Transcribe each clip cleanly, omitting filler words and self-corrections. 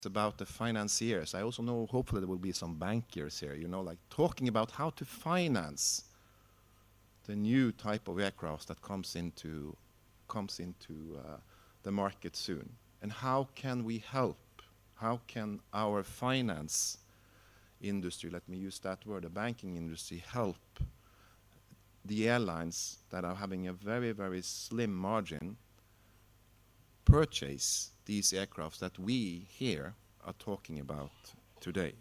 about the financiers. I also know hopefully there will be some bankers here, you know, like talking about how to finance the new type of aircraft that comes into the market soon. And how can we help? How can our finance industry, let me use that word, the banking industry, help the airlines that are having a very, very slim margin purchase these aircraft that we here are talking about today?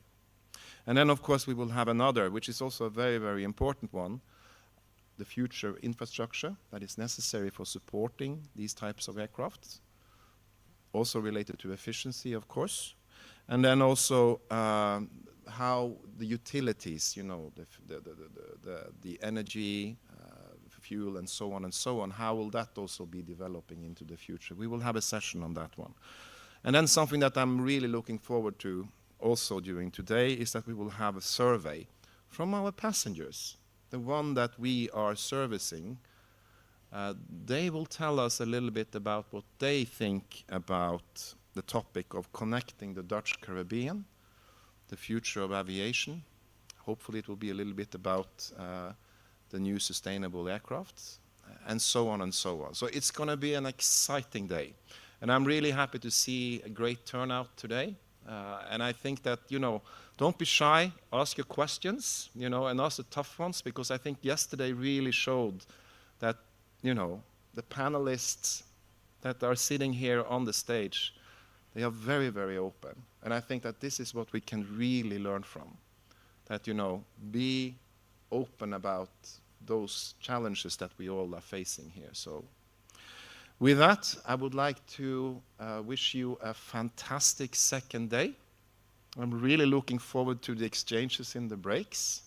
And then, of course, we will have another, which is also a very, very important one, the future infrastructure that is necessary for supporting these types of aircraft, also related to efficiency, of course. And then also how the utilities, you know, the energy, fuel, and so on, how will that also be developing into the future? We will have a session on that one. And then something that I'm really looking forward to also during today is that we will have a survey from our passengers, the one that we are servicing. They will tell us a little bit about what they think about the topic of connecting the Dutch Caribbean, the future of aviation. Hopefully it will be a little bit about the new sustainable aircraft, and so on and so on. So it's going to be an exciting day. And I'm really happy to see a great turnout today. And I think that, you know, don't be shy, ask your questions, you know, and ask the tough ones, because I think yesterday really showed that, you know, the panelists that are sitting here on the stage, they are very, very open. And I think that this is what we can really learn from. That, you know, be open about those challenges that we all are facing here. So with that, I would like to wish you a fantastic second day. I'm really looking forward to the exchanges in the breaks.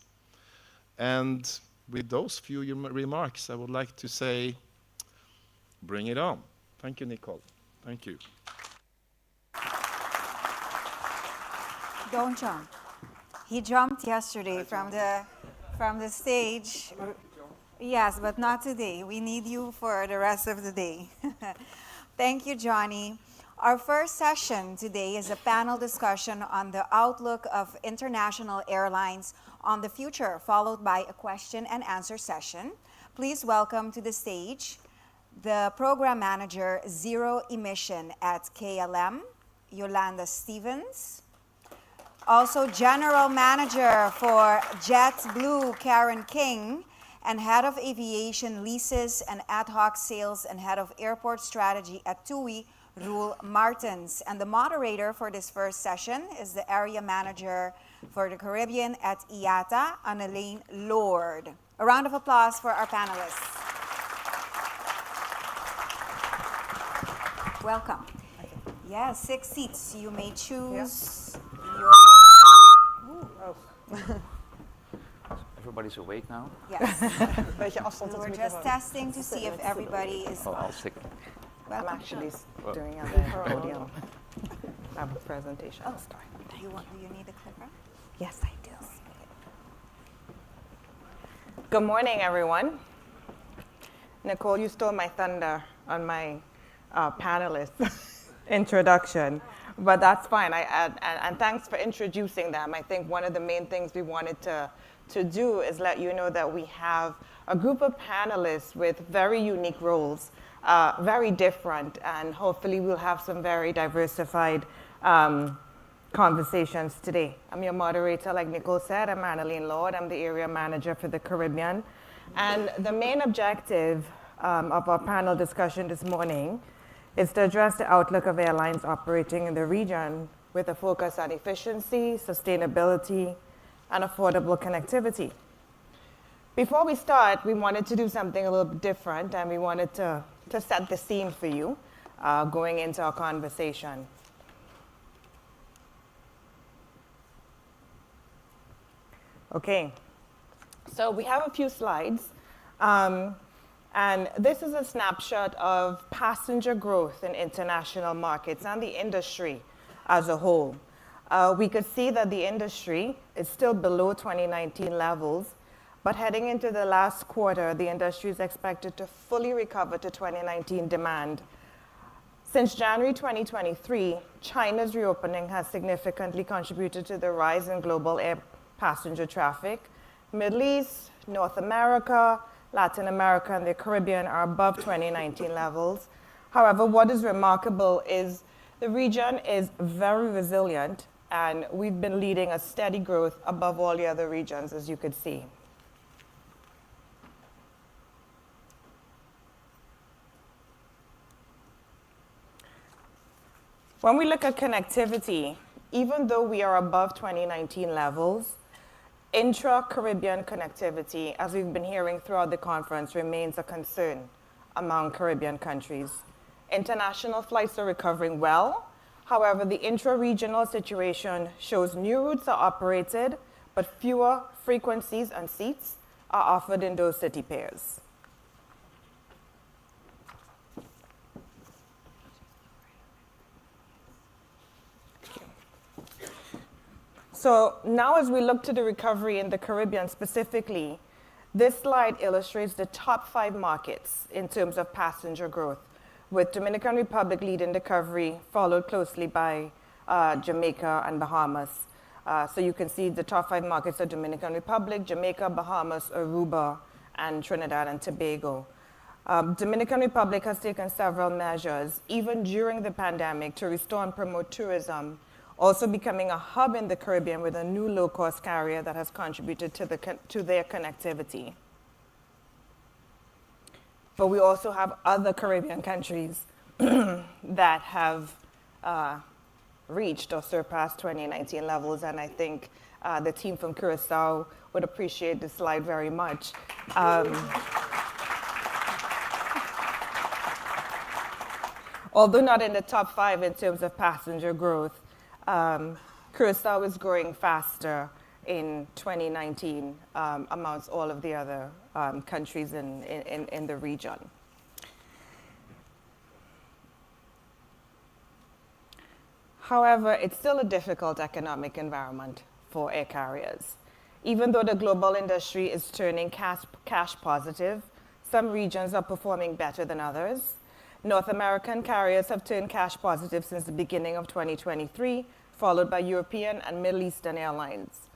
And with those few remarks, I would like to say, bring it on. Thank you, Nicole. Thank you. Don't jump. He jumped yesterday from the stage. Yes, but not today. We need you for the rest of the day. Thank you, Johnny. Our first session today is a panel discussion on the outlook of international airlines on the future, followed by a question and answer session. Please welcome to the stage the Program Manager, Zero Emission at KLM, Yolanda Stevens. Also, General Manager for JetBlue, Karen King, and Head of Aviation Leases and Ad Hoc Sales and Head of Airport Strategy at TUI, Roel Martens. And the moderator for this first session is the Area Manager for the Caribbean at IATA, Annalene Lord. A round of applause for our panelists. Welcome. Yes, 6 seats. You may choose your... Ooh. Oh. Everybody's awake now? Yes. We're just testing to see if everybody is... Oh, I'll stick. Welcome. I'm actually doing a podium presentation. Oh, do you need a clicker? Yes, I do. Good morning, everyone. Nicole, you stole my thunder on my panelist introduction, but that's fine. And thanks for introducing them. I think one of the main things we wanted to do is let you know that we have a group of panelists with very unique roles, very different, and hopefully we'll have some very diversified conversations today. I'm your moderator, like Nicole said. I'm Annalene Lord. I'm the Area Manager for the Caribbean. And the main objective of our panel discussion this morning is to address the outlook of airlines operating in the region with a focus on efficiency, sustainability, and affordable connectivity. Before we start, we wanted to do something a little bit different, and we wanted to set the scene for you going into our conversation. Okay, so we have a few slides. And this is a snapshot of passenger growth in international markets and the industry as a whole. We could see that the industry is still below 2019 levels, but heading into the last quarter, the industry is expected to fully recover to 2019 demand. Since January 2023, China's reopening has significantly contributed to the rise in global air passenger traffic. Middle East, North America, Latin America, and the Caribbean are above 2019 levels. However, what is remarkable is the region is very resilient, and we've been leading a steady growth above all the other regions, as you could see. When we look at connectivity, even though we are above 2019 levels, intra-Caribbean connectivity, as we've been hearing throughout the conference, remains a concern among Caribbean countries. International flights are recovering well. However, the intra-regional situation shows new routes are operated, but fewer frequencies and seats are offered in those city pairs. So now as we look to the recovery in the Caribbean specifically, this slide illustrates the top 5 markets in terms of passenger growth, with Dominican Republic leading the recovery, followed closely by Jamaica and Bahamas. So you can see the top 5 markets are Dominican Republic, Jamaica, Bahamas, Aruba, and Trinidad and Tobago. Dominican Republic has taken several measures, even during the pandemic, to restore and promote tourism, also becoming a hub in the Caribbean with a new low-cost carrier that has contributed to their connectivity. But we also have other Caribbean countries that have reached or surpassed 2019 levels, and I think the team from Curacao would appreciate this slide very much. Although not in the top 5 in terms of passenger growth, Curacao is growing faster in 2019 amongst all of the other countries in the region. However, it's still a difficult economic environment for air carriers. Even though the global industry is turning cash positive, some regions are performing better than others. North American carriers have turned cash positive since the beginning of 2023, followed by European and Middle Eastern airlines.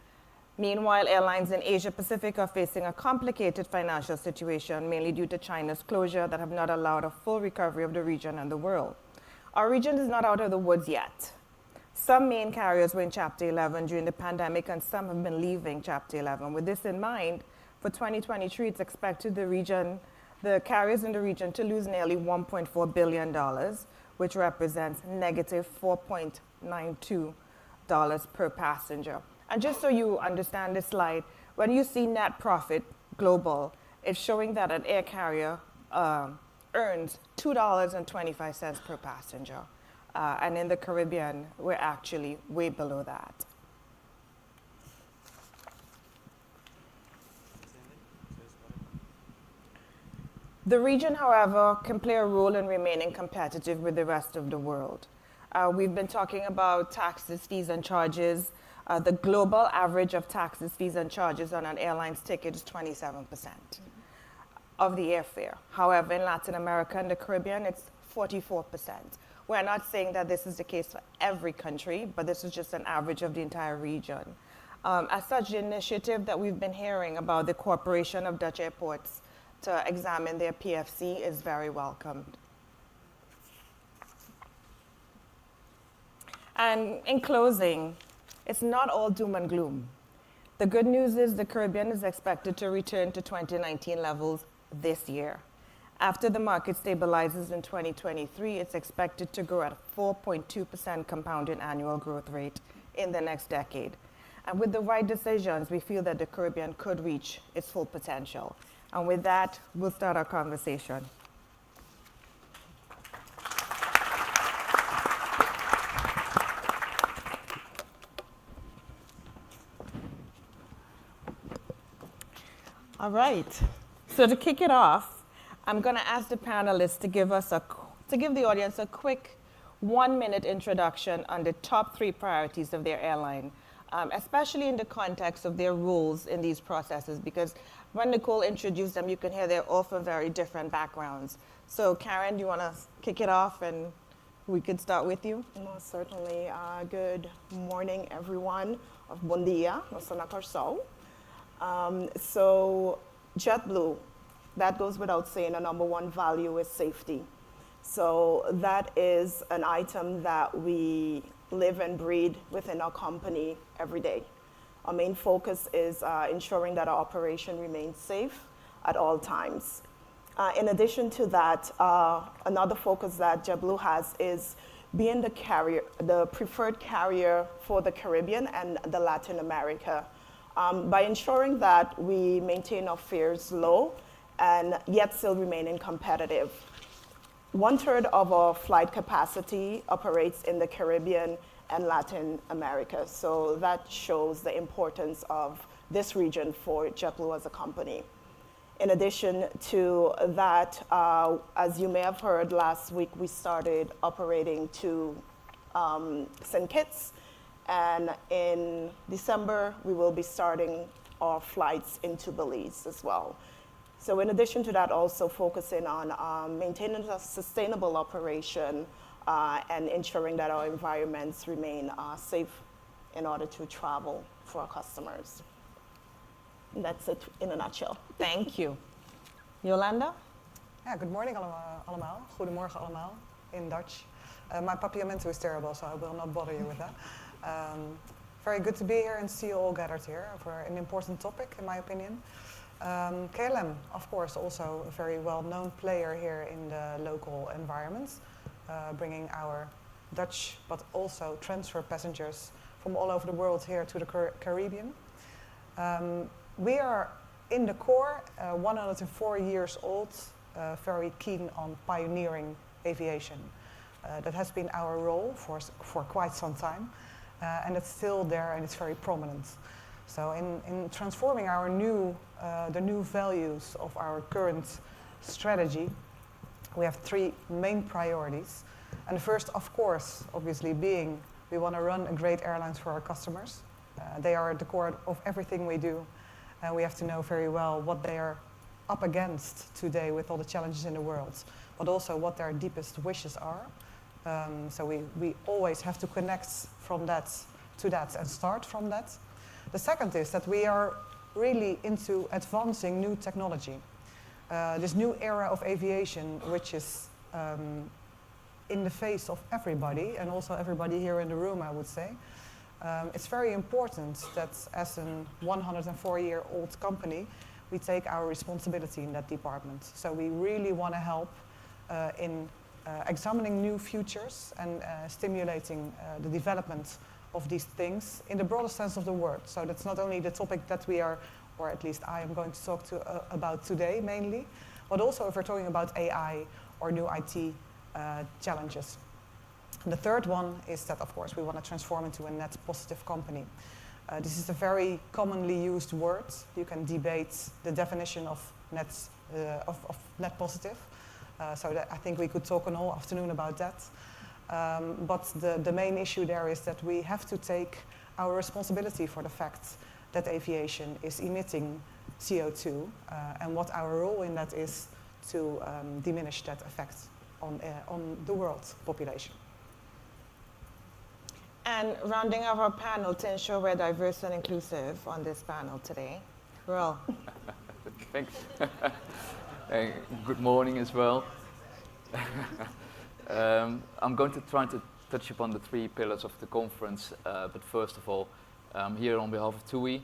Meanwhile, airlines in Asia Pacific are facing a complicated financial situation, mainly due to China's closure that have not allowed a full recovery of the region and the world. Our region is not out of the woods yet. Some main carriers were in Chapter 11 during the pandemic, and some have been leaving Chapter 11. With this in mind, for 2023, it's expected the carriers in the region to lose nearly $1.4 billion, which represents negative $4.92 per passenger. And just so you understand this slide, when you see net profit global, it's showing that an air carrier earns $2.25 per passenger. And in the Caribbean, we're actually way below that. The region, however, can play a role in remaining competitive with the rest of the world. We've been talking about taxes, fees, and charges. The global average of taxes, fees, and charges on an airline's ticket is 27% of the airfare. However, in Latin America and the Caribbean, it's 44%. We're not saying that this is the case for every country, but this is just an average of the entire region. As such, the initiative that we've been hearing about the Corporation of Dutch Airports to examine their PFC is very welcomed. And in closing, it's not all doom and gloom. The good news is the Caribbean is expected to return to 2019 levels this year. After the market stabilizes in 2023, it's expected to grow at a 4.2% compounded annual growth rate in the next decade. And with the right decisions, we feel that the Caribbean could reach its full potential. And with that, we'll start our conversation. All right, so to kick it off, I'm going to ask the panelists to give the audience a quick 1-minute introduction on the top 3 priorities of their airline, especially in the context of their roles in these processes, because when Nicole introduced them, you can hear they're all from very different backgrounds. So Karen, do you want to kick it off and We could start with you. Most certainly. Good morning, everyone. Of Bon dia, Masana Karsao. So, JetBlue, that goes without saying, our number one value is safety. So, that is an item that we live and breathe within our company every day. Our main focus is ensuring that our operation remains safe at all times. In addition to that, another focus that JetBlue has is being the carrier, the preferred carrier for the Caribbean and the Latin America, by ensuring that we maintain our fares low and yet still remaining competitive. 1/3 of our flight capacity operates in the Caribbean and Latin America, so that shows the importance of this region for JetBlue as a company. In addition to that, as you may have heard last week, we started operating to St. Kitts, and in December, we will be starting our flights into Belize as well. So in addition to that, also focusing on maintaining a sustainable operation and ensuring that our environments remain safe in order to travel for our customers. And that's it in a nutshell. Thank you. Yolanda? Yeah, good morning allemaal. Goedemorgen allemaal in Dutch. My papiamento is terrible, so I will not bother you with that. Very good to be here and see you all gathered here for an important topic, in my opinion. KLM, of course, also a very well-known player here in the local environment, bringing our Dutch, but also transfer passengers from all over the world here to the Caribbean. We are in the core, 104 years old, very keen on pioneering aviation. That has been our role for quite some time, and it's still there and it's very prominent. So in transforming our the new values of our current strategy, we have three main priorities. And the first, of course, obviously being we want to run a great airlines for our customers. They are at the core of everything we do. And we have to know very well what they are up against today with all the challenges in the world, but also what their deepest wishes are. So we always have to connect from that to that and start from that. The second is that we are really into advancing new technology. This new era of aviation, which is in the face of everybody, and also everybody here in the room, I would say. It's very important that as a 104-year-old company, we take our responsibility in that department. So we really want to help in examining new futures and stimulating the development of these things in the broader sense of the word. So that's not only the topic that we are, or at least I am going to talk about today mainly, but also if we're talking about AI or new IT challenges. And the third one is that, of course, we want to transform into a net positive company. This is a very commonly used word. You can debate the definition of net positive. So that I think we could talk an whole afternoon about that. But the main issue there is that we have to take our responsibility for the fact that aviation is emitting CO2 and what our role in that is to diminish that effect on the world population. And rounding off our panel to ensure we're diverse and inclusive on this panel today, Roel. Thanks. Good morning as well. I'm going to try to touch upon the three pillars of the conference, but first of all, here on behalf of TUI,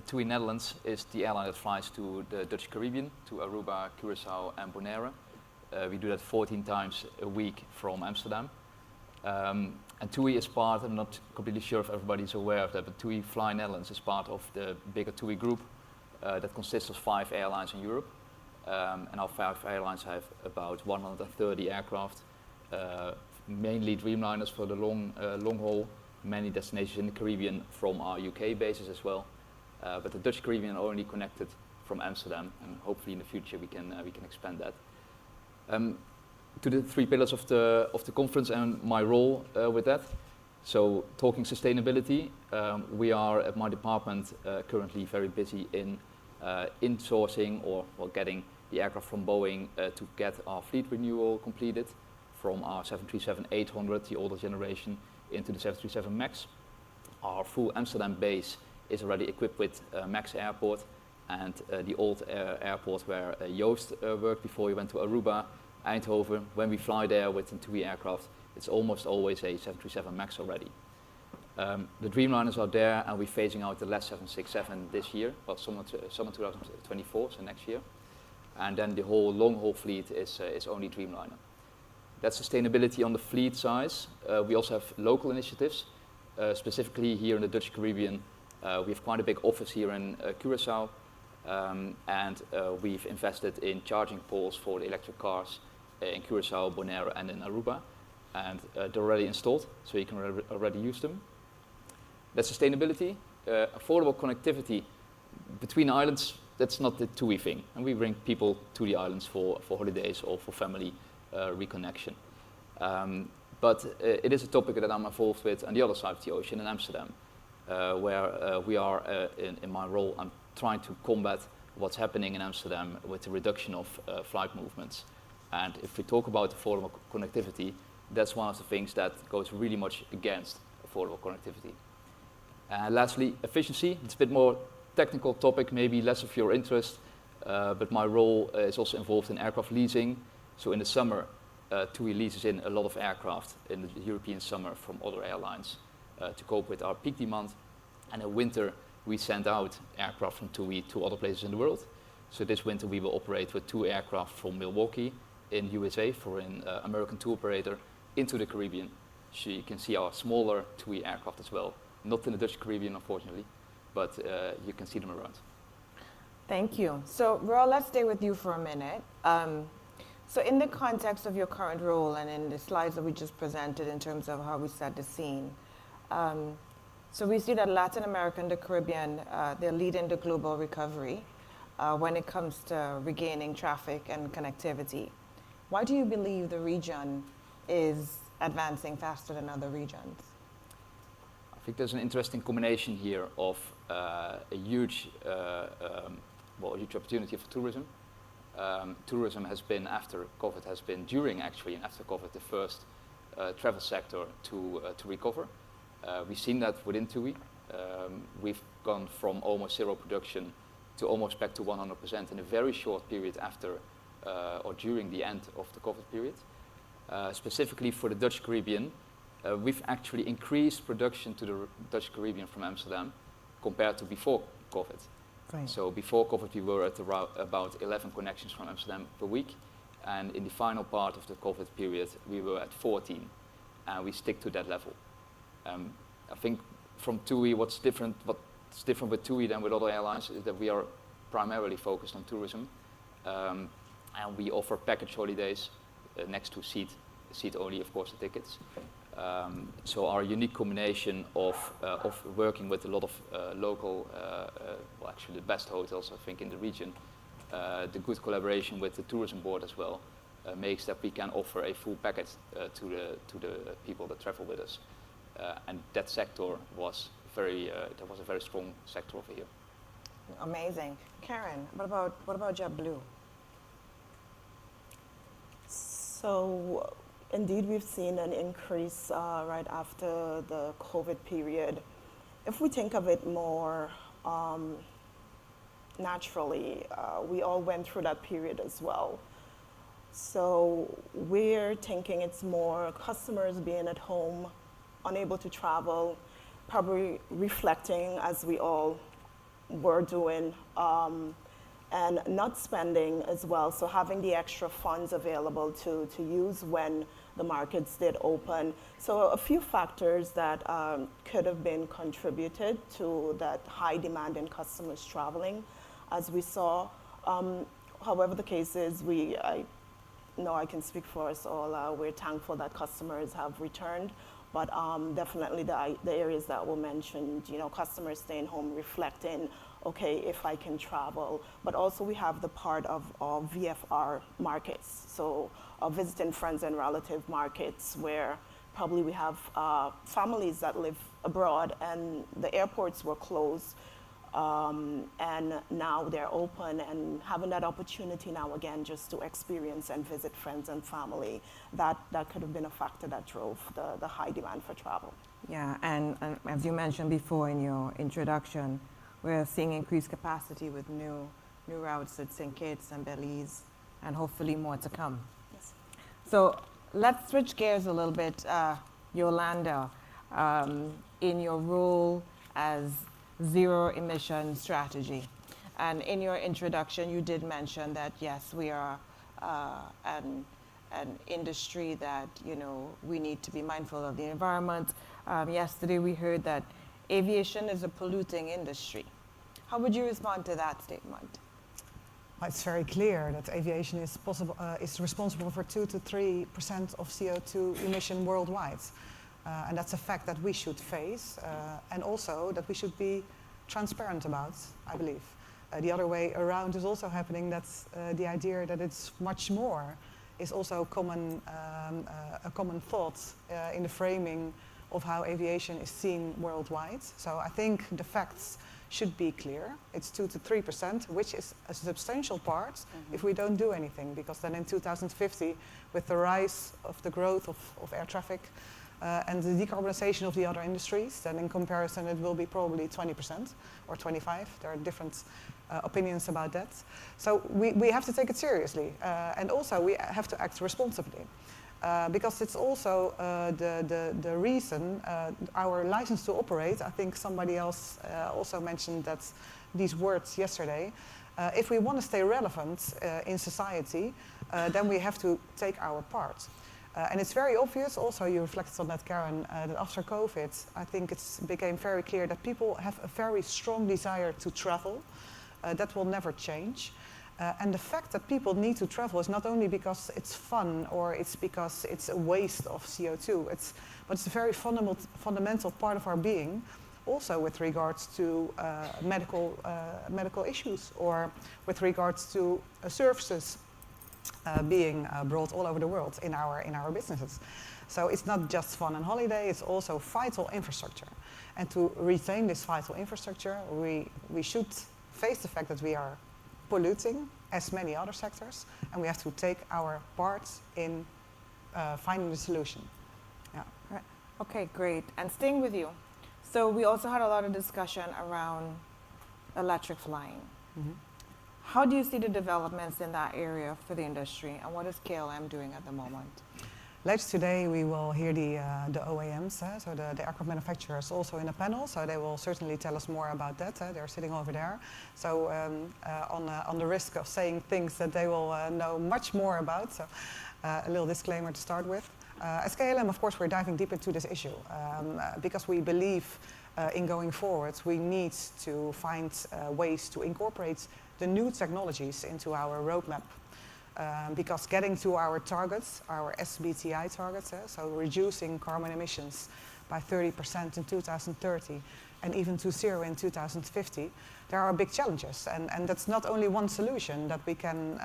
TUI Netherlands is the airline that flies to the Dutch Caribbean, to Aruba, Curaçao and Bonaire. We do that 14 times a week from Amsterdam. And TUI is part, I'm not completely sure if everybody's aware of that, but TUI Fly Netherlands is part of the bigger TUI group that consists of 5 airlines in Europe. And our 5 airlines have about 130 aircraft, mainly Dreamliners for the long haul, many destinations in the Caribbean from our UK bases as well. But the Dutch Caribbean are only connected from Amsterdam, and hopefully in the future we can expand that. To the 3 pillars of the conference and my role with that. So talking sustainability, we are at my department currently very busy in insourcing or getting the aircraft from Boeing to get our fleet renewal completed. from our 737-800, the older generation, into the 737 MAX. Our full Amsterdam base is already equipped with MAX Airport, and the old airport where Joost worked before he went to Aruba, Eindhoven. When we fly there with the TUI aircraft, it's almost always a 737 MAX already. The Dreamliners are there, and we're phasing out the last 767 this year, well, summer 2024, so next year. And then the whole long-haul fleet is only Dreamliner. That's sustainability on the fleet size. We also have local initiatives, specifically here in the Dutch Caribbean. We have quite a big office here in Curaçao, and we've invested in charging poles for the electric cars in Curaçao, Bonaire, and in Aruba. And they're already installed, so you can already use them. That's sustainability. Affordable connectivity between islands, that's not the TUI thing. And we bring people to the islands for holidays or for family reconnection. But it is a topic that I'm involved with on the other side of the ocean in Amsterdam, where we are, in my role, I'm trying to combat what's happening in Amsterdam with the reduction of flight movements. And if we talk about affordable connectivity, that's one of the things that goes really much against affordable connectivity. And lastly, efficiency. It's a bit more technical topic, maybe less of your interest, but my role is also involved in aircraft leasing. So in the summer, TUI leases in a lot of aircraft in the European summer from other airlines to cope with our peak demand. And in winter, we send out aircraft from TUI to other places in the world. So this winter, we will operate with 2 aircraft from Milwaukee in USA for an American tour operator into the Caribbean. So you can see our smaller TUI aircraft as well. Not in the Dutch Caribbean, unfortunately, but you can see them around. Thank you. So, Roel, let's stay with you for a minute. So in the context of your current role and in the slides that we just presented in terms of how we set the scene, so we see that Latin America and the Caribbean, they're leading the global recovery when it comes to regaining traffic and connectivity. Why do you believe the region is advancing faster than other regions? I think there's an interesting combination here of a huge opportunity for tourism. Tourism has been, after COVID, during actually and after COVID, the first travel sector to recover. We've seen that within TUI. We've gone from almost zero production to almost back to 100% in a very short period after or during the end of the COVID period. Specifically for the Dutch Caribbean, we've actually increased production to the Dutch Caribbean from Amsterdam compared to before COVID. Right. So before COVID, we were at about 11 connections from Amsterdam per week. And in the final part of the COVID period, we were at 14. And we stick to that level. I think from TUI, what's different with TUI than with other airlines is that we are primarily focused on tourism. And we offer package holidays next to seat only, of course, the tickets. So our unique combination of working with a lot of local, actually the best hotels, I think, in the region, the good collaboration with the tourism board as well, makes that we can offer a full package to the people that travel with us. And that sector was a very strong sector over here. Amazing. Karen, what about JetBlue? So indeed, we've seen an increase right after the COVID period. If we think of it more naturally, we all went through that period as well. So we're thinking it's more customers being at home, unable to travel, probably reflecting as we all were doing, and not spending as well. So having the extra funds available to use when the markets did open. So a few factors that could have been contributed to that high demand in customers traveling, as we saw. However the case is, I know I can speak for us all, we're thankful that customers have returned, but definitely the areas that were mentioned, customers staying home, reflecting, okay, if I can travel. But also we have the part of VFR markets, so visiting friends and relative markets, where probably we have families that live abroad and the airports were closed. And now they're open and having that opportunity now again just to experience and visit friends and family. That could have been a factor that drove the high demand for travel. Yeah, and as you mentioned before in your introduction, we're seeing increased capacity with new routes at St. Kitts and Belize, and hopefully more to come. Yes. So let's switch gears a little bit. Yolanda, in your role as zero emission strategy, and in your introduction, you did mention that yes, we are an industry that we need to be mindful of the environment. Yesterday, we heard that aviation is a polluting industry. How would you respond to that statement? It's very clear that aviation is responsible for 2 to 3% of CO2 emission worldwide. And that's a fact that we should face, and also that we should be transparent about, I believe. The other way around is also happening. That's the idea that it's much more is also a common thought in the framing of how aviation is seen worldwide. So I think the facts should be clear. It's 2 to 3%, which is a substantial part if we don't do anything, because then in 2050, with the rise of the growth of air traffic and the decarbonization of the other industries, then in comparison it will be probably 20% or 25%. There are different opinions about that. So we have to take it seriously, and also we have to act responsibly. Because it's also the reason our license to operate, I think somebody else also mentioned these words yesterday. If we want to stay relevant in society, then we have to take our part. And it's very obvious, also you reflected on that, Karen, that after COVID, I think it became very clear that people have a very strong desire to travel. That will never change. And the fact that people need to travel is not only because it's fun or it's because it's a waste of CO2, but it's a very fundamental part of our being, also with regards to medical issues or with regards to services being brought all over the world in our businesses. So it's not just fun and holiday, it's also vital infrastructure. And to retain this vital infrastructure, we should face the fact that we are polluting as many other sectors, and we have to take our part in finding the solution. Yeah. Right. Okay, great. And staying with you, so we also had a lot of discussion around electric flying. Mm-hmm. How do you see the developments in that area for the industry, and what is KLM doing at the moment? Later today, we will hear the OEMs, so the aircraft manufacturers, also in a panel. So they will certainly tell us more about that. They're sitting over there. So on the risk of saying things that they will know much more about, so a little disclaimer to start with. As KLM, of course, we're diving deep into this issue because we believe in going forward, we need to find ways to incorporate the new technologies into our roadmap. Because getting to our targets, our SBTI targets, so reducing carbon emissions by 30% in 2030 and even to zero in 2050, there are big challenges. And that's not only one solution that we can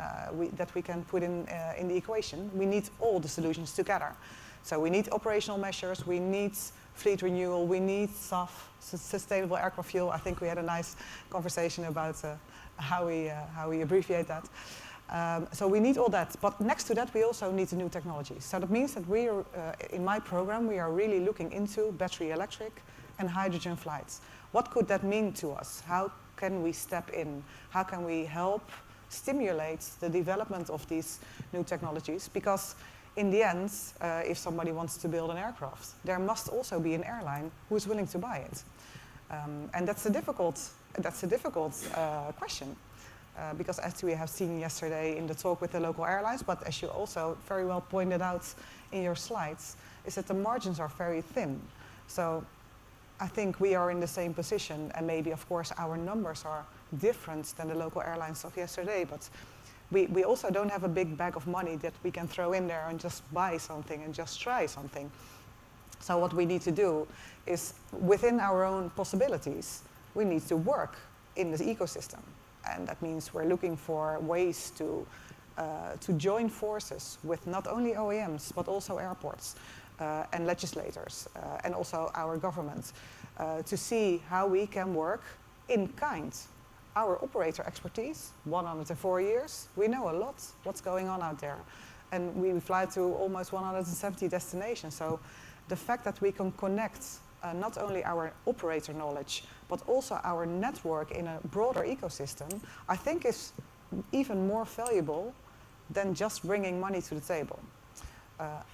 put in the equation. We need all the solutions together. So we need operational measures, we need fleet renewal, we need SAF, sustainable aircraft fuel. I think we had a nice conversation about how we abbreviate that. So we need all that, but next to that we also need the new technologies. So that means that we are, in my program, we are really looking into battery electric and hydrogen flights. What could that mean to us? How can we step in? How can we help stimulate the development of these new technologies? Because in the end, if somebody wants to build an aircraft, there must also be an airline who is willing to buy it. And that's a difficult question. Because as we have seen yesterday in the talk with the local airlines, but as you also very well pointed out in your slides, is that the margins are very thin. So I think we are in the same position, and maybe of course our numbers are different than the local airlines of yesterday, but we also don't have a big bag of money that we can throw in there and just buy something and just try something. So what we need to do is, within our own possibilities, we need to work in this ecosystem. And that means we're looking for ways to join forces with not only OEMs, but also airports and legislators and also our government to see how we can work in kind. Our operator expertise, 104 years, we know a lot what's going on out there. And we fly to almost 170 destinations. So the fact that we can connect not only our operator knowledge, but also our network in a broader ecosystem, I think is even more valuable than just bringing money to the table.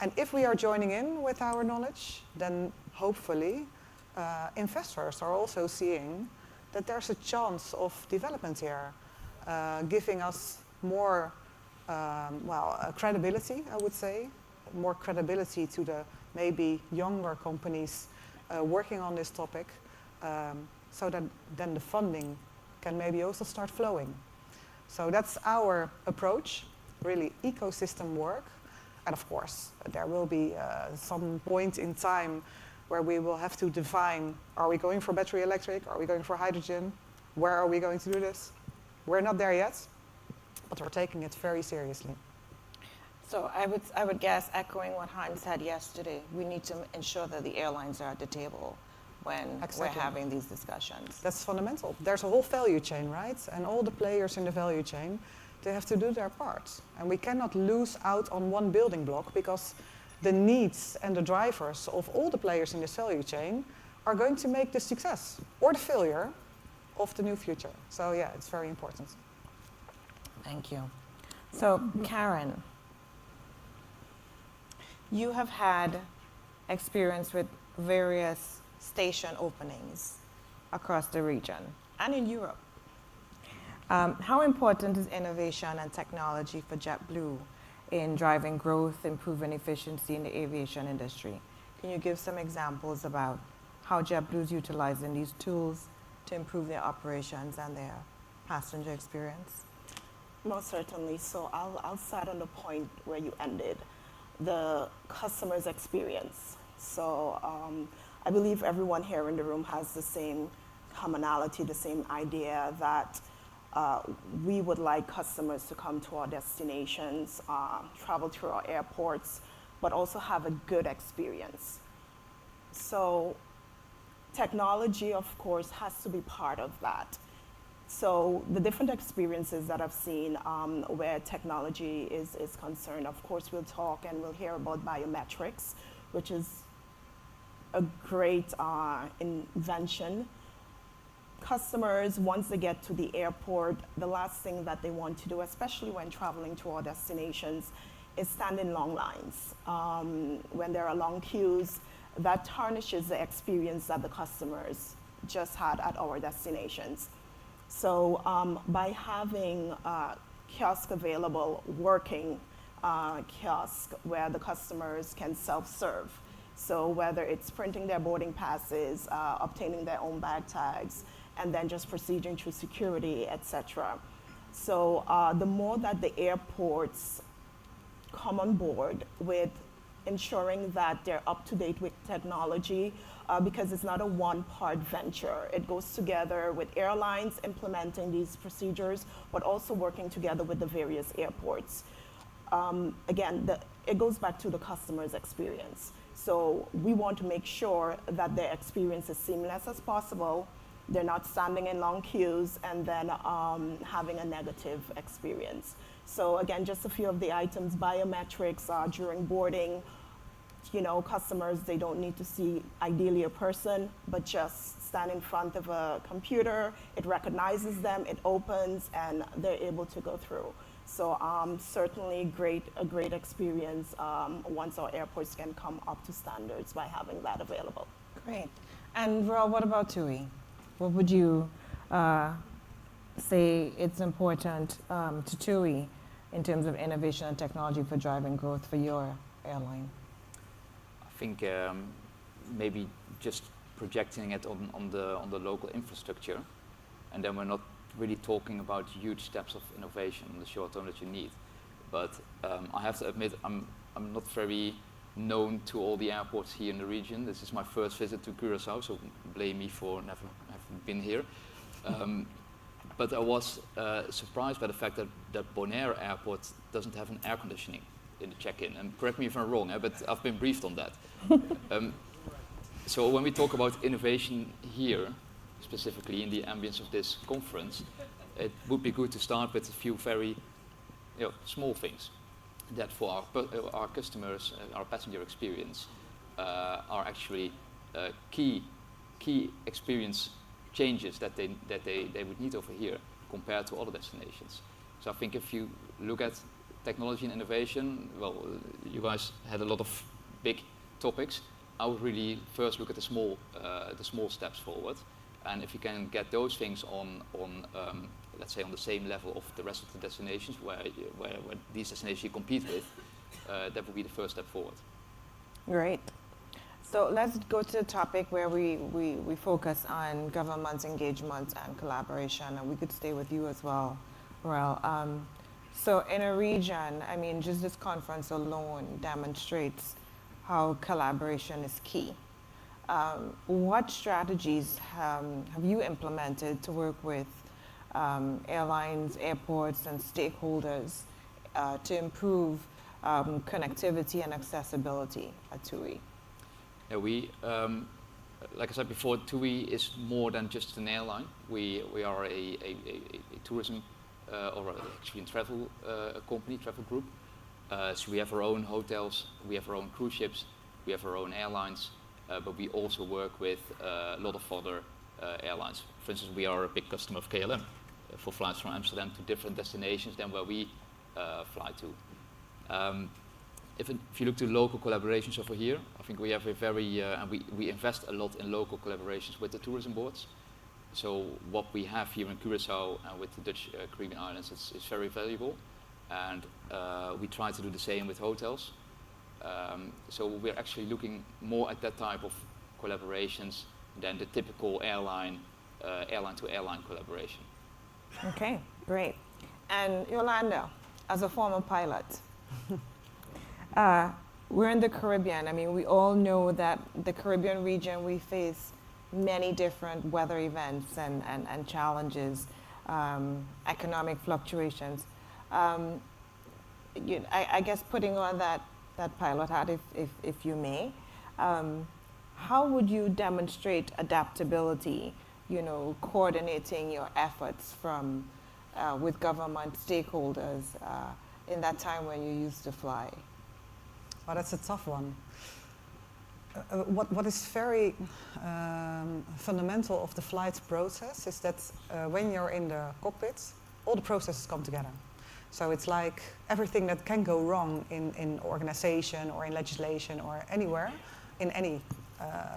And if we are joining in with our knowledge, then hopefully investors are also seeing that there's a chance of development here, giving us more credibility, I would say, more credibility to the maybe younger companies working on this topic, so that then the funding can maybe also start flowing. So that's our approach, really ecosystem work. And of course, there will be some point in time where we will have to define, are we going for battery electric? Are we going for hydrogen? Where are we going to do this? We're not there yet, but we're taking it very seriously. So I would guess, echoing what Hans said yesterday, we need to ensure that the airlines are at the table when we're having these discussions. That's fundamental. There's a whole value chain, right? And all the players in the value chain, they have to do their part. And we cannot lose out on one building block, because the needs and the drivers of all the players in this value chain are going to make the success or the failure of the new future. So yeah, it's very important. Thank you. So Karen, you have had experience with various station openings across the region and in Europe. How important is innovation and technology for JetBlue in driving growth, improving efficiency in the aviation industry? Can you give some examples about how JetBlue is utilizing these tools to improve their operations and their passenger experience? Most certainly. So I'll start on the point where you ended, the customer's experience. So I believe everyone here in the room has the same commonality, the same idea that we would like customers to come to our destinations, travel through our airports, but also have a good experience. So technology, of course, has to be part of that. So the different experiences that I've seen where technology is concerned, of course, we'll talk and we'll hear about biometrics, which is a great invention. Customers, once they get to the airport, the last thing that they want to do, especially when traveling to our destinations, is stand in long lines. When there are long queues, that tarnishes the experience that the customers just had at our destinations. So by having kiosk available, working kiosk where the customers can self-serve, so whether it's printing their boarding passes, obtaining their own bag tags, and then just proceeding through security, etc. So the more that the airports come on board with ensuring that they're up to date with technology, because it's not a one-part venture. It goes together with airlines implementing these procedures, but also working together with the various airports. Again, it goes back to the customer's experience. So we want to make sure that their experience is seamless as possible. They're not standing in long queues and then having a negative experience. So again, just a few of the items, biometrics during boarding. You know, customers, they don't need to see ideally a person, but just stand in front of a computer. It recognizes them, it opens, and they're able to go through. So certainly a great experience once our airports can come up to standards by having that available. Great. And Rob, what about TUI? What would you say it's important to TUI in terms of innovation and technology for driving growth for your airline? I think maybe just projecting it on the local infrastructure, and then we're not really talking about huge steps of innovation in the short term that you need. But I have to admit, I'm not very known to all the airports here in the region. This is my first visit to Curaçao, so blame me for never having been here. But I was surprised by the fact that Bonaire Airport doesn't have an air conditioning in the check-in. And correct me if I'm wrong, but I've been briefed on that. So when we talk about innovation here, specifically in the ambience of this conference, it would be good to start with a few very small things that for our customers, our passenger experience, are actually key experience changes that they would need over here compared to other destinations. So I think if you look at technology and innovation, well, you guys had a lot of big topics. I would really first look at the small steps forward, and if you can get those things on let's say on the same level of the rest of the destinations where these destinations you compete with, that would be the first step forward. Great. So let's go to the topic where we focus on government engagement and collaboration, and we could stay with you as well, Rael. So in a region, I mean, just this conference alone demonstrates how collaboration is key. What strategies have you implemented to work with airlines, airports, and stakeholders to improve connectivity and accessibility at TUI? Yeah, we, like I said before, TUI is more than just an airline. We are a tourism or actually a travel company, travel group. So we have our own hotels, we have our own cruise ships, we have our own airlines, but we also work with a lot of other airlines. For instance, we are a big customer of KLM for flights from Amsterdam to different destinations than where we fly to. If you look to local collaborations over here, I think we have a very, and we invest a lot in local collaborations with the tourism boards. So what we have here in Curaçao and with the Dutch Caribbean islands is very valuable. And we try to do the same with hotels. So we're actually looking more at that type of collaborations than the typical airline to airline collaboration. Okay, great. And Yolanda, as a former pilot, we're in the Caribbean. I mean, we all know that the Caribbean region, we face many different weather events and challenges, economic fluctuations. I guess putting on that pilot hat, if you may, how would you demonstrate adaptability, coordinating your efforts with government stakeholders in that time when you used to fly? Well, that's a tough one. What is very fundamental of the flight process is that when you're in the cockpit, all the processes come together. So it's like everything that can go wrong in organization or in legislation or anywhere, in any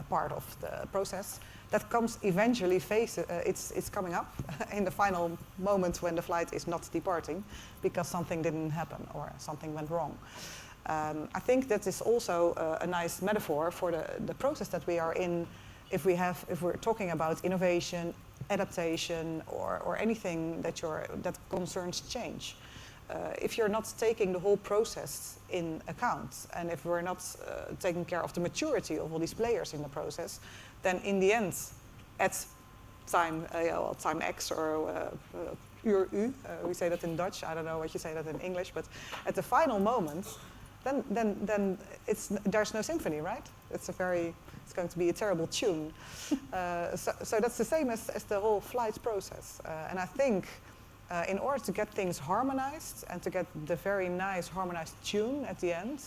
part of the process, that comes eventually it's coming up in the final moment when the flight is not departing because something didn't happen or something went wrong. I think that is also a nice metaphor for the process that we are in if we're talking about innovation, adaptation, or anything that concerns change. If you're not taking the whole process in account, and if we're not taking care of the maturity of all these players in the process, then in the end, at time X or uur U, we say that in Dutch, I don't know what you say that in English, but at the final moment, then there's no symphony, right? It's going to be a terrible tune. So that's the same as the whole flight process. And I think in order to get things harmonized and to get the very nice harmonized tune at the end,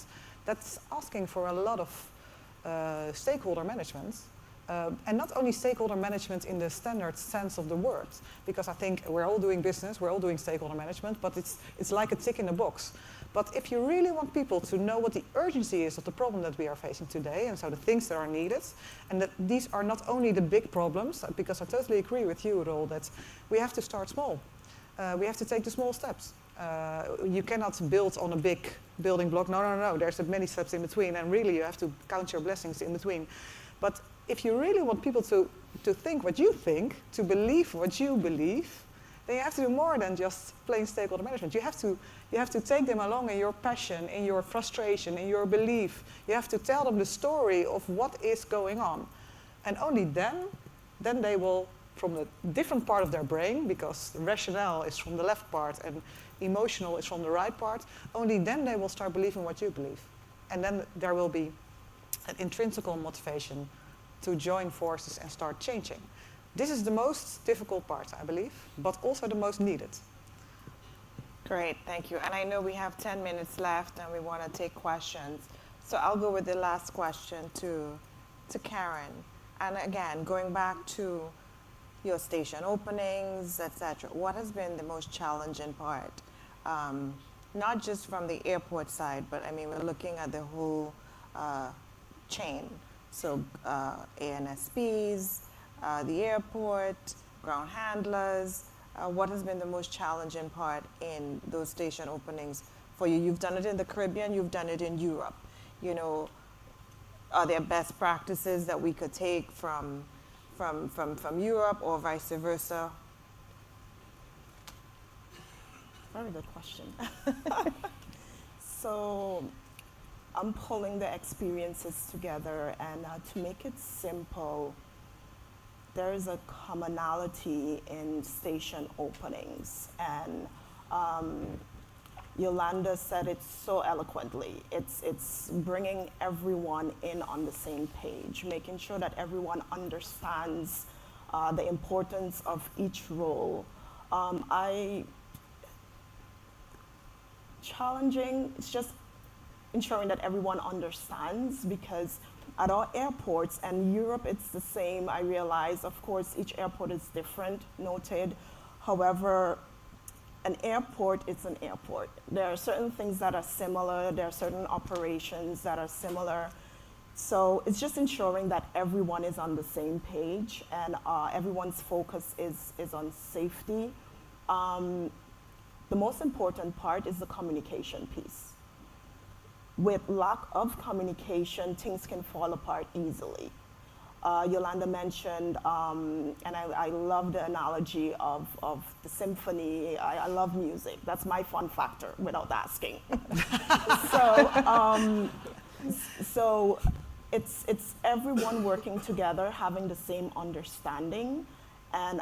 that's asking for a lot of stakeholder management. And not only stakeholder management in the standard sense of the word, because I think we're all doing business, we're all doing stakeholder management, but it's like a tick in the box. But if you really want people to know what the urgency is of the problem that we are facing today, and so the things that are needed, and that these are not only the big problems, because I totally agree with you, Roel, that we have to start small. We have to take the small steps. You cannot build on a big building block. No. There's many steps in between, and really you have to count your blessings in between. But if you really want people to think what you think, to believe what you believe, then you have to do more than just plain stakeholder management. You have to take them along in your passion, in your frustration, in your belief. You have to tell them the story of what is going on. And only then they will, from the different part of their brain, because the rationale is from the left part and emotional is from the right part, only then they will start believing what you believe. And then there will be an intrinsic motivation to join forces and start changing. This is the most difficult part, I believe, but also the most needed. Great, thank you. And I know we have 10 minutes left and we want to take questions. So I'll go with the last question to Karen. And again, going back to your station openings, etc. What has been the most challenging part? Not just from the airport side, but I mean, we're looking at the whole chain. So ANSPs, the airport, ground handlers. What has been the most challenging part in those station openings for you? You've done it in the Caribbean, you've done it in Europe. You know, are there best practices that we could take from Europe or vice versa? Very good question. So I'm pulling the experiences together, and to make it simple, there is a commonality in station openings, and Yolanda said it so eloquently. It's bringing everyone in on the same page, making sure that everyone understands the importance of each role. Challenging, it's just ensuring that everyone understands, because at our airports, and Europe it's the same, I realize, of course, each airport is different, noted. However, an airport is an airport. There are certain things that are similar, there are certain operations that are similar. So it's just ensuring that everyone is on the same page, and everyone's focus is on safety. The most important part is the communication piece. With lack of communication, things can fall apart easily. Yolanda mentioned, and I love the analogy of the symphony. I love music. That's my fun factor without asking. So it's everyone working together, having the same understanding, and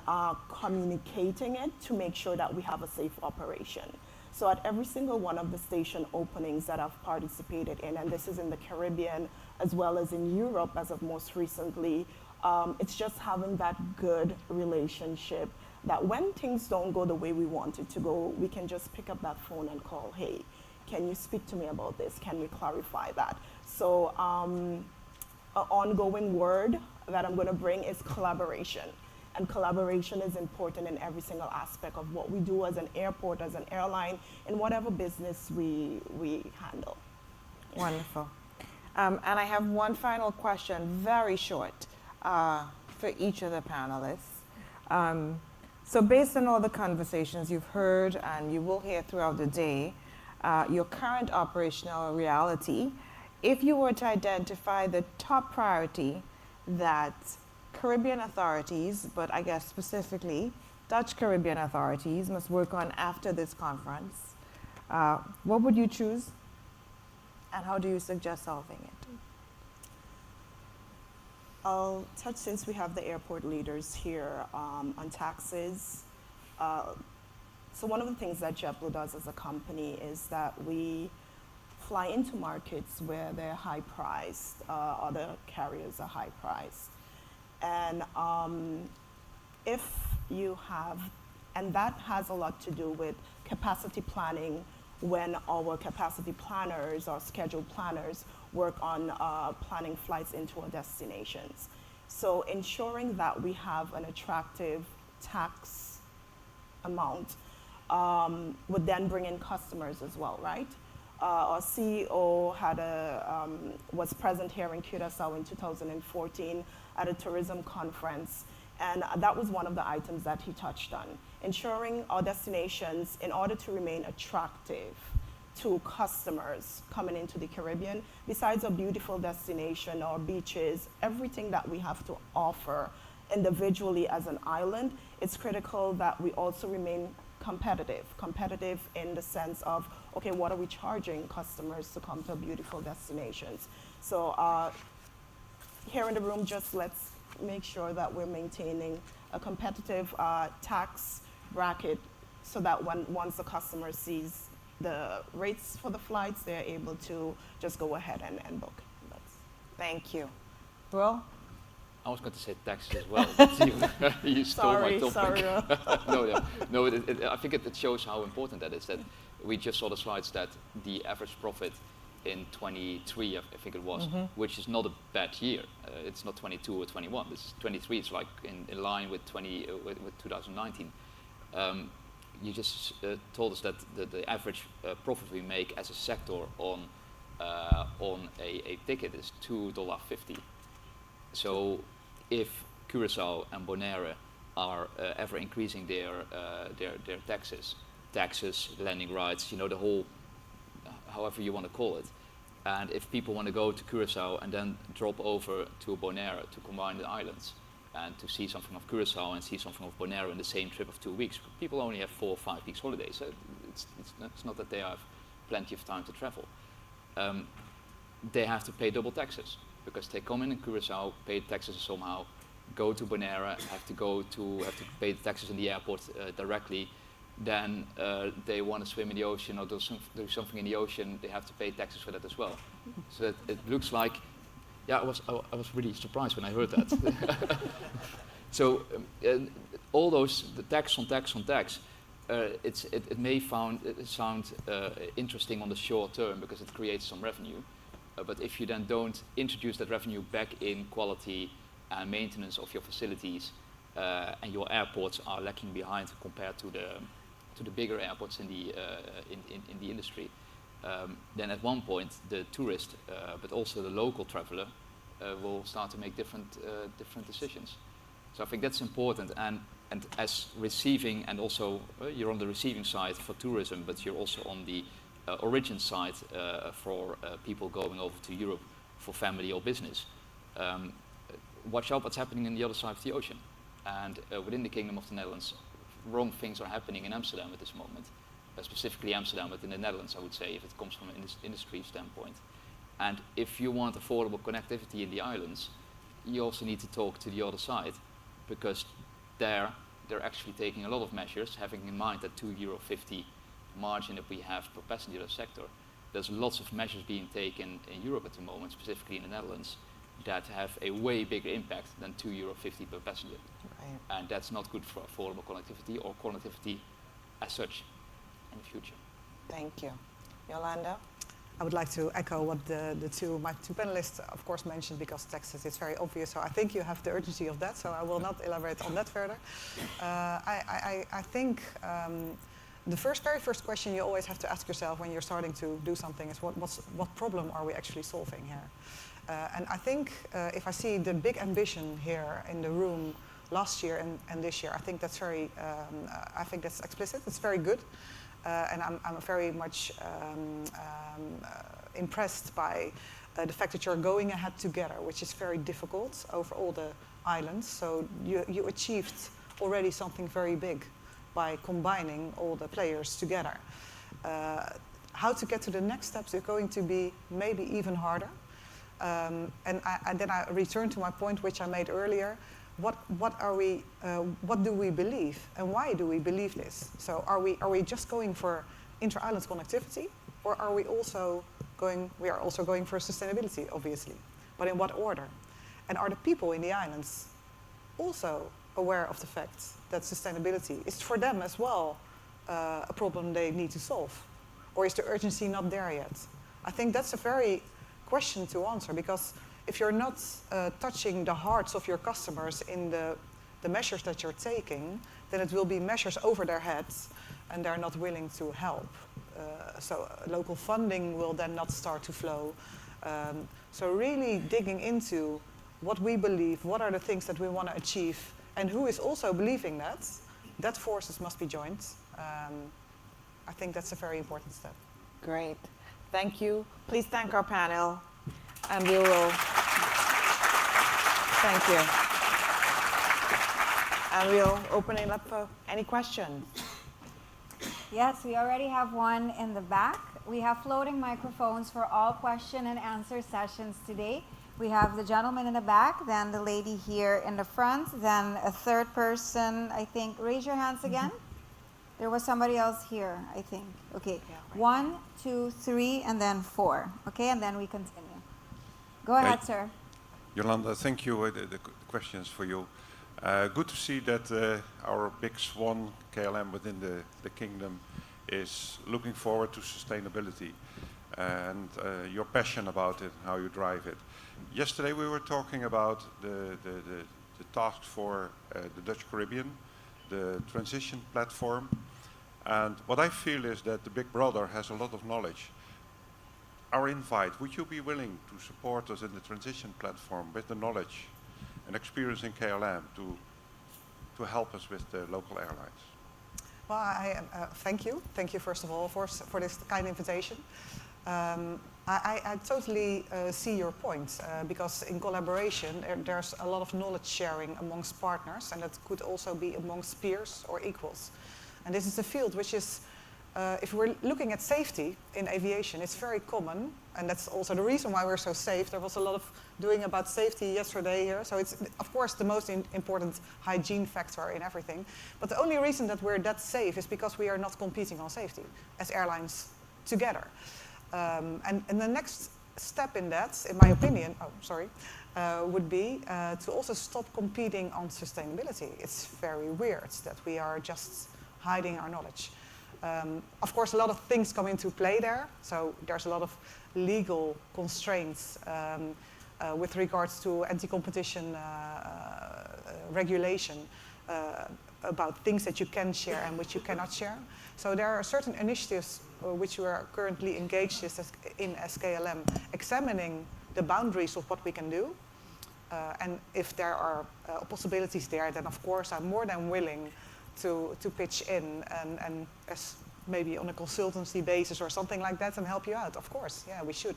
communicating it to make sure that we have a safe operation. So at every single one of the station openings that I've participated in, and this is in the Caribbean as well as in Europe as of most recently, it's just having that good relationship that when things don't go the way we want it to go, we can just pick up that phone and call, hey, can you speak to me about this? Can we clarify that? So an ongoing word that I'm gonna bring is collaboration. And collaboration is important in every single aspect of what we do as an airport, as an airline, in whatever business we handle. Wonderful. And I have one final question, very short, for each of the panelists. So based on all the conversations you've heard and you will hear throughout the day, your current operational reality, if you were to identify the top priority that Caribbean authorities, but I guess specifically Dutch Caribbean authorities, must work on after this conference, what would you choose, and how do you suggest solving it? I'll touch, since we have the airport leaders here, on taxes. So one of the things that JetBlue does as a company is that we fly into markets where they're high priced, other carriers are high priced. And if you have, and that has a lot to do with capacity planning, when our capacity planners or schedule planners work on planning flights into our destinations. So ensuring that we have an attractive tax amount would then bring in customers as well, right? Our CEO had was present here in Curaçao in 2014 at a tourism conference, and that was one of the items that he touched on. Ensuring our destinations, in order to remain attractive to customers coming into the Caribbean, besides a beautiful destination or beaches, everything that we have to offer individually as an island, it's critical that we also remain competitive in the sense of, okay, what are we charging customers to come to beautiful destinations? So here in the room, just let's make sure that we're maintaining a competitive tax bracket so that once the customer sees the rates for the flights, they're able to just go ahead and book. Thank you. Will? I was going to say taxes as well, but you stole my topic. Sorry. No, I think it shows how important that is, that we just saw the slides that the average profit in 23, I think it was, which is not a bad year. It's not 22 or 21. This is 23. It's like in line with 2019. You just told us that the average profit we make as a sector on a ticket is $2.50. So if Curaçao and Bonaire are ever increasing their taxes, landing rights, the whole, however you want to call it, and if people want to go to Curaçao and then drop over to Bonaire to combine the islands and to see something of Curaçao and see something of Bonaire in the same trip of 2 weeks, people only have 4 or 5 weeks holiday, so it's not that they have plenty of time to travel. They have to pay double taxes because they come in Curaçao, pay taxes somehow, go to Bonaire, have to pay the taxes in the airport directly. Then they want to swim in the ocean or do something in the ocean, they have to pay taxes for that as well. So it looks like, I was really surprised when I heard that. So all those, the tax on tax on tax, it may sound interesting on the short term because it creates some revenue, but if you then don't introduce that revenue back in quality and maintenance of your facilities, and your airports are lacking behind compared to the bigger airports in the industry, then at one point the tourist, but also the local traveler, will start to make different decisions. So I think that's important, and as receiving, and also you're on the receiving side for tourism, but you're also on the origin side for people going over to Europe for family or business. Watch out what's happening in the other side of the ocean. And within the Kingdom of the Netherlands, wrong things are happening in Amsterdam at this moment, specifically Amsterdam, but in the Netherlands, I would say, if it comes from an industry standpoint. And if you want affordable connectivity in the islands, you also need to talk to the other side, because they're actually taking a lot of measures, having in mind that €2.50 margin that we have per passenger sector. There's lots of measures being taken in Europe at the moment, specifically in the Netherlands, that have a way bigger impact than €2.50 per passenger. Right. And that's not good for affordable connectivity or connectivity as such in the future. Thank you. Yolanda? I would like to echo what my two panelists, of course, mentioned, because taxes is very obvious. So I think you have the urgency of that, so I will not elaborate on that further. I think the very first question you always have to ask yourself when you're starting to do something is what problem are we actually solving here? And I think if I see the big ambition here in the room last year and this year, I think that's I think that's explicit. It's very good. And I'm very much impressed by the fact that you're going ahead together, which is very difficult over all the islands. So you achieved already something very big by combining all the players together. How to get to the next steps is going to be maybe even harder. And then I return to my point, which I made earlier. What do we believe, and why do we believe this? So are we just going for inter-island connectivity, or are we also going for sustainability, obviously, but in what order? And are the people in the islands also aware of the fact that sustainability is for them as well a problem they need to solve, or is the urgency not there yet? I think that's a very question to answer, because if you're not touching the hearts of your customers in the measures that you're taking, then it will be measures over their heads, and they're not willing to help. So local funding will then not start to flow. So really digging into what we believe, what are the things that we want to achieve, and who is also believing that forces must be joined. I think that's a very important step. Great. Thank you. Please thank our panel. And we will, thank you. And we'll open it up for any questions. Yes, we already have one in the back. We have floating microphones for all question and answer sessions today. We have the gentleman in the back, then the lady here in the front, then a third person, I think. Raise your hands again. There was somebody else here, I think. Okay, yeah, right. 1, 2, 3, and then 4. Okay, and then we continue. Go ahead, sir. Yolanda, thank you. The questions for you. Good to see that our big swan, KLM, within the kingdom is looking forward to sustainability and your passion about it, how you drive it. Yesterday we were talking about the task for the Dutch Caribbean, the transition platform. And what I feel is that the Big Brother has a lot of knowledge. Our invite, would you be willing to support us in the transition platform with the knowledge and experience in KLM to help us with the local airlines? Well, thank you. Thank you, first of all, for this kind invitation. I totally see your point, because in collaboration, there's a lot of knowledge sharing amongst partners, and that could also be amongst peers or equals. And this is a field which is, if we're looking at safety in aviation, it's very common, and that's also the reason why we're so safe. There was a lot of doing about safety yesterday here, so it's, of course, the most important hygiene factor in everything. But the only reason that we're that safe is because we are not competing on safety as airlines together. And the next step in that, in my opinion, would be to also stop competing on sustainability. It's very weird that we are just hiding our knowledge. Of course, a lot of things come into play there. So there's a lot of legal constraints with regards to anti-competition regulation about things that you can share and which you cannot share. So there are certain initiatives which we are currently engaged in as KLM, examining the boundaries of what we can do. And if there are possibilities there, then of course I'm more than willing to pitch in and as maybe on a consultancy basis or something like that and help you out. Of course, yeah, we should.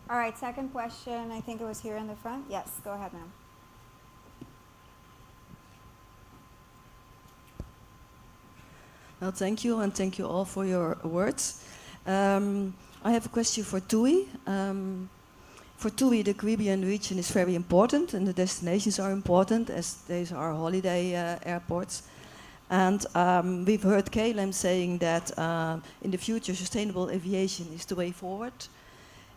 All right, second question. I think it was here in the front. Yes, go ahead, ma'am. Well, thank you, and thank you all for your words. I have a question for TUI. For TUI, the Caribbean region is very important, and the destinations are important, as these are holiday airports. And we've heard KLM saying that in the future, sustainable aviation is the way forward.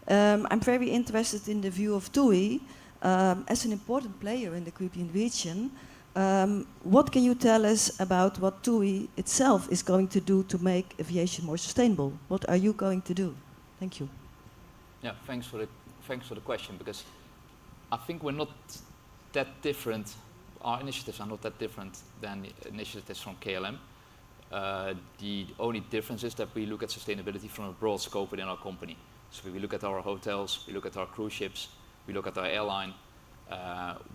I'm very interested in the view of TUI as an important player in the Caribbean region. What can you tell us about what TUI itself is going to do to make aviation more sustainable? What are you going to do? Thank you. Yeah, thanks for the question, because I think we're not that different. Our initiatives are not that different than the initiatives from KLM. The only difference is that we look at sustainability from a broad scope within our company. So we look at our hotels, we look at our cruise ships, we look at our airline.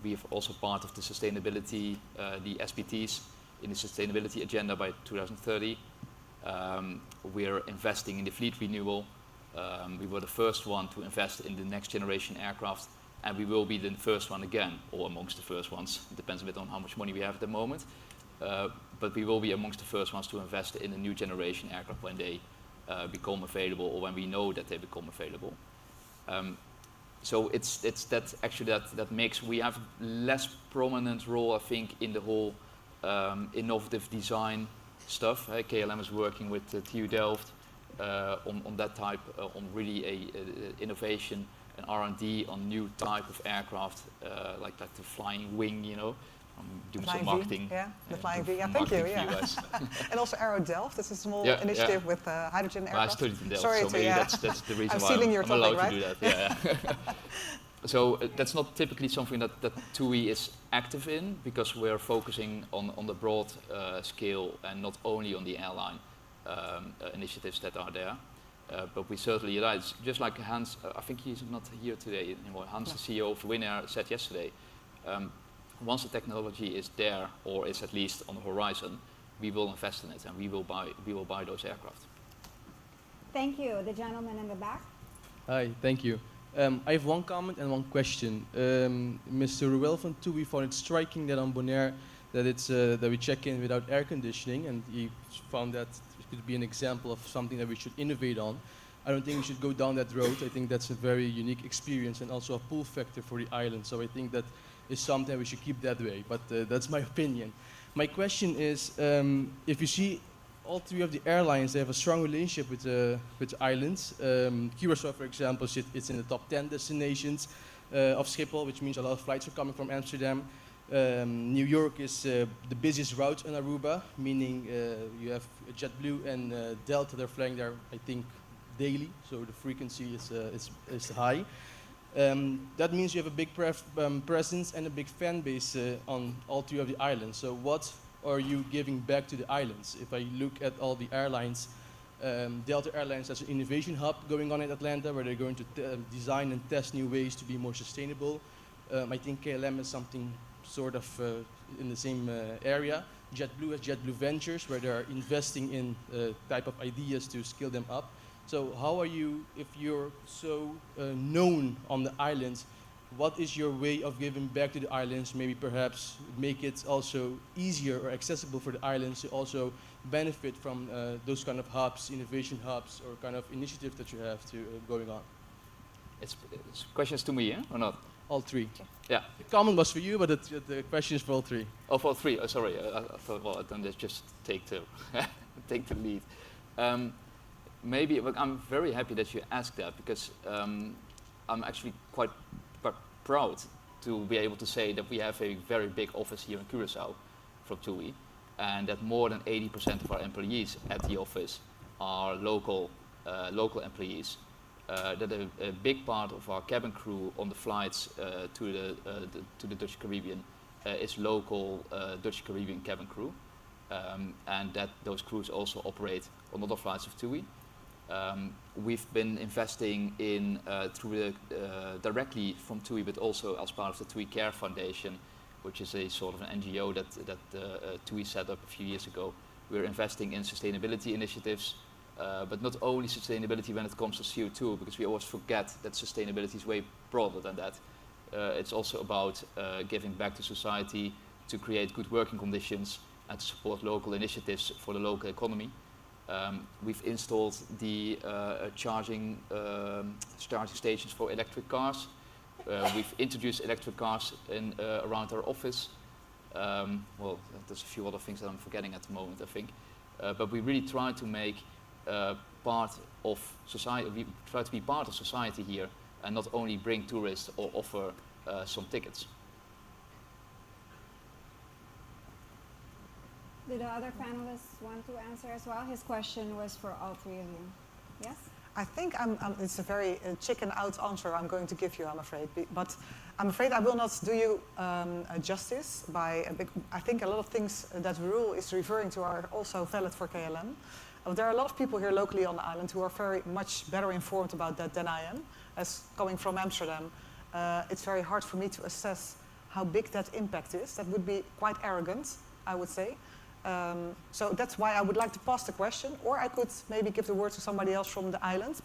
We have also part of the sustainability, the SPTs in the sustainability agenda by 2030. We're investing in the fleet renewal. We were the first one to invest in the next generation aircraft, and we will be the first one again, or amongst the first ones. It depends a bit on how much money we have at the moment. But we will be amongst the first ones to invest in a new generation aircraft when they become available, or when we know that they become available. So it's that actually that makes, we have less prominent role, I think, in the whole innovative design stuff. KLM is working with TU Delft on that type, on really a innovation and R&D on new type of aircraft, like the flying wing, you know. I'm doing some marketing. Yeah, the flying V. Yeah, thank you. Yeah. And also Aero Delft. This is a small initiative with hydrogen aircraft. I studied in Delft, sorry so maybe that's the reason why I'm allowed to do that. Yeah. So that's not typically something that TUI is active in, because we're focusing on the broad scale and not only on the airline initiatives that are there. But we certainly, it's just like Hans, I think he's not here today anymore. Hans, the CEO of Win Air, said yesterday, once the technology is there, or is at least on the horizon, we will invest in it, and we will buy those aircraft. Thank you. The gentleman in the back. Hi, thank you. I have one comment and one question. Mr. Ruel van TUI found it striking that on Bonaire that we check in without air conditioning, and he found that it could be an example of something that we should innovate on. I don't think we should go down that road. I think that's a very unique experience and also a pull factor for the island. So I think that is something we should keep that way, but that's my opinion. My question is, if you see all three of the airlines, they have a strong relationship with the islands. Curaçao, for example, it's in the top 10 destinations. of Schiphol, which means a lot of flights are coming from Amsterdam. New York is the busiest route on Aruba, meaning you have JetBlue and Delta. They're flying there, I think, daily, so the frequency is high. That means you have a big presence and a big fan base on all three of the islands. So what are you giving back to the islands? If I look at all the airlines, Delta Airlines has an innovation hub going on in Atlanta where they're going to design and test new ways to be more sustainable. I think KLM is something sort of in the same area. JetBlue has JetBlue Ventures where they're investing in type of ideas to scale them up. So how are you, if you're so known on the islands, what is your way of giving back to the islands? Maybe perhaps make it also easier or accessible for the islands to also benefit from those kind of hubs, innovation hubs, or kind of initiatives that you have to going on? It's questions to me, yeah, or not? All three. Yeah. The comment was for you, but the question is for all three. Oh, for all three. Oh, sorry. I thought, well, then let's just take take the lead. Maybe, but I'm very happy that you asked that because I'm actually quite proud to be able to say that we have a very big office here in Curaçao from TUI, and that more than 80% of our employees at the office are local employees. That a big part of our cabin crew on the flights to the Dutch Caribbean is local Dutch Caribbean cabin crew, and that those crews also operate on other flights of TUI. We've been investing in directly from TUI, but also as part of the TUI Care Foundation, which is a sort of an NGO that TUI set up a few years ago. We're investing in sustainability initiatives, but not only sustainability when it comes to CO2, because we always forget that sustainability is way broader than that. It's also about giving back to society to create good working conditions and to support local initiatives for the local economy. We've installed the charging stations for electric cars. We've introduced electric cars around our office. Well, there's a few other things that I'm forgetting at the moment, I think. But we really try to make part of society. We try to be part of society here, and not only bring tourists or offer some tickets. Did the other panelists want to answer as well? His question was for all three of you. Yes? I think it's a very chicken out answer I'm going to give you, I'm afraid. But I'm afraid I will not do you justice by, I think a lot of things that Roel is referring to are also valid for KLM. There are a lot of people here locally on the island who are very much better informed about that than I am. As coming from Amsterdam, it's very hard for me to assess how big that impact is. That would be quite arrogant, I would say. So that's why I would like to pass the question, or I could maybe give the word to somebody else from the island,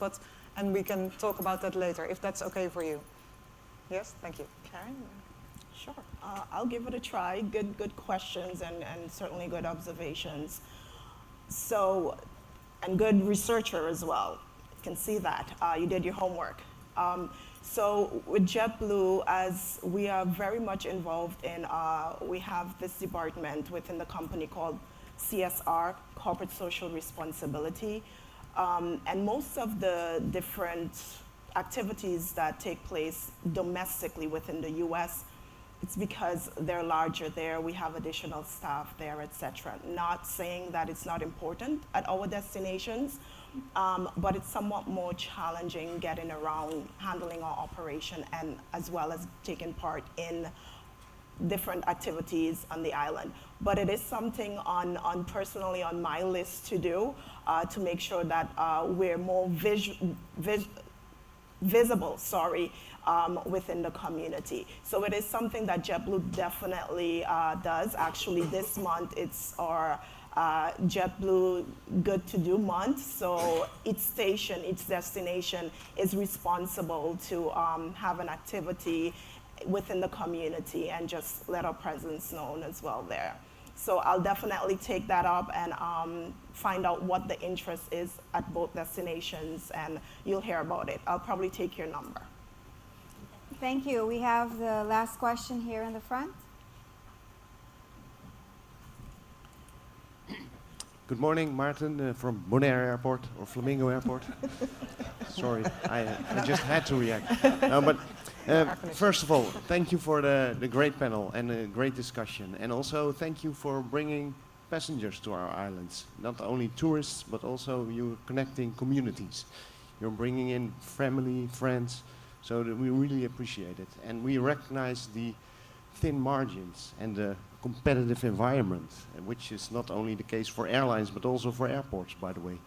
and we can talk about that later, if that's okay for you. Yes, thank you. Karen? Sure. I'll give it a try. Good questions and certainly good observations. So, and good researcher as well. You can see that. You did your homework. So with JetBlue, as we are very much involved in, we have this department within the company called CSR, Corporate Social Responsibility. And most of the different activities that take place domestically within the US, it's because they're larger there, we have additional staff there, etc. Not saying that it's not important at our destinations, but it's somewhat more challenging getting around, handling our operation, and as well as taking part in different activities on the island. But it is something personally on my list to do, to make sure that we're more visible, within the community. So it is something that JetBlue definitely does. Actually, this month it's our JetBlue Good to Do month. So each station, each destination is responsible to have an activity within the community and just let our presence known as well there. So I'll definitely take that up and find out what the interest is at both destinations, and you'll hear about it. I'll probably take your number. Thank you. We have the last question here in the front. Good morning, Martin from Bonaire Airport or Flamingo Airport. Sorry, I just had to react. No, but First of all, thank you for the great panel and the great discussion. And also thank you for bringing passengers to our islands. Not only tourists, but also you connecting communities. You're bringing in family, friends, so that we really appreciate it. And we recognize the thin margins and the competitive environment, which is not only the case for airlines, but also for airports, by the way.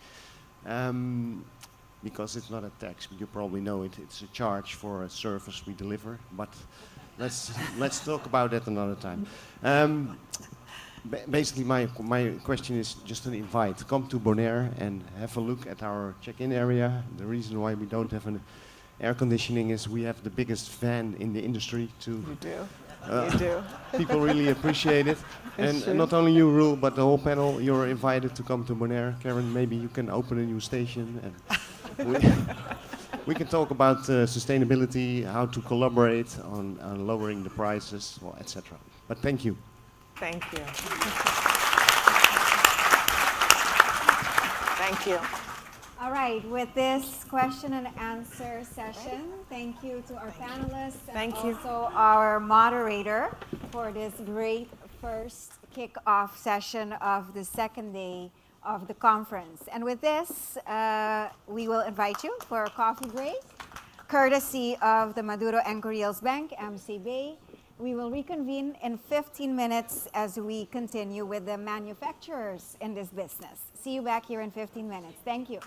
Because it's not a tax, you probably know it, it's a charge for a service we deliver, but let's talk about that another time. Basically, my question is just an invite. Come to Bonaire and have a look at our check-in area. The reason why we don't have an air conditioning is we have the biggest fan in the industry too. You do. You do. People really appreciate it. And not only you, Roel, but the whole panel, you're invited to come to Bonaire. Karen, maybe you can open a new station. And we can talk about sustainability, how to collaborate on lowering the prices, well, etc. But thank you. Thank you. Thank you. All right, with this question and answer session, thank you to our panelists and also our moderator for this great first kick-off session of the second day of the conference. And with this, we will invite you for a coffee break, courtesy of the Maduro and Correals Bank, MC Bay. We will reconvene in 15 minutes as we continue with the manufacturers in this business. See you back here in 15 minutes. Thank you.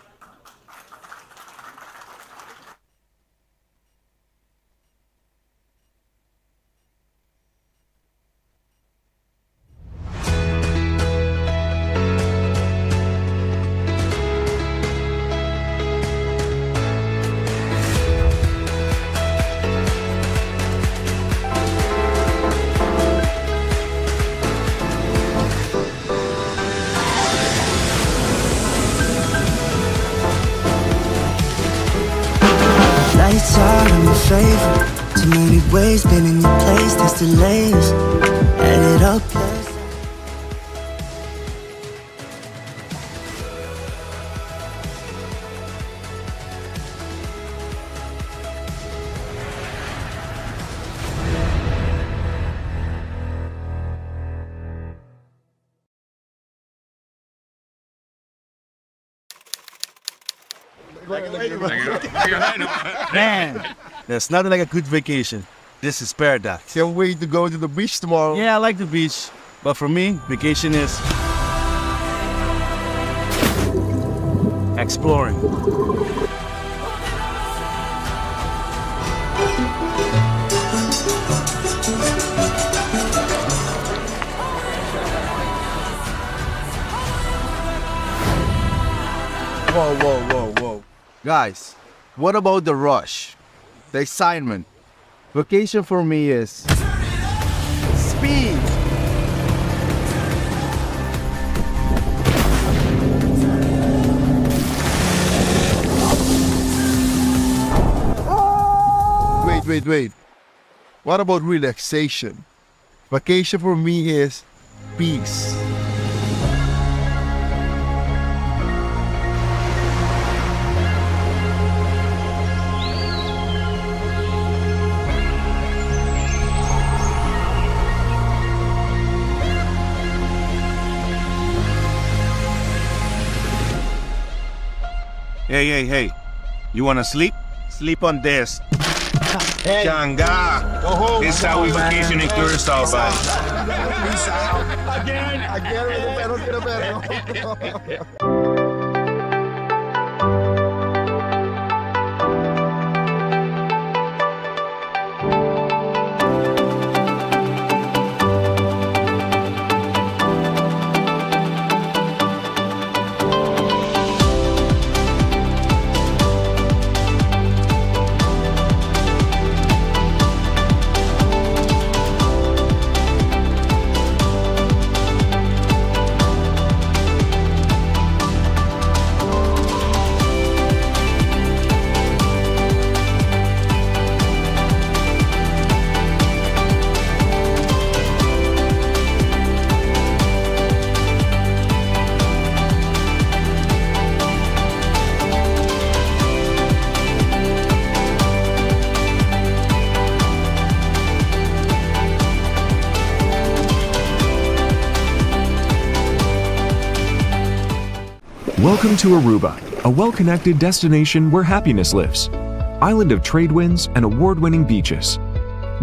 Lights are in my favor. Too many ways, been in your place, there's delays. Headed up. Man, there's nothing like a good vacation. This is paradise. Can't wait to go to the beach tomorrow. Yeah, I like the beach, but for me, vacation is exploring. Whoa, whoa, whoa, whoa. Guys, what about the rush? The excitement? Vacation for me is speed. Wait. What about relaxation? Vacation for me is peace. Hey. You wanna sleep? Sleep on this. Hey. Changa. Go home. This is how we vacation in Curacao, man. Again. Welcome to Aruba, a well-connected destination where happiness lives. Island of trade winds and award-winning beaches.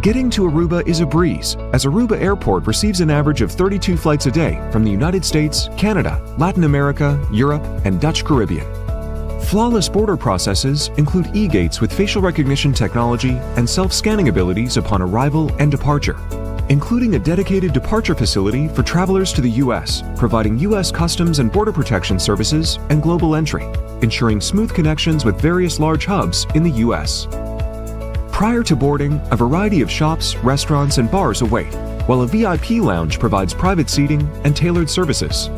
Getting to Aruba is a breeze, as Aruba Airport receives an average of 32 flights a day from the United States, Canada, Latin America, Europe, and Dutch Caribbean. Flawless border processes include e-gates with facial recognition technology and self-scanning abilities upon arrival and departure, including a dedicated departure facility for travelers to the U.S., providing U.S. Customs and Border Protection services and global entry, ensuring smooth connections with various large hubs in the U.S. Prior to boarding, a variety of shops, restaurants, and bars await, while a VIP lounge provides private seating and tailored services.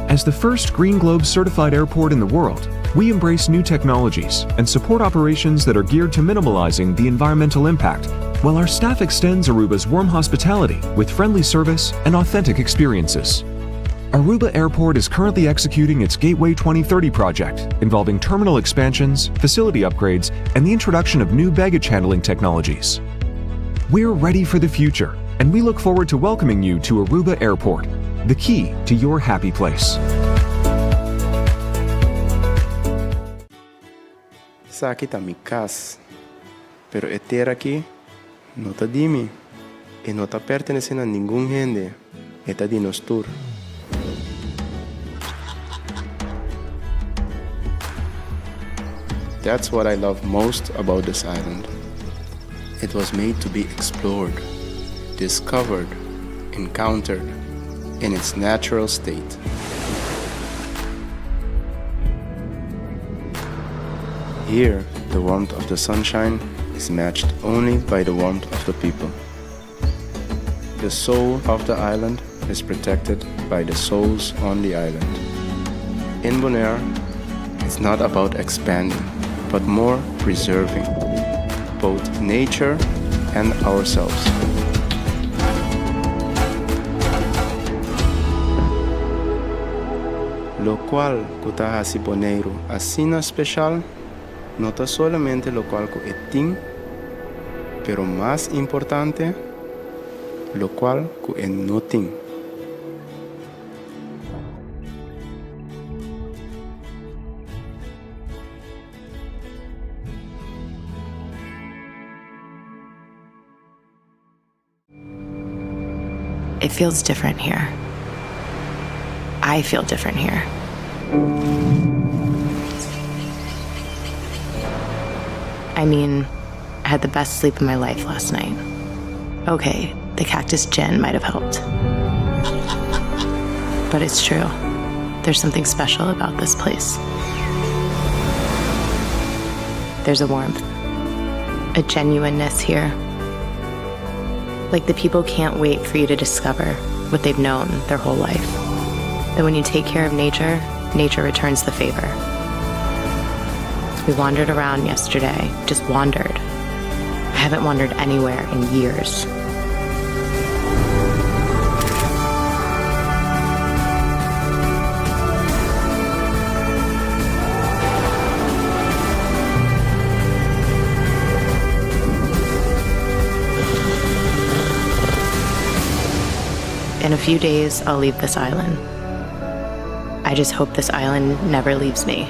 As the first Green Globe certified airport in the world, we embrace new technologies and support operations that are geared to minimalizing the environmental impact, while our staff extends Aruba's warm hospitality with friendly service and authentic experiences. Aruba Airport is currently executing its Gateway 2030 project, involving terminal expansions, facility upgrades, and the introduction of new baggage handling technologies. We're ready for the future, and we look forward to welcoming you to Aruba Airport, the key to your happy place. Sakit a mi casa, pero estar aquí no está dimi y no está perteneciendo a ningún gente, está de nostur. That's what I love most about this island. It was made to be explored, discovered, encountered in its natural state. Here, the warmth of the sunshine is matched only by the warmth of the people. The soul of the island is protected by the souls on the island. In Bonaire, it's not about expanding, but more preserving both nature and ourselves. Lo cual kuta hasi Bonaire asina especial, no está solamente lo cual ku etin, pero más importante, lo cual ku enotin. It feels different here. I feel different here. I mean, I had the best sleep of my life last night. Okay, the cactus gin might have helped. But it's true. There's something special about this place. There's a warmth, a genuineness here. Like the people can't wait for you to discover what they've known their whole life. That when you take care of nature, nature returns the favor. We wandered around yesterday, just wandered. I haven't wandered anywhere in years. In a few days, I'll leave this island. I just hope this island never leaves me.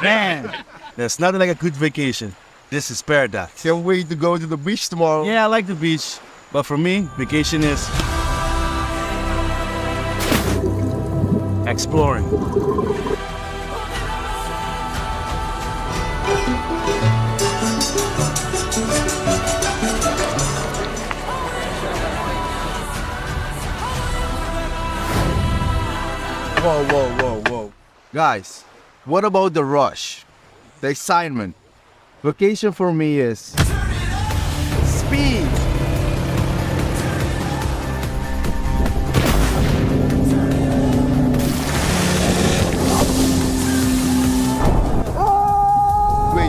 Man, there's nothing like a good vacation. This is paradise. Can't wait to go to the beach tomorrow. Yeah, I like the beach. But for me, vacation is exploring. Whoa, whoa, whoa, whoa. Guys, what about the rush? The excitement. Vacation for me is speed.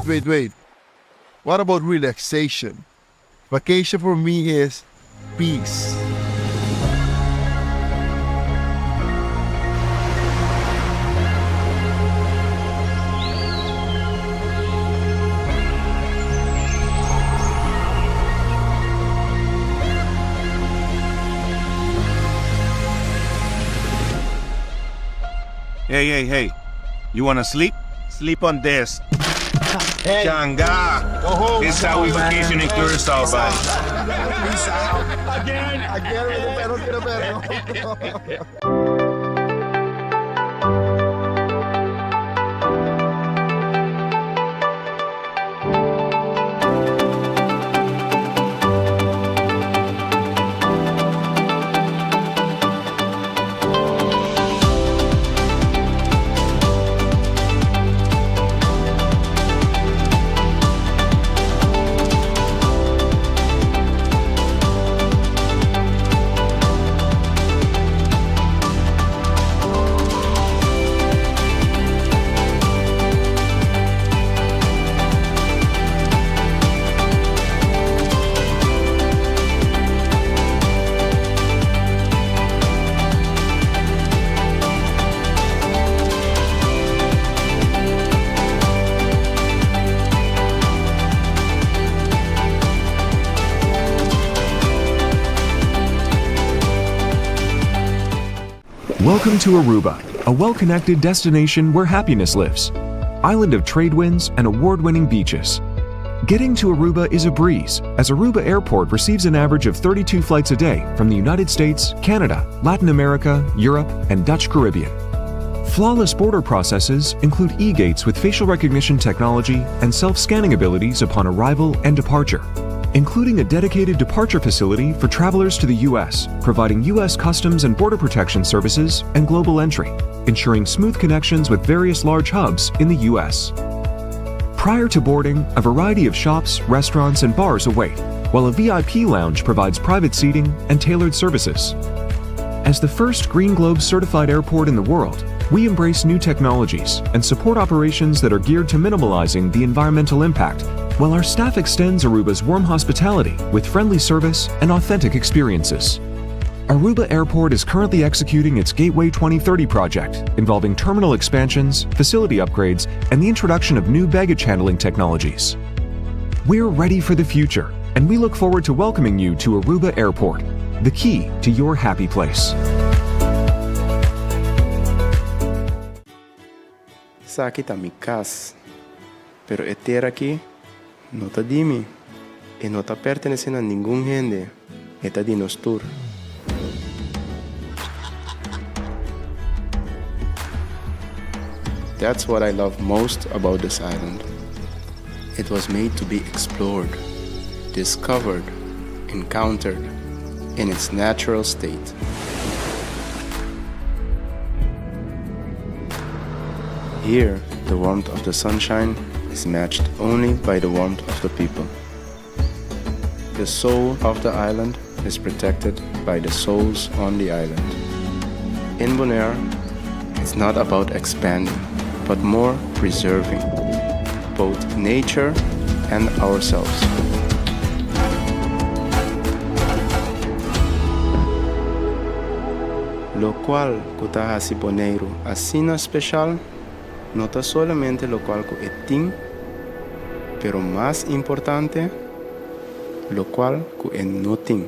Wait. What about relaxation? Vacation for me is peace. Hey. You wanna sleep? Sleep on this. Changa. This is how we vacation in Curacao, buddy. Peace out. Again with the pedal. Welcome to Aruba, a well-connected destination where happiness lives. Island of trade winds and award-winning beaches. Getting to Aruba is a breeze, as Aruba Airport receives an average of 32 flights a day from the United States, Canada, Latin America, Europe, and Dutch Caribbean. Flawless border processes include e-gates with facial recognition technology and self-scanning abilities upon arrival and departure, including a dedicated departure facility for travelers to the U.S., providing U.S. Customs and Border Protection services and global entry, ensuring smooth connections with various large hubs in the U.S. Prior to boarding, a variety of shops, restaurants, and bars await, while a VIP lounge provides private seating and tailored services. As the first Green Globe certified airport in the world, we embrace new technologies and support operations that are geared to minimalizing the environmental impact, while our staff extends Aruba's warm hospitality with friendly service and authentic experiences. Aruba Airport is currently executing its Gateway 2030 project, involving terminal expansions, facility upgrades, and the introduction of new baggage handling technologies. We're ready for the future, and we look forward to welcoming you to Aruba Airport, the key to your happy place. Sa kita mi casa, pero eter aqui não tá dimi e não tá pertencendo a nenhum gente, é tá de nos tour. That's what I love most about this island. It was made to be explored, discovered, encountered in its natural state. Here, the warmth of the sunshine is matched only by the warmth of the people. The soul of the island is protected by the souls on the island. In Bonaire, it's not about expanding, but more preserving both nature and ourselves. Lo cual kutaha si Bonaire asina especial, no ta solamente lo cual ko eting, pero más importante, lo cual ko enoting.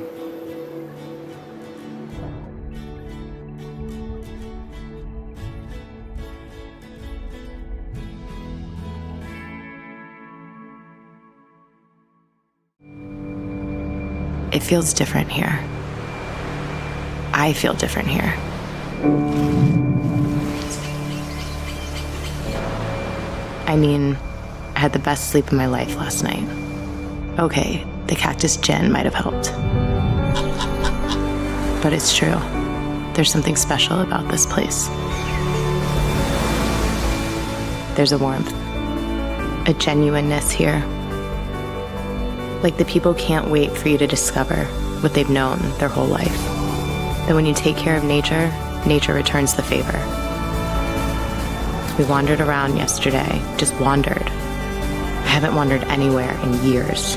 it feels different here. I feel different here. I mean, I had the best sleep of my life last night. Okay, the cactus gin might have helped. But it's true. There's something special about this place. There's a warmth, a genuineness here. Like the people can't wait for you to discover what they've known their whole life. That when you take care of nature, nature returns the favor. We wandered around yesterday, just wandered. I haven't wandered anywhere in years.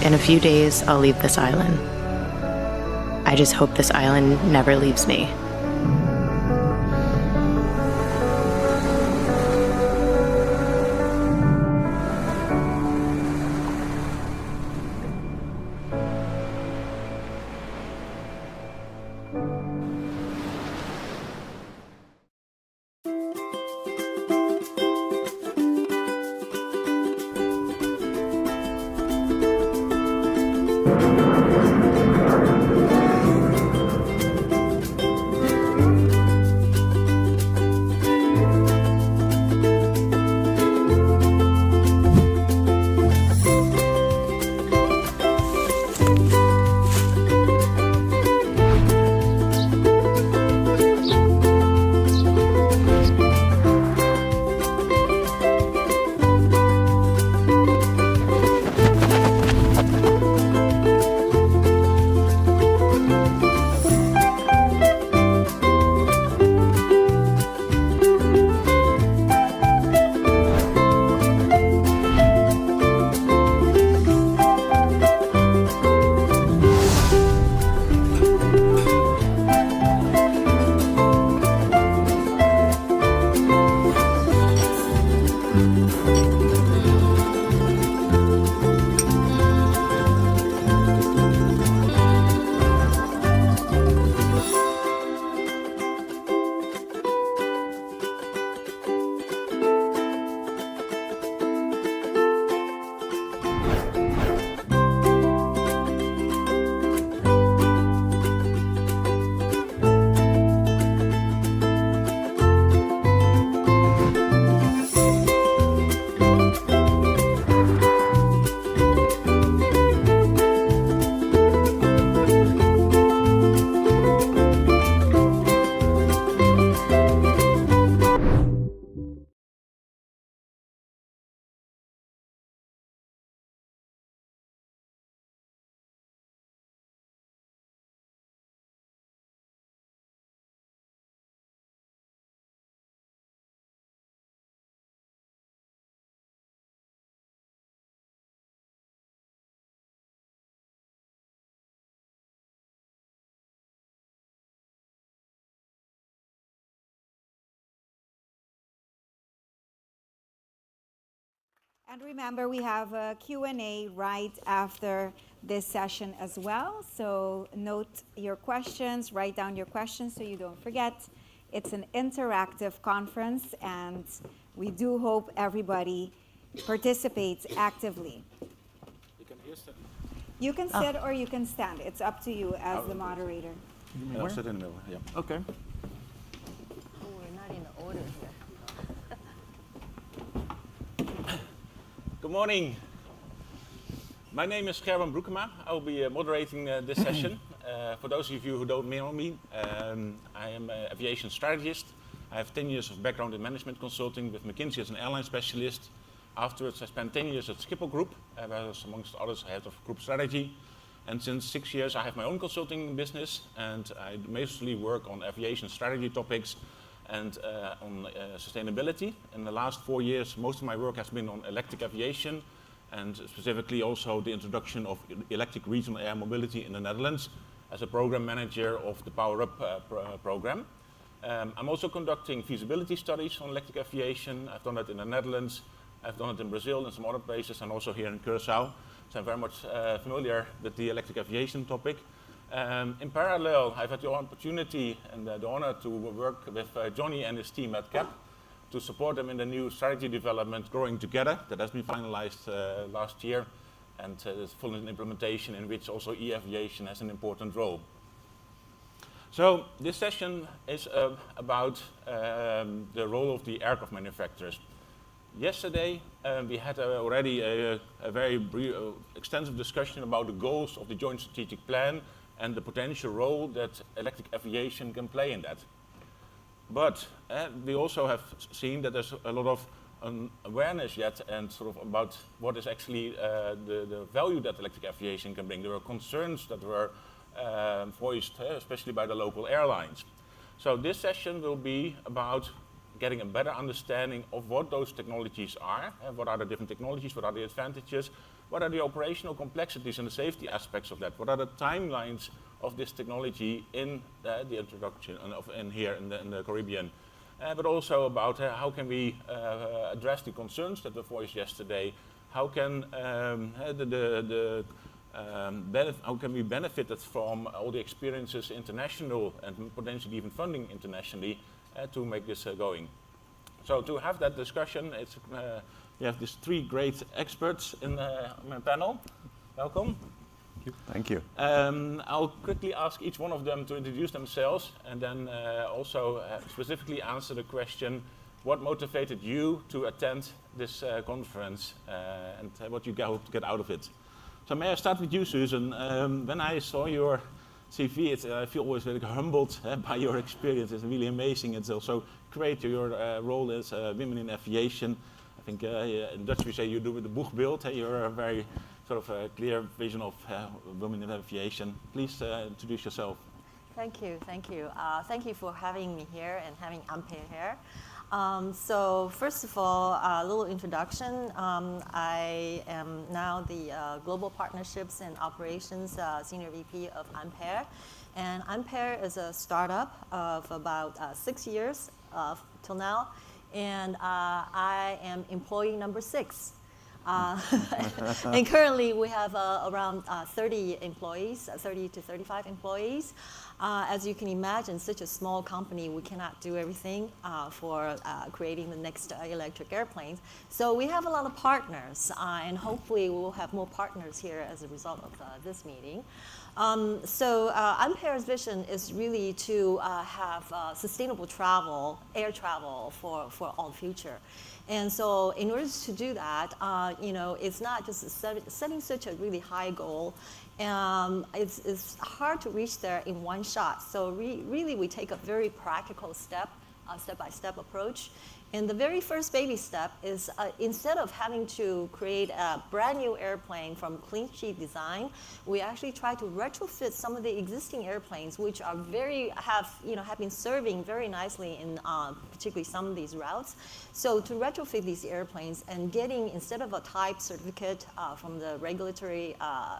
In a few days, I'll leave this island. I just hope this island never leaves me. And remember, we have a Q&A right after this session as well. So note your questions, write down your questions so you don't forget. It's an interactive conference, and we do hope everybody participates actively. You can sit or you can stand. It's up to you as the moderator. I'll sit in the middle, yeah. Okay. Oh, we're not in order here. Good morning. My name is Gerben Broekema. I'll be moderating this session. For those of you who don't know me, I am an aviation strategist. I have 10 years of background in management consulting with McKinsey as an airline specialist. Afterwards, I spent 10 years at Schiphol Group, where I was, amongst others, head of group strategy. And since 6 years, I have my own consulting business, and I mostly work on aviation strategy topics and on sustainability. In the last 4 years, most of my work has been on electric aviation, and specifically also the introduction of electric regional air mobility in the Netherlands as a program manager of the Power Up program. I'm also conducting feasibility studies on electric aviation. I've done that in the Netherlands, I've done it in Brazil and some other places, and also here in Curaçao. so I'm very much familiar with the electric aviation topic. In parallel, I've had the opportunity and the honor to work with Johnny and his team at CAP to support them in the new strategy development, Growing Together, that has been finalized last year, and is full implementation in which also e-aviation has an important role. So this session is about the role of the aircraft manufacturers. Yesterday, we had already a very extensive discussion about the goals of the Joint Strategic Plan and the potential role that electric aviation can play in that. But we also have seen that there's a lot of awareness yet and sort of about what is actually the value that electric aviation can bring. There were concerns that were voiced, especially by the local airlines. So this session will be about getting a better understanding of what those technologies are, what are the different technologies, what are the advantages, what are the operational complexities and the safety aspects of that, what are the timelines of this technology in the introduction and here in the Caribbean, but also about how can we address the concerns that were voiced yesterday, how can how can we benefit from all the experiences international and potentially even funding internationally to make this going. So to have that discussion, it's, we have these three great experts in my panel. Welcome. Thank you. I'll quickly ask each one of them to introduce themselves and then also specifically answer the question, what motivated you to attend this conference and what you hope to get out of it? So may I start with you, Susan? When I saw your CV, I feel always very humbled by your experience. It's really amazing. It's also great, your role as women in aviation. I think in Dutch we say you do with the boegbeeld. You're a very sort of a clear vision of women in aviation. Please introduce yourself. Thank you, thank you. Thank you for having me here and having Ampere here. So first of all, a little introduction. I am now the Global Partnerships and Operations Senior VP of Ampere. And Ampere is a startup of about 6 years till now. And I am employee number 6. And currently we have around 30 employees, 30 to 35 employees. As you can imagine, such a small company, we cannot do everything for creating the next electric airplanes. So we have a lot of partners, and hopefully we will have more partners here as a result of this meeting. So Ampere's vision is really to have sustainable travel, air travel for all future. And so in order to do that, you know, it's not just setting such a really high goal. It's hard to reach there in one shot. So really we take a very practical step-by-step approach. And the very first baby step is instead of having to create a brand new airplane from clean sheet design, we actually try to retrofit some of the existing airplanes, which are have been serving very nicely in particularly some of these routes. So to retrofit these airplanes and getting, instead of a type certificate from the regulatory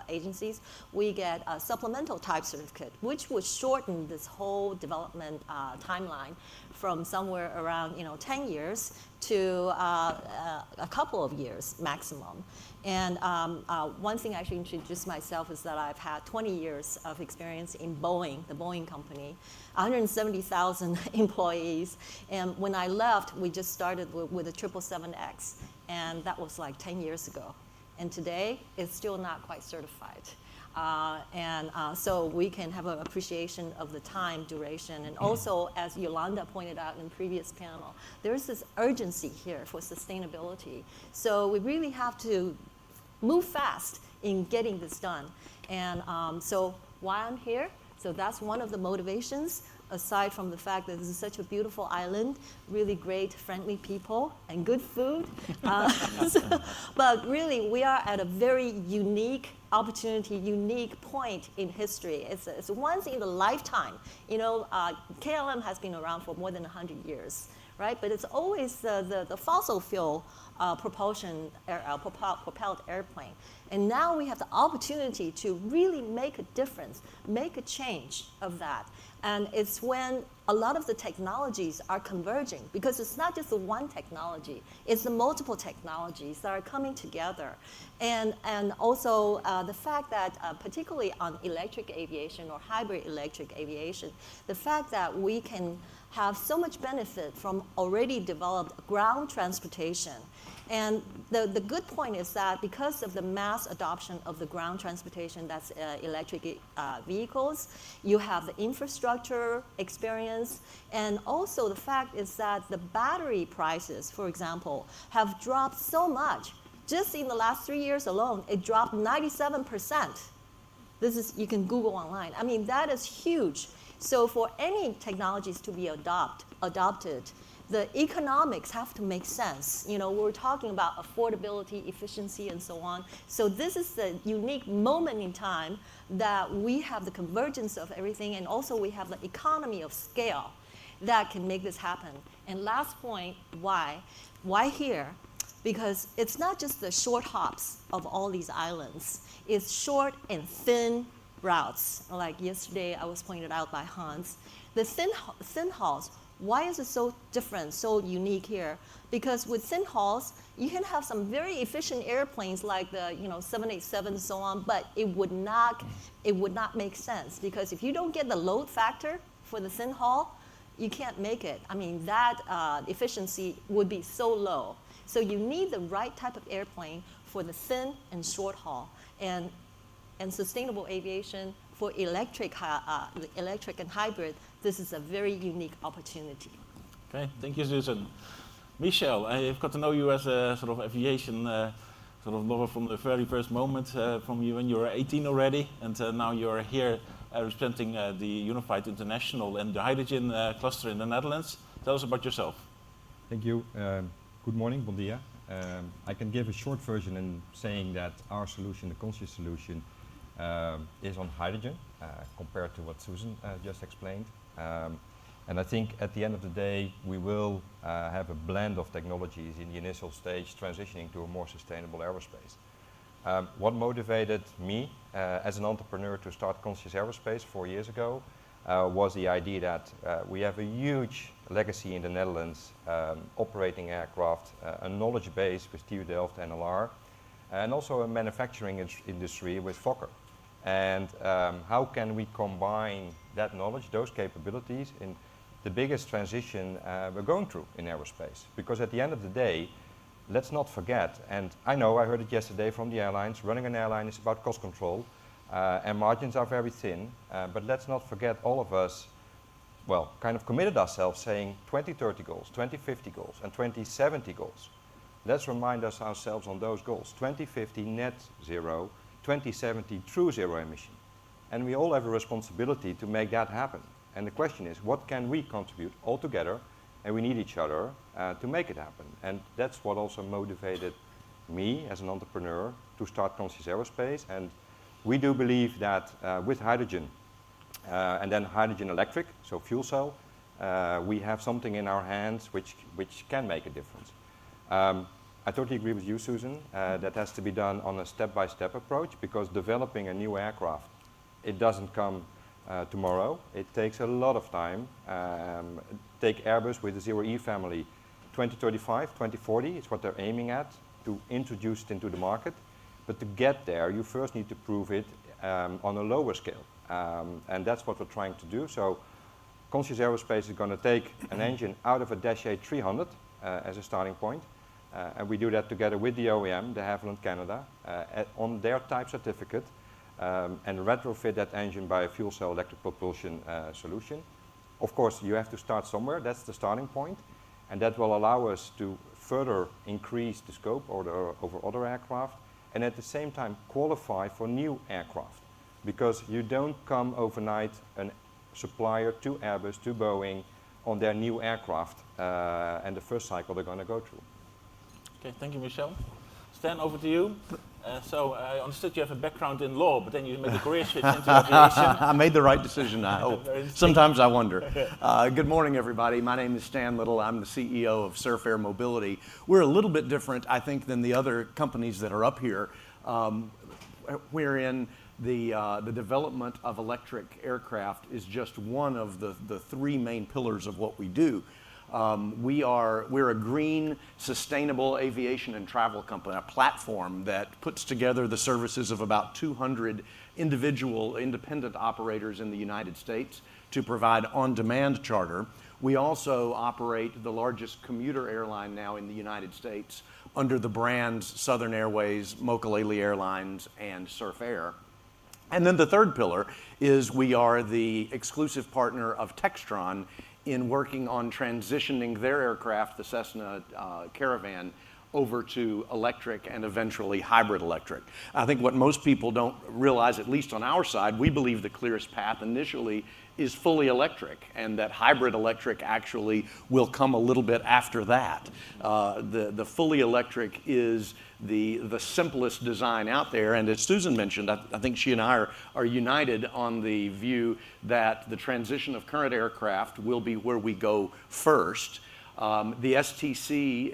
agencies, we get a supplemental type certificate, which would shorten this whole development timeline from somewhere around 10 years to a couple of years maximum. And one thing I should introduce myself is that I've had 20 years of experience in Boeing, the Boeing company, 170,000 employees. And when I left, we just started with a 777X, and that was like 10 years ago. And today, it's still not quite certified. So we can have an appreciation of the time duration. And also, as Yolanda pointed out in the previous panel, there's this urgency here for sustainability. So we really have to move fast in getting this done. And so why I'm here, so that's one of the motivations, aside from the fact that this is such a beautiful island, really great, friendly people, and good food. But really, we are at a very unique opportunity, unique point in history. It's once in a lifetime. You know, KLM has been around for more than 100 years, right? But it's always the fossil fuel propelled airplane. And now we have the opportunity to really make a difference, make a change of that. And it's when a lot of the technologies are converging, because it's not just the one technology, it's the multiple technologies that are coming together. And also the fact that, particularly on electric aviation or hybrid electric aviation, the fact that we can have so much benefit from already developed ground transportation. And the good point is that because of the mass adoption of the ground transportation, that's electric vehicles, you have the infrastructure experience, and also the fact is that the battery prices, for example, have dropped so much. Just in the last 3 years alone, it dropped 97%. This is, you can Google online. I mean, that is huge. So for any technologies to be adopted, the economics have to make sense. You know, we're talking about affordability, efficiency, and so on. So this is the unique moment in time that we have the convergence of everything, and also we have the economy of scale that can make this happen. And last point, why? Why here? Because it's not just the short hops of all these islands. It's short and thin routes. Like yesterday, I was pointed out by Hans. The thin hauls, why is it so different, so unique here? Because with thin hauls, you can have some very efficient airplanes like the 787 and so on, but it would not make sense, because if you don't get the load factor for the thin haul, you can't make it. I mean, that efficiency would be so low. So you need the right type of airplane for the thin and short haul. And sustainable aviation for electric and hybrid, this is a very unique opportunity. Okay, thank you, Susan. Michel, I've got to know you as a sort of aviation sort of lover from the very first moment, from you when you were 18 already, and now you're here representing the Unified International and the hydrogen cluster in the Netherlands. Tell us about yourself. Thank you. Good morning, bon dia. I can give a short version in saying that our solution, the conscious solution, is on hydrogen compared to what Susan just explained. And I think at the end of the day, we will have a blend of technologies in the initial stage transitioning to a more sustainable aerospace. What motivated me as an entrepreneur to start Conscious Aerospace 4 years ago was the idea that we have a huge legacy in the Netherlands, operating aircraft, a knowledge base with TU Delft NLR, and also a manufacturing industry with Fokker. And how can we combine that knowledge, those capabilities, in the biggest transition we're going through in aerospace? Because at the end of the day, let's not forget, and I know I heard it yesterday from the airlines, running an airline is about cost control, and margins are very thin, but let's not forget, all of us, well, kind of committed ourselves saying 2030 goals, 2050 goals, and 2070 goals. Let's remind ourselves on those goals. 2050 net zero, 2070 true zero emission. And we all have a responsibility to make that happen. And the question is, what can we contribute all together? And we need each other to make it happen. And that's what also motivated me as an entrepreneur to start Conscious Aerospace. And we do believe that with hydrogen, and then hydrogen electric, so fuel cell, we have something in our hands which can make a difference. I totally agree with you, Susan, that has to be done on a step-by-step approach, because developing a new aircraft, it doesn't come tomorrow. It takes a lot of time. Take Airbus with the Zero E family, 2035, 2040 is what they're aiming at to introduce it into the market. But to get there, you first need to prove it on a lower scale. And that's what we're trying to do. So Conscious Aerospace is going to take an engine out of a Dash 8 300 as a starting point. And we do that together with the OEM, de Havilland Canada, on their type certificate, and retrofit that engine by a fuel cell electric propulsion solution. Of course, you have to start somewhere. That's the starting point. And that will allow us to further increase the scope over other aircraft, and at the same time qualify for new aircraft. Because you don't come overnight a supplier to Airbus, to Boeing, on their new aircraft, and the first cycle they're going to go through. Okay, thank you, Michel. Stan, over to you. So I understood you have a background in law, but then you made a career switch into aviation. I made the right decision, I hope. Sometimes I wonder. Good morning, everybody. My name is Stan Little. I'm the CEO of Surf Air Mobility. We're a little bit different, I think, than the other companies that are up here, wherein the development of electric aircraft is just one of the three main pillars of what we do. We're a green, sustainable aviation and travel company, a platform that puts together the services of about 200 individual independent operators in the United States to provide on-demand charter. We also operate the largest commuter airline now in the United States under the brands Southern Airways, Mokulele Airlines, and Surf Air. And then the third pillar is we are the exclusive partner of Textron in working on transitioning their aircraft, the Cessna Caravan, over to electric and eventually hybrid electric. I think what most people don't realize, at least on our side, we believe the clearest path initially is fully electric, and that hybrid electric actually will come a little bit after that. The fully electric is the simplest design out there, and as Susan mentioned, I think she and I are united on the view that the transition of current aircraft will be where we go first. The STC,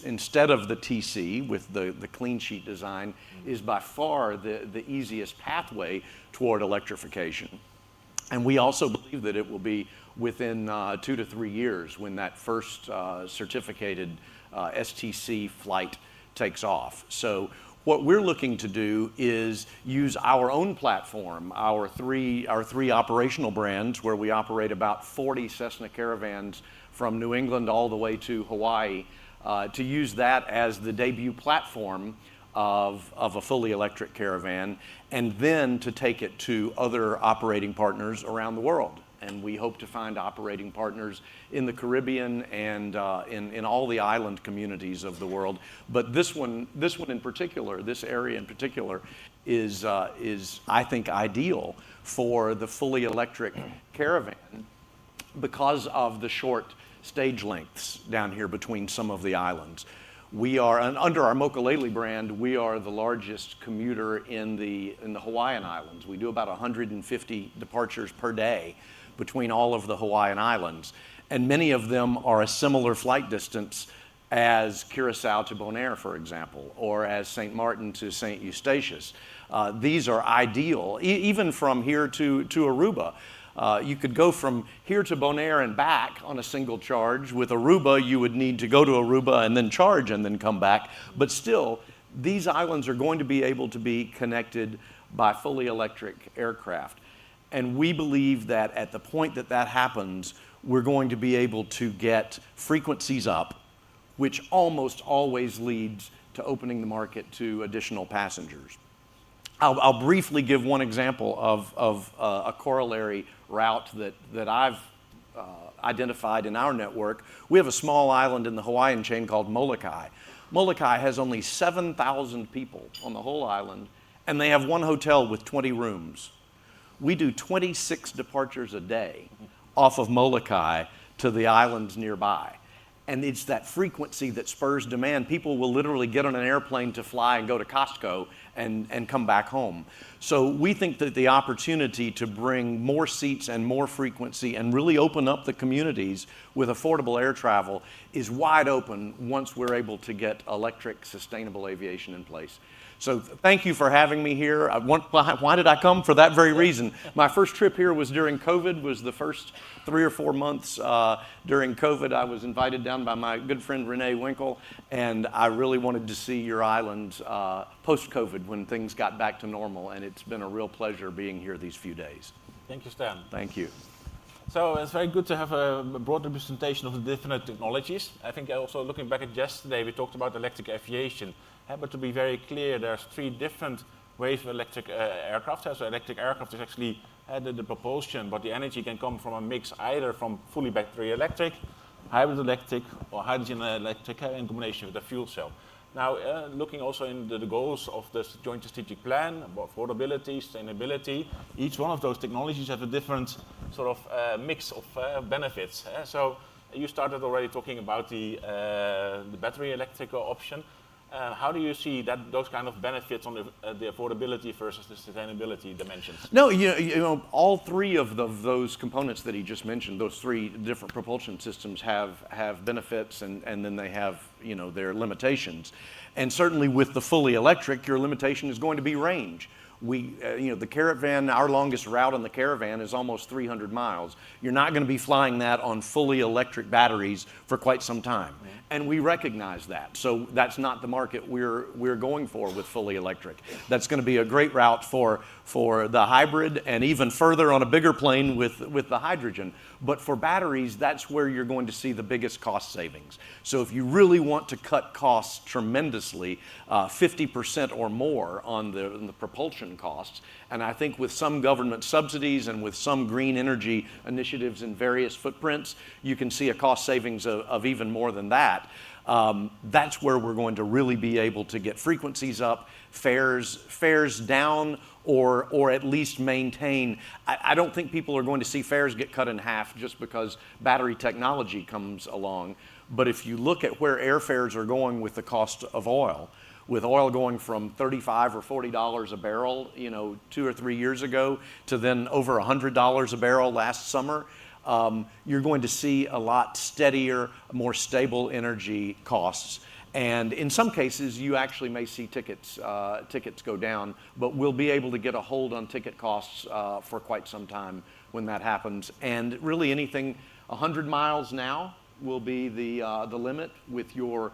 instead of the TC with the clean sheet design, is by far the easiest pathway toward electrification. And we also believe that it will be within 2 to 3 years when that first certificated STC flight takes off. So what we're looking to do is use our own platform, our three operational brands, where we operate about 40 Cessna Caravans from New England all the way to Hawaii, to use that as the debut platform of a fully electric Caravan, and then to take it to other operating partners around the world. And we hope to find operating partners in the Caribbean and in all the island communities of the world. But this one in particular, this area in particular, is I think ideal for the fully electric Caravan because of the short stage lengths down here between some of the islands. We are, under our Mokulele brand, we are the largest commuter in the Hawaiian Islands. We do about 150 departures per day between all of the Hawaiian Islands. And many of them are a similar flight distance as Curacao to Bonaire, for example, or as St. Martin to St. Eustatius. These are ideal, even from here to Aruba. You could go from here to Bonaire and back on a single charge. With Aruba, you would need to go to Aruba and then charge and then come back. But still, these islands are going to be able to be connected by fully electric aircraft. And we believe that at the point that that happens, we're going to be able to get frequencies up, which almost always leads to opening the market to additional passengers. I'll briefly give one example of a corollary route that I've identified in our network. We have a small island in the Hawaiian chain called Molokai. Molokai has only 7,000 people on the whole island, and they have one hotel with 20 rooms. We do 26 departures a day off of Molokai to the islands nearby. And it's that frequency that spurs demand. People will literally get on an airplane to fly and go to Costco and come back home. So we think that the opportunity to bring more seats and more frequency and really open up the communities with affordable air travel is wide open once we're able to get electric, sustainable aviation in place. So thank you for having me here. Why did I come? For that very reason. My first trip here was during COVID, was the first 3 or 4 months during COVID. I was invited down by my good friend Renee Winkle, and I really wanted to see your islands post-COVID when things got back to normal, and it's been a real pleasure being here these few days. Thank you, Stan. Thank you. So it's very good to have a broad representation of the different technologies. I think also looking back at yesterday, we talked about electric aviation. But to be very clear, there's 3 different ways of electric aircraft. So electric aircraft is actually the propulsion, but the energy can come from a mix either from fully battery electric, hybrid electric, or hydrogen electric in combination with a fuel cell. Now, looking also in the goals of the joint strategic plan, about affordability, sustainability, each one of those technologies have a different sort of mix of benefits. So you started already talking about the battery electric option. How do you see those kind of benefits on the affordability versus the sustainability dimensions? No, you know, all three of those components that he just mentioned, those three different propulsion systems have benefits, and then they have, you know, their limitations. And certainly with the fully electric, your limitation is going to be range. You know, the Caravan, our longest route on the Caravan is almost 300 miles. You're not going to be flying that on fully electric batteries for quite some time. And we recognize that. So that's not the market we're going for with fully electric. That's going to be a great route for the hybrid, and even further on a bigger plane with the hydrogen. But for batteries, that's where you're going to see the biggest cost savings. So if you really want to cut costs tremendously, 50% or more on the propulsion costs, and I think with some government subsidies and with some green energy initiatives in various footprints, you can see a cost savings of even more than that. That's where we're going to really be able to get frequencies up, fares down, or at least maintain. I don't think people are going to see fares get cut in half just because battery technology comes along. But if you look at where airfares are going with the cost of oil, with oil going from $35 or $40 a barrel, you know, 2 or 3 years ago, to then over $100 a barrel last summer, you're going to see a lot steadier, more stable energy costs. And in some cases, you actually may see tickets go down, but we'll be able to get a hold on ticket costs for quite some time when that happens. And really anything 100 miles now will be the limit with your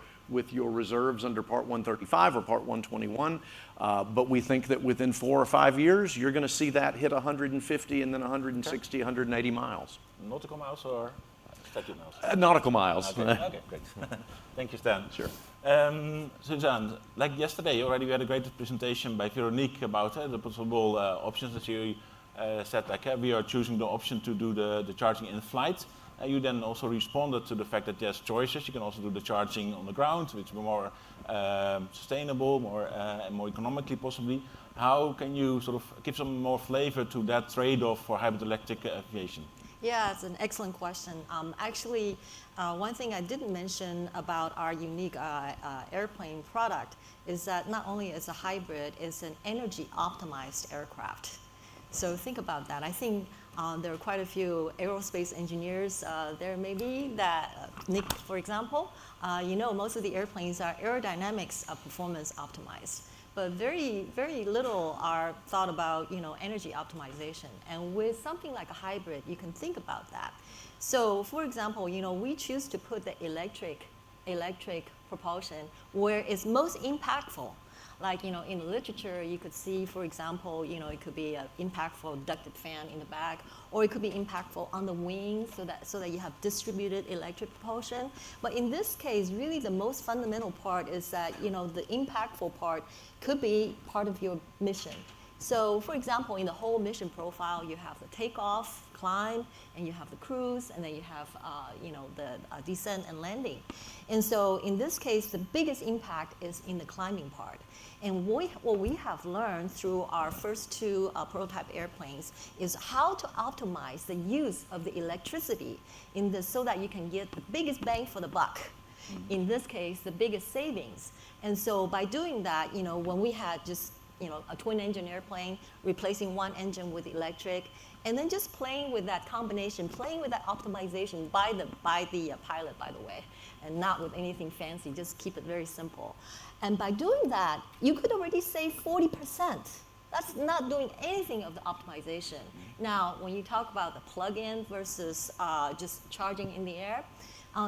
reserves under Part 135 or Part 121. But we think that within 4 or 5 years, you're going to see that hit 150 and then 160, 180 miles. Nautical miles or statute miles? Nautical miles. Okay, great. Thank you, Stan. Sure. Suzanne, like yesterday already, we had a great presentation by Veronique about the possible options that you said, like we are choosing the option to do the charging in flight. You then also responded to the fact that there's choices. You can also do the charging on the ground, which will be more sustainable, more economically possibly. How can you sort of give some more flavor to that trade-off for hybrid electric aviation? Yeah, it's an excellent question. Actually, one thing I didn't mention about our unique airplane product is that not only is a hybrid, it's an energy optimized aircraft. So think about that. I think there are quite a few aerospace engineers there maybe that, Nick, for example, you know, most of the airplanes are aerodynamics performance optimized. But very, very little are thought about, you know, energy optimization. And with something like a hybrid, you can think about that. So, for example, you know, we choose to put the electric propulsion where it's most impactful. Like, you know, in the literature, you could see, for example, you know, it could be an impactful ducted fan in the back, or it could be impactful on the wing so that you have distributed electric propulsion. But in this case, really the most fundamental part is that, you know, the impactful part could be part of your mission. So, for example, in the whole mission profile, you have the takeoff, climb, and you have the cruise, and then you have, you know, the descent and landing. And so, in this case, the biggest impact is in the climbing part. And what we have learned through our first 2 prototype airplanes is how to optimize the use of the electricity in this so that you can get the biggest bang for the buck. In this case, the biggest savings. And so by doing that, you know, when we had just, you know, a twin engine airplane, replacing one engine with electric, and then just playing with that combination, playing with that optimization by the pilot, by the way, and not with anything fancy, just keep it very simple. And by doing that, you could already save 40%. That's not doing anything of the optimization. Now, when you talk about the plug-in versus just charging in the air,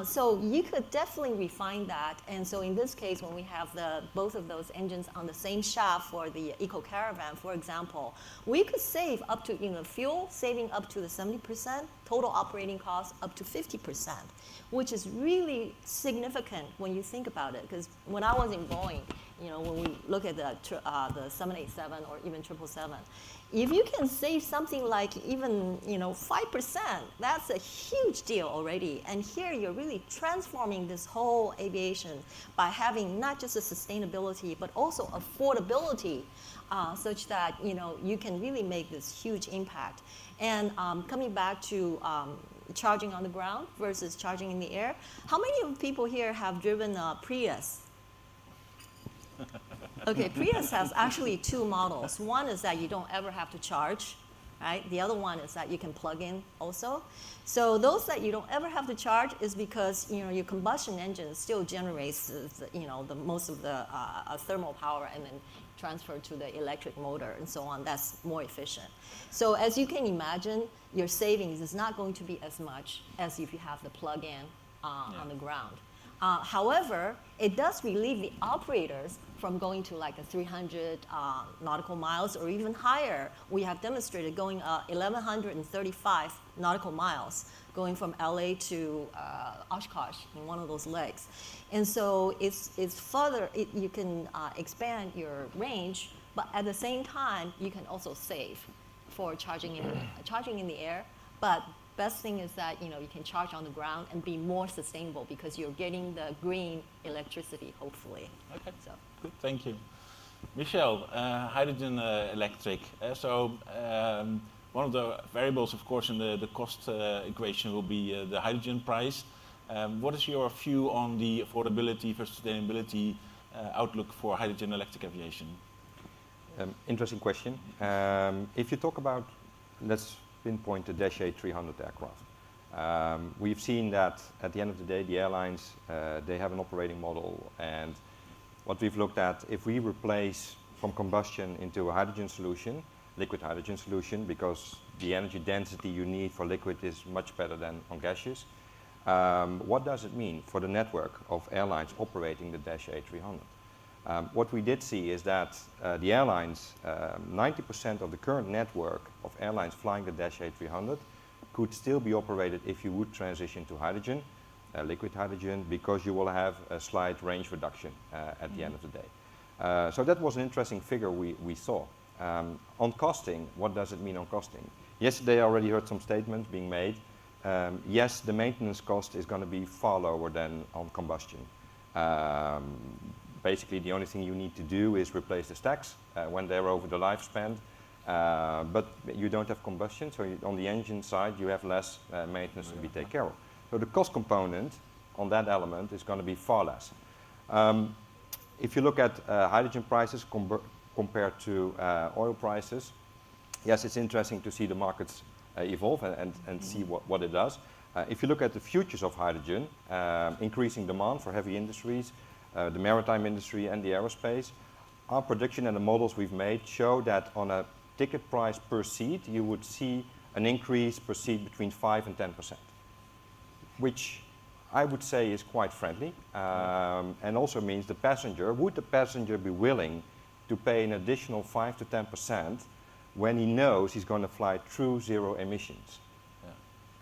so you could definitely refine that. And so in this case, when we have both of those engines on the same shaft for the Eco Caravan, for example, we could save up to, you know, fuel saving up to the 70%, total operating costs up to 50%, which is really significant when you think about it. Because when I was in Boeing, you know, when we look at the 787 or even 777, if you can save something like even, you know, 5%, that's a huge deal already. And here you're really transforming this whole aviation by having not just a sustainability, but also affordability, such that, you know, you can really make this huge impact. And coming back to charging on the ground versus charging in the air, how many of people here have driven a Prius? Okay, Prius has actually two models. One is that you don't ever have to charge, right? The other one is that you can plug in also. So those that you don't ever have to charge is because your combustion engine still generates the most of the thermal power and then transfer to the electric motor and so on. That's more efficient. So as you can imagine, your savings is not going to be as much as if you have the plug-in on the ground. However, it does relieve the operators from going to like a 300 nautical miles or even higher. We have demonstrated going 1,135 nautical miles, going from LA to Oshkosh in one of those legs. And so it's further, you can expand your range, but at the same time, you can also save for charging in the air. But best thing is that you can charge on the ground and be more sustainable because you're getting the green electricity, hopefully. Okay, so good, thank you. Michelle, hydrogen electric. One of the variables, of course, in the cost equation will be the hydrogen price. What is your view on the affordability versus sustainability outlook for hydrogen electric aviation? Interesting question. If you talk about, let's pinpoint the Dcca 300 aircraft. We've seen that at the end of the day, the airlines, they have an operating model, and what we've looked at, if we replace from combustion into a hydrogen solution, liquid hydrogen solution, because the energy density you need for liquid is much better than on gaseous, what does it mean for the network of airlines operating the Dcca 300? What we did see is that the airlines, 90% of the current network of airlines flying the Dcca 300 could still be operated if you would transition to hydrogen, liquid hydrogen, because you will have a slight range reduction at the end of the day. So that was an interesting figure we saw. On costing, what does it mean on costing? Yesterday I already heard some statements being made. Yes, the maintenance cost is going to be far lower than on combustion. Basically, the only thing you need to do is replace the stacks when they're over the lifespan, but you don't have combustion, so on the engine side you have less maintenance to be taken care of. So the cost component on that element is going to be far less. If you look at hydrogen prices compared to oil prices, yes, it's interesting to see the markets evolve and see what it does. If you look at the futures of hydrogen, increasing demand for heavy industries, the maritime industry and the aerospace, our prediction and the models we've made show that on a ticket price per seat, you would see an increase per seat between 5 and 10%, which I would say is quite friendly, and also means the passenger be willing to pay an additional 5 to 10% when he knows he's going to fly through zero emissions? Yeah.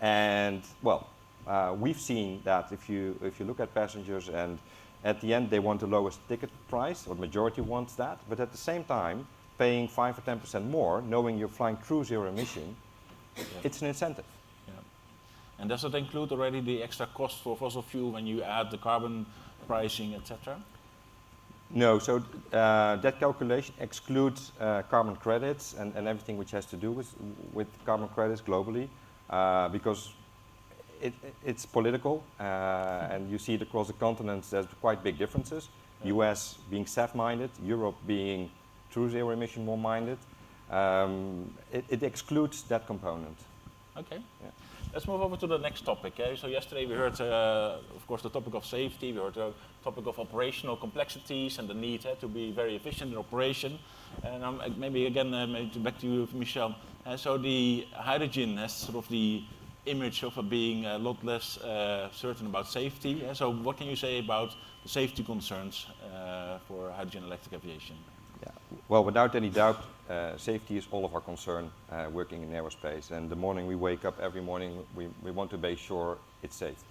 And well, we've seen that if you look at passengers, and at the end they want the lowest ticket price, or majority wants that, but at the same time paying 5 or 10% more, knowing you're flying through zero emission, it's an incentive. Yeah. And does it include already the extra cost for fossil fuel when you add the carbon pricing, etc.? No, so that calculation excludes carbon credits and everything which has to do with carbon credits globally, because it's political, and you see it across the continents. There's quite big differences. Yeah. US being SAF-minded, Europe being true zero emission more minded. It excludes that component. Okay. Yeah. Let's move over to the next topic. So yesterday we heard, of course, the topic of safety. We heard the topic of operational complexities and the need to be very efficient in operation. And maybe again, back to you, Michel. So the hydrogen has sort of the image of being a lot less certain about safety. So what can you say about the safety concerns for hydrogen electric aviation? Yeah. Well, without any doubt, safety is all of our concern working in aerospace. And the morning we wake up every morning, we want to be sure it's safe.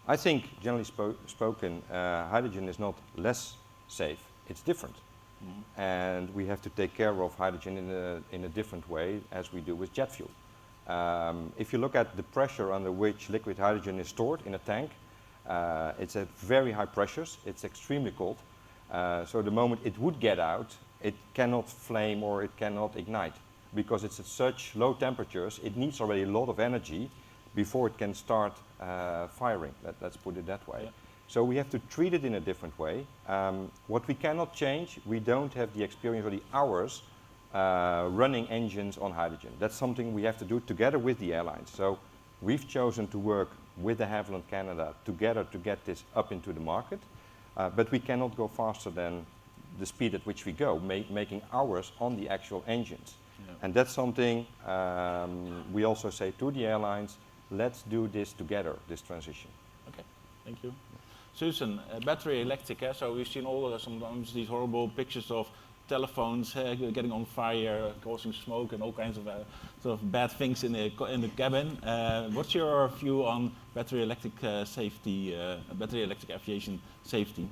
I think, generally spoken, hydrogen is not less safe, it's different. Mm-hmm. And we have to take care of hydrogen in a different way as we do with jet fuel. If you look at the pressure under which liquid hydrogen is stored in a tank, it's at very high pressures, it's extremely cold. So the moment it would get out, it cannot flame or it cannot ignite, because it's at such low temperatures, it needs already a lot of energy before it can start firing. Let's put it that way. So we have to treat it in a different way. What we cannot change, we don't have the experience or the hours running engines on hydrogen. That's something we have to do together with the airlines. So we've chosen to work with de Havilland Canada together to get this up into the market, but we cannot go faster than the speed at which we go, making hours on the actual engines. Yeah. And that's something we also say to the airlines, let's do this together, this transition. Okay, thank you. Susan, battery electric, so we've seen all sometimes these horrible pictures of telephones getting on fire, causing smoke and all kinds of sort of bad things in the cabin. What's your view on battery electric safety, battery electric aviation safety?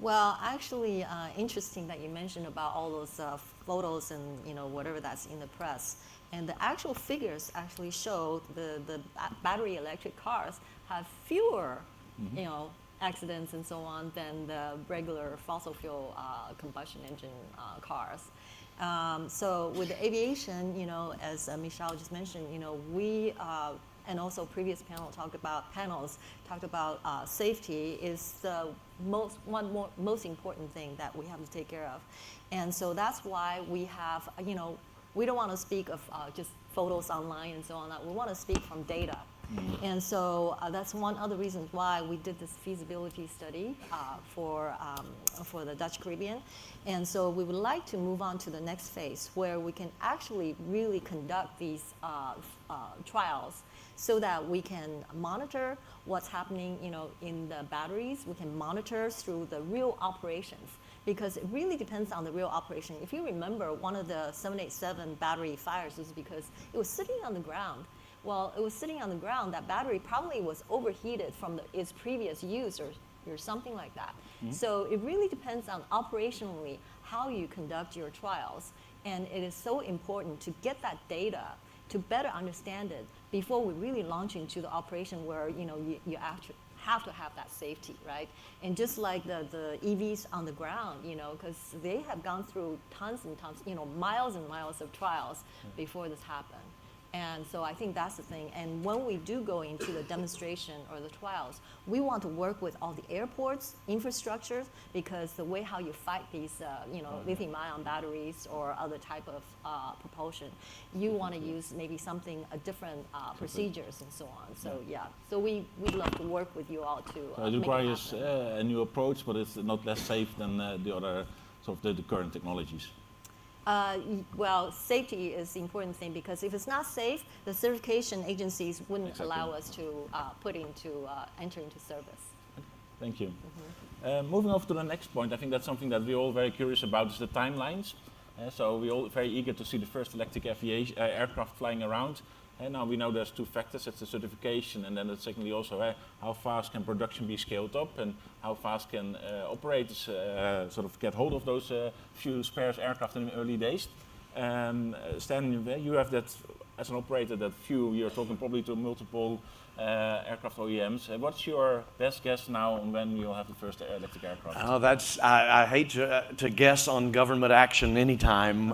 Well, actually, interesting that you mentioned about all those photos and whatever that's in the press. And the actual figures actually show the battery electric cars have fewer, accidents and so on than the regular fossil fuel combustion engine cars. So with the aviation, as Michelle just mentioned, we and also previous panels talked about safety is the most important thing that we have to take care of. And so that's why we have, we don't want to speak of just photos online and so on. We want to speak from data. Mm-hmm. And so that's one other reason why we did this feasibility study for the Dutch Caribbean. And so we would like to move on to the next phase where we can actually really conduct these trials so that we can monitor what's happening, in the batteries. We can monitor through the real operations because it really depends on the real operation. If you remember, one of the 787 battery fires was because it was sitting on the ground. Well, it was sitting on the ground. That battery probably was overheated from its previous use or something like that. Mm-hmm. So it really depends on operationally how you conduct your trials. And it is so important to get that data to better understand it before we really launch into the operation where you actually have to have that safety, right? And just like the EVs on the ground, because they have gone through tons and tons, miles and miles of trials before this happened. And so I think that's the thing. And when we do go into the demonstration or the trials, we want to work with all the airports, infrastructures, because the way how you fight these, lithium-ion batteries or other type of propulsion, you want to use maybe something, different procedures and so on. So so we'd love to work with you all to it requires a new approach, but it's not less safe than the other sort of the current technologies. Well, safety is the important thing because if it's not safe, the certification agencies wouldn't allow us to enter into service. Thank you. Mm-hmm. Moving over to the next point, I think that's something that we're all very curious about is the timelines. So we're all very eager to see the first electric aircraft flying around. And now we know there's two factors, it's the certification and then secondly also how fast can production be scaled up and how fast can operators sort of get hold of those few spare aircraft in the early days. Standing there, you have that as an operator, that few, you're talking probably to multiple aircraft OEMs. What's your best guess now on when you'll have the first electric aircraft? Oh, I hate to guess on government action anytime.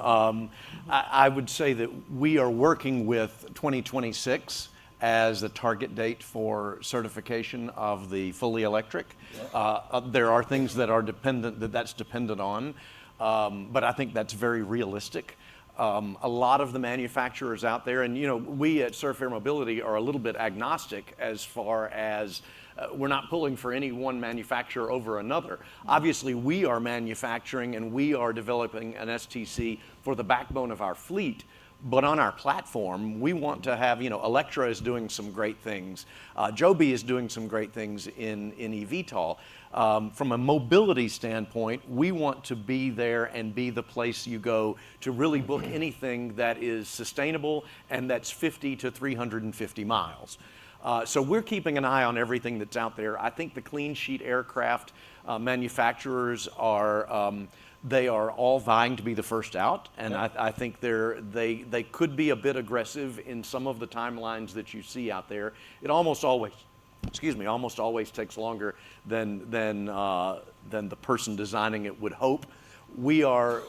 I would say that we are working with 2026 as the target date for certification of the fully electric. There are things that are that's dependent on, but I think that's very realistic. A lot of the manufacturers out there, and we at Surf Air Mobility are a little bit agnostic as far as we're not pulling for any one manufacturer over another. Obviously, we are manufacturing and we are developing an STC for the backbone of our fleet. But on our platform, we want to have, Electra is doing some great things. Joby is doing some great things in eVTOL. From a mobility standpoint, we want to be there and be the place you go to really book anything that is sustainable and that's 50 to 350 miles. So we're keeping an eye on everything that's out there. I think the clean sheet aircraft manufacturers they are all vying to be the first out, and I think they could be a bit aggressive in some of the timelines that you see out there. It almost always takes longer than the person designing it would hope. We are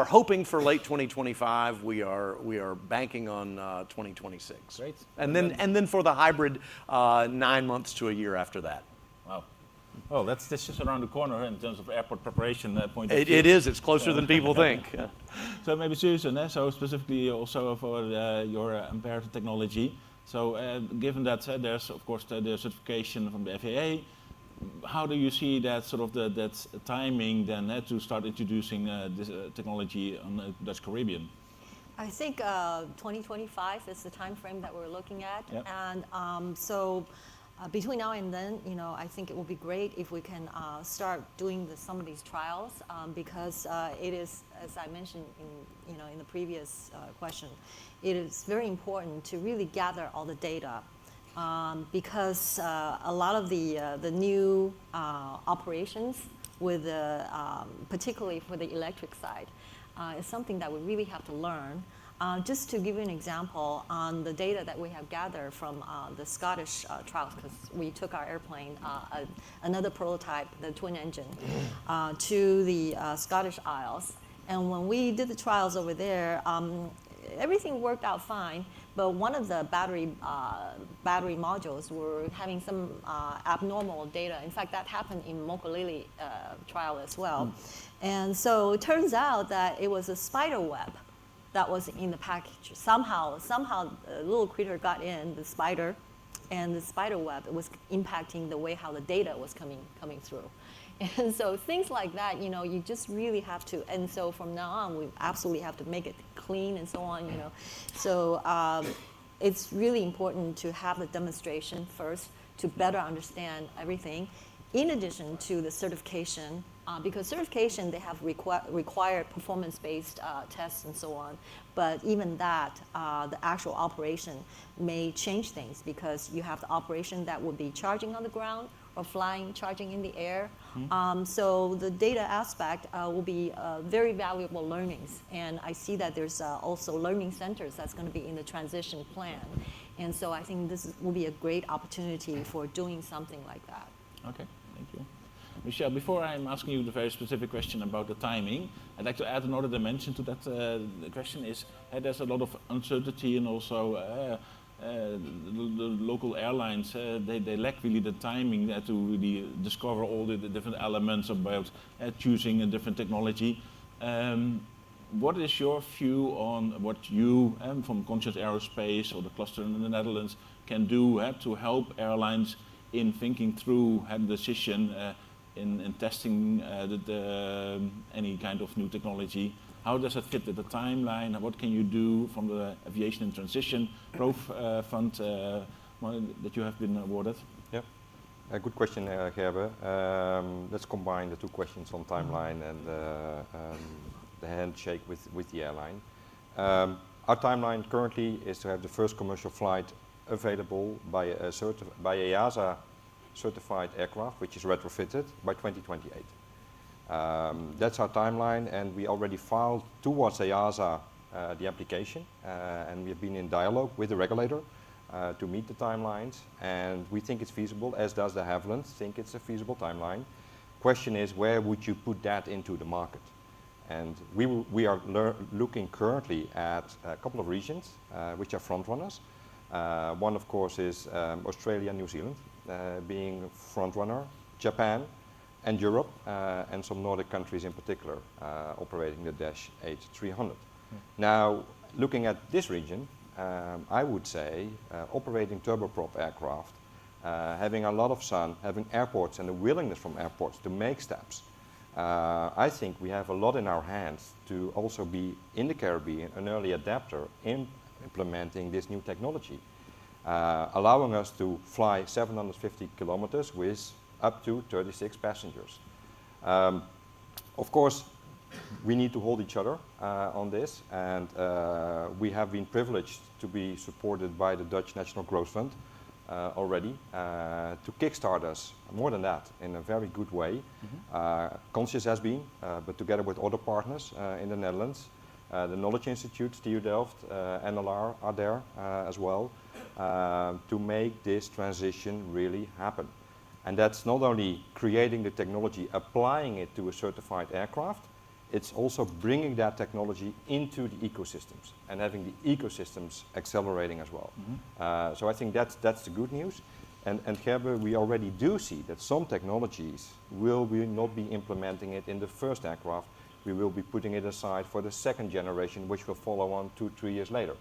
hoping for late 2025. We are banking on 2026. Great. And then for the hybrid, 9 months to a year after that. Wow. Oh, that's just around the corner in terms of airport preparation point of It, view. it is. It's closer than people think. Yeah. So maybe Susan, so specifically also for your Ampere technology. So given that there's of course the certification from the FAA, how do you see that sort of that timing then to start introducing this technology on the Dutch Caribbean? I think 2025 is the time frame that we're looking at, Yep. and so between now and then, I think it will be great if we can start doing some of these trials because it is, as I mentioned in the previous question, it is very important to really gather all the data because a lot of the new operations with particularly for the electric side is something that we really have to learn. Just to give you an example on the data that we have gathered from the Scottish trials, because we took our airplane, another prototype, the twin engine, to the Scottish Isles. And when we did the trials over there, everything worked out fine, but one of the battery modules were having some abnormal data. In fact, that happened in Mokulele trial as well. And so it turns out that it was a spider web that was in the package. Somehow a little critter got in, the spider, and the spider web was impacting the way how the data was coming through. And so things like that, you just really have to, and so from now on, we absolutely have to make it clean and so on, So it's really important to have the demonstration first to better understand everything, in addition to the certification, because certification, they have required performance-based tests and so on. But even that, the actual operation may change things because you have the operation that would be charging on the ground or flying, charging in the air. So the data aspect will be very valuable learnings. And I see that there's also learning centers that's going to be in the transition plan. And so I think this will be a great opportunity for doing something like that. Okay, thank you. Michelle, before I'm asking you the very specific question about the timing, I'd like to add another dimension to that question is there's a lot of uncertainty and also the local airlines, they lack really the timing to really discover all the different elements about choosing a different technology. What is your view on what you, from Conscious Aerospace or the cluster in the Netherlands, can do to help airlines in thinking through the decision in testing any kind of new technology? How does it fit with the timeline? What can you do from the Aviation in Transition Growth Fund that you have been awarded? Yeah, a good question, Gerber. Let's combine the two questions on timeline and the handshake with the airline. Our timeline currently is to have the first commercial flight available by EASA certified aircraft, which is retrofitted, by 2028. That's our timeline, and we already filed towards EASA the application, and we have been in dialogue with the regulator to meet the timelines, and we think it's feasible, as does the Havilland think it's a feasible timeline. Question is, where would you put that into the market? And we are looking currently at a couple of regions which are front runners. One, of course, is Australia and New Zealand being front runner, Japan, and Europe, and some Nordic countries in particular, operating the Dash 8-300. Now, looking at this region, I would say operating turboprop aircraft, having a lot of sun, having airports and the willingness from airports to make steps, I think we have a lot in our hands to also be in the Caribbean an early adapter in implementing this new technology, allowing us to fly 750 kilometers with up to 36 passengers. Of course, we need to hold each other on this, and we have been privileged to be supported by the Dutch National Growth Fund already to kickstart us, more than that, in a very good way. Conscious has been, but together with other partners in the Netherlands, the Knowledge Institute, TU Delft, NLR are there as well, to make this transition really happen. And that's not only creating the technology, applying it to a certified aircraft, it's also bringing that technology into the ecosystems and having the ecosystems accelerating as well. So I think that's the good news. And Gerber, we already do see that some technologies will not be implementing it in the first aircraft. We will be putting it aside for the second generation, which will follow on 2-3 years later.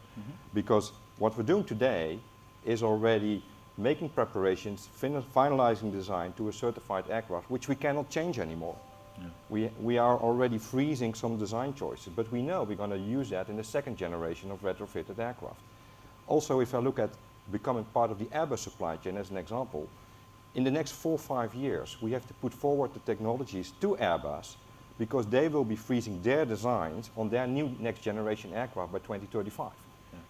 Because what we're doing today is already making preparations, finalizing design to a certified aircraft, which we cannot change anymore. We are already freezing some design choices, but we know we're going to use that in the second generation of retrofitted aircraft. Also, if I look at becoming part of the Airbus supply chain as an example, in the next 4 or 5 years, we have to put forward the technologies to Airbus because they will be freezing their designs on their new next generation aircraft by 2035.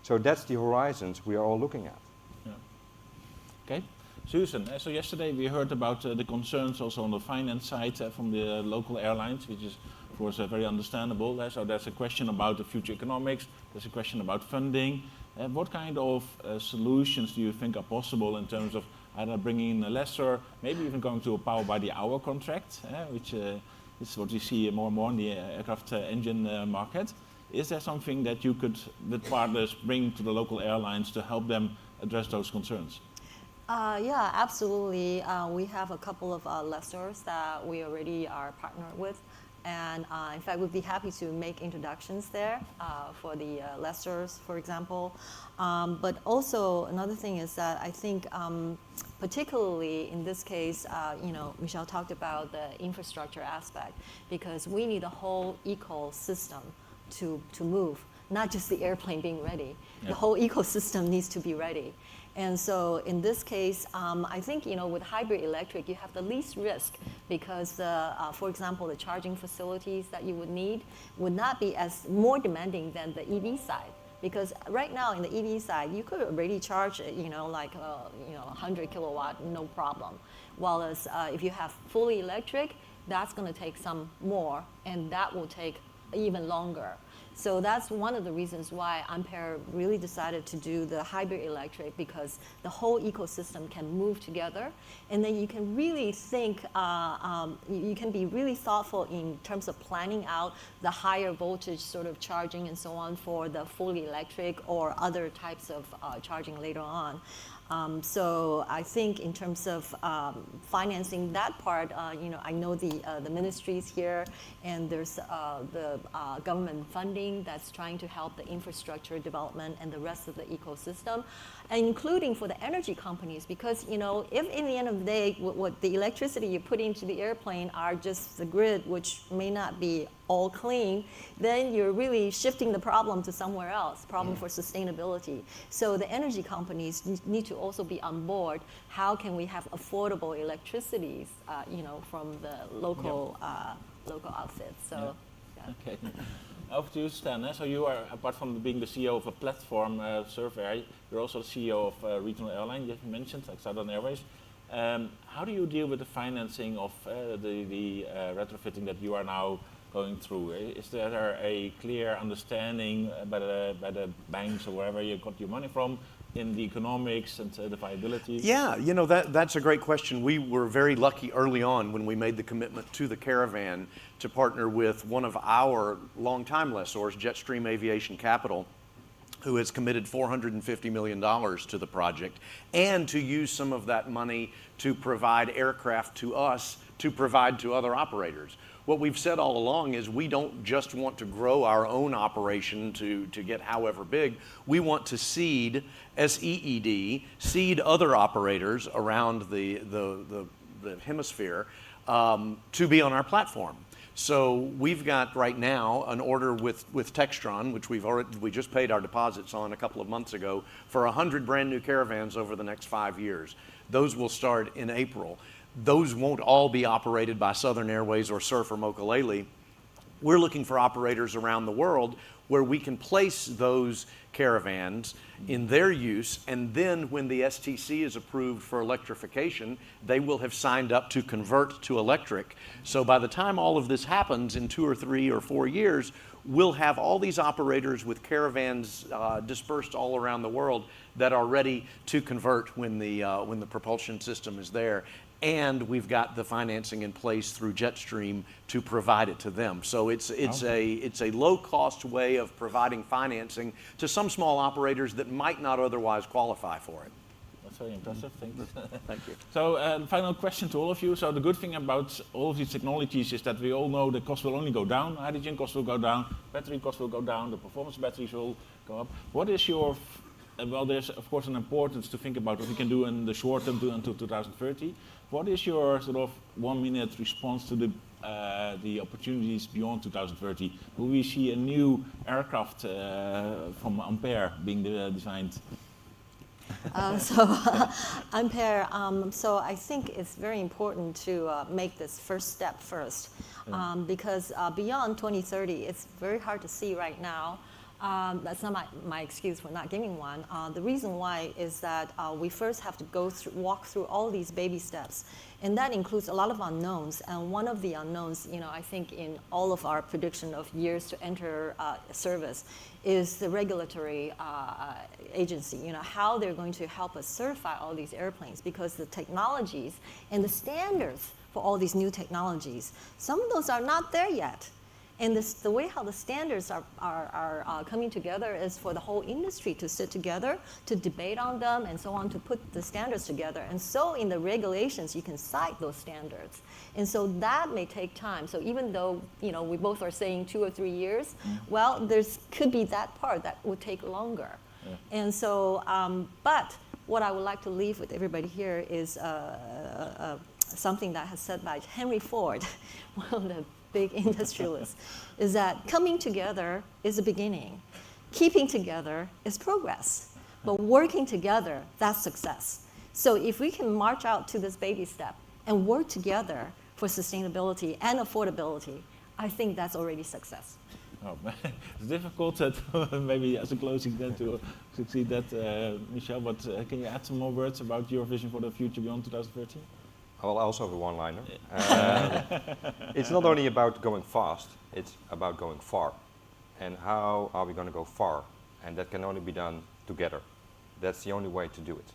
So that's the horizons we are all looking at. Okay. Susan, so yesterday we heard about the concerns also on the finance side from the local airlines, which is of course very understandable. So there's a question about the future economics, there's a question about funding. What kind of solutions do you think are possible in terms of either bringing in a lessor, maybe even going to a power by the hour contract, which is what we see more and more in the aircraft engine market. Is there something that you could, with partners, bring to the local airlines to help them address those concerns? Yeah, absolutely. We have a couple of lessors that we already are partnered with. And in fact, we'd be happy to make introductions there for the lessors, for example. But also another thing is that I think, particularly in this case, Michelle talked about the infrastructure aspect, because we need a whole ecosystem to move, not just the airplane being ready. Yeah. The whole ecosystem needs to be ready. And so in this case, I think with hybrid electric, you have the least risk because, for example, the charging facilities that you would need would not be as more demanding than the EV side. Because right now in the EV side, you could already charge, like 100 kilowatt, no problem. While if you have fully electric, that's going to take some more, and that will take even longer. So that's one of the reasons why Ampere really decided to do the hybrid electric, because the whole ecosystem can move together, and then you can really think, you can be really thoughtful in terms of planning out the higher voltage sort of charging and so on for the fully electric or other types of charging later on. So I think in terms of financing that part, I know the ministries here, and there's the government funding that's trying to help the infrastructure development and the rest of the ecosystem, including for the energy companies, because if in the end of the day, what the electricity you put into the airplane are just the grid, which may not be all clean, then you're really shifting the problem to somewhere else, problem for sustainability. So the energy companies need to also be on board. How can we have affordable electricities, from the local local outfits? So, Okay. Over to you, Stan. So you are, apart from being the CEO of a platform survey, you're also the CEO of a regional airline you mentioned, like Southern Airways. How do you deal with the financing of the retrofitting that you are now going through? Is there a clear understanding by the banks or wherever you got your money from in the economics and the viability? Yeah, that's a great question. We were very lucky early on when we made the commitment to the Caravan to partner with one of our longtime lessors, Jetstream Aviation Capital, who has committed $450 million to the project, and to use some of that money to provide aircraft to us to provide to other operators. What we've said all along is we don't just want to grow our own operation to get however big. We want to seed, SEED, seed other operators around the hemisphere to be on our platform. So we've got right now an order with Textron, which we just paid our deposits on a couple of months ago, for 100 brand new Caravans over the next 5 years. Those will start in April. Those won't all be operated by Southern Airways or Surf or Mokulele. We're looking for operators around the world where we can place those Caravans in their use, and then when the STC is approved for electrification, they will have signed up to convert to electric. So by the time all of this happens in 2 or 3 or 4 years, we'll have all these operators with Caravans dispersed all around the world that are ready to convert when the propulsion system is there. And we've got the financing in place through Jetstream to provide it to them. So it's a low-cost way of providing financing to some small operators that might not otherwise qualify for it. That's very impressive. Thanks. Thank you. So, final question to all of you. So, the good thing about all of these technologies is that we all know the cost will only go down. Hydrogen cost will go down. Battery cost will go down. The performance batteries will go up. What is your well, there's of course an importance to think about what we can do in the short term until 2030. What is your sort of 1 minute response to the opportunities beyond 2030? Will we see a new aircraft from Ampere being designed? Ampere, so I think it's very important to make this first step first, because beyond 2030, it's very hard to see right now. That's not my excuse for not giving one. The reason why is that we first have to walk through all these baby steps, and that includes a lot of unknowns. And one of the unknowns, I think in all of our prediction of years to enter service, is the regulatory agency. How they're going to help us certify all these airplanes, because the technologies and the standards for all these new technologies, some of those are not there yet. And the way how the standards are coming together is for the whole industry to sit together, to debate on them, and so on, to put the standards together. And so in the regulations, you can cite those standards. And so that may take time. So even though we both are saying 2 or 3 years, well, could be that part that would take longer. Yeah. And so, but what I would like to leave with everybody here is something that has said by Henry Ford, one of the big industrialists, is that coming together is a beginning. Keeping together is progress. But working together, that's success. So if we can march out to this baby step and work together for sustainability and affordability, I think that's already success. Oh, it's difficult maybe as a closing then to succeed that, Michel, but can you add some more words about your vision for the future beyond 2030? Well, I also have a one-liner. It's not only about going fast, it's about going far. And how are we going to go far? And that can only be done together. That's the only way to do it.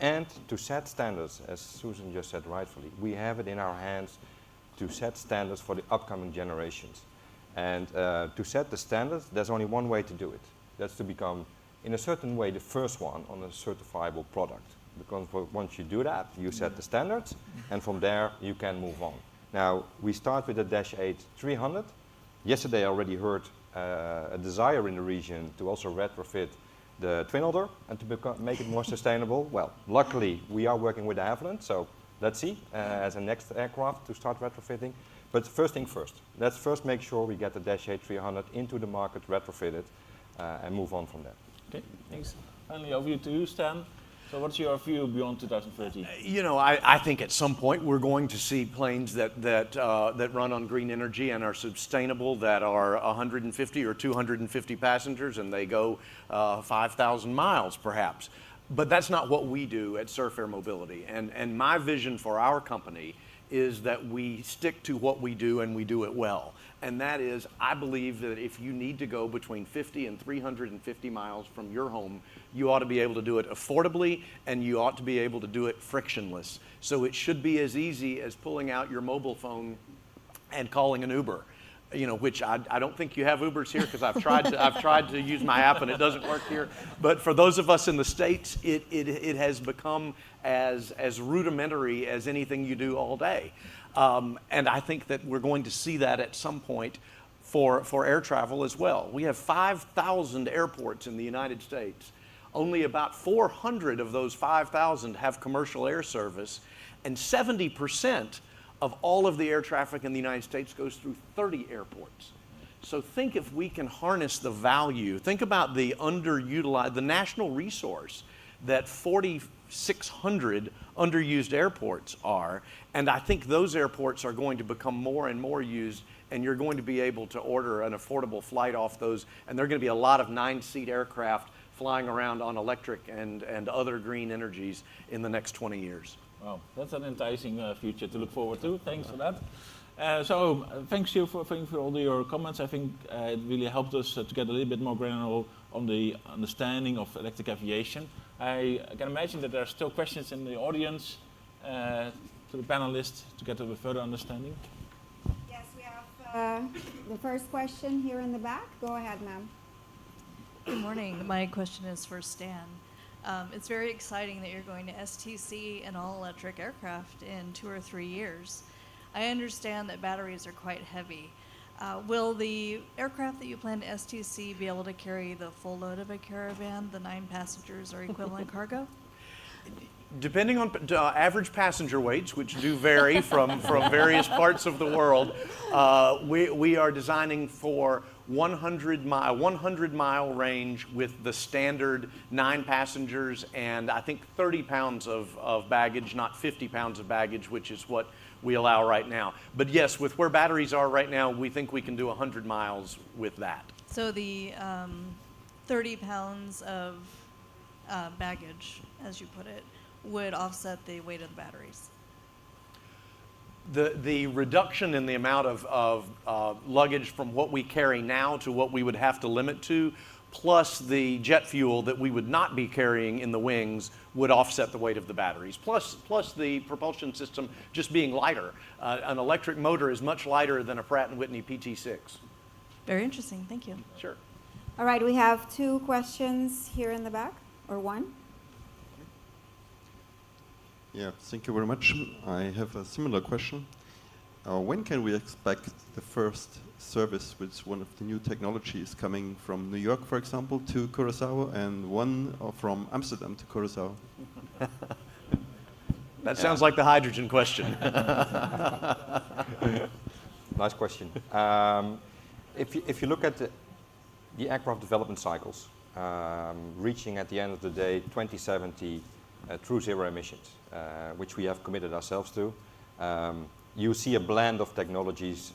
And to set standards, as Susan just said rightfully, we have it in our hands to set standards for the upcoming generations. And to set the standards, there's only one way to do it. That's to become, in a certain way, the first one on a certifiable product. Because once you do that, you set the standards, and from there you can move on. Now, we start with the Dash 8-300. Yesterday I already heard a desire in the region to also retrofit the Twin Otter and to make it more sustainable. Well, luckily we are working with the Havilland, so let's see as a next aircraft to start retrofitting. But first thing first, let's first make sure we get the Dash 8-300 into the market, retrofitted, and move on from there. Okay, thanks. Finally, over to you, Stan. So what's your view beyond 2030? I think at some point we're going to see planes that run on green energy and are sustainable, that are 150 or 250 passengers, and they go 5,000 miles perhaps. But that's not what we do at Surf Air Mobility. And my vision for our company is that we stick to what we do and we do it well. And that is, I believe that if you need to go between 50 and 350 miles from your home, you ought to be able to do it affordably, and you ought to be able to do it frictionless. So it should be as easy as pulling out your mobile phone and calling an Uber. Which I don't think you have Ubers here, because I've tried to use my app and it doesn't work here. But for those of us in the States, it has become as rudimentary as anything you do all day. And I think that we're going to see that at some point for air travel as well. We have 5,000 airports in the United States. Only about 400 of those 5,000 have commercial air service, and 70% of all of the air traffic in the United States goes through 30 airports. So think if we can harness the value, think about the underutilized, the national resource that 4,600 underused airports are, and I think those airports are going to become more and more used, and you're going to be able to order an affordable flight off those, and there are going to be a lot of 9-seat aircraft flying around on electric and other green energies in the next 20 years. Wow, that's an enticing future to look forward to. Thanks for that. Thanks you for all your comments. I think it really helped us to get a little bit more granular on the understanding of electric aviation. I can imagine that there are still questions in the audience to the panelists to get a further understanding. Yes, we have the first question here in the back. Go ahead, ma'am. Good morning. My question is for Stan. It's very exciting that you're going to STC an all-electric aircraft in 2 or 3 years. I understand that batteries are quite heavy. Will the aircraft that you plan to STC be able to carry the full load of a Caravan, the 9 passengers or equivalent cargo? Depending on average passenger weights, which do vary from various parts of the world, we are designing for 100-mile range with the standard 9 passengers and I think 30 pounds of baggage, not 50 pounds of baggage, which is what we allow right now. But yes, with where batteries are right now, we think we can do 100 miles with that. So the 30 pounds of baggage, as you put it, would offset the weight of the batteries. The reduction in the amount of luggage from what we carry now to what we would have to limit to, plus the jet fuel that we would not be carrying in the wings would offset the weight of the batteries, plus the propulsion system just being lighter. An electric motor is much lighter than a Pratt & Whitney PT6. Very interesting, thank you. Sure. All right, we have 2 questions here in the back, or 1. Yeah, thank you very much. I have a similar question. When can we expect the first service with one of the new technologies coming from New York, for example, to Curaçao, and one from Amsterdam to Curaçao? That sounds like the hydrogen question. Nice question. If you look at the aircraft development cycles, reaching at the end of the day 2070 true zero emissions, which we have committed ourselves to, you see a blend of technologies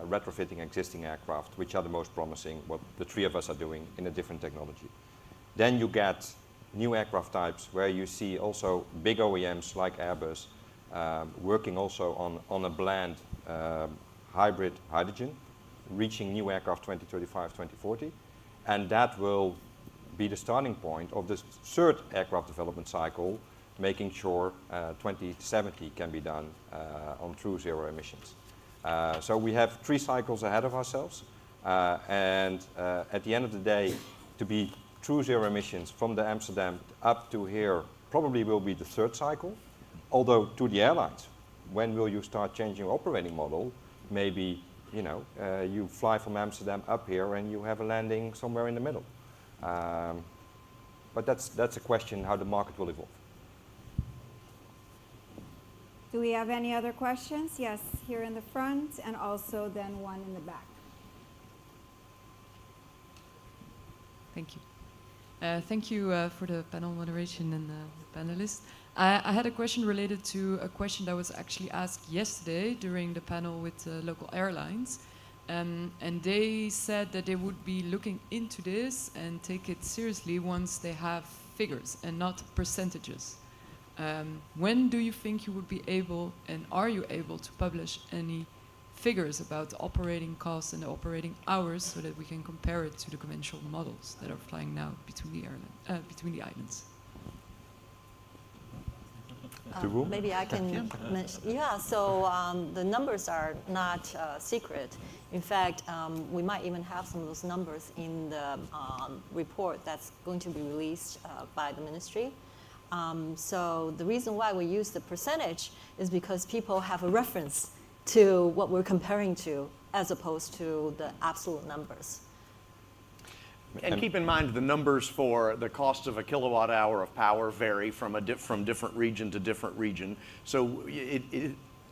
retrofitting existing aircraft, which are the most promising, what the 3 of us are doing in a different technology. Then you get new aircraft types where you see also big OEMs like Airbus working also on a blend hybrid hydrogen, reaching new aircraft 2035, 2040, and that will be the starting point of the 3rd aircraft development cycle, making sure 2070 can be done on true zero emissions. So we have 3 cycles ahead of ourselves, and at the end of the day, to be true zero emissions from the Amsterdam up to here probably will be the 3rd cycle. Although to the airlines, when will you start changing your operating model? Maybe you fly from Amsterdam up here and you have a landing somewhere in the middle. But that's a question how the market will evolve. Do we have any other questions? Yes, here in the front, and also then one in the back. Thank you. Thank you for the panel moderation and the panelists. I had a question related to a question that was actually asked yesterday during the panel with local airlines. And they said that they would be looking into this and take it seriously once they have figures and not percentages. When do you think you would be able, and are you able, to publish any figures about the operating costs and the operating hours so that we can compare it to the conventional models that are flying now between the islands? Maybe I can mention. Yeah, so the numbers are not secret. In fact, we might even have some of those numbers in the report that's going to be released by the ministry. So the reason why we use the percentage is because people have a reference to what we're comparing to as opposed to the absolute numbers. And keep in mind the numbers for the cost of a kilowatt hour of power vary from different region to different region. So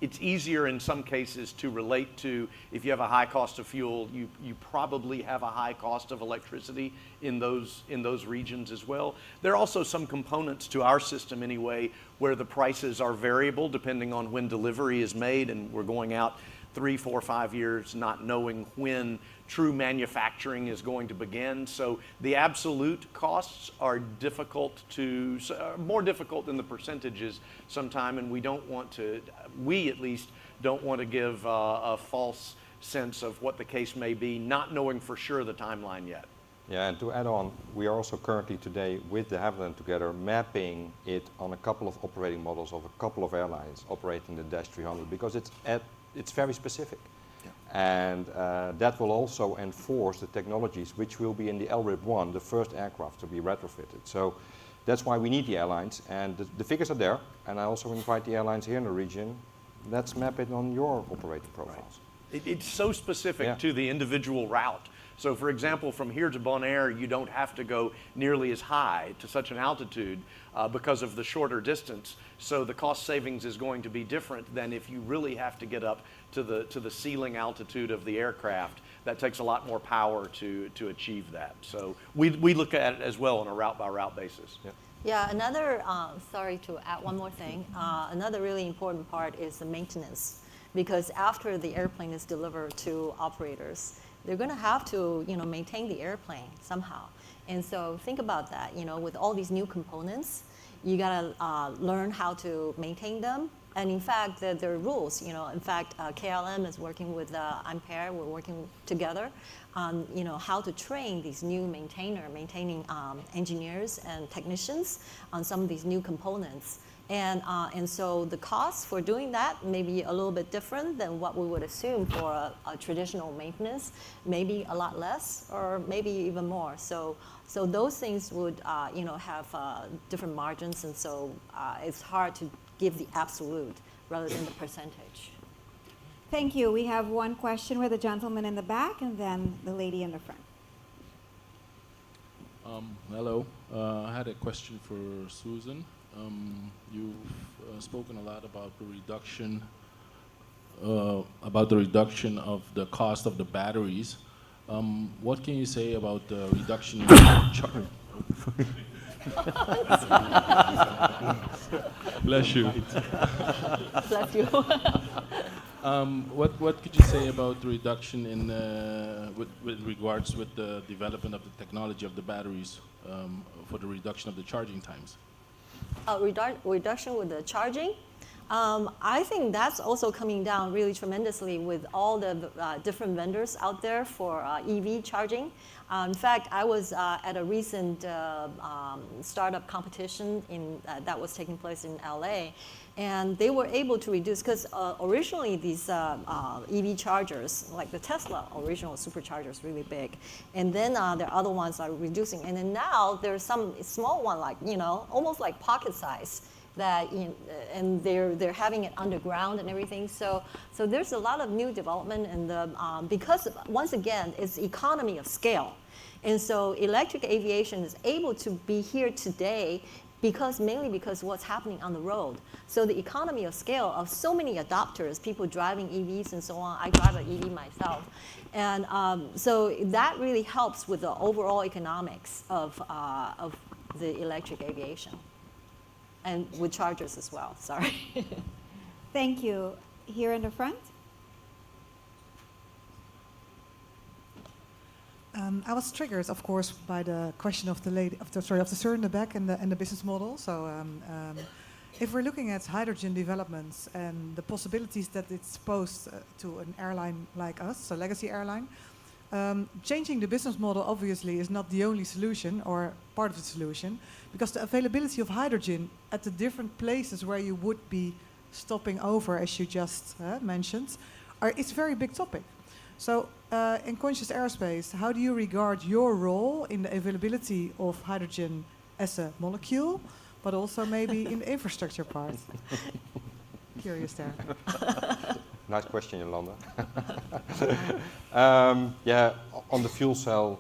it's easier in some cases to relate to, if you have a high cost of fuel, you probably have a high cost of electricity in those regions as well. There are also some components to our system anyway where the prices are variable depending on when delivery is made, and we're going out 3, 4, 5 years not knowing when true manufacturing is going to begin. So the absolute costs are more difficult than the percentages sometime, and we at least don't want to give a false sense of what the case may be, not knowing for sure the timeline yet. Yeah, and to add on, we are also currently today with the Havilland together mapping it on a couple of operating models of a couple of airlines operating the Dash 300 because it's very specific. Yeah. And that will also enforce the technologies which will be in the LRIP-1, the first aircraft to be retrofitted. So That's why we need the airlines, and the figures are there, and I also invite the airlines here in the region, let's map it on your operator profiles. It's so specific to the individual route. So for example, from here to Bonaire, you don't have to go nearly as high to such an altitude because of the shorter distance. So the cost savings is going to be different than if you really have to get up to the ceiling altitude of the aircraft. That takes a lot more power to achieve that. So we look at it as well on a route by route basis. Yeah, another, sorry to add one more thing. Another really important part is the maintenance, because after the airplane is delivered to operators, they're going to have to, maintain the airplane somehow. And so think about that, with all these new components, you got to learn how to maintain them. And in fact, there are rules. In fact, KLM is working with Ampere. We're working together on, how to train these new maintaining engineers and technicians on some of these new components. And so the cost for doing that may be a little bit different than what we would assume for a traditional maintenance, maybe a lot less or maybe even more. So those things would have different margins, and so it's hard to give the absolute rather than the percentage. Thank you. We have one question with the gentleman in the back and then the lady in the front. Hello. I had a question for Susan. You've spoken a lot about the reduction of the cost of the batteries. What can you say about the reduction in Bless you. Bless you. What could you say about the reduction in with regards with the development of the technology of the batteries for the reduction of the charging times? Reduction with the charging. I think that's also coming down really tremendously with all the different vendors out there for EV charging. In fact, I was at a recent startup competition that was taking place in LA, and they were able to reduce, because originally these EV chargers, like the Tesla original supercharger is really big, and then there are other ones are reducing, and then now there's some small one, like almost like pocket size, that and they're having it underground and everything. So there's a lot of new development, and because once again it's economy of scale, and so electric aviation is able to be here today mainly because what's happening on the road. So the economy of scale of so many adopters, people driving EVs and so on. I drive an EV myself, and so that really helps with the overall economics of the electric aviation. And with chargers as well, sorry. Thank you. Here in the front. I was triggered, of course, by the question of the sir in the back and the business model. So, if we're looking at hydrogen developments and the possibilities that it's posed to an airline like us, a legacy airline, changing the business model obviously is not the only solution or part of the solution, because the availability of hydrogen at the different places where you would be stopping over, as you just mentioned, it's a very big topic. So in conscious airspace, how do you regard your role in the availability of hydrogen as a molecule, but also maybe in the infrastructure part? Curious there. Nice question, Yolanda. Yeah, on the fuel cell,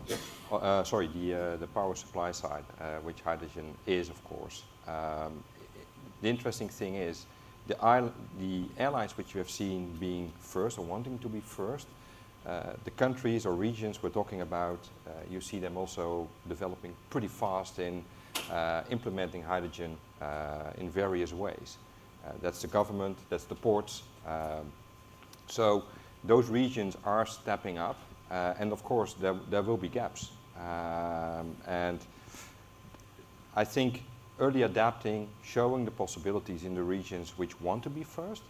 the power supply side, which hydrogen is, of course. The interesting thing is the airlines which you have seen being first or wanting to be first, the countries or regions we're talking about, you see them also developing pretty fast in implementing hydrogen in various ways. That's the government, that's the ports. So those regions are stepping up, and of course there will be gaps. And I think early adapting, showing the possibilities in the regions which want to be first,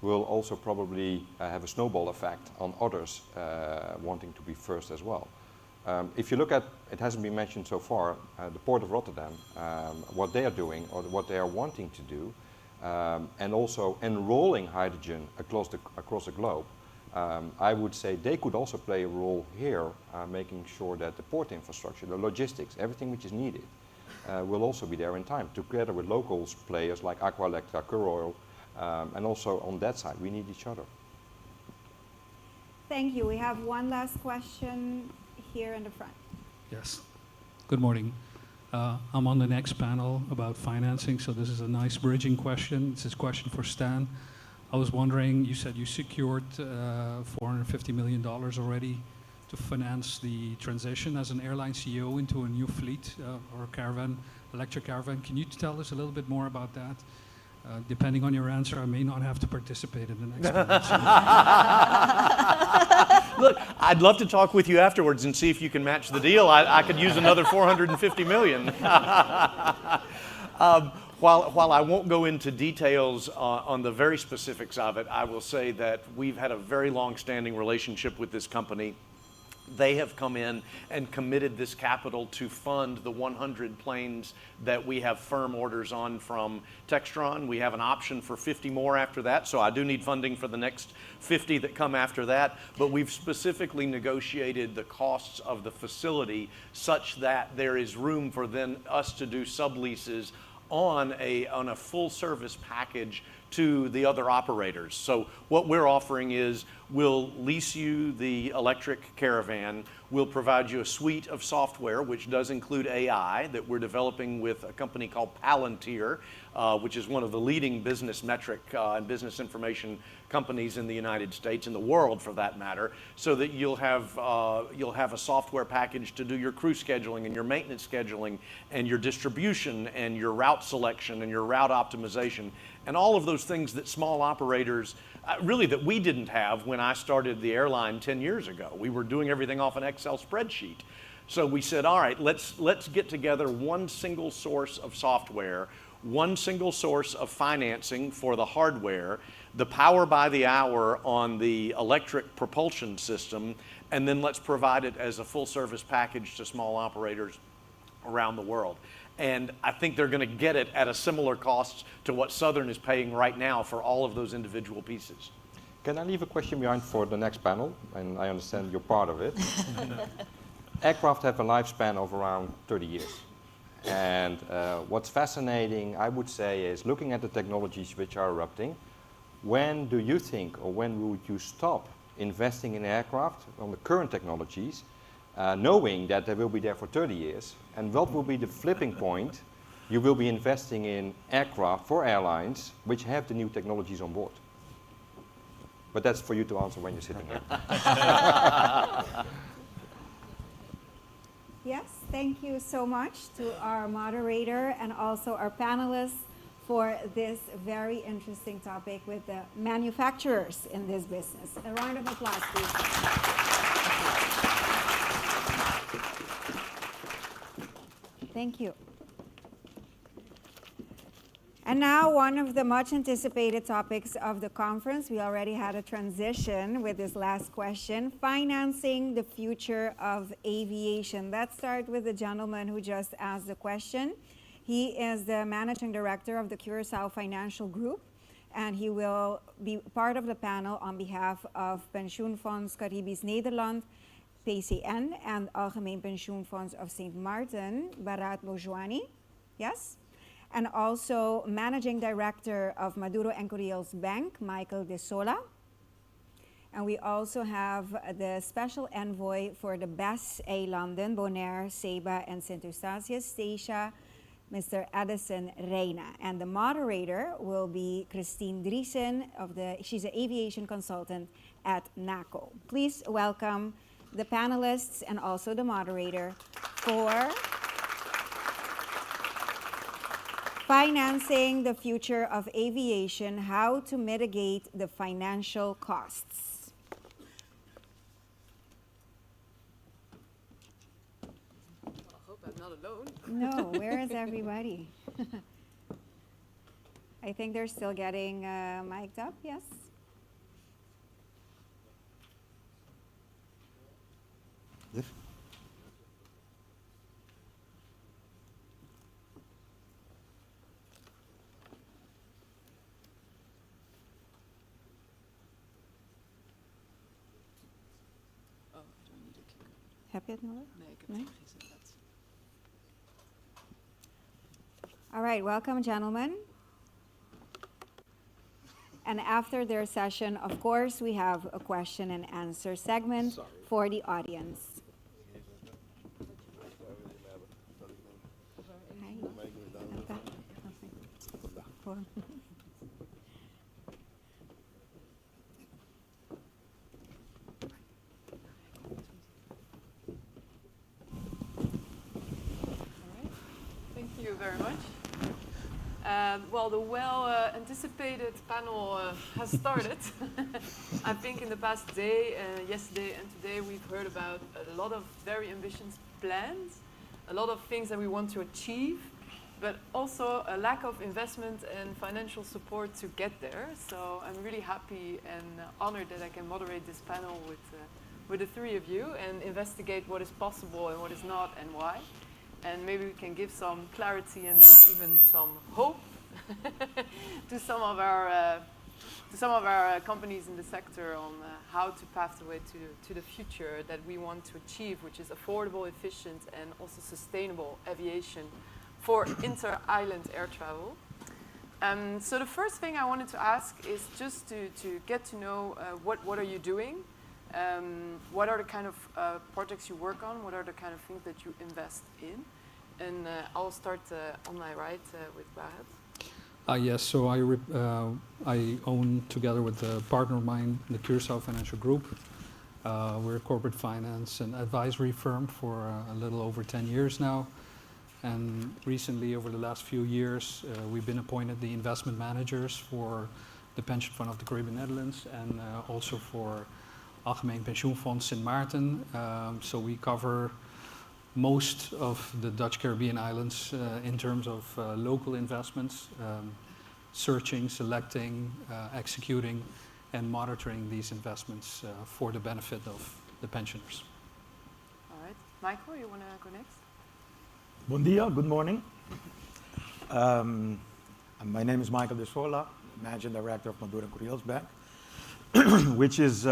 will also probably have a snowball effect on others wanting to be first as well. If you look at, it hasn't been mentioned so far, the Port of Rotterdam, what they are doing or what they are wanting to do, and also enrolling hydrogen across the globe, I would say they could also play a role here, making sure that the port infrastructure, the logistics, everything which is needed will also be there in time, together with local players like Aqua Electra, Oil, and also on that side, we need each other. Thank you. We have one last question here in the front. Yes. Good morning. I'm on the next panel about financing, so this is a nice bridging question. This is a question for Stan. I was wondering, you said you secured $450 million already to finance the transition as an airline CEO into a new fleet or caravan, electric caravan. Can you tell us a little bit more about that? Depending on your answer, I may not have to participate in the next panel. Look, I'd love to talk with you afterwards and see if you can match the deal. I could use another $450 million. While I won't go into details on the very specifics of it, I will say that we've had a very long-standing relationship with this company. They have come in and committed this capital to fund the 100 planes that we have firm orders on from Textron. We have an option for 50 more after that, so I do need funding for the next 50 that come after that. But we've specifically negotiated the costs of the facility such that there is room for then us to do subleases on a full service package to the other operators. So what we're offering is we'll lease you the electric caravan, we'll provide you a suite of software, which does include AI that we're developing with a company called Palantir, which is one of the leading business metric and business information companies in the United States, in the world for that matter, so that you'll have a software package to do your crew scheduling and your maintenance scheduling and your distribution and your route selection and your route optimization and all of those things that small operators, really that we didn't have when I started the airline 10 years ago. We were doing everything off an Excel spreadsheet. So we said, all right, let's get together one single source of software, one single source of financing for the hardware, the power by the hour on the electric propulsion system, and then let's provide it as a full service package to small operators around the world. And I think they're going to get it at a similar cost to what Southern is paying right now for all of those individual pieces. Can I leave a question behind for the next panel? And I understand you're part of it. Aircraft have a lifespan of around 30 years. And what's fascinating, I would say, is looking at the technologies which are erupting. When do you think, or when would you stop investing in aircraft on the current technologies, knowing that they will be there for 30 years? And what will be the flipping point? You will be investing in aircraft for airlines which have the new technologies on board. But that's for you to answer when you're sitting here. Yes, thank you so much to our moderator and also our panelists for this very interesting topic with the manufacturers in this business. A round of applause, please. Thank you. And now one of the much anticipated topics of the conference. We already had a transition with this last question, financing the future of aviation. Let's start with the gentleman who just asked the question. He is the managing director of the Curaçao Financial Group, and he will be part of the panel on behalf of Pensioenfonds Caribisch Nederland, PCN, and Algemeen Pensioenfonds of St. Martin, Bharat Bojwani. Yes? And also Managing Director of Maduro and Curiel's Bank, Michael De Sola. And we also have the Special Envoy for the BES A London, Bonaire, Seba, and St. Eustatius, Statia, Mr. Addison Reina. And the moderator will be Christine Driesen, she's an aviation consultant at NACO. Please welcome the panelists and also the moderator for financing the future of aviation, how to mitigate the financial costs. I hope I'm not alone. No, where is everybody? I think they're still getting mic'd up, yes? Yes. Heb je het nodig? Nee, ik heb Nee? het gezet. All right, welcome, gentlemen. And after their session, of course, we have a question and answer segment for the audience. Thank you very much. Well, the well-anticipated panel has started. I think in the past day, yesterday and today, we've heard about a lot of very ambitious plans, a lot of things that we want to achieve, but also a lack of investment and financial support to get there. So I'm really happy and honored that I can moderate this panel with the three of you and investigate what is possible and what is not and why. And maybe we can give some clarity and even some hope to some of our companies in the sector on how to pave the way to the future that we want to achieve, which is affordable, efficient, and also sustainable aviation for inter-island air travel. So the first thing I wanted to ask is just to get to know what are you doing, what are the kind of projects you work on, what are the kind of things that you invest in, and I'll start on my right with Bahat. Yes, so I own, together with a partner of mine, the Curaçao Financial Group. We're a corporate finance and advisory firm for a little over 10 years now. And recently, over the last few years, we've been appointed the investment managers for the Pension Fund of the Caribbean Netherlands and also for Algemeen Pensioenfonds Sint Maarten. So we cover most of the Dutch Caribbean islands in terms of local investments, searching, selecting, executing, and monitoring these investments for the benefit of the pensioners. All right. Michael, you want to go next? Bon dia, good morning. My name is Michael de Sola, Managing Director of Maduro Creoles Bank, which is,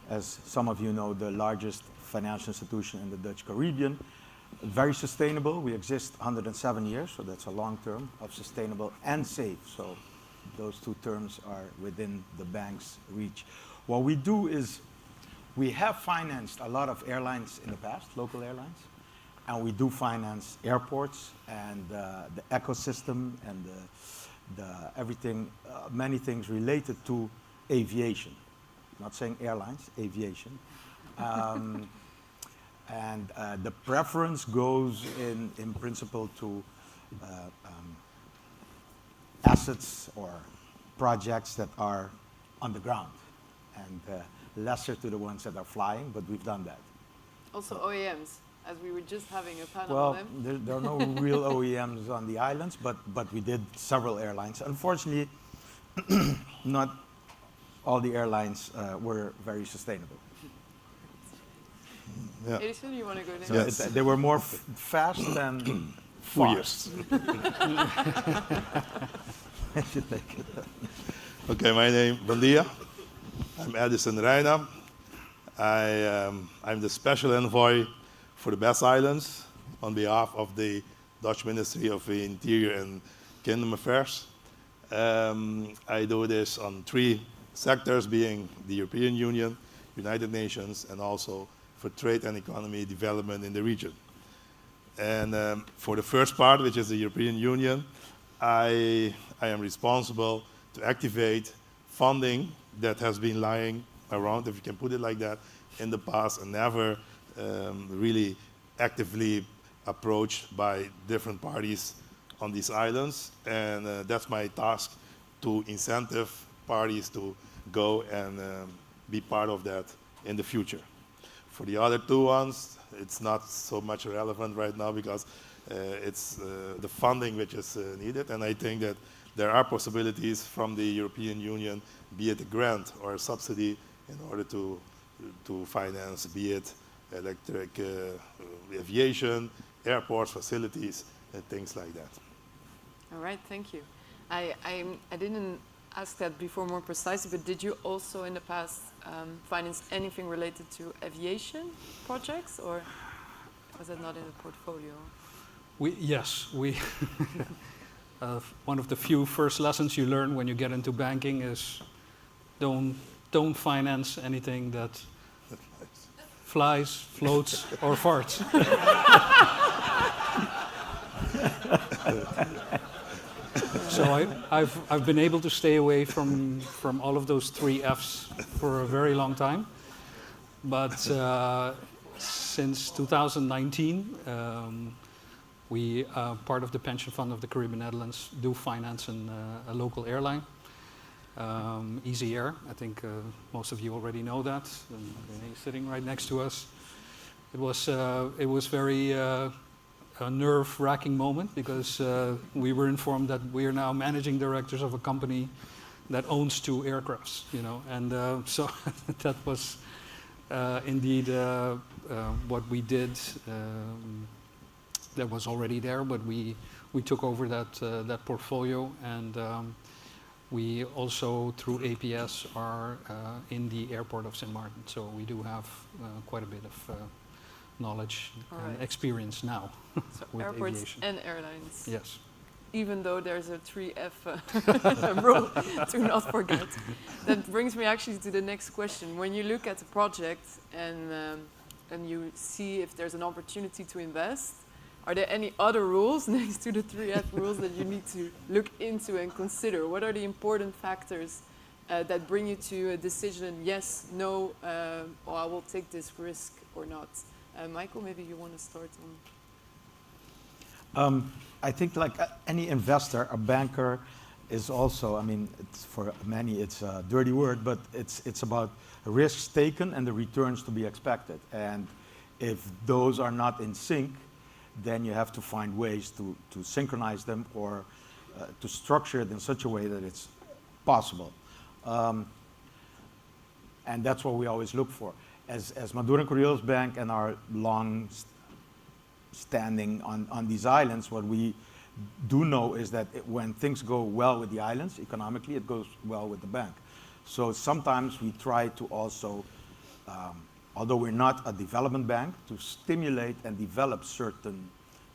as some of you know, the largest financial institution in the Dutch Caribbean. Very sustainable. We exist 107 years, so that's a long term of sustainable and safe. So those two terms are within the bank's reach. What we do is we have financed a lot of airlines in the past, local airlines, and we do finance airports and the ecosystem and the everything, many things related to aviation. Not saying airlines, aviation. And the preference goes in principle to assets or projects that are on the ground and lesser to the ones that are flying, but we've done that. Also OEMs, as we were just having a panel Well, on them. there are no real OEMs on the islands, but we did several airlines. Unfortunately, not all the airlines were very sustainable. Yeah. Edison, you want to go next? So they were more fast than fast. Okay, my name, bon dia. I'm Edison Reina. I'm the special envoy for the Best Islands on behalf of the Dutch Ministry of the Interior and Kingdom Affairs. I do this on three sectors, being the European Union, United Nations, and also for trade and economy development in the region. And for the first part, which is the European Union, I am responsible to activate funding that has been lying around, if you can put it like that, in the past and never really actively approached by different parties on these islands. And that's my task, to incentive parties to go and be part of that in the future. For the other two ones, it's not so much relevant right now because it's the funding which is needed, and I think that there are possibilities from the European Union, be it a grant or a subsidy, in order to finance, be it electric aviation, airports, facilities, and things like that. All right, thank you. I didn't ask that before more precisely, but did you also in the past finance anything related to aviation projects, or was that not in the portfolio? Yes, one of the few first lessons you learn when you get into banking is don't finance anything that flies, floats, or farts. So I've been able to stay away from all of those 3 Fs for a very long time. But since 2019, we, part of the pension fund of the Caribbean Netherlands, do finance a local airline, Easy Air. I think most of you already know that. And he's sitting right next to us. It was very a nerve-wracking moment because we were informed that we are now managing directors of a company that owns 2 aircrafts, you know, and so that was indeed what we did. That was already there, but we took over that portfolio, and we also through APS are in the airport of St. Martin, so we do have quite a bit of knowledge and experience now. So with airports aviation. and airlines. Yes. Even though there's a 3F rule to not forget. That brings me actually to the next question. When you look at a project and you see if there's an opportunity to invest, are there any other rules next to the 3F rules that you need to look into and consider? What are the important factors that bring you to a decision, yes, no, or I will take this risk or not? Michael, maybe you want to start on. I think like any investor, a banker is also, I mean, for many it's a dirty word, but it's about risks taken and the returns to be expected. And if those are not in sync, then you have to find ways to synchronize them or to structure it in such a way that it's possible. And that's what we always look for. As Maduran Kurios Bank and our long standing on these islands, what we do know is that when things go well with the islands economically, it goes well with the bank. So sometimes we try to also, although we're not a development bank, to stimulate and develop certain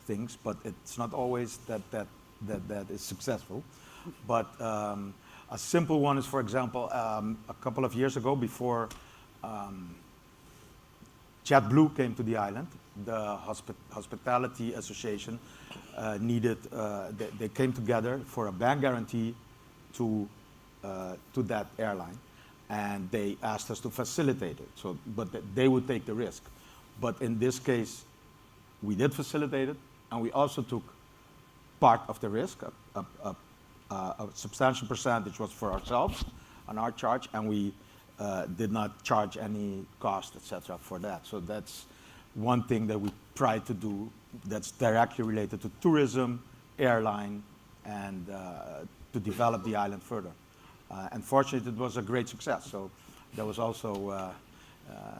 things, but it's not always that is successful. But a simple one is, for example, a couple of years ago, before JetBlue came to the island, the Hospitality Association needed, they came together for a bank guarantee to that airline, and they asked us to facilitate it. So, but they would take the risk. But in this case, we did facilitate it, and we also took part of the risk. A substantial percentage was for ourselves on our charge, and we did not charge any cost, etc., for that. So that's one thing that we try to do that's directly related to tourism, airline, and to develop the island further. And fortunately, it was a great success. So there was also,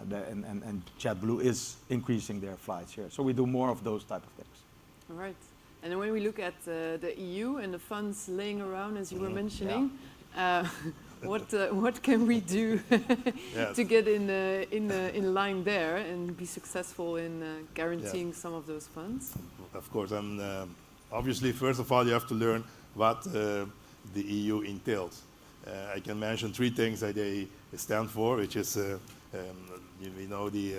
and JetBlue is increasing their flights here. So we do more of those type of things. All right. And when we look at the EU and the funds laying around, as you were mentioning, what can we do to get in line there and be successful in guaranteeing some of those funds? Of course, and obviously, first of all, you have to learn what the EU entails. I can mention 3 things that they stand for, which is, we know the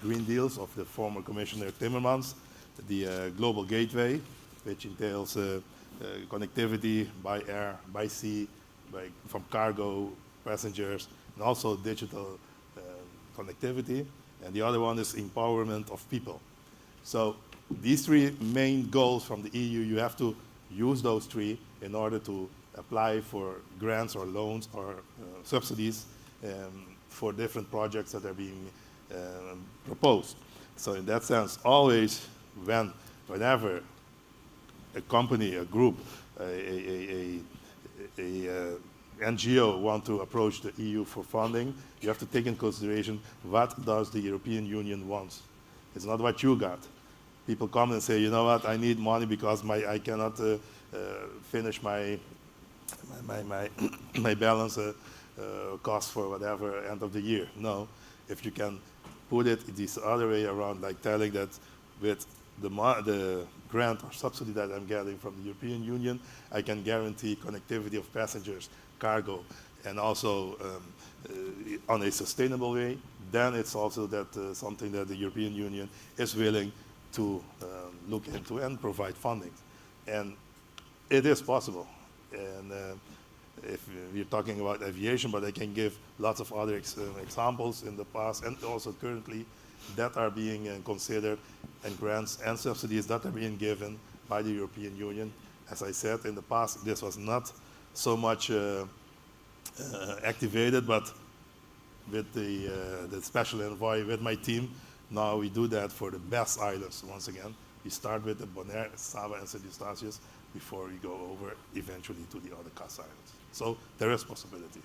Green Deals of the former Commissioner Timmermans, the Global Gateway, which entails connectivity by air, by sea, from cargo, passengers, and also digital connectivity. And the other one is empowerment of people. So these 3 main goals from the EU, you have to use those 3 in order to apply for grants or loans or subsidies for different projects that are being proposed. So in that sense, always whenever a company, a group, a NGO want to approach the EU for funding, you have to take in consideration what does the European Union want. It's not what you got. People come and say, you know what, I need money because I cannot finish my balance cost for whatever end of the year. No, if you can put it this other way around, like telling that with the grant or subsidy that I'm getting from the European Union, I can guarantee connectivity of passengers, cargo, and also on a sustainable way, then it's also that something that the European Union is willing to look into and provide funding. And it is possible. And if we're talking about aviation, but I can give lots of other examples in the past and also currently that are being considered, and grants and subsidies that are being given by the European Union. As I said, in the past, this was not so much activated, but with the special envoy, with my team, now we do that for the best islands once again. We start with the Bonaire, Saba, and St. Eustatius before we go over eventually to the other CAS islands. So there is possibility.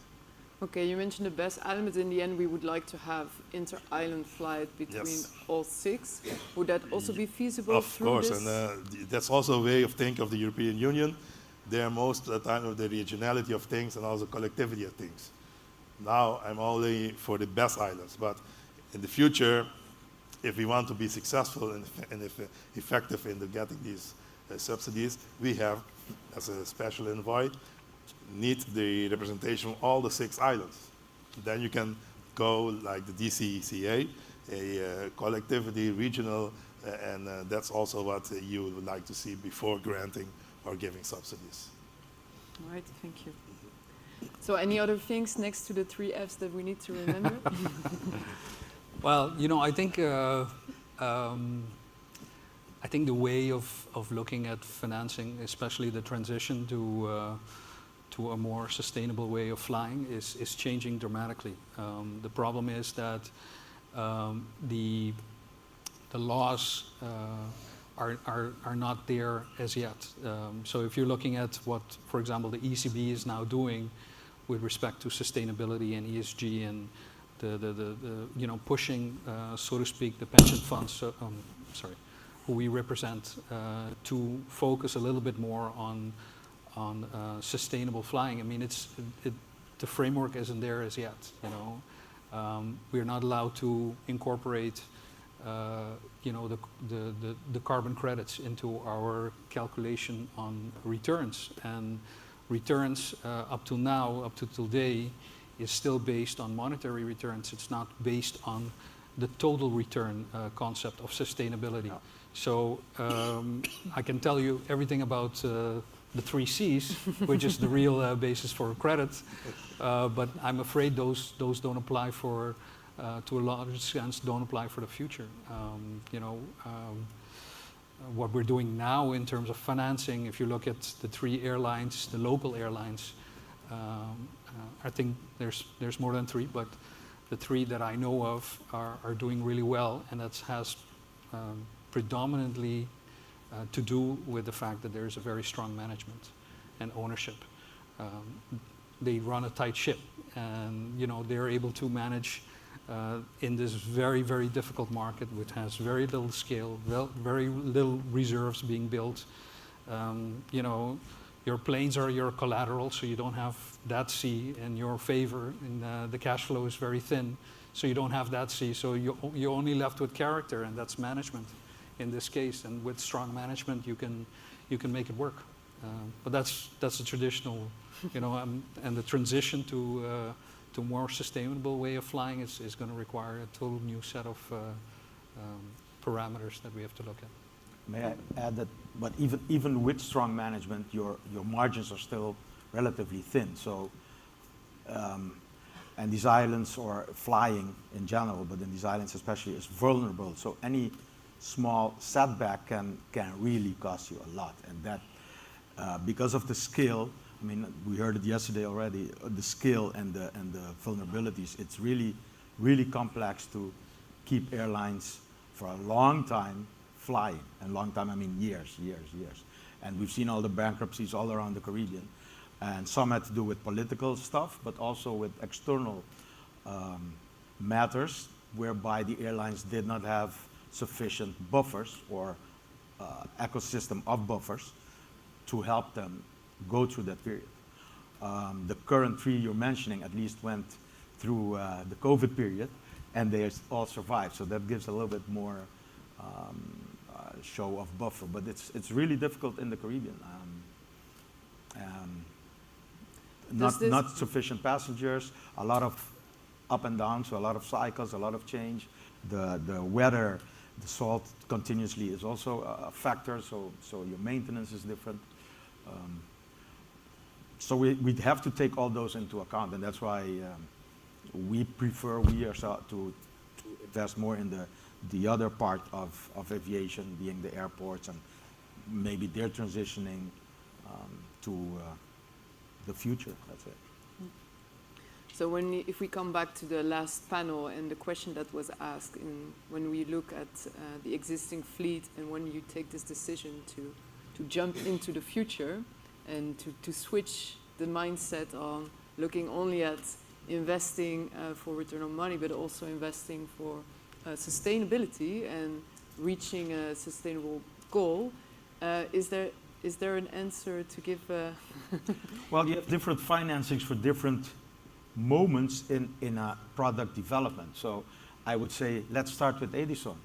Okay, you mentioned the best island, but in the end we would like to have inter-island flight between all 6. Would that also be feasible through this? Of course, and that's also a way of thinking of the European Union. They are most of the time of the regionality of things and also collectivity of things. Now I'm only for the best islands, but in the future, if we want to be successful and effective in getting these subsidies, we have, as a special envoy, need the representation of all the 6 islands. Then you can go like the DCCA, a collectivity, regional, and that's also what you would like to see before granting or giving subsidies. All right, thank you. So any other things next to the 3 Fs that we need to remember? Well, you know, I think the way of looking at financing, especially the transition to a more sustainable way of flying, is changing dramatically. The problem is that the laws are not there as yet. So if you're looking at what, for example, the ECB is now doing with respect to sustainability and ESG and the you know, pushing, so to speak, the pension funds, who we represent, to focus a little bit more on sustainable flying. I mean, the framework isn't there as yet. You know, we're not allowed to incorporate, you know, the carbon credits into our calculation on returns. And returns up to now, up to today, is still based on monetary returns. It's not based on the total return concept of sustainability. No. So I can tell you everything about the 3 Cs, which is the real basis for credit, but I'm afraid those don't apply for, to a large extent, don't apply for the future. You know, what we're doing now in terms of financing, if you look at the 3 airlines, the local airlines, I think there's more than 3, but the 3 that I know of are doing really well, and that has predominantly to do with the fact that there's a very strong management and ownership. They run a tight ship, and you know, they're able to manage in this very, very difficult market, which has very little scale, very little reserves being built. You know, your planes are your collateral, so you don't have that C in your favor, and the cash flow is very thin, so you don't have that C. So you're only left with character, and that's management in this case. And with strong management, you can make it work. But that's a traditional, you know, and the transition to more sustainable way of flying is going to require a total new set of parameters that we have to look at. May I add that, but even with strong management, your margins are still relatively thin. So, and these islands, or flying in general, but in these islands especially, is vulnerable. So any small setback can really cost you a lot, and that because of the scale. I mean, we heard it yesterday already. The scale and the vulnerabilities. It's really, really complex to keep airlines for a long time flying, and long time I mean years. And we've seen all the bankruptcies all around the Caribbean, and some had to do with political stuff, but also with external matters, whereby the airlines did not have sufficient buffers or ecosystem of buffers to help them go through that period. The current 3 you're mentioning at least went through the COVID period, and they all survived. So that gives a little bit more show of buffer. But it's really difficult in the Caribbean. Not sufficient passengers, a lot of up and down, so a lot of cycles, a lot of change. The weather, the salt continuously is also a factor, so your maintenance is different. So we'd have to take all those into account, and that's why we prefer, we ourselves, to invest more in the other part of aviation, being the airports, and maybe they're transitioning to the future. That's it. So if we come back to the last panel and the question that was asked, when we look at the existing fleet and when you take this decision to jump into the future and to switch the mindset on looking only at investing for return on money, but also investing for sustainability and reaching a sustainable goal, is there an answer to give? Well, you have different financings for different moments in a product development. So I would say, let's start with Edison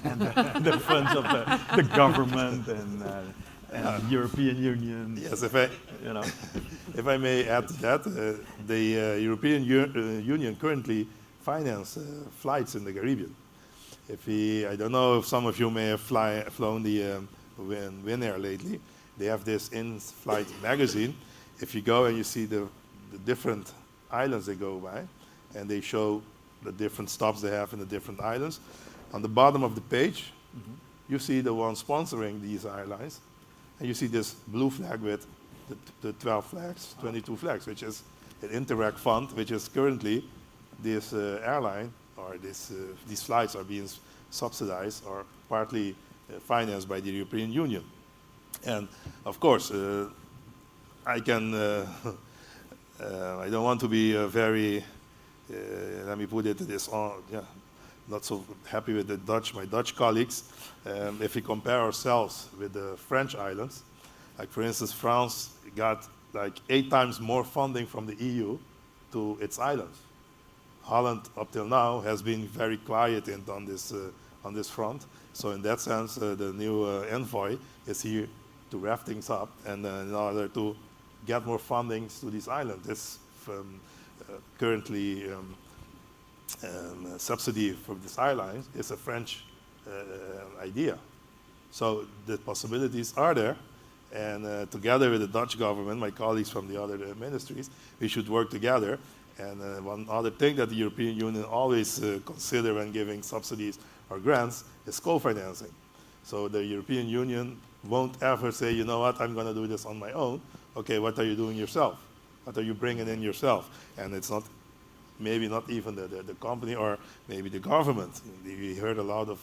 and the funds of the government and European Union. Yes, if I may add to that, the European Union currently finance flights in the Caribbean. I don't know if some of you may have flown the Win Air lately. They have this in-flight magazine. If you go and you see the different islands they go by, and they show the different stops they have in the different islands. On the bottom of the page, you see the one sponsoring these airlines, and you see this blue flag with the 12 flags, 22 flags, which is an Interact fund, which is currently this airline, or these flights are being subsidized or partly financed by the European Union. And of course, I don't want to be very, let me put it this on, not so happy with my Dutch colleagues. If we compare ourselves with the French islands, like for instance, France got like 8 times more funding from the EU to its islands. Holland, up till now, has been very quiet on this front. So in that sense, the new envoy is here to wrap things up, and in order to get more fundings to these islands. This currently subsidy for this island is a French idea. So the possibilities are there, and together with the Dutch government, my colleagues from the other ministries, we should work together. And one other thing that the European Union always consider when giving subsidies or grants is co-financing. So the European Union won't ever say, you know what, I'm going to do this on my own. Okay, what are you doing yourself? What are you bringing in yourself? And it's not, maybe not even the company or maybe the government. We heard a lot of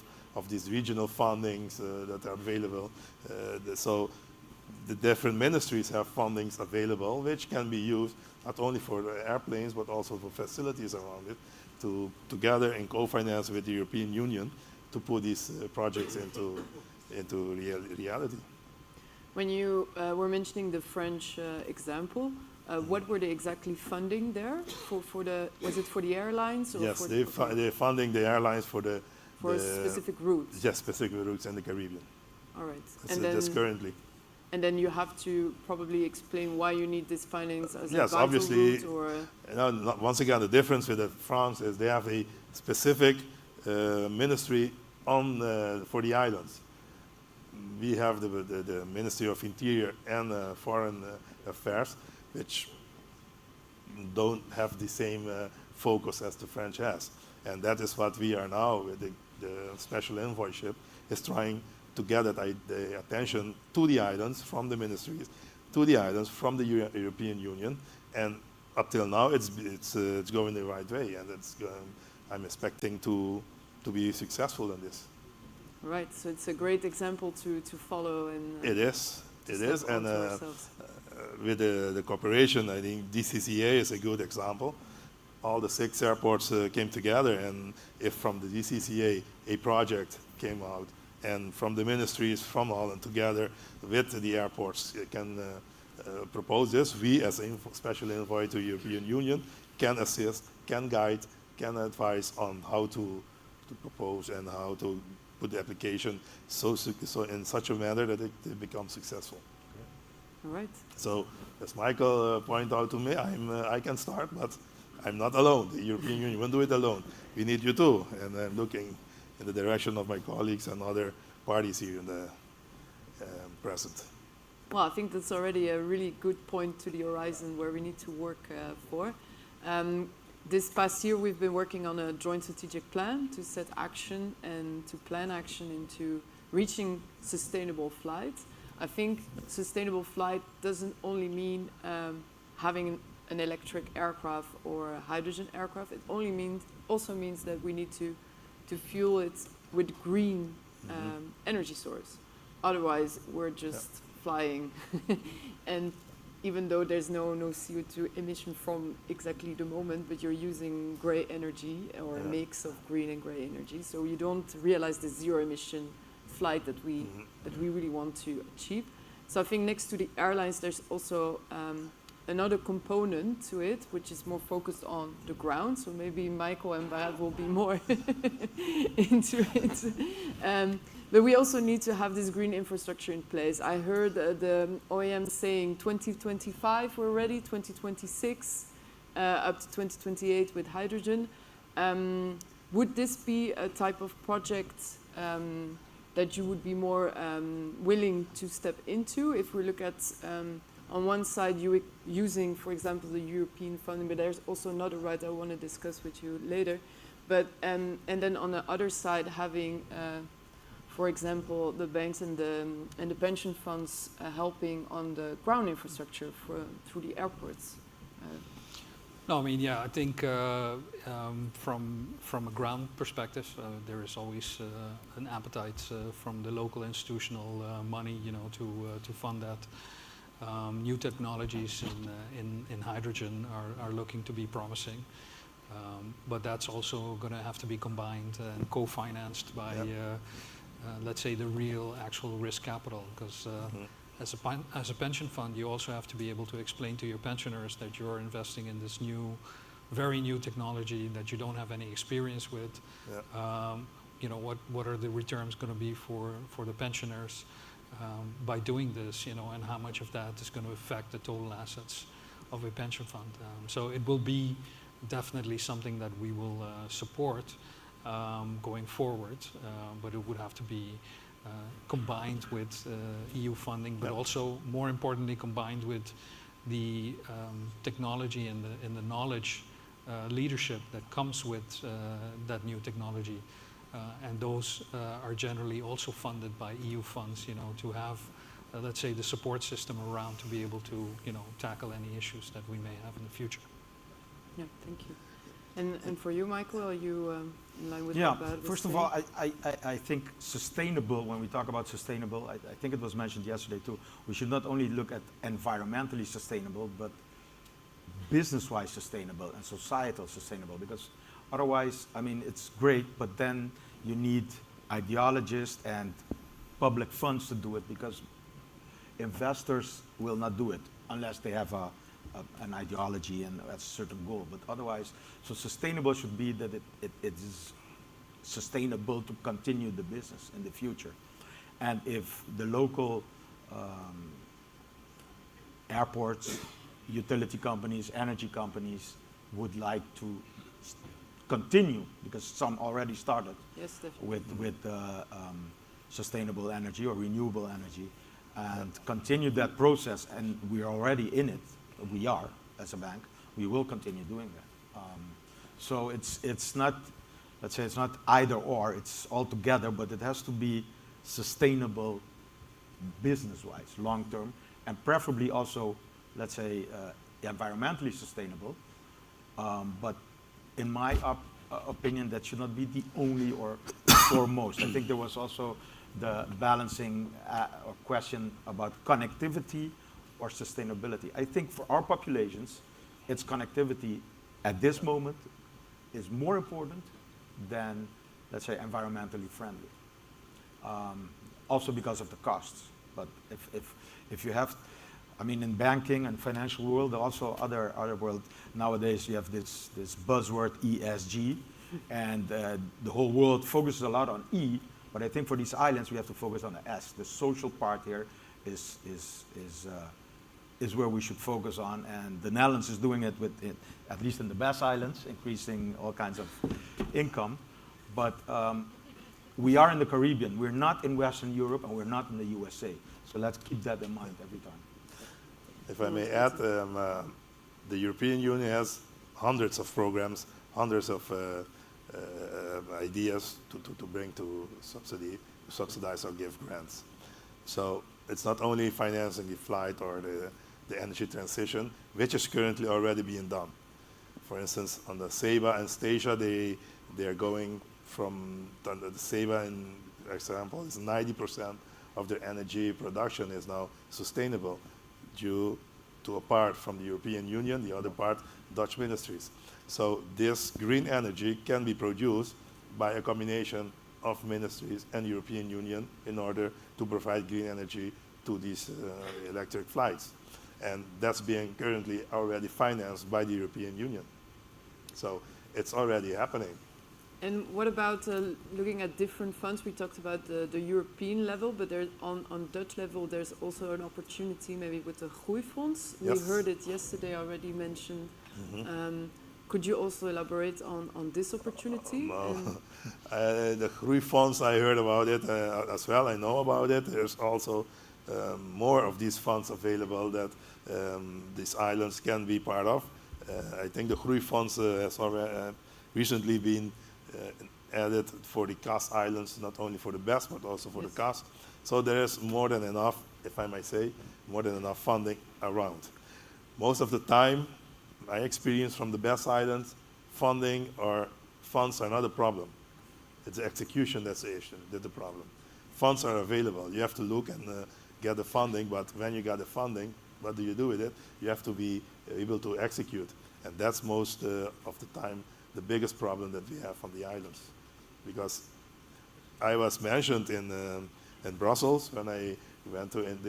these regional fundings that are available. So the different ministries have fundings available, which can be used not only for the airplanes, but also for facilities around it, to together and co-finance with the European Union to put these projects into reality. When you were mentioning the French example, what were they exactly funding there? Was it for the airlines? Or yes, for they're funding the airlines for specific routes. Yes, specific routes in the Caribbean. All right. That's currently. And then you have to probably explain why you need these findings as yes, a obviously. Route, or Once again, the difference with France is they have a specific ministry for the islands. We have the Ministry of Interior and Foreign Affairs, which don't have the same focus as the French has. And that is what we are now with the special envoyship, is trying to get the attention to the islands from the ministries, to the islands from the European Union. And up till now, it's going the right way, and I'm expecting to be successful in this. Right, so it's a great example to follow. And it is, and with the cooperation, I think Dcca is a good example. All the 6 airports came together, and if from the Dcca a project came out, and from the ministries from Holland together with the airports can propose this, we as a special envoy to the European Union can assist, can guide, can advise on how to propose and how to put the application so in such a manner that it becomes successful. All right. So, as Michael pointed out to me, I can start, but I'm not alone. The European Union won't do it alone. We need you too. And I'm looking in the direction of my colleagues and other parties here in the present. Well, I think that's already a really good point to the horizon where we need to work for. This past year, we've been working on a joint strategic plan to set action and to plan action into reaching sustainable flight. I think sustainable flight doesn't only mean having an electric aircraft or a hydrogen aircraft. It also means that we need to fuel it with green energy source. Otherwise, we're just flying. And even though there's no CO2 emission from exactly the moment, but you're using gray energy or a mix of green and gray energy. So you don't realize the zero emission flight that we really want to achieve. So I think next to the airlines, there's also another component to it, which is more focused on the ground. So maybe Michael and Brad will be more into it. But we also need to have this green infrastructure in place. I heard the OEM saying 2025 we're ready, 2026, up to 2028 with hydrogen. Would this be a type of project that you would be more willing to step into if we look at, on one side, you using, for example, the European funding, but there's also another right I want to discuss with you later. But, and then on the other side, having, for example, the banks and the pension funds helping on the ground infrastructure through the airports. No, I mean, yeah, I think from a ground perspective, there is always an appetite from the local institutional money, you know, to fund that. New technologies in hydrogen are looking to be promising, but that's also going to have to be combined and co-financed by, let's say, the real actual risk capital, because. As a pension fund, you also have to be able to explain to your pensioners that you're investing in this new, very new technology that you don't have any experience with. You know, what are the returns going to be for the pensioners by doing this, you know, and how much of that is going to affect the total assets of a pension fund. So it will be definitely something that we will support going forward, but it would have to be combined with EU funding, but also more importantly combined with the technology and the knowledge leadership that comes with that new technology. And those are generally also funded by EU funds, you know, to have, let's say, the support system around to be able to, you know, tackle any issues that we may have in the future. Yeah, thank you. And for you, Michael, are you in line with Yeah, that? first of all, I think sustainable, when we talk about sustainable, I think it was mentioned yesterday too, we should not only look at environmentally sustainable, but business-wise sustainable and societal sustainable, because otherwise, I mean, it's great, but then you need ideologists and public funds to do it, because investors will not do it unless they have an ideology and a certain goal, but otherwise, so sustainable should be that it is sustainable to continue the business in the future. And if the local airports, utility companies, energy companies would like to continue, because some already started with sustainable energy or renewable energy, and continue that process, and we are already in it. We are, as a bank, we will continue doing that. So it's not, let's say, it's not either or, it's all together, but it has to be sustainable business-wise, long-term, and preferably also, let's say, environmentally sustainable. But in my opinion, that should not be the only or foremost. I think there was also the balancing or question about connectivity or sustainability. I think for our populations, its connectivity at this moment is more important than, let's say, environmentally friendly. Also because of the costs. But if you have, I mean, in banking and financial world, also other world, nowadays you have this buzzword ESG, and the whole world focuses a lot on E, But I think for these islands, we have to focus on the S. The social part here is where we should focus on, and the Netherlands is doing it at least in the Basque Islands, increasing all kinds of income. But we are in the Caribbean. We're not in Western Europe, and we're not in the USA. So let's keep that in mind every time. If I may add, the European Union has hundreds of programs, hundreds of ideas to bring to subsidize or give grants. So it's not only financing the flight or the energy transition, which is currently already being done. For instance, on the Ceiba and Stasia, they are going from the Ceiba, in example, is 90% of their energy production is now sustainable due to a part from the European Union, the other part Dutch ministries. So this green energy can be produced by a combination of ministries and European Union in order to provide green energy to these electric flights. And that's being currently already financed by the European Union. So it's already happening. And what about looking at different funds? We talked about the European level, but on Dutch level, there's also an opportunity maybe with the Groeifonds. Yes. We heard it yesterday already mentioned. Could you also elaborate on this opportunity? The Groeifonds, I heard about it as well. I know about it. There's also more of these funds available that these islands can be part of. I think the Groeifonds has already recently been added for the CAS islands, not only for the BEST, but also for the CAS. So there is more than enough, if I might say, more than enough funding around. Most of the time, my experience from the BEST islands, funding or funds are not a problem. It's the execution that's the problem. Funds are available. You have to look and get the funding, but when you got the funding, what do you do with it? You have to be able to execute. And that's most of the time the biggest problem that we have on the islands. Because I was mentioned in Brussels when I went to, and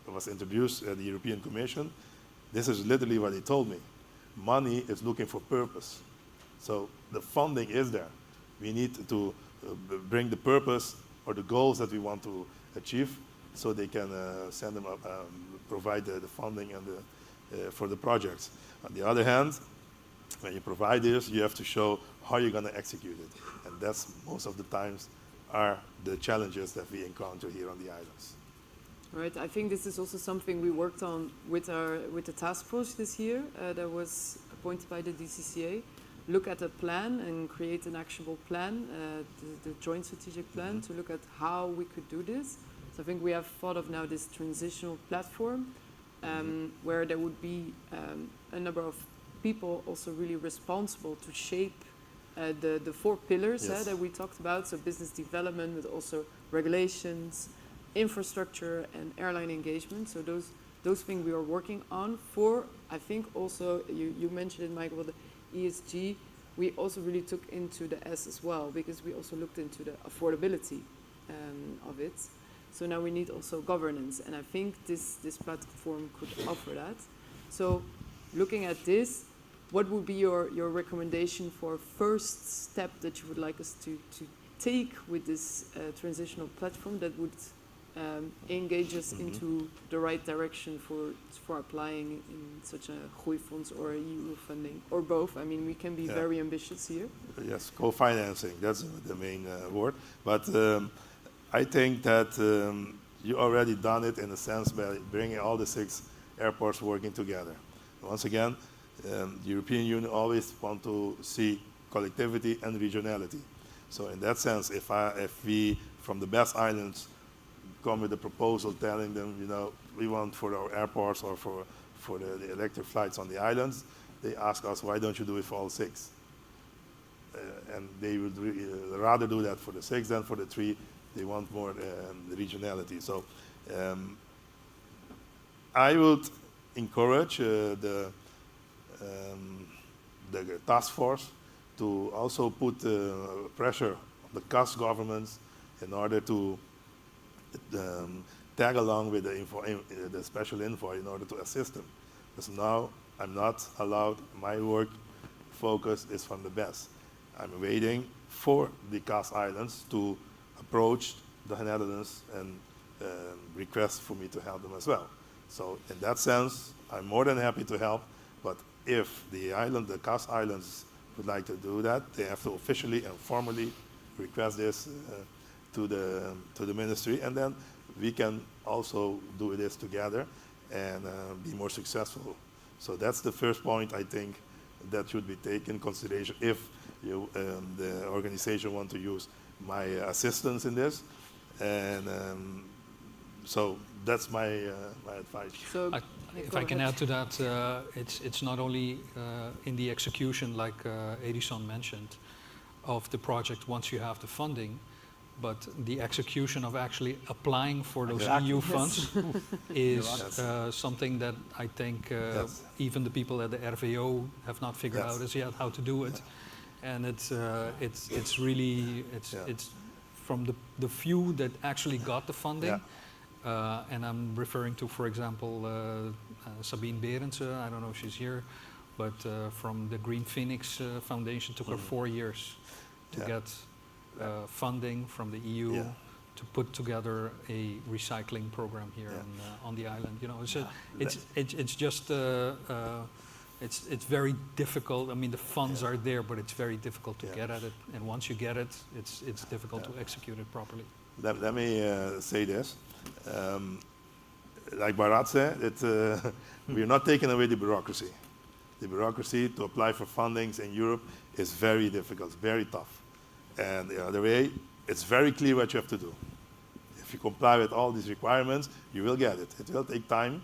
was introduced at the European Commission. This is literally what they told me. Money is looking for purpose. So the funding is there. We need to bring the purpose or the goals that we want to achieve so they can send them up, provide the funding and for the projects. On the other hand, when you provide this, you have to show how you're going to execute it. And that's most of the times are the challenges that we encounter here on the islands. Right, I think this is also something we worked on with the task force this year that was appointed by the Dcca. Look at a plan and create an actionable plan, the joint strategic plan, to look at how we could do this. So I think we have thought of now this transitional platform where there would be a number of people also really responsible to shape the four pillars that we talked about. So business development, but also regulations, infrastructure, and airline engagement. So those things we are working on for, I think also, you mentioned it, Michael, the ESG, we also really took into the S as well, because we also looked into the affordability of it. So now we need also governance, and I think this platform could offer that. So looking at this, what would be your recommendation for first step that you would like us to take with this transitional platform that would engage us into the right direction for applying in such a Groeifonds or EU funding, or both? I mean, we can be very ambitious here. Yes, co-financing, that's the main word. But I think that you already done it in a sense by bringing all the 6 airports working together. Once again, the European Union always want to see collectivity and regionality. So in that sense, if we, from the Basque Islands, come with a proposal telling them, you know, we want for our airports or for the electric flights on the islands, they ask us, why don't you do it for all 6? And they would rather do that for the 6 than for the 3. They want more regionality. So I would encourage the task force to also put pressure on the CAS governments in order to tag along with the special envoy in order to assist them. Because now I'm not allowed, my work focus is from the BEST. I'm waiting for the CAS Islands to approached the Netherlands and request for me to help them as well. So in that sense, I'm more than happy to help, but if the CAS Islands would like to do that, they have to officially and formally request this to the ministry, and then we can also do this together and be more successful. So that's the first point I think that should be taken in consideration if the organization want to use my assistance in this. And so that's my advice. So, if I can add to that, it's not only in the execution, like Edison mentioned, of the project once you have the funding, but the execution of actually applying for those EU funds is something that I think even the people at the RVO have not figured out as yet how to do it. And it's really from the few that actually got the funding. And I'm referring to, for example, Sabine Berendsen. I don't know if she's here, but from the Green Phoenix Foundation, took her 4 years to get funding from the EU to put together a recycling program here on the island. You know, it's just it's very difficult. I mean, the funds are there, but it's very difficult to get at it. And once you get it, it's difficult to execute it properly. Let me say this. Like Bharat said, we're not taking away the bureaucracy. The bureaucracy to apply for fundings in Europe is very difficult, very tough. And the other way, it's very clear what you have to do. If you comply with all these requirements, you will get it. It will take time.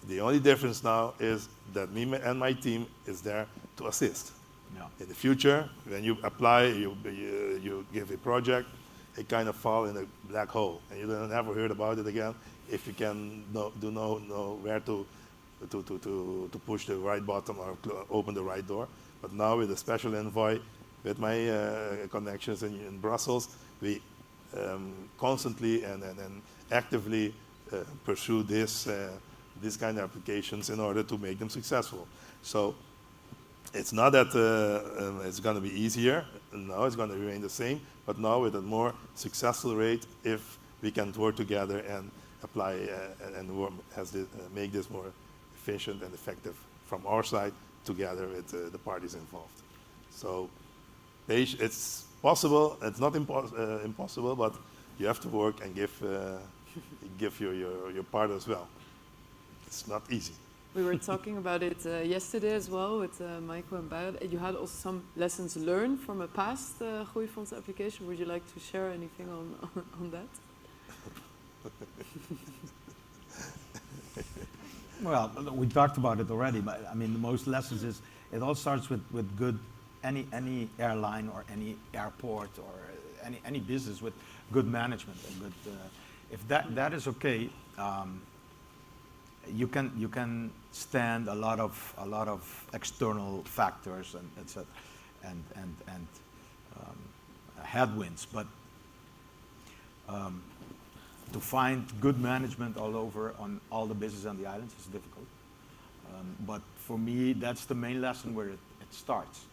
The only difference now is that me and my team is there to assist. In the future, when you apply, you give a project, it kind of fall in a black hole, and you will never heard about it again if you can know where to push the right button or open the right door. But now with a special envoy, with my connections in Brussels, we constantly and actively pursue this kind of applications in order to make them successful. So it's not that it's going to be easier. No, it's going to remain the same, but now with a more successful rate if we can work together and apply and make this more efficient and effective from our side together with the parties involved. So it's possible. It's not impossible, but you have to work and give your part as well. It's not easy. We were talking about it yesterday as well with Michael and Bharat. You had also some lessons learned from a past Groeifonds application. Would you like to share anything on that? Well, we talked about it already, but I mean, the most lessons is it all starts with good, any airline or any airport or any business with good management and good. If that is okay, you can stand a lot of external factors and etc. and headwinds, but to find good management all over on all the business on the islands is difficult. But for me, that's the main lesson where it starts.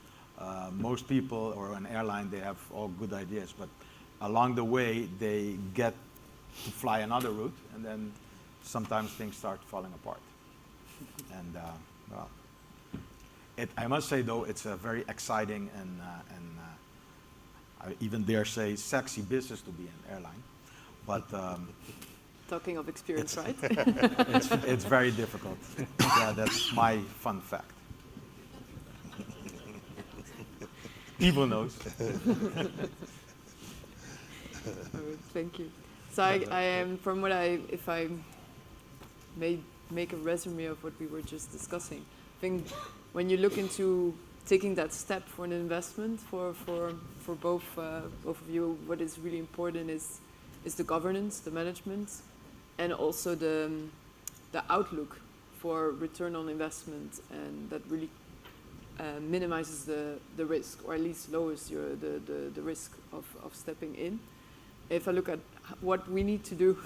Most people or an airline, they have all good ideas, but along the way they get to fly another route, and then sometimes things start falling apart. And well, I must say though, it's a very exciting and I even dare say sexy business to be an airline. But talking of experience, right? it's very difficult. Yeah, that's my fun fact. Ivo knows. Thank you. So I am, from what if I may make a resume of what we were just discussing, I think when you look into taking that step for an investment for both of you, what is really important is the governance, the management, and also the outlook for return on investment, and that really minimizes the risk, or at least lowers the risk of stepping in. If I look at what we need to do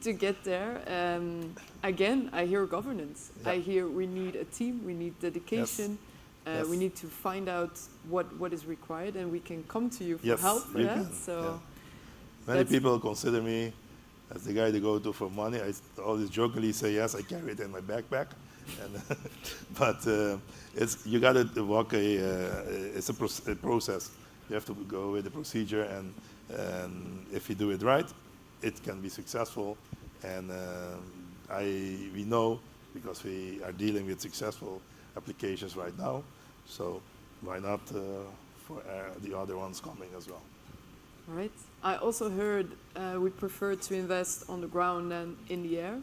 to get there, again, I hear governance. Yeah. I hear we need a team, we need dedication, we need to find out what is required, and we can come to you for help for that. So Many people consider me as the guy they go to for money. I always jokingly say, yes, I carry it in my backpack. And but you got to walk it's a process. You have to go with the procedure, and if you do it right, it can be successful. And we know, because we are dealing with successful applications right now, so why not for the other ones coming as well. All right. I also heard we prefer to invest on the ground than in the air.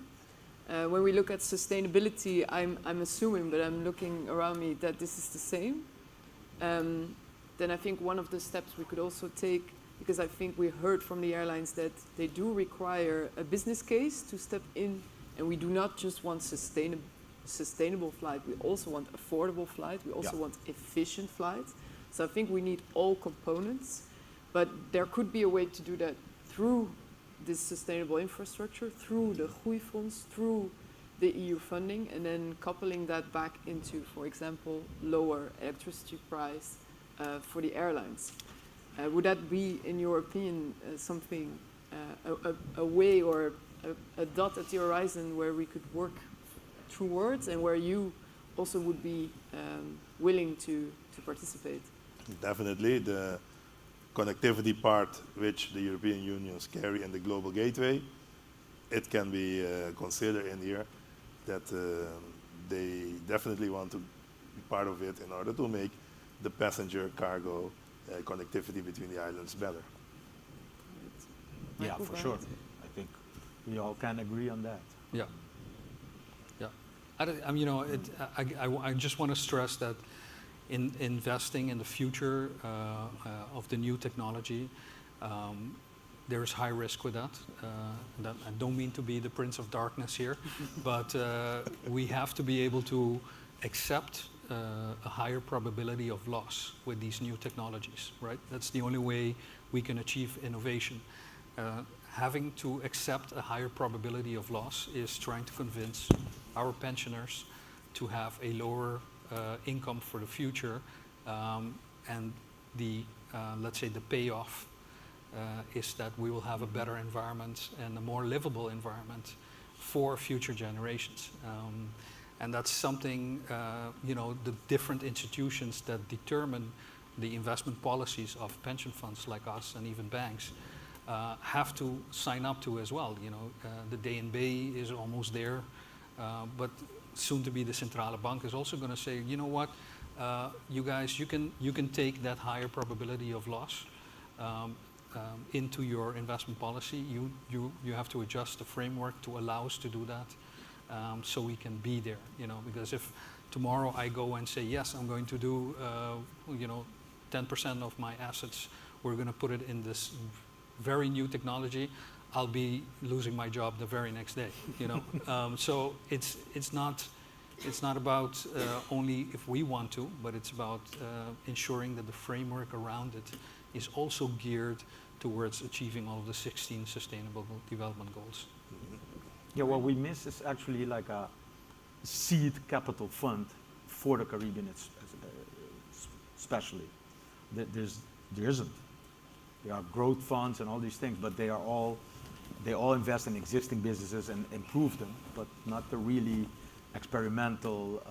When we look at sustainability, I'm assuming, but I'm looking around me, that this is the same. Then I think one of the steps we could also take, because I think we heard from the airlines that they do require a business case to step in, and we do not just want sustainable flight, we also want affordable flight, we also want efficient flight. So I think we need all components, but there could be a way to do that through this sustainable infrastructure, through the Groeifonds, through the EU funding, and then coupling that back into, for example, lower electricity price for the airlines. Would that be, in your opinion, something, a way or a dot at the horizon where we could work towards, and where you also would be willing to participate? Definitely. The connectivity part which the European Unions carry in the global gateway, it can be considered in here that they definitely want to be part of it in order to make the passenger cargo connectivity between the islands better. Yeah, for sure. I think we all can agree on that. Yeah. Yeah. I just want to stress that in investing in the future of the new technology, there's high risk with that. I don't mean to be the Prince of Darkness here, but we have to be able to accept a higher probability of loss with these new technologies, right? That's the only way we can achieve innovation. Having to accept a higher probability of loss is trying to convince our pensioners to have a lower income for the future, and the let's say the payoff is that we will have a better environment and a more livable environment for future generations. And that's something, the different institutions that determine the investment policies of pension funds like us and even banks have to sign up to as well. The DNB is almost there, but soon to be the Centrale Bank is also going to say, you know what, you guys, you can take that higher probability of loss into your investment policy. You have to adjust the framework to allow us to do that, so we can be there. Because if tomorrow I go and say, yes, I'm going to do 10% of my assets, we're going to put it in this very new technology, I'll be losing my job the very next day. So it's not about only if we want to, but it's about ensuring that the framework around it is also geared towards achieving all of the 16 sustainable development goals. Yeah, what we miss is actually like a seed capital fund for the Caribbean, especially. There isn't. There are growth funds and all these things, but they all invest in existing businesses and improve them, but not the really experimental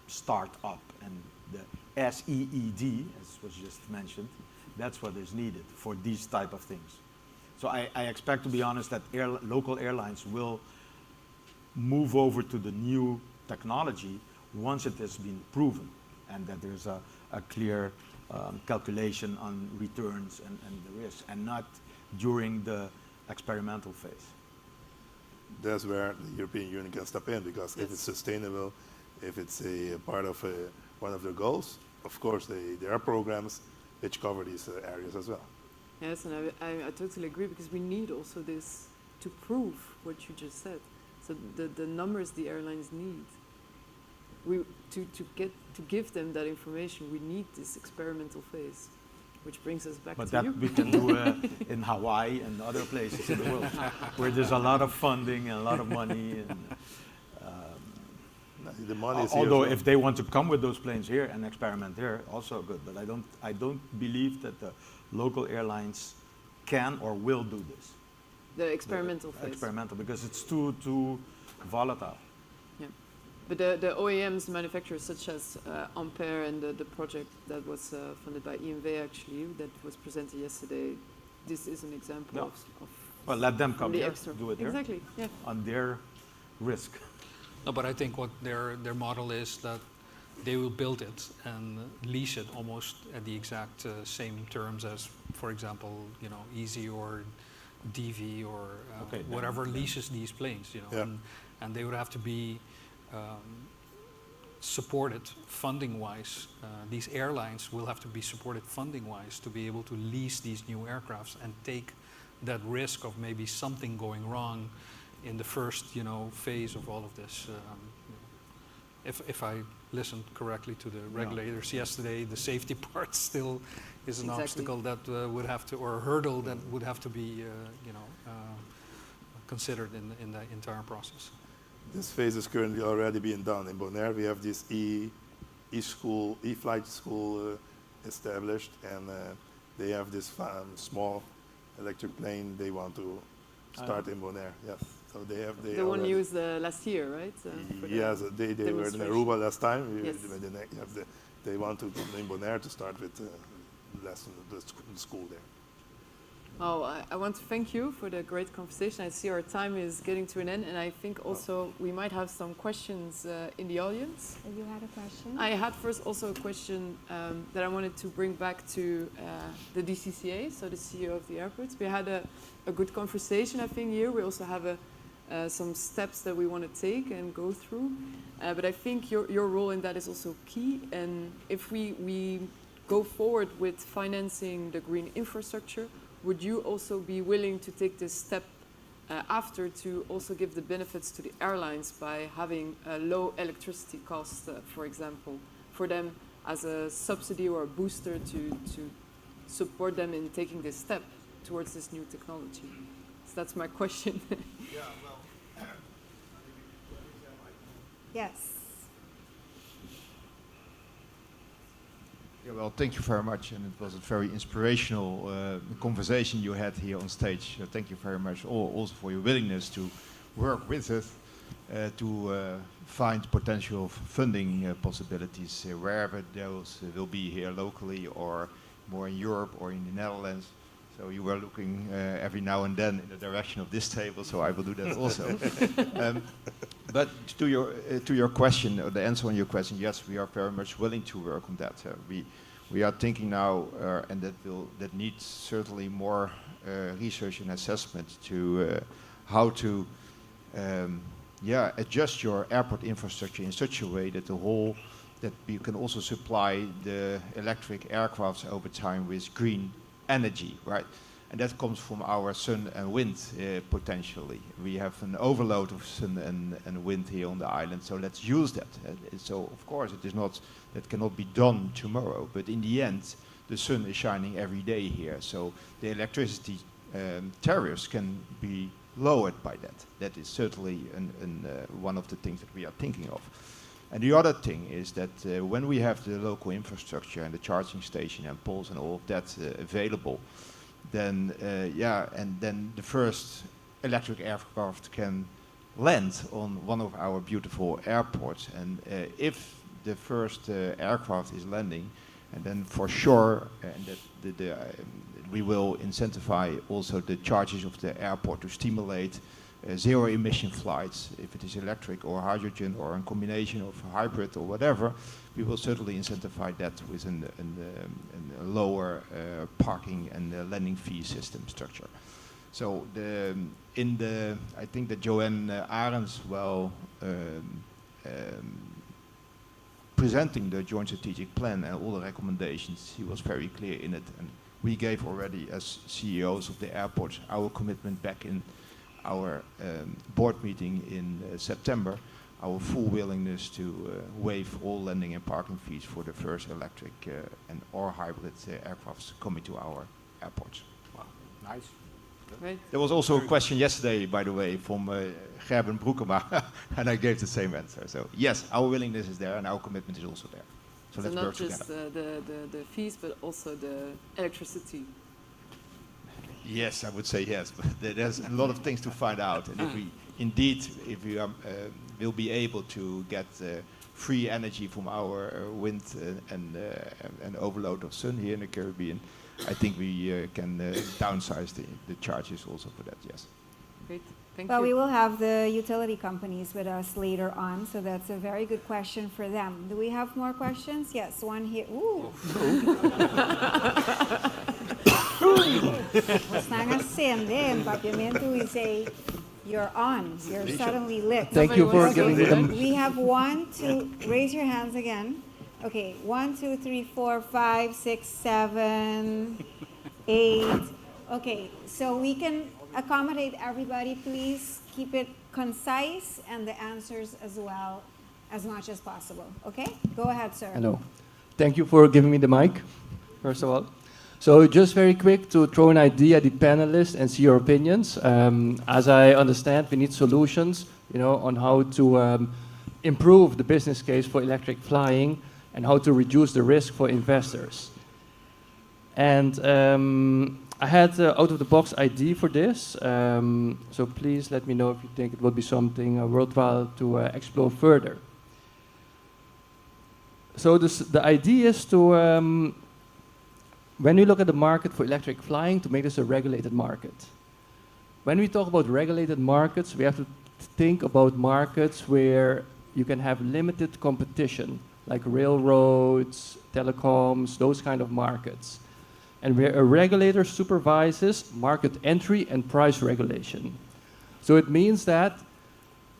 start-up. And the SEED, as was just mentioned, that's what is needed for these type of things. So I expect, to be honest, that local airlines will move over to the new technology once it has been proven, and that there's a clear calculation on returns and the risk, and not during the experimental phase. That's where the European Union can step in, because if it's sustainable, if it's a part of one of their goals, of course there are programs which cover these areas as well. Yes, and I totally agree, because we need also this to prove what you just said. So the numbers the airlines need, to give them that information, we need this experimental phase, which brings us back to you. But that we can do in Hawaii and other places in the world, where there's a lot of funding and a lot of money. And, the money is although here, if they want to come with those planes here and experiment here, also good. But I don't believe that the local airlines can or will do this. The experimental phase. Experimental, because it's too volatile. Yeah. But the OEMs, manufacturers such as Ampere and the project that was funded by EMV actually, that was presented yesterday, this is an example Yeah. of Well, let them come the here, extra. do it here. Exactly, yeah. On their risk. No, but I think what their model is that they will build it and lease it almost at the exact same terms as, for example, Easy or DV or whatever leases these planes, Yeah. and they would have to be supported funding-wise. These airlines will have to be supported funding-wise to be able to lease these new aircrafts and take that risk of maybe something going wrong in the first, phase of all of this. If I listened correctly to the regulators yesterday, the safety part still is an obstacle that would have to, or a hurdle that would have to be, considered in the entire process. This phase is currently already being done in Bonaire. We have this e-flight school established, and they have this small electric plane they want to start in Bonaire. Yes, so they have the one used last year, right? Yes, they were in Aruba last time. Yes. They want to go in Bonaire to start with lesson the school there. Oh, I want to thank you for the great conversation. I see our time is getting to an end, and I think also we might have some questions in the audience. You had a question? I had first also a question that I wanted to bring back to the DCCA, so the CEO of the airports. We had a good conversation, I think, here. We also have some steps that we want to take and go through. But I think your role in that is also key. And if we go forward with financing the green infrastructure, would you also be willing to take this step after to also give the benefits to the airlines by having a low electricity cost, for example, for them as a subsidy or a booster to support them in taking this step towards this new technology? So that's my question. Yes. Yeah, well, thank you very much, and it was a very inspirational conversation you had here on stage. Thank you very much, also for your willingness to work with us to find potential funding possibilities wherever those will be here locally or more in Europe or in the Netherlands. So you were looking every now and then in the direction of this table, so I will do that also. But to your question, or the answer on your question, yes, we are very much willing to work on that. We are thinking now, and that needs certainly more research and assessment to how to adjust your airport infrastructure in such a way that that you can also supply the electric aircrafts over time with green energy, right? And that comes from our sun and wind potentially. We have an overload of sun and wind here on the island, so let's use that. So of course that cannot be done tomorrow, but in the end, the sun is shining every day here, so the electricity tariffs can be lowered by that. That is certainly one of the things that we are thinking of. And the other thing is that when we have the local infrastructure and the charging station and poles and all of that available, then then the first electric aircraft can land on one of our beautiful airports. And if the first aircraft is landing, and then for sure, and that we will incentivize also the charges of the airport to stimulate zero emission flights, if it is electric or hydrogen or a combination of hybrid or whatever. We will certainly incentivize that with a lower parking and landing fee system structure. So I think that Joanne Arends, presenting the joint strategic plan and all the recommendations, he was very clear in it, and we gave already as CEOs of the airports our commitment back in our board meeting in September, our full willingness to waive all landing and parking fees for the first electric or hybrid aircrafts coming to our airports. Wow, nice. Right. There was also a question yesterday, by the way, from Gerben Broekema, and I gave the same answer. So yes, our willingness is there and our commitment is also there. So let's not work just together. the fees, but also the electricity. Yes, I would say yes, but there's a lot of things to find out. And if we indeed, if we will be able to get free energy from our wind and overload of sun here in the Caribbean, I think we can downsize the charges also for that, yes. Great, thank Well, you. we will have the utility companies with us later on, so that's a very good question for them. Do we have more questions? Yes, one here. Ooh. Mas nangasende, papiamento, we say, you're on. You're suddenly lit. Thank you for Okay, giving me the... we have 1, 2, raise your hands again. Okay, 1, 2, 3, 4, 5, 6, 7, 8. Okay, so we can accommodate everybody. Please keep it concise and the answers as well, as much as possible. Okay, go ahead, sir. Hello. Thank you for giving me the mic, first of all. So just very quick to throw an idea at the panelists and see your opinions. As I understand, we need solutions, on how to improve the business case for electric flying and how to reduce the risk for investors. And I had out-of-the-box idea for this, so please let me know if you think it will be something worthwhile to explore further. So the idea is to, when we look at the market for electric flying, to make this a regulated market. When we talk about regulated markets, we have to think about markets where you can have limited competition, like railroads, telecoms, those kind of markets. And where a regulator supervises market entry and price regulation. So it means that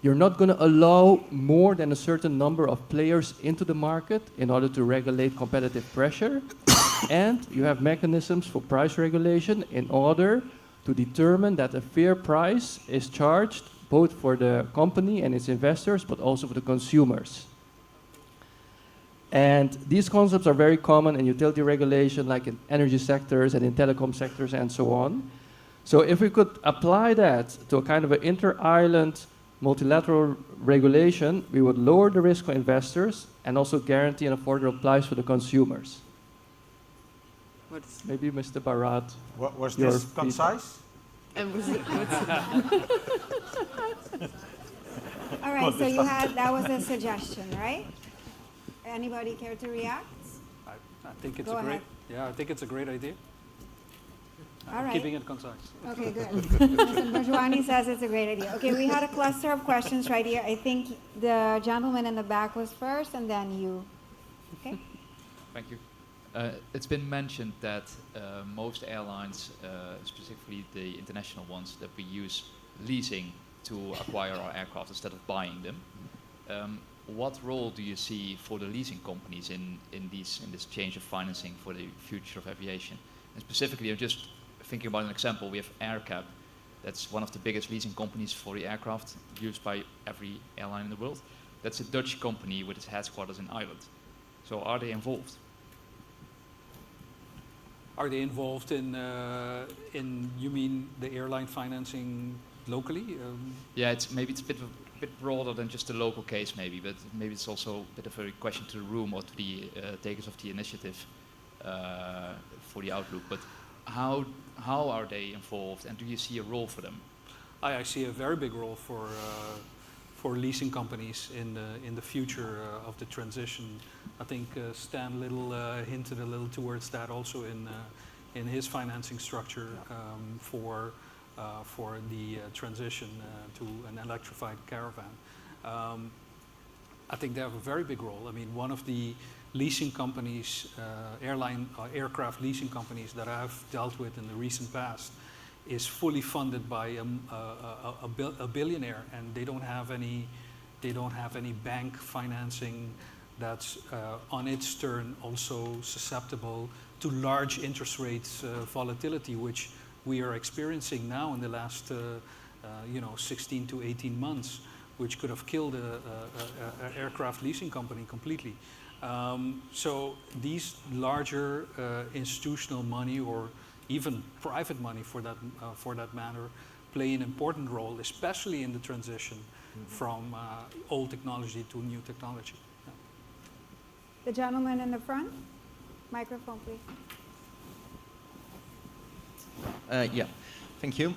you're not going to allow more than a certain number of players into the market in order to regulate competitive pressure. And you have mechanisms for price regulation in order to determine that a fair price is charged both for the company and its investors, but also for the consumers. And these concepts are very common in utility regulation, like in energy sectors and in telecom sectors and so on. So if we could apply that to a kind of an inter-island multilateral regulation, we would lower the risk for investors and also guarantee an affordable price for the consumers. Maybe Mr. Barat. Was this concise? And was it, All right, so you had, that was a suggestion, right? Anybody care to react? I think it's Go a great, ahead. yeah, I think it's a great idea. All right. Keeping it concise. Okay, good. Mr. Bajwani says it's a great idea. Okay, we had a cluster of questions right here. I think the gentleman in the back was first, and then you. Okay. Thank you. It's been mentioned that most airlines, specifically the international ones, that we use leasing to acquire our aircraft instead of buying them. What role do you see for the leasing companies in this change of financing for the future of aviation? And specifically, I'm just thinking about an example. We have AirCap. That's one of the biggest leasing companies for the aircraft used by every airline in the world. That's a Dutch company with its headquarters in Ireland. So are they involved? Are they involved in you mean the airline financing locally? Yeah, maybe it's a bit broader than just a local case maybe, but maybe it's also a bit of a question to the room or to the takers of the initiative for the outlook. But how are they involved, and do you see a role for them? I see a very big role for leasing companies in the future of the transition. I think Stan Little hinted a little towards that also in his financing structure for the transition to an electrified caravan. I think they have a very big role. I mean, one of the leasing companies, aircraft leasing companies that I've dealt with in the recent past, is fully funded by a billionaire, and they don't have any bank financing that's on its turn also susceptible to large interest rates volatility, which we are experiencing now in the last 16 to 18 months, which could have killed an aircraft leasing company completely. So these larger institutional money, or even private money for that matter, play an important role, especially in the transition from old technology to new technology. Yeah. The gentleman in the front, microphone, please. Yeah, thank you.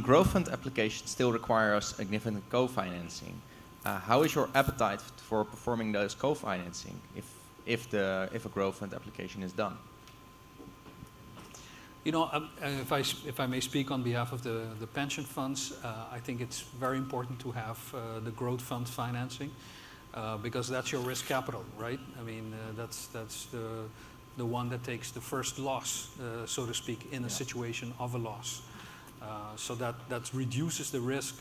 Growth fund applications still require significant co-financing. How is your appetite for performing those co-financing if a growth fund application is done? You know, if I may speak on behalf of the pension funds, I think it's very important to have the growth fund financing because that's your risk capital, right? I mean, that's the one that takes the first loss, so to speak, in a situation of a loss. So that reduces the risk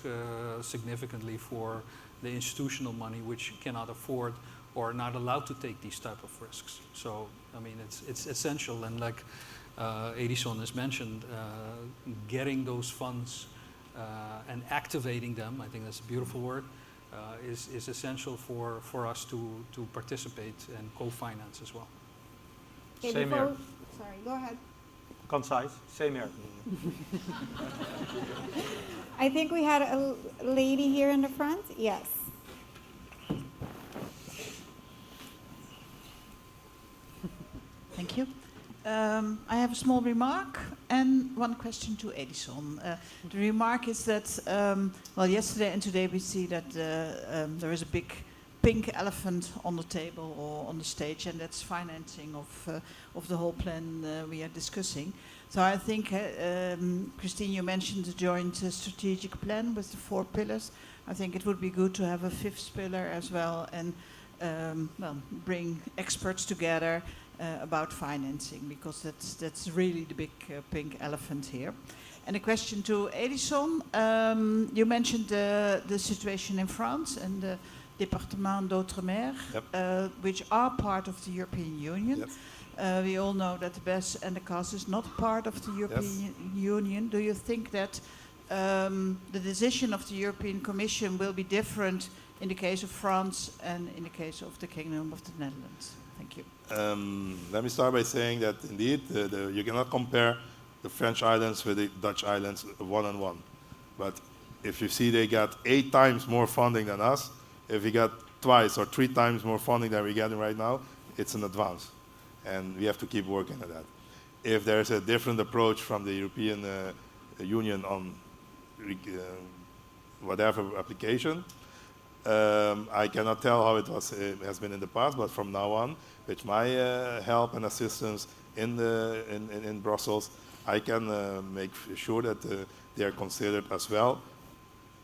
significantly for the institutional money, which cannot afford or not allowed to take these type of risks. So, I mean, it's essential, and like Edison has mentioned, getting those funds and activating them, I think that's a beautiful word, is essential for us to participate and co-finance as well. Okay, Same here. Sorry, go ahead. Concise, same here. I think we had a lady here in the front. Yes. Thank you. I have a small remark and one question to Edison. The remark is that, well, yesterday and today we see that there is a big pink elephant on the table or on the stage, and that's financing of the whole plan we are discussing. So I think, Christine, you mentioned the joint strategic plan with the 4 pillars. I think it would be good to have a 5th pillar as well, and well, bring experts together about financing, because that's really the big pink elephant here. And a question to Edison. You mentioned the situation in France and the Département d'Outre-mer, which are part of the European Union. Yes. We all know that the BES and the CAS is not part of the European Union. Do you think that the decision of the European Commission will be different in the case of France and in the case of the Kingdom of the Netherlands? Thank you. Let me start by saying that indeed you cannot compare the French islands with the Dutch islands one-on-one. But if you see they got 8 times more funding than us, if we got twice or 3 times more funding than we're getting right now, it's an advance. And we have to keep working at that. If there's a different approach from the European Union on whatever application, I cannot tell how it has been in the past, but from now on, with my help and assistance in Brussels, I can make sure that they are considered as well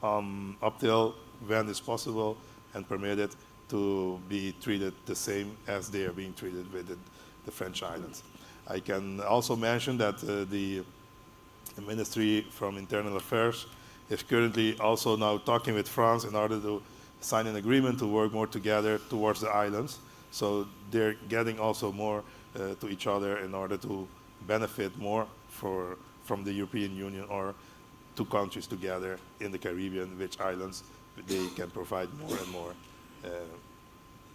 up till when it's possible and permitted to be treated the same as they are being treated with the French islands. I can also mention that the Ministry from Internal Affairs is currently also now talking with France in order to sign an agreement to work more together towards the islands. So they're getting also more to each other in order to benefit more from the European Union or 2 countries together in the Caribbean, which islands they can provide more and more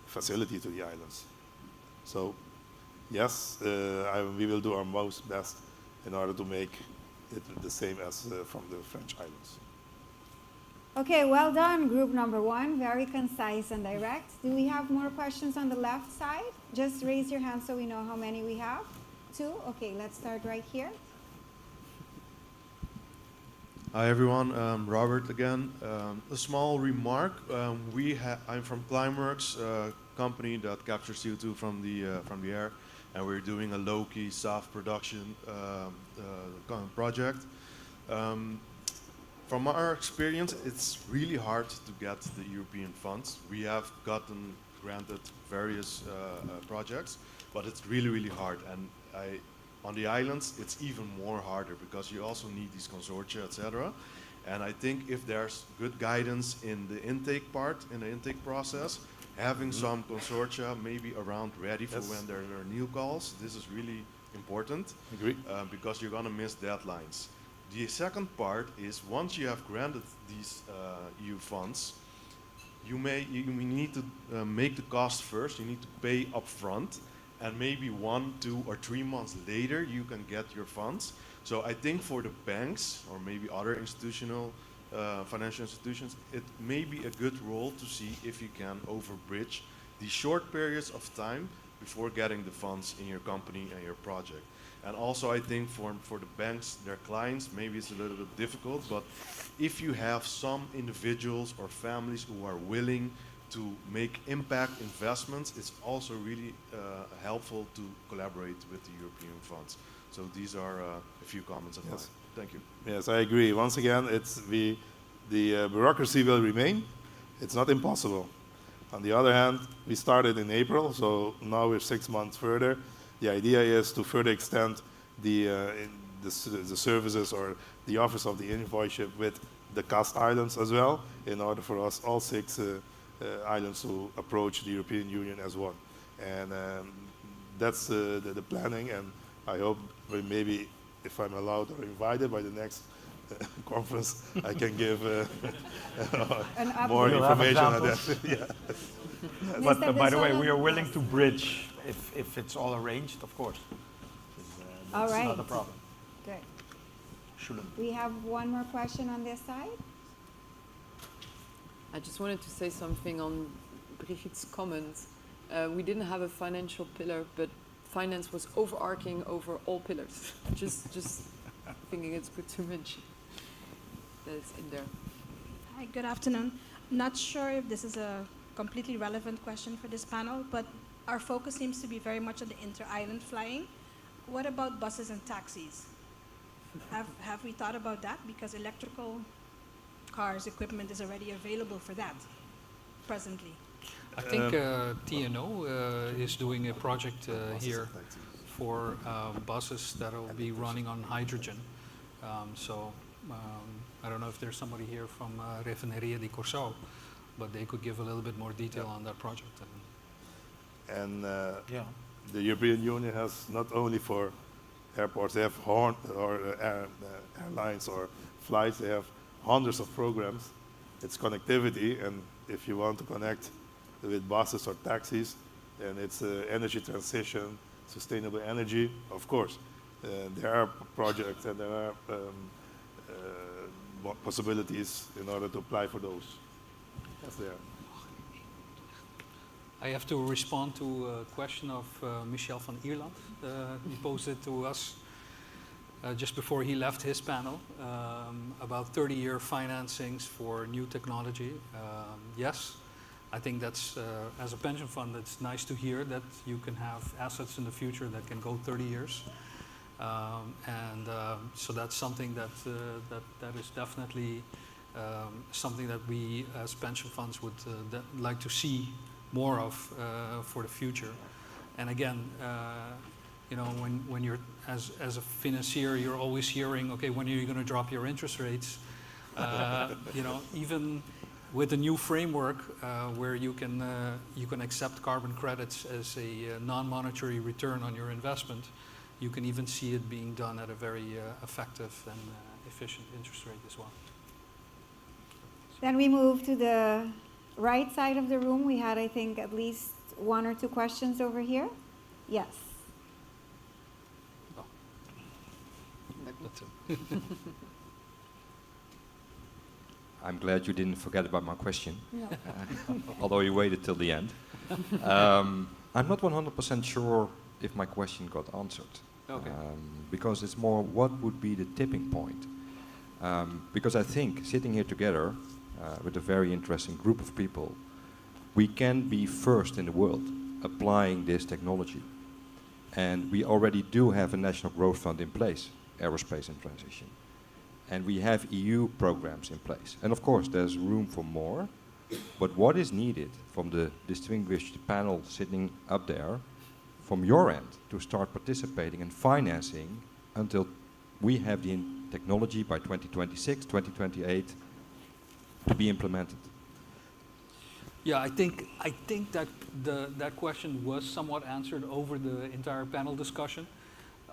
facility to the islands. So yes, we will do our most best in order to make it the same as from the French islands. Okay, well done, group number 1. Very concise and direct. Do we have more questions on the left side? Just raise your hand so we know how many we have. 2? Okay, let's start right here. Hi everyone, Robert again. A small remark. I'm from Climeworks, a company that captures CO2 from the air, and we're doing a low-key soft production project. From our experience, it's really hard to get the European funds. We have gotten granted various projects, but it's really, really hard. And on the islands, it's even more harder because you also need these consortia, etc. And I think if there's good guidance in the intake part, in the intake process, having some consortia maybe around ready for when there are new calls, this is really important. Agree. Because you're gonna miss deadlines. The second part is once you have granted these EU funds, you need to make the cost first. You need to pay upfront, and maybe 1, 2, or 3 months later you can get your funds. So I think for the banks or maybe other institutional financial institutions, it may be a good role to see if you can overbridge the short periods of time before getting the funds in your company and your project. And also I think for the banks, their clients, maybe it's a little bit difficult, but if you have some individuals or families who are willing to make impact investments, it's also really helpful to collaborate with the European funds. So these are a few comments of mine. Thank you. Yes, I agree. Once again, the bureaucracy will remain. It's not impossible. On the other hand, we started in April, so now we're 6 months further. The idea is to further extend the services or the office of the invoiceship with the CAST islands as well, in order for us, all 6 islands, to approach the European Union as one. And that's the planning, and I hope maybe, if I'm allowed or invited by the next conference, I can give more information on that. Yeah. But by the way, we are willing to bridge if it's all arranged, of course. All right. Not a problem. Good. Shouldn't. We have one more question on this side. I just wanted to say something on Brigitte's comment. We didn't have a financial pillar, but finance was overarching over all pillars. just thinking it's good to mention that it's in there. Hi, good afternoon. Not sure if this is a completely relevant question for this panel, but our focus seems to be very much on the inter-island flying. What about buses and taxis? Have we thought about that? Because electrical cars, equipment is already available for that presently. I think TNO is doing a project here for buses that will be running on hydrogen. I don't know if there's somebody here from Refineria di Corso, but they could give a little bit more detail on that project. And the European Union has not only for airports, they have airlines or flights, they have hundreds of programs. It's connectivity, and if you want to connect with buses or taxis, then it's energy transition, sustainable energy, of course. There are projects and there are possibilities in order to apply for those. Yes, there are. I have to respond to a question of Michel van Ierland. He posed it to us just before he left his panel about 30-year financings for new technology. Yes, I think that's, as a pension fund, it's nice to hear that you can have assets in the future that can go 30 years. So that's something that is definitely something that we as pension funds would like to see more of for the future. And again, you know, when you're as a financier, you're always hearing, okay, when are you going to drop your interest rates? You know, even with a new framework where you can accept carbon credits as a non-monetary return on your investment, you can even see it being done at a very effective and efficient interest rate as well. Then we move to the right side of the room. We had, I think, at least 1 or 2 questions over here. Yes. Oh. I'm glad you didn't forget about my question, No. Although you waited till the end. I'm not 100% sure if my question got answered. Okay. Because it's more, what would be the tipping point? Because I think sitting here together with a very interesting group of people, we can be first in the world applying this technology. And we already do have a national growth fund in place, aerospace and transition. And we have EU programs in place. And of course, there's room for more. But what is needed from the distinguished panel sitting up there, from your end, to start participating and financing until we have the technology by 2026, 2028 to be implemented? Yeah, I think that that question was somewhat answered over the entire panel discussion.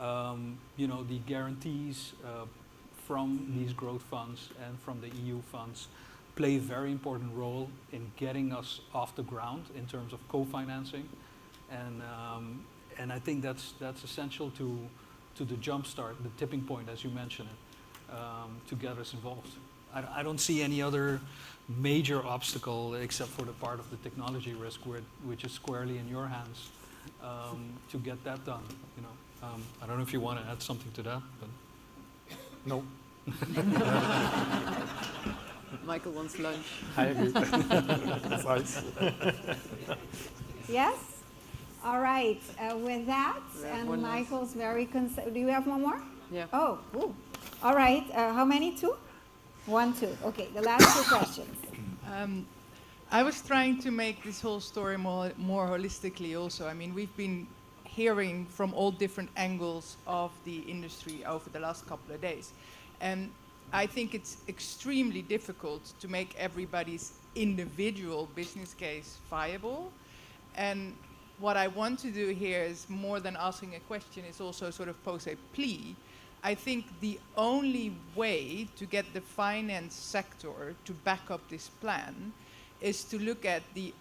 You know, the guarantees from these growth funds and from the EU funds play a very important role in getting us off the ground in terms of co-financing, and I think that's essential to the jumpstart, the tipping point, as you mentioned it, to get us involved. I don't see any other major obstacle except for the part of the technology risk, which is squarely in your hands, to get that done. You know. I don't know if you want to add something to that, but No. Michael wants lunch. I agree. Precise. Yes? All right. With that, We have and one last. Michael's very do you have one more? Yeah. Oh, ooh. All right. How many? Two? 1, 2. Okay, the last two questions. I was trying to make this whole story more holistically also. I mean, we've been hearing from all different angles of the industry over the last couple of days. And I think it's extremely difficult to make everybody's individual business case viable. And what I want to do here is, more than asking a question, is also sort of pose a plea. I think the only way to get the finance sector to back up this plan is to look at the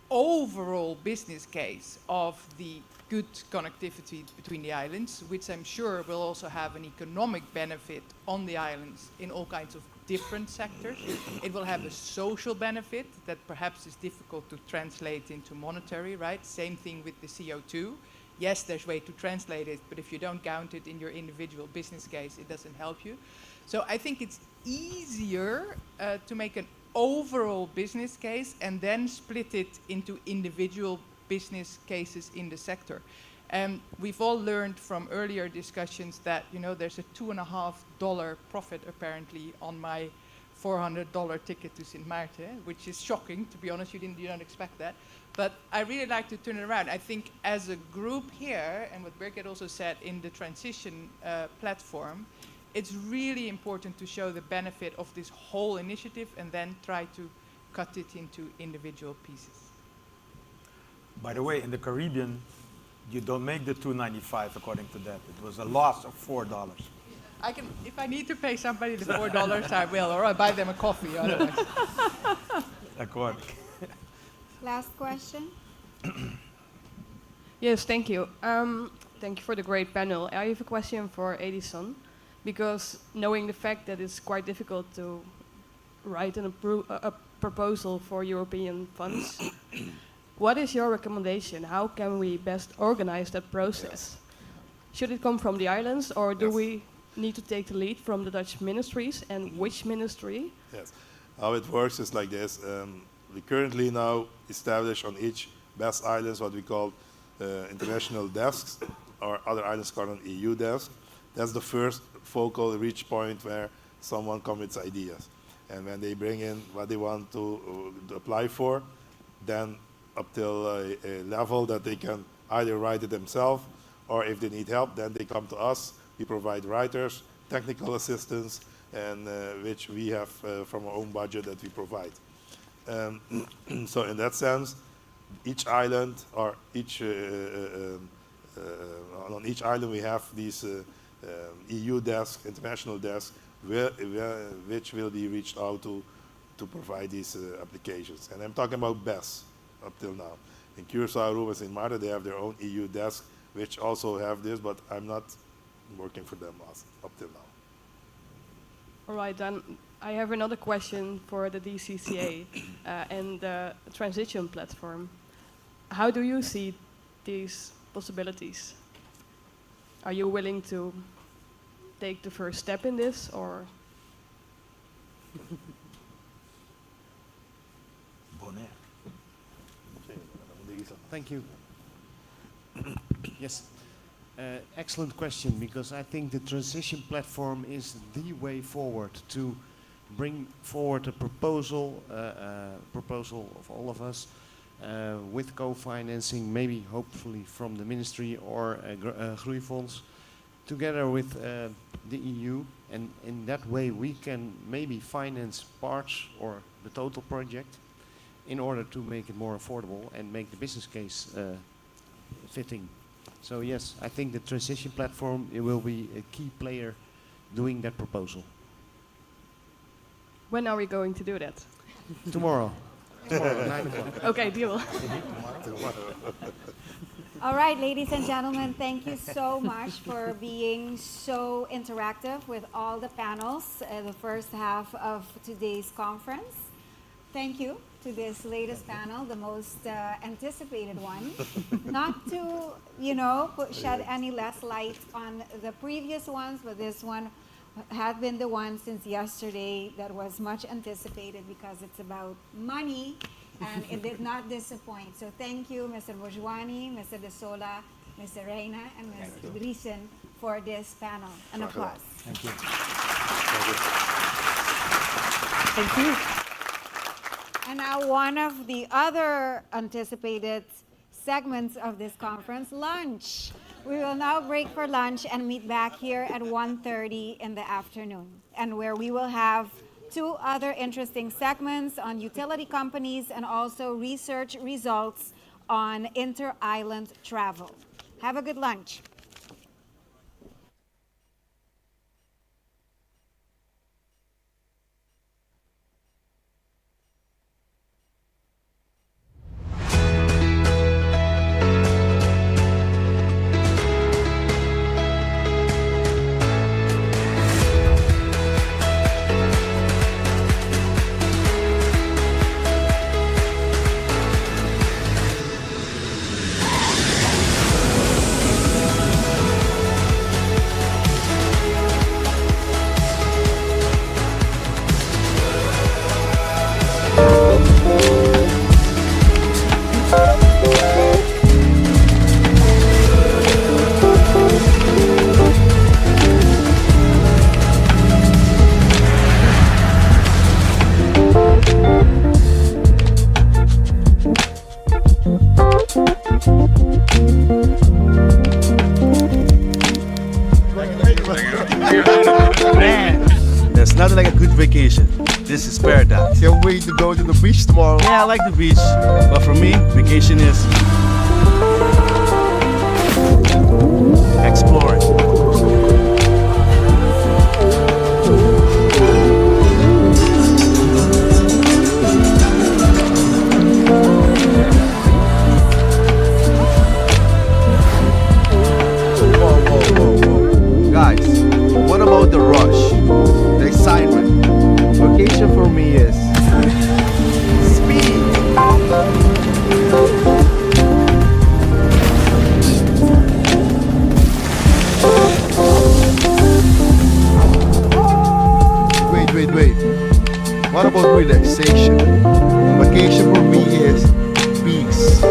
overall business case of the good connectivity between the islands, which I'm sure will also have an economic benefit on the islands in all kinds of different sectors. It will have a social benefit that perhaps is difficult to translate into monetary, right? Same thing with the CO2. Yes, there's a way to translate it, but if you don't count it in your individual business case, it doesn't help you. So I think it's easier to make an overall business case and then split it into individual business cases in the sector. We've all learned from earlier discussions that, you know, there's a $2.50 profit apparently on my $400 ticket to Sint Maarten, which is shocking, to be honest. You don't expect that. But I really like to turn it around. I think as a group here, and what Birgit also said in the transition platform, it's really important to show the benefit of this whole initiative and then try to cut it into individual pieces. By the way, in the Caribbean, you don't make the $2.95 according to that. It was a loss of $4. I can, if I need to pay somebody the $4, I will, or I buy them a coffee otherwise. Accord. Last question. Yes, thank you. Thank you for the great panel. I have a question for Edison, because knowing the fact that it's quite difficult to write a proposal for European funds, what is your recommendation? How can we best organize that process? Should it come from the islands, or do we need to take the lead from the Dutch ministries, and which ministry? Yes. How it works is like this. We currently now establish on each BES islands what we call international desks, or other islands called an EU desk. That's the first focal reach point where someone commits ideas. And when they bring in what they want to apply for, then up till a level that they can either write it themselves, or if they need help, then they come to us. We provide writers, technical assistance, and which we have from our own budget that we provide. So in that sense, each island, or each on each island we have these EU desk, international desk, which will be reached out to provide these applications. And I'm talking about BES up till now. In Curaçao, Aruba, and Sint Maarten, they have their own EU desk, which also have this, but I'm not working for them up till now. All right, then I have another question for the DCCA and the transition platform. How do you see these possibilities? Are you willing to take the first step in this, or? Thank you. Yes, excellent question, because I think the transition platform is the way forward to bring forward a proposal of all of us with co-financing, maybe hopefully from the ministry or Groeifonds, together with the EU, and in that way we can maybe finance parts or the total project in order to make it more affordable and make the business case fitting. So yes, I think the transition platform, it will be a key player doing that proposal. When are we going to do that? Tomorrow. Tomorrow, 9 o'clock. Okay, deal. All right, ladies and gentlemen, thank you so much for being so interactive with all the panels, the first half of today's conference. thank you to this latest panel, the most anticipated one. Not to, shed any less light on the previous ones, but this one had been the one since yesterday that was much anticipated because it's about money, and it did not disappoint. So thank you, Mr. Bojwani, Mr. De Sola, Mr. Reina, and Mr. Grisen for this panel. An applause. Thank you. Thank you. And now one of the other anticipated segments of this conference, lunch. We will now break for lunch and meet back here at 1:30 in the afternoon, and where we will have two other interesting segments on utility companies and also research results on inter-island travel. Have a good lunch. Man, there's nothing like a good vacation. This is paradise. Can't wait to go to the beach tomorrow. Yeah, I like the beach, but for me, vacation is exploring. Guys, what about the rush? The excitement? Vacation for me is speed. Wait. What about relaxation? Vacation for me is peace.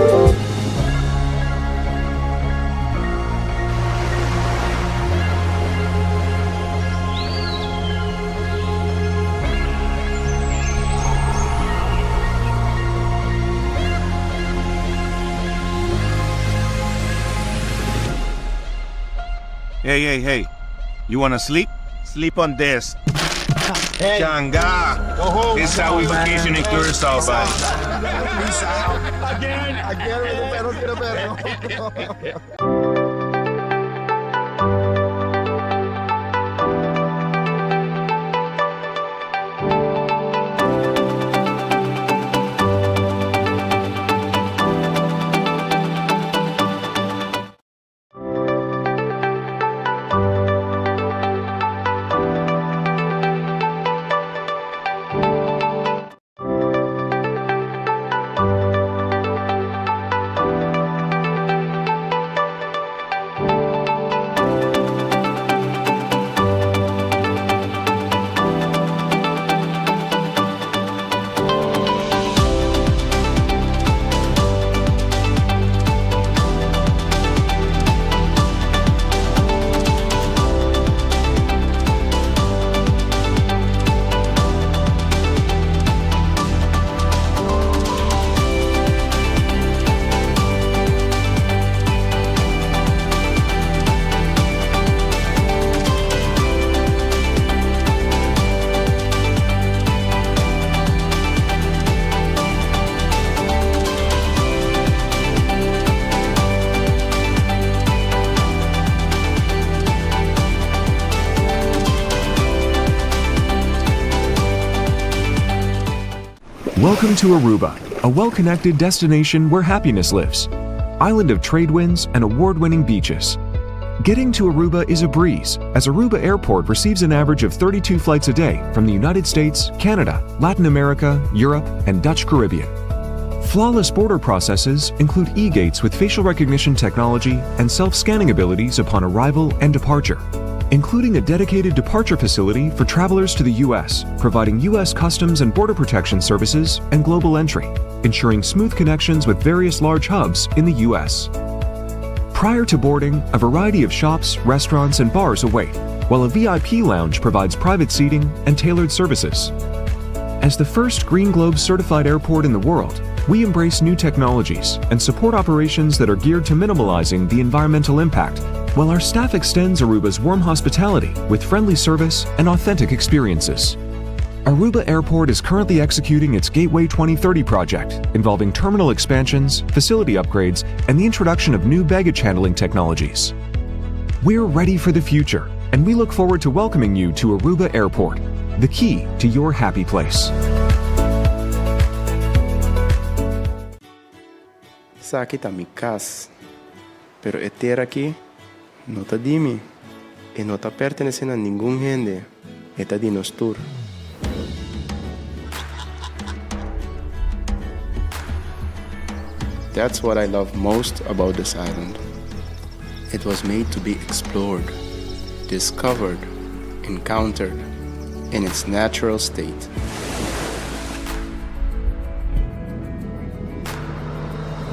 Hey. You wanna sleep? Sleep on this. Hey. Changa. Go home. This is how we vacation in Curacao, buddy. Peace out. Again, Welcome to Aruba, a well-connected destination where happiness lives. Island of trade winds and award-winning beaches. Getting to Aruba is a breeze, as Aruba Airport receives an average of 32 flights a day from the United States, Canada, Latin America, Europe, and Dutch Caribbean. Flawless border processes include e-gates with facial recognition technology and self-scanning abilities upon arrival and departure, including a dedicated departure facility for travelers to the U.S., providing U.S. Customs and Border Protection services and global entry, ensuring smooth connections with various large hubs in the U.S. Prior to boarding, a variety of shops, restaurants, and bars await, while a VIP lounge provides private seating and tailored services. As the first Green Globe certified airport in the world, we embrace new technologies and support operations that are geared to minimalizing the environmental impact, while our staff extends Aruba's warm hospitality with friendly service and authentic experiences. Aruba Airport is currently executing its Gateway 2030 project, involving terminal expansions, facility upgrades, and the introduction of new baggage handling technologies. We're ready for the future, and we look forward to welcoming you to Aruba Airport, the key to your happy place. Sa kita mi cas, pero eter aqui não tá dimi e não tá pertencendo a nenhum gente, é tá de nos tour. That's what I love most about this island. It was made to be explored, discovered, encountered in its natural state.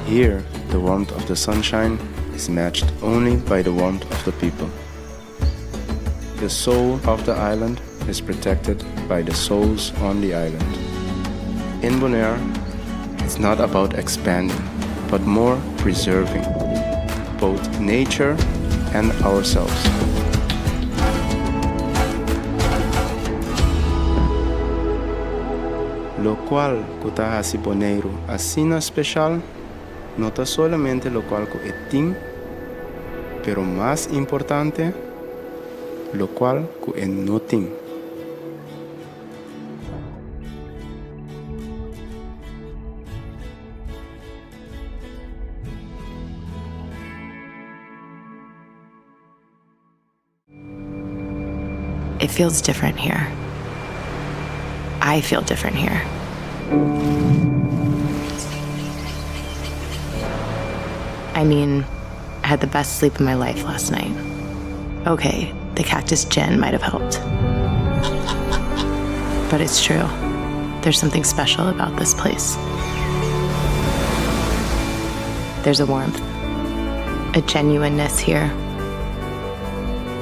Here, the warmth of the sunshine is matched only by the warmth of the people. The soul of the island is protected by the souls on the island. In Bonaire, it's not about expanding, but more preserving both nature and ourselves. Lo cual kuta hasi Bonaire asina especial, no ta solamente lo cual ku etin, pero más importante, lo cual ku enotin. It feels different here. I feel different here. I mean, I had the best sleep of my life last night. Okay, the cactus gin might have helped. But it's true. There's something special about this place. There's a warmth, a genuineness here.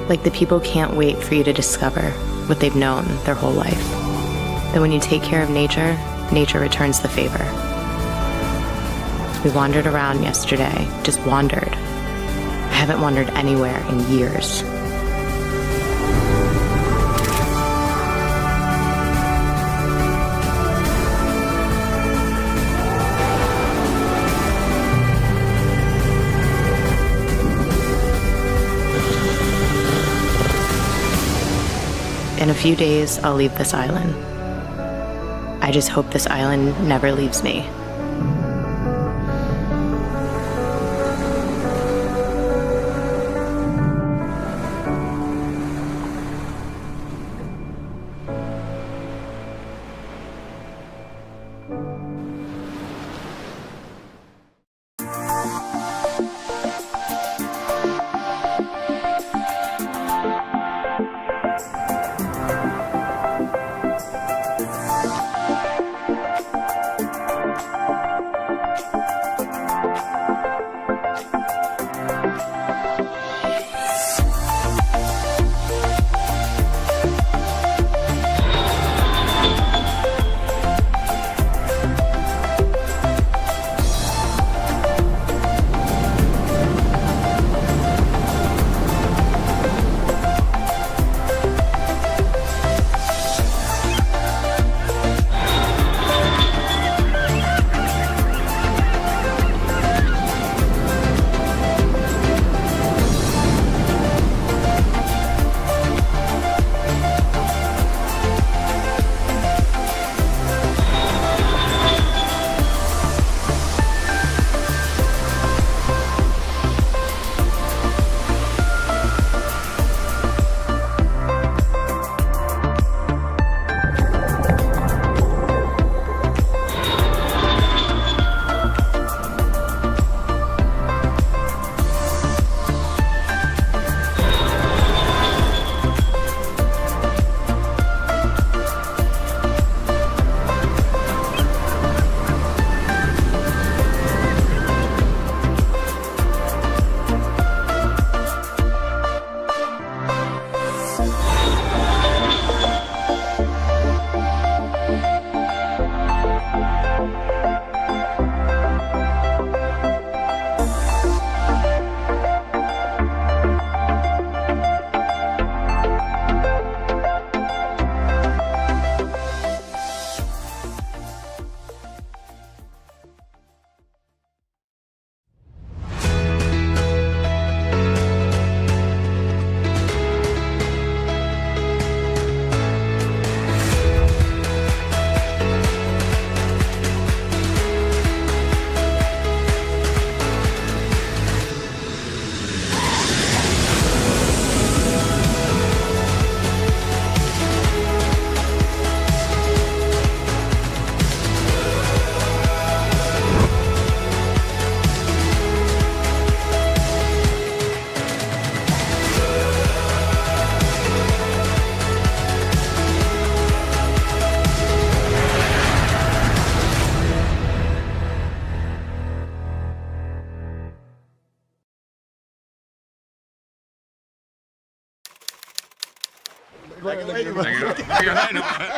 Like the people can't wait for you to discover what they've known their whole life. That when you take care of nature, nature returns the favor. We wandered around yesterday, just wandered. I haven't wandered anywhere in years. In a few days, I'll leave this island. I just hope this island never leaves me.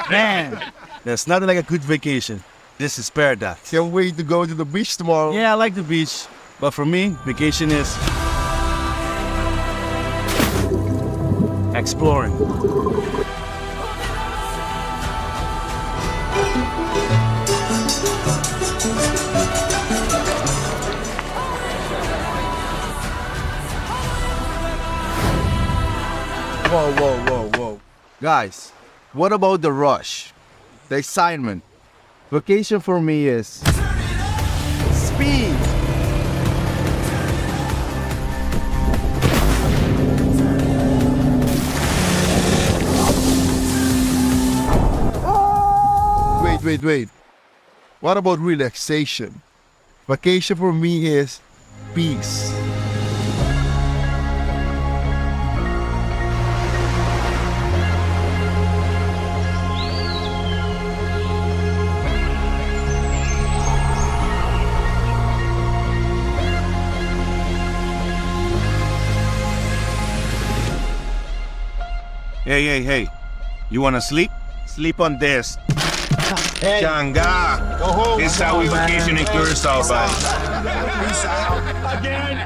Man, there's nothing like a good vacation. This is paradise. Can't wait to go to the beach tomorrow. Yeah, I like the beach, but for me, vacation is exploring. Whoa, whoa, whoa, whoa. Guys, what about the rush? The excitement? Vacation for me is speed. Wait. What about relaxation? Vacation for me is peace. Hey. You wanna sleep? Sleep on this. Hey. Changa. Go home. This is how we vacation in Curacao, man. Again.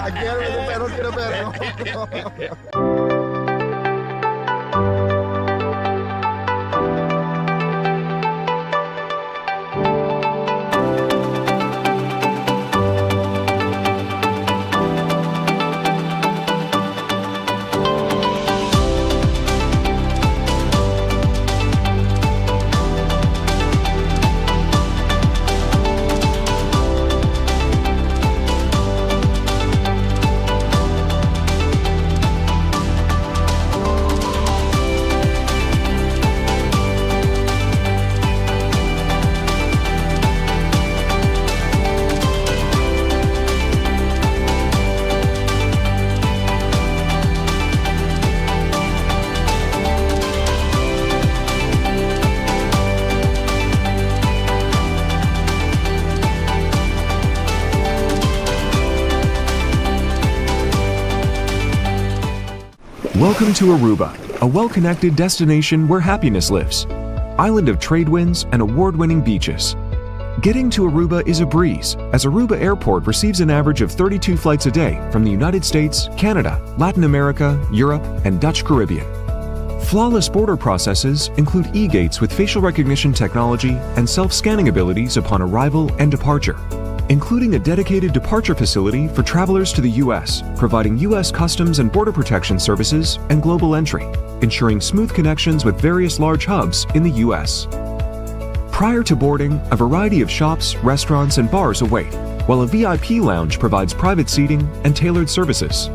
Welcome to Aruba, a well-connected destination where happiness lives. Island of trade winds and award-winning beaches. Getting to Aruba is a breeze, as Aruba Airport receives an average of 32 flights a day from the United States, Canada, Latin America, Europe, and Dutch Caribbean. Flawless border processes include e-gates with facial recognition technology and self-scanning abilities upon arrival and departure, including a dedicated departure facility for travelers to the U.S., providing U.S. Customs and Border Protection services and global entry, ensuring smooth connections with various large hubs in the U.S. Prior to boarding, a variety of shops, restaurants, and bars await, while a VIP lounge provides private seating and tailored services.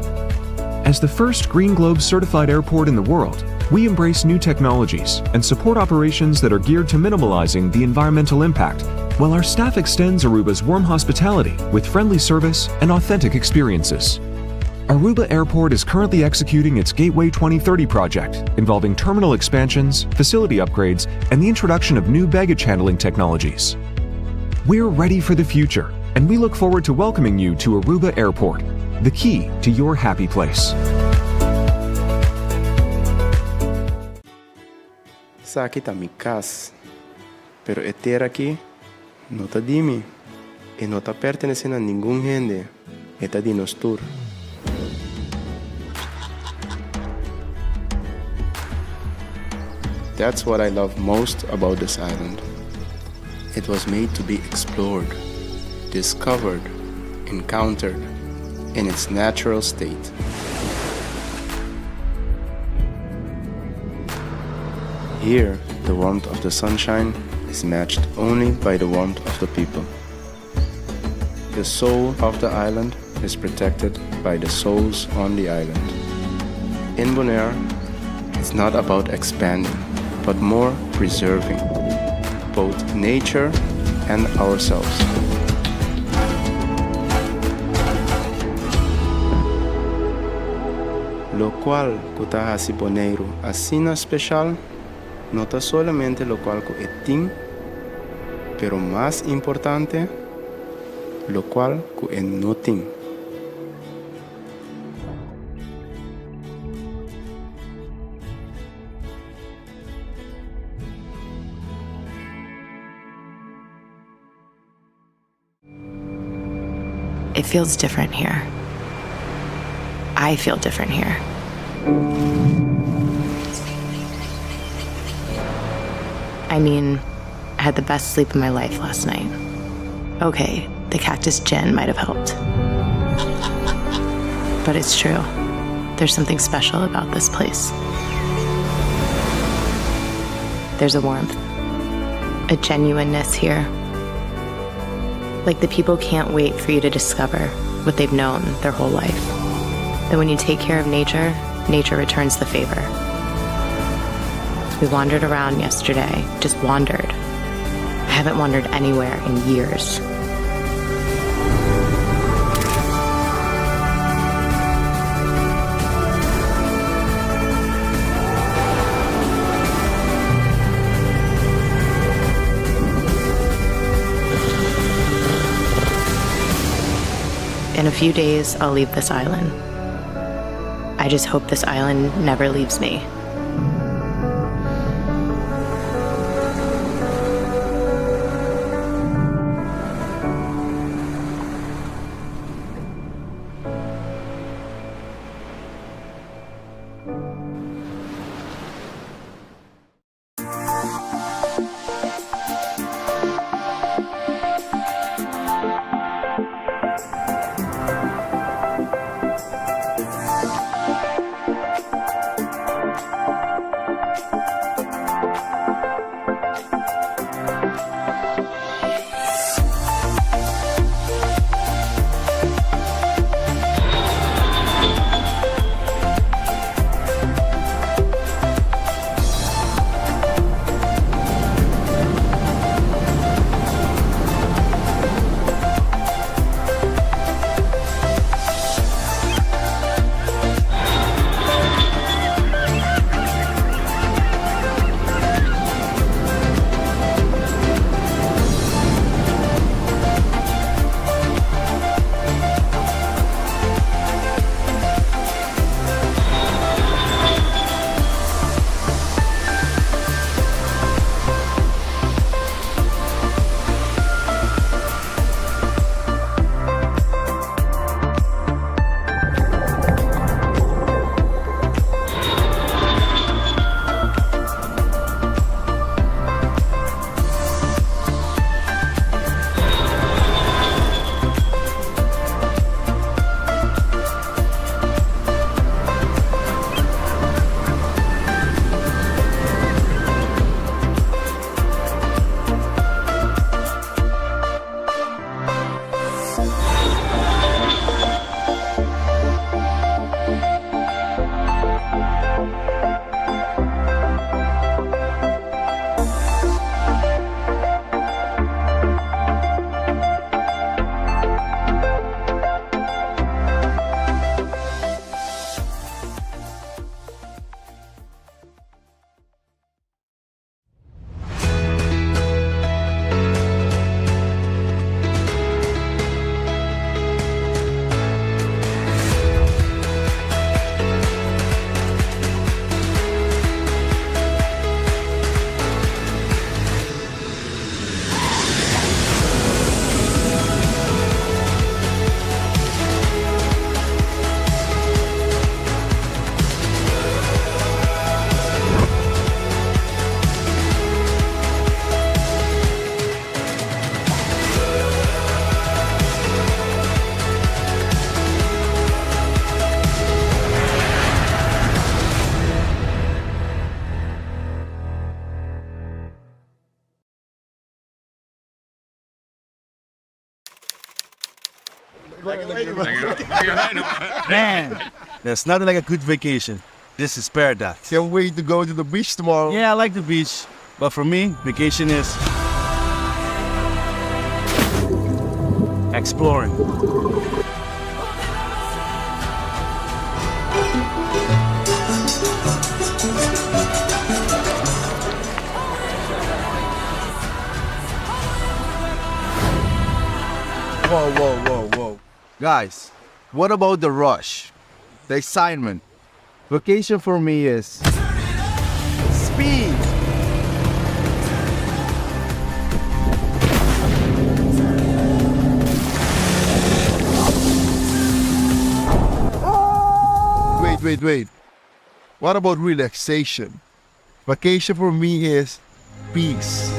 As the first Green Globe certified airport in the world, we embrace new technologies and support operations that are geared to minimalizing the environmental impact, while our staff extends Aruba's warm hospitality with friendly service and authentic experiences. Aruba Airport is currently executing its Gateway 2030 project, involving terminal expansions, facility upgrades, and the introduction of new baggage handling technologies. We're ready for the future, and we look forward to welcoming you to Aruba Airport, the key to your happy place. Sakit a mi casa, pero estar aquí no está dimi y no está perteneciendo a ningún gente, está de nostur. That's what I love most about this island. It was made to be explored, discovered, encountered in its natural state. Here, the warmth of the sunshine is matched only by the warmth of the people. The soul of the island is protected by the souls on the island. In Bonaire, it's not about expanding, but more preserving both nature and ourselves. Lo cual kuta hasi Bonaire asina especial, no está solamente lo cual ku etin, pero más importante, lo cual ku en nothing. It feels different here. I feel different here. I mean, I had the best sleep of my life last night. Okay, the cactus gin might have helped. But it's true. There's something special about this place. There's a warmth, a genuineness here. Like the people can't wait for you to discover what they've known their whole life. That when you take care of nature, nature returns the favor. We wandered around yesterday, just wandered. I haven't wandered anywhere in years. In a few days, I'll leave this island. I just hope this island never leaves me. Man, there's nothing like a good vacation. This is paradise. Can't wait to go to the beach tomorrow. Yeah, I like the beach, but for me, vacation is exploring. Whoa, whoa, whoa, whoa. Guys, what about the rush? The excitement? Vacation for me is speed. wait. What about relaxation? Vacation for me is peace.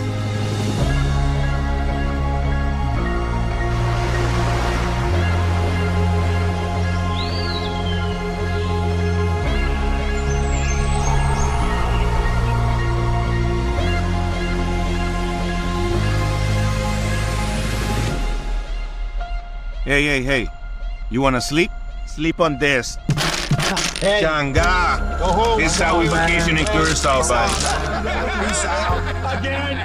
Hey. You wanna sleep? Sleep on this. Hey. Changa. This is how we vacation in Curacao, man. Again.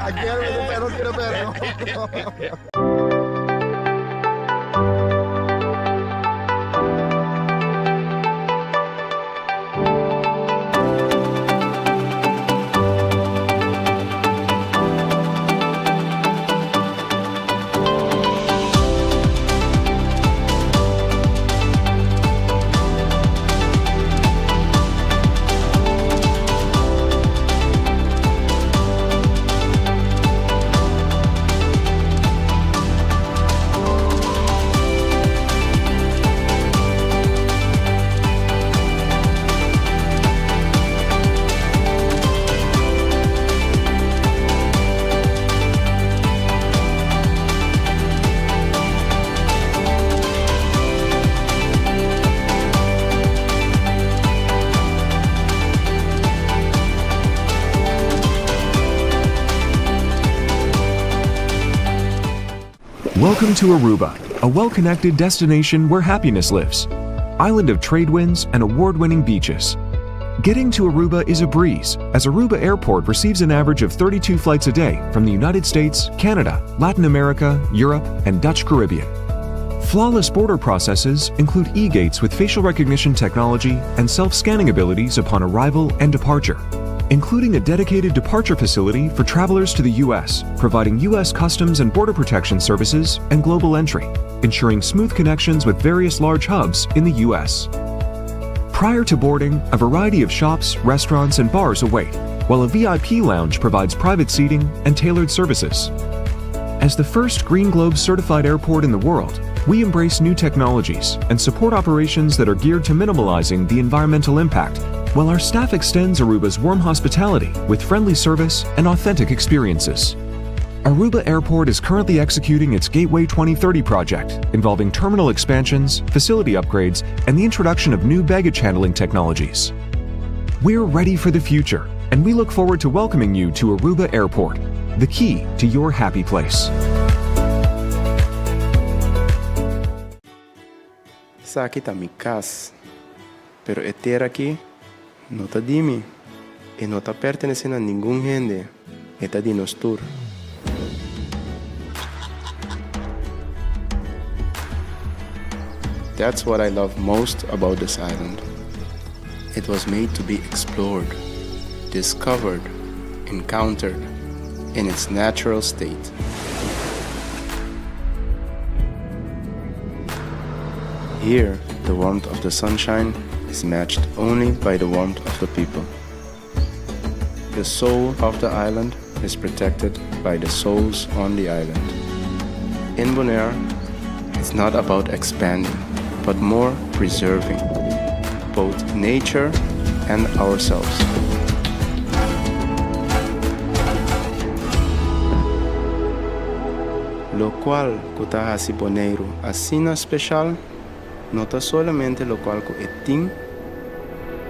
Welcome to Aruba, a well-connected destination where happiness lives. Island of trade winds and award-winning beaches. Getting to Aruba is a breeze, as Aruba Airport receives an average of 32 flights a day from the United States, Canada, Latin America, Europe, and Dutch Caribbean. Flawless border processes include e-gates with facial recognition technology and self-scanning abilities upon arrival and departure, including a dedicated departure facility for travelers to the U.S., providing U.S. Customs and Border Protection services and global entry, ensuring smooth connections with various large hubs in the U.S. Prior to boarding, a variety of shops, restaurants, and bars await, while a VIP lounge provides private seating and tailored services. As the first Green Globe certified airport in the world, we embrace new technologies and support operations that are geared to minimalizing the environmental impact, while our staff extends Aruba's warm hospitality with friendly service and authentic experiences. Aruba Airport is currently executing its Gateway 2030 project, involving terminal expansions, facility upgrades, and the introduction of new baggage handling technologies. We're ready for the future, and we look forward to welcoming you to Aruba Airport, the key to your happy place. Sa kita mi casa, pero a terra aqui não tá de mim e não tá pertencendo a nenhum gente, é tá de nós todos. That's what I love most about this island. It was made to be explored, discovered, encountered in its natural state. Here, the warmth of the sunshine is matched only by the warmth of the people. The soul of the island is protected by the souls on the island. In Bonaire, it's not about expanding, but more preserving both nature and ourselves. Lo cual kutaha si Bonaire asina especial, no ta solamente lo cual ko eting,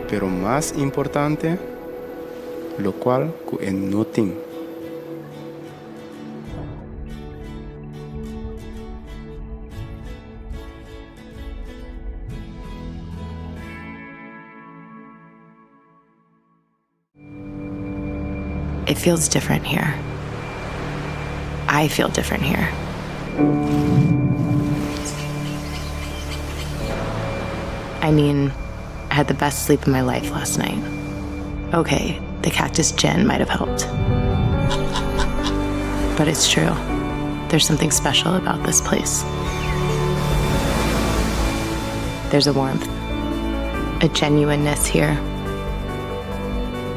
pero más importante, lo cual ko enoting. It feels different here. I feel different here. I mean, I had the best sleep of my life last night. Okay, the cactus gin might have helped. But it's true. There's something special about this place. There's a warmth, a genuineness here.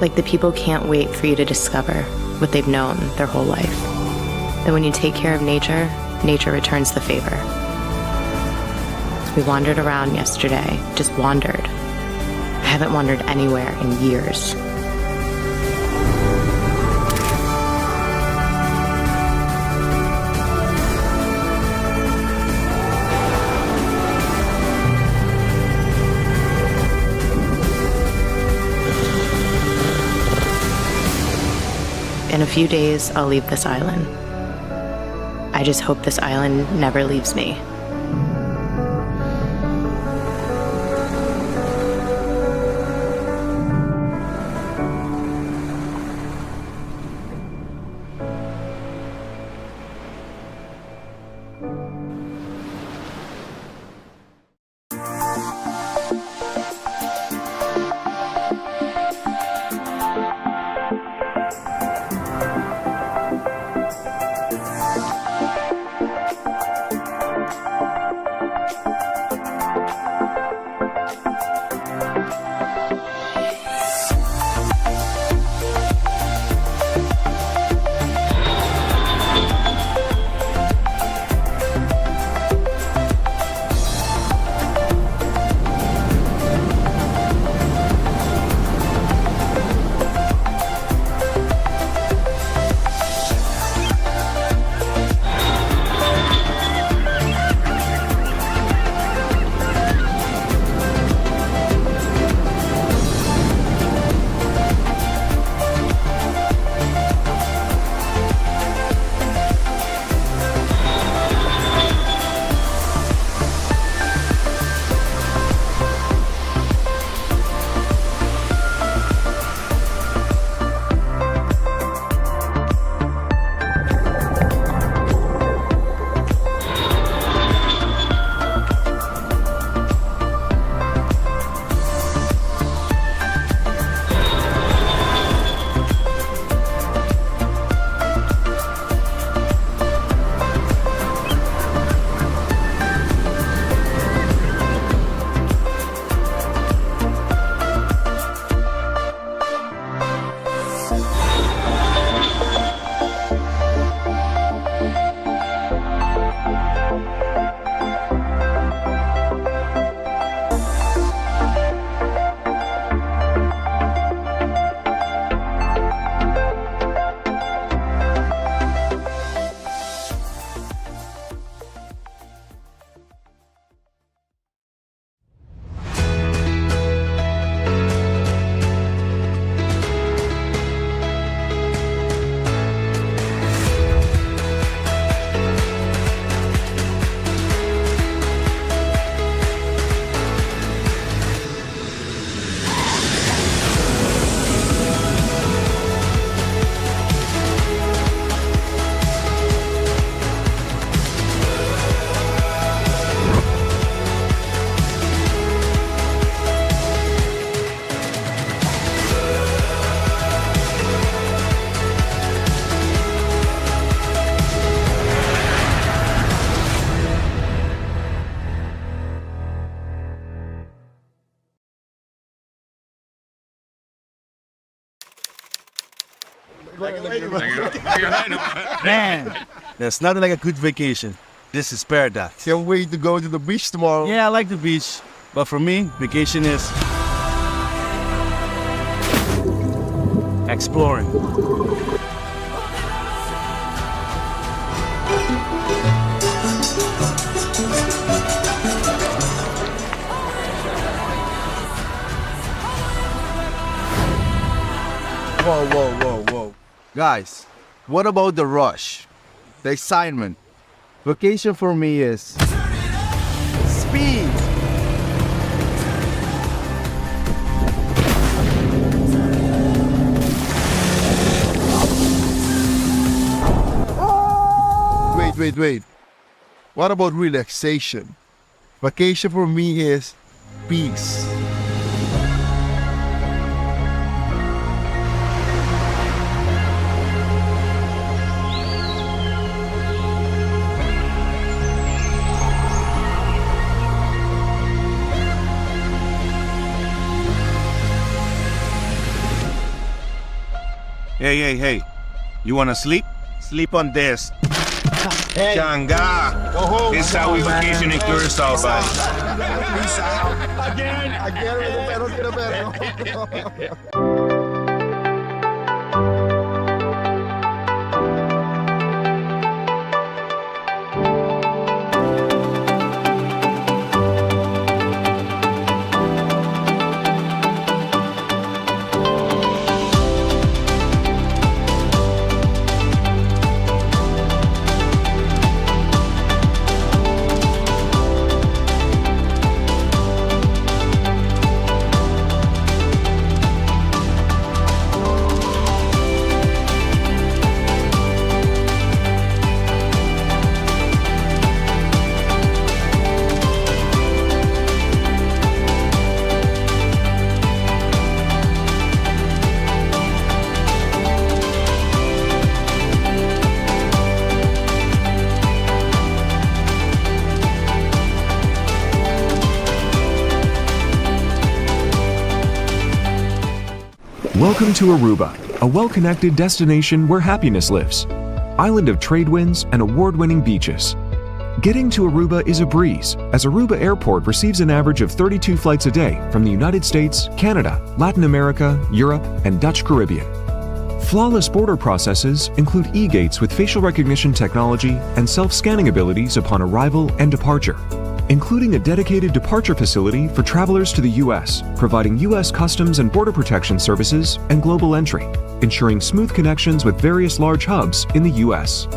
Like the people can't wait for you to discover what they've known their whole life. That when you take care of nature, nature returns the favor. We wandered around yesterday, just wandered. I haven't wandered anywhere in years. In a few days, I'll leave this island. I just hope this island never leaves me. Man, there's nothing like a good vacation. This is paradise. Can't wait to go to the beach tomorrow. Yeah, I like the beach. But for me, vacation is exploring. Whoa, whoa, whoa, whoa. Guys, what about the rush? The excitement? Vacation for me is speed. Wait. What about relaxation? Vacation for me is peace. Hey. You wanna sleep? Sleep on this. Changa. This is how we vacation in Curacao, man. Peace out. Again with the pedal. Welcome to Aruba, a well-connected destination where happiness lives. Island of trade winds and award-winning beaches. Getting to Aruba is a breeze, as Aruba Airport receives an average of 32 flights a day from the United States, Canada, Latin America, Europe, and Dutch Caribbean. Flawless border processes include e-gates with facial recognition technology and self-scanning abilities upon arrival and departure, including a dedicated departure facility for travelers to the U.S., providing U.S. Customs and Border Protection services and global entry, ensuring smooth connections with various large hubs in the U.S.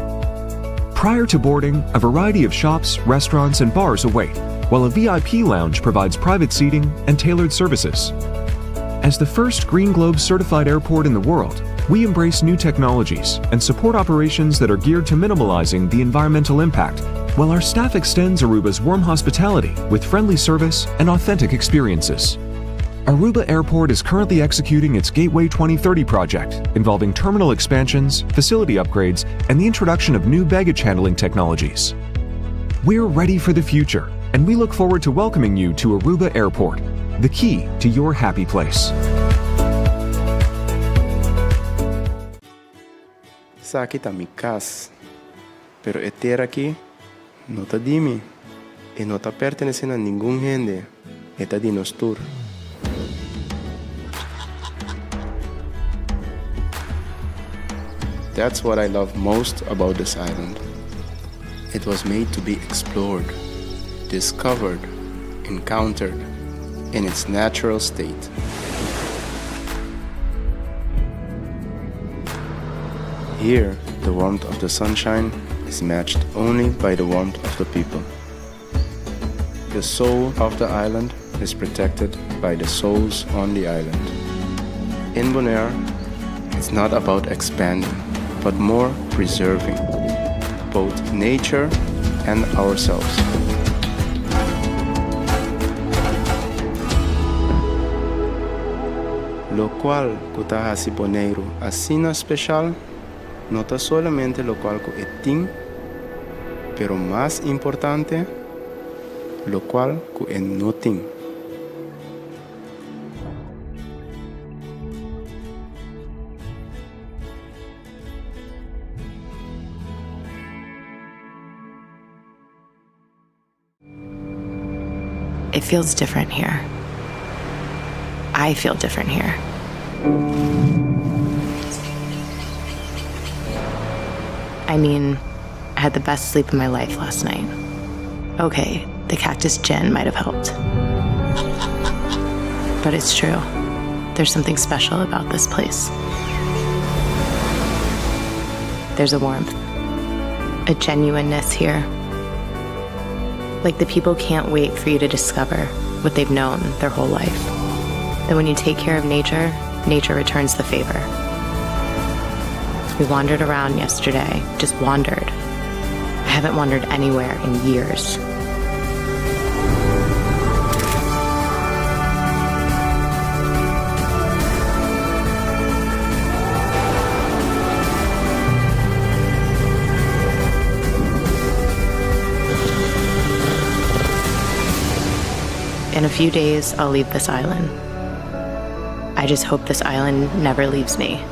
Prior to boarding, a variety of shops, restaurants, and bars await, while a VIP lounge provides private seating and tailored services. As the first Green Globe certified airport in the world, we embrace new technologies and support operations that are geared to minimalizing the environmental impact, while our staff extends Aruba's warm hospitality with friendly service and authentic experiences. Aruba Airport is currently executing its Gateway 2030 project, involving terminal expansions, facility upgrades, and the introduction of new baggage handling technologies. We're ready for the future, and we look forward to welcoming you to Aruba Airport, the key to your happy place. Sakit mi casa, pero estar aquí no ta dimi e no ta pertenecen a ningún gente, eta di nostur. That's what I love most about this island. It was made to be explored, discovered, encountered in its natural state. Here, the warmth of the sunshine is matched only by the warmth of the people. The soul of the island is protected by the souls on the island. In Bonaire, it's not about expanding, but more preserving both nature and ourselves. Lo cual kuta hasi Bonaire asina especial, no ta solamente lo cual ku etin, pero más importante, lo cual ku enotin. It feels different here. I feel different here. I mean, I had the best sleep of my life last night. Okay, the cactus gin might have helped. But it's true. There's something special about this place. There's a warmth, a genuineness here. Like the people can't wait for you to discover what they've known their whole life. That when you take care of nature, nature returns the favor. We wandered around yesterday, just wandered. I haven't wandered anywhere in years. In a few days, I'll leave this island. I just hope this island never leaves me.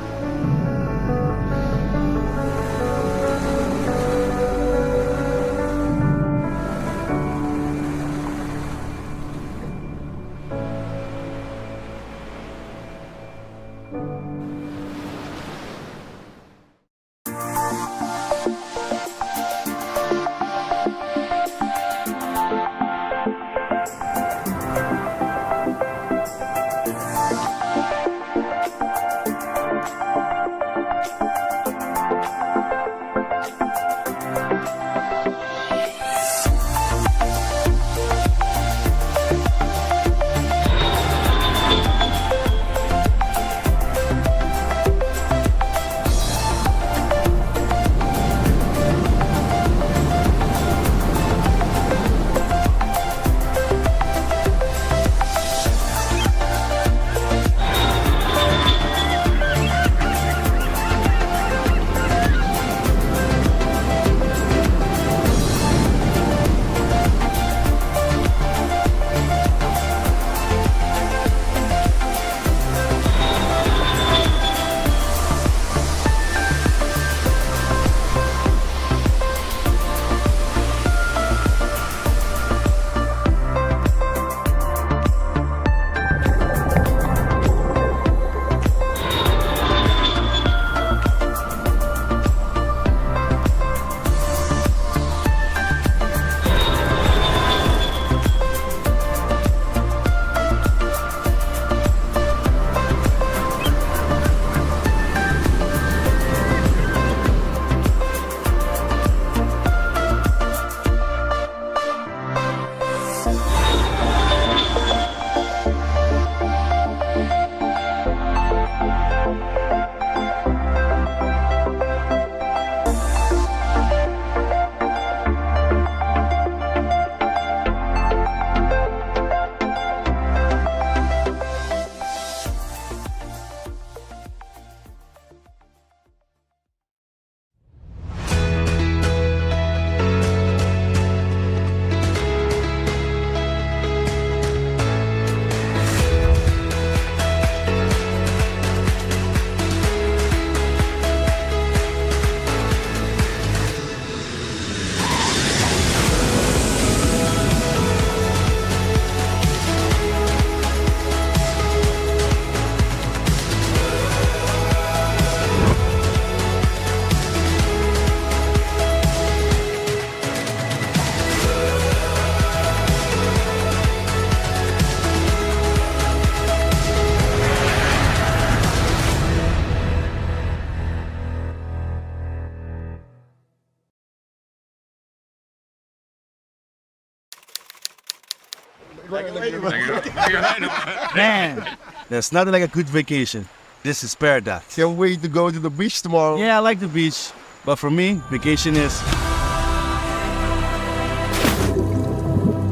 Man, there's nothing like a good vacation. This is paradise. Can't wait to go to the beach tomorrow. Yeah, I like the beach. But for me, vacation is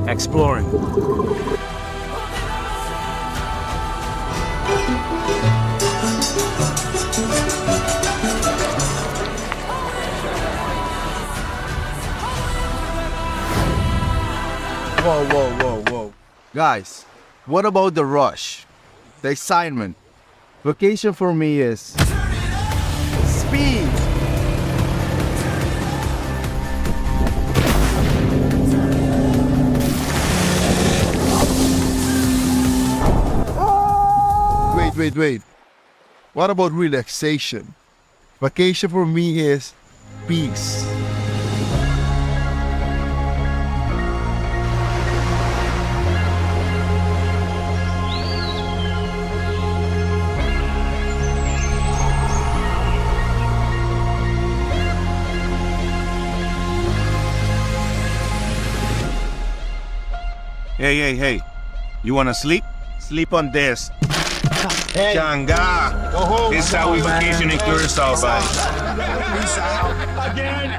exploring. Whoa, whoa, whoa, whoa. Guys, what about the rush? The excitement? Vacation for me is speed. Wait. What about relaxation? Vacation for me is peace. Hey. You wanna sleep? Sleep on this. Changa. This is how we vacation in Curacao, buddy. Again.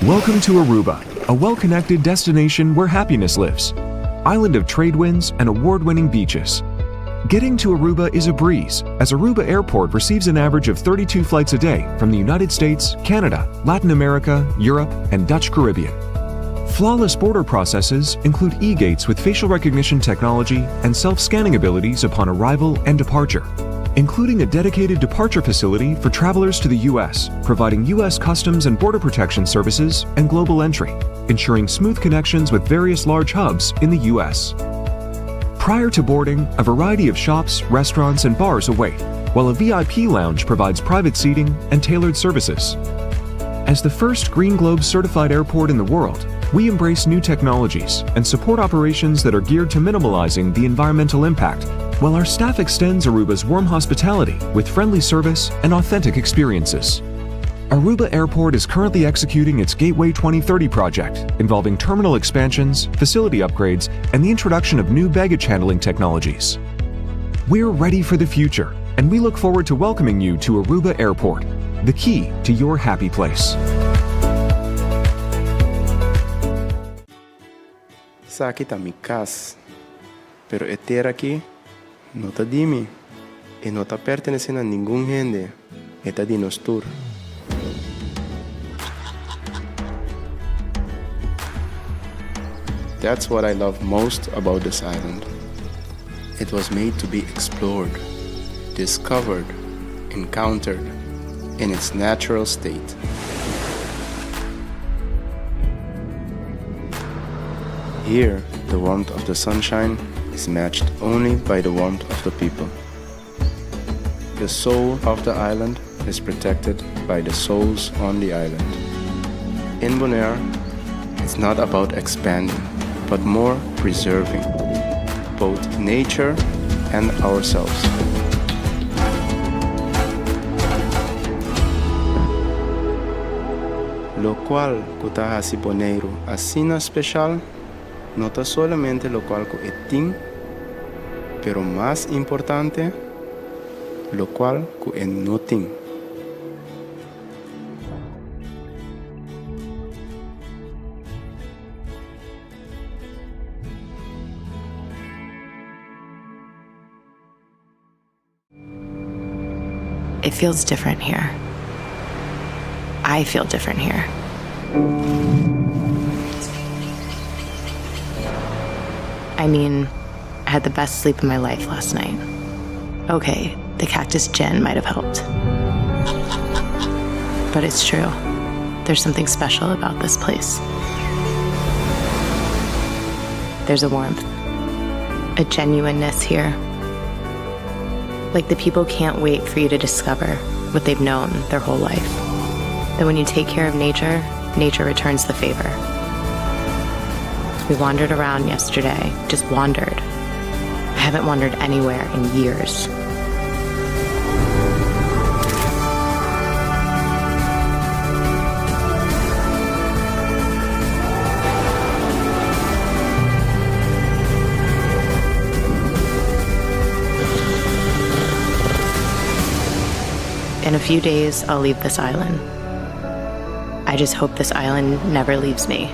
Welcome to Aruba, a well-connected destination where happiness lives. Island of trade winds and award-winning beaches. Getting to Aruba is a breeze, as Aruba Airport receives an average of 32 flights a day from the United States, Canada, Latin America, Europe, and Dutch Caribbean. Flawless border processes include e-gates with facial recognition technology and self-scanning abilities upon arrival and departure, including a dedicated departure facility for travelers to the U.S., providing U.S. Customs and Border Protection services and global entry, ensuring smooth connections with various large hubs in the U.S. Prior to boarding, a variety of shops, restaurants, and bars await, while a VIP lounge provides private seating and tailored services. As the first Green Globe certified airport in the world, we embrace new technologies and support operations that are geared to minimalizing the environmental impact, while our staff extends Aruba's warm hospitality with friendly service and authentic experiences. Aruba Airport is currently executing its Gateway 2030 project, involving terminal expansions, facility upgrades, and the introduction of new baggage handling technologies. We're ready for the future, and we look forward to welcoming you to Aruba Airport, the key to your happy place. Sa aqui tá mi casa, pero ter aqui não tá dimi e não tá pertencendo a nenhum gente, é tá de nós tour. That's what I love most about this island. It was made to be explored, discovered, encountered in its natural state. Here, the warmth of the sunshine is matched only by the warmth of the people. The soul of the island is protected by the souls on the island. In Bonaire, it's not about expanding, but more preserving both nature and ourselves. Lo cual kutaha si Bonaire asina especial, no está solamente lo cual ko eting, pero más importante, lo cual ko en noting. It feels different here. I feel different here. I mean, I had the best sleep of my life last night. Okay, the cactus gin might have helped. But it's true. There's something special about this place. There's a warmth, a genuineness here. Like the people can't wait for you to discover what they've known their whole life. That when you take care of nature, nature returns the favor. We wandered around yesterday, just wandered. I haven't wandered anywhere in years. In a few days, I'll leave this island. I just hope this island never leaves me.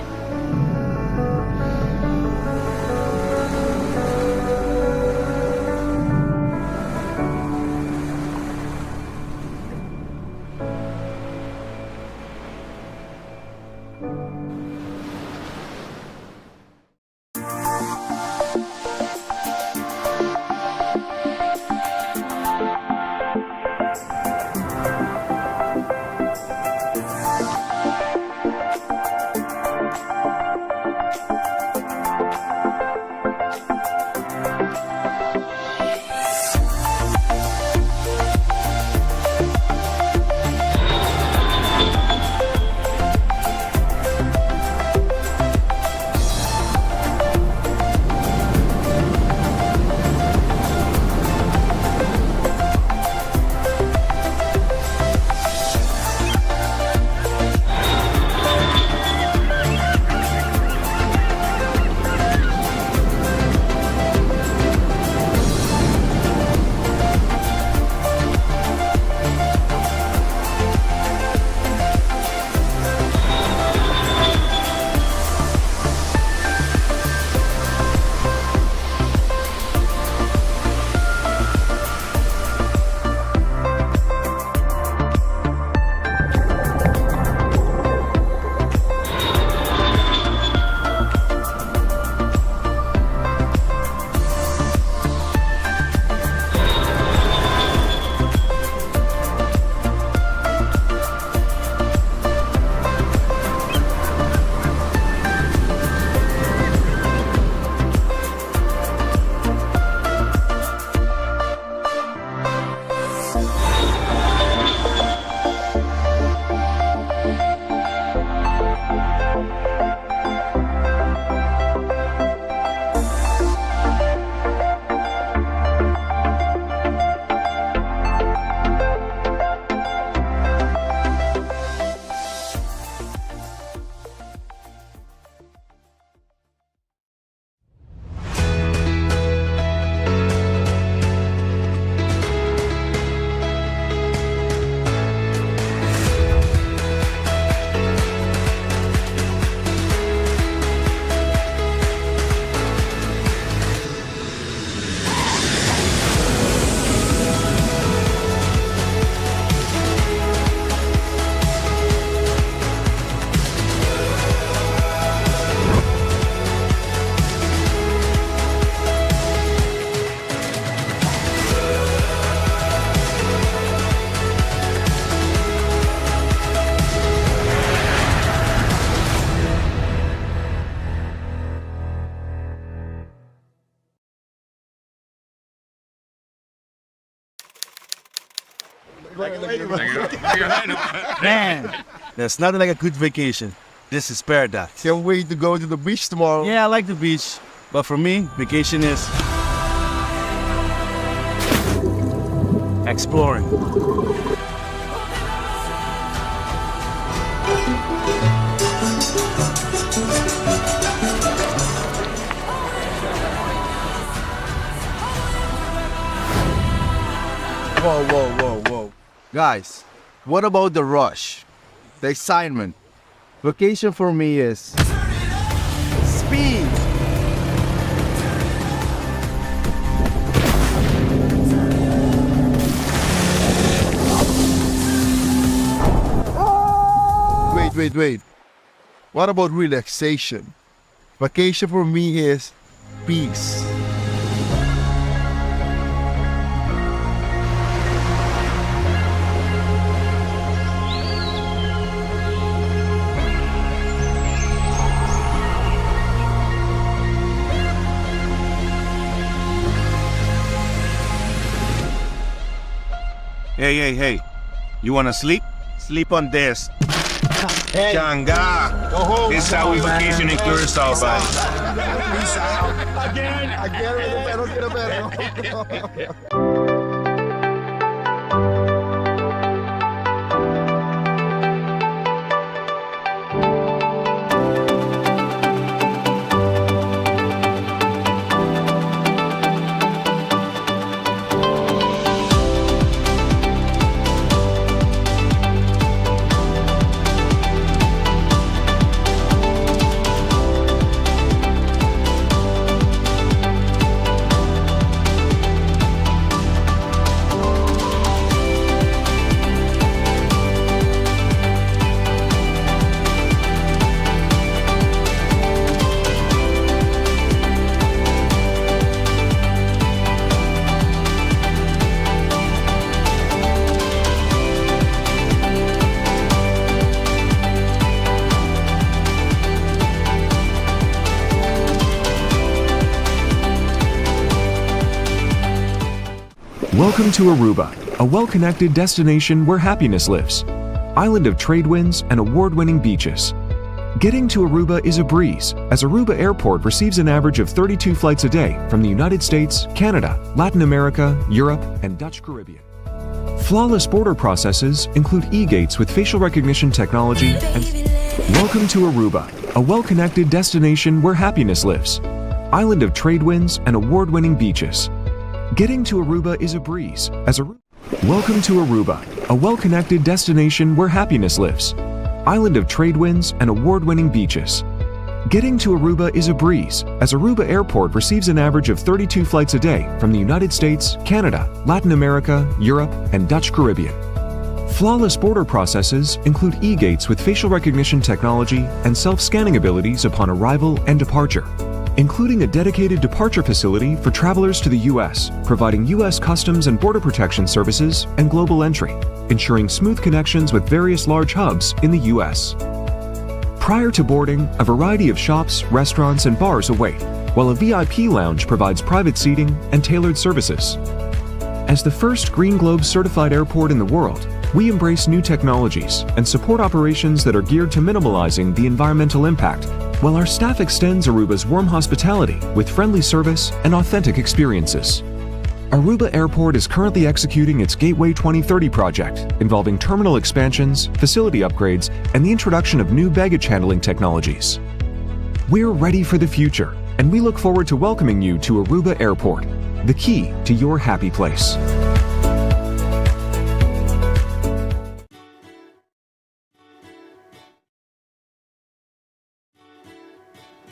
Man, there's nothing like a good vacation. This is paradise. Can't wait to go to the beach tomorrow. Yeah, I like the beach. But for me, vacation is exploring. Whoa, whoa, whoa, whoa. Guys, what about the rush? The excitement? Vacation for me is speed. wait. What about relaxation? Vacation for me is peace. Hey. You wanna sleep? Sleep on this. Hey. Changa. Go home. This is how we vacation in Curacao, buddy. Welcome to Aruba, a well-connected destination where happiness lives. Island of trade winds and award-winning beaches. Getting to Aruba is a breeze, as Aruba Airport receives an average of 32 flights a day from the United States, Canada, Latin America, Europe, and Dutch Caribbean. Flawless border processes include e-gates with facial recognition technology and... Welcome to Aruba, a well-connected destination where happiness lives. Island of trade winds and award-winning beaches. Getting to Aruba is a breeze, as Welcome to Aruba, a well-connected destination where happiness lives. Island of trade winds and award-winning beaches. Getting to Aruba is a breeze, as Aruba Airport receives an average of 32 flights a day from the United States, Canada, Latin America, Europe, and Dutch Caribbean. Flawless border processes include e-gates with facial recognition technology and self-scanning abilities upon arrival and departure, including a dedicated departure facility for travelers to the U.S., providing U.S. Customs and Border Protection services and global entry, ensuring smooth connections with various large hubs in the U.S. Prior to boarding, a variety of shops, restaurants, and bars await, while a VIP lounge provides private seating and tailored services. As the first Green Globe certified airport in the world, we embrace new technologies and support operations that are geared to minimalizing the environmental impact, while our staff extends Aruba's warm hospitality with friendly service and authentic experiences. Aruba Airport is currently executing its Gateway 2030 project, involving terminal expansions, facility upgrades, and the introduction of new baggage handling technologies. We're ready for the future, and we look forward to welcoming you to Aruba Airport, the key to your happy place.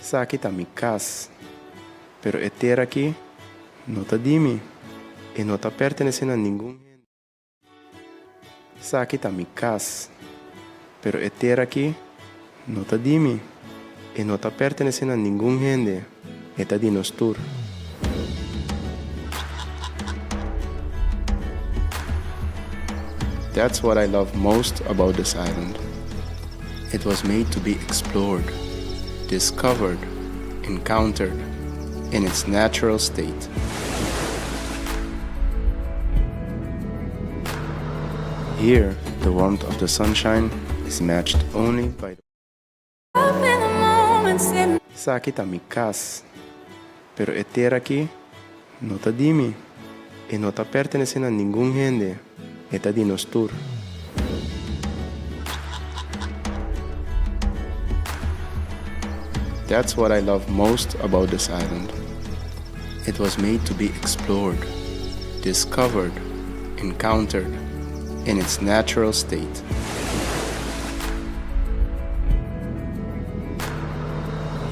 Sakit a mi casa, pero estar aquí no te dimi y no te pertenece a ningún gente. Sakit a mi casa, pero estar aquí no te dimi y no te pertenece a ningún gente. Eta dinos tour. That's what I love most about this island. It was made to be explored, discovered, encountered in its natural state. Here, the warmth of the sunshine is matched only by Sakit a mi casa, pero estar aquí no te dimi y no te pertenece a ningún gente. Eta dinos tour. That's what I love most about this island. It was made to be explored, discovered, encountered in its natural state.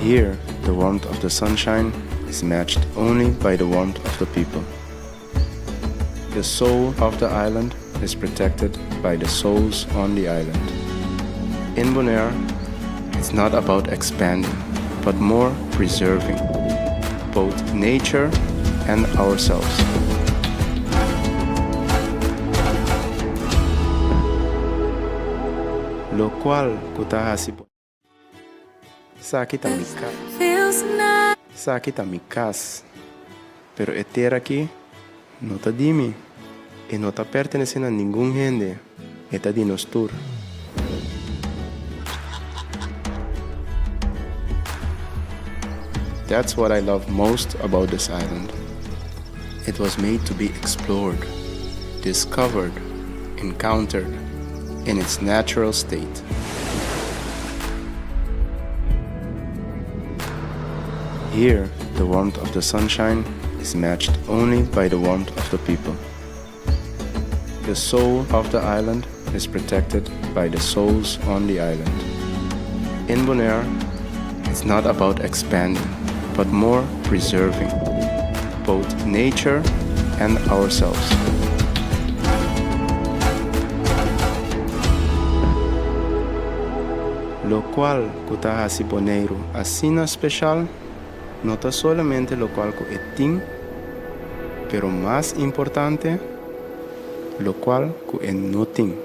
Here, the warmth of the sunshine is matched only by the warmth of the people. The soul of the island is protected by the souls on the island. In Bonaire, it's not about expanding, but more preserving both nature and ourselves. Lo cual kutahasipo sakita mikas, pero eter aqui não tá dimi e não tá pertencendo a nenhum gente, é tá de nos tur. That's what I love most about this island. It was made to be explored, discovered, encountered in its natural state. Here, the warmth of the sunshine is matched only by the warmth of the people. The soul of the island is protected by the souls on the island. In Bonaire, it's not about expanding, but more preserving both nature and ourselves. Lo cual kutahasi boneiro asina especial, no está solamente lo cual ko etin, pero más importante, lo cual ko enotin.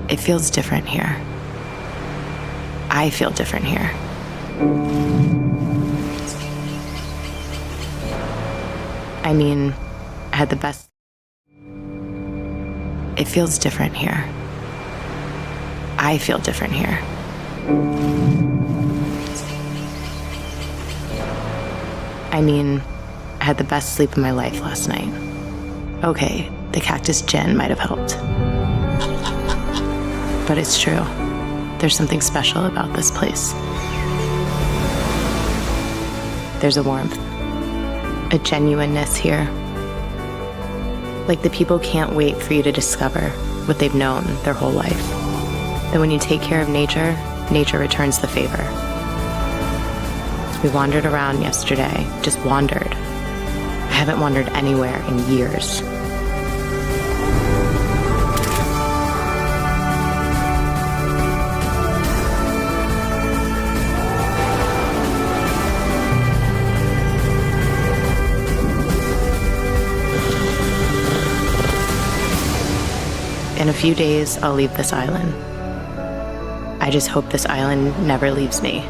It feels different here. I feel different here. I mean, I had the best. It feels different here. I feel different here. I mean, I had the best sleep of my life last night. Okay, the cactus gin might have helped. But it's true. There's something special about this place. There's a warmth, a genuineness here. Like the people can't wait for you to discover what they've known their whole life. That when you take care of nature, nature returns the favor. We wandered around yesterday, just wandered. I haven't wandered anywhere in years. In a few days, I'll leave this island. I just hope this island never leaves me.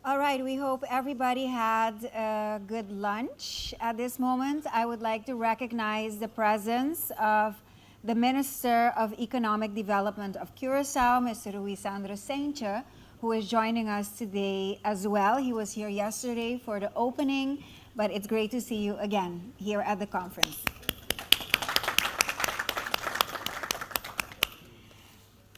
All right, we hope everybody had a good lunch. At this moment, I would like to recognize the presence of the Minister of Economic Development of Curaçao, Mr. Rui Sandro Sencha, who is joining us today as well. He was here yesterday for the opening, but it's great to see you again here at the conference.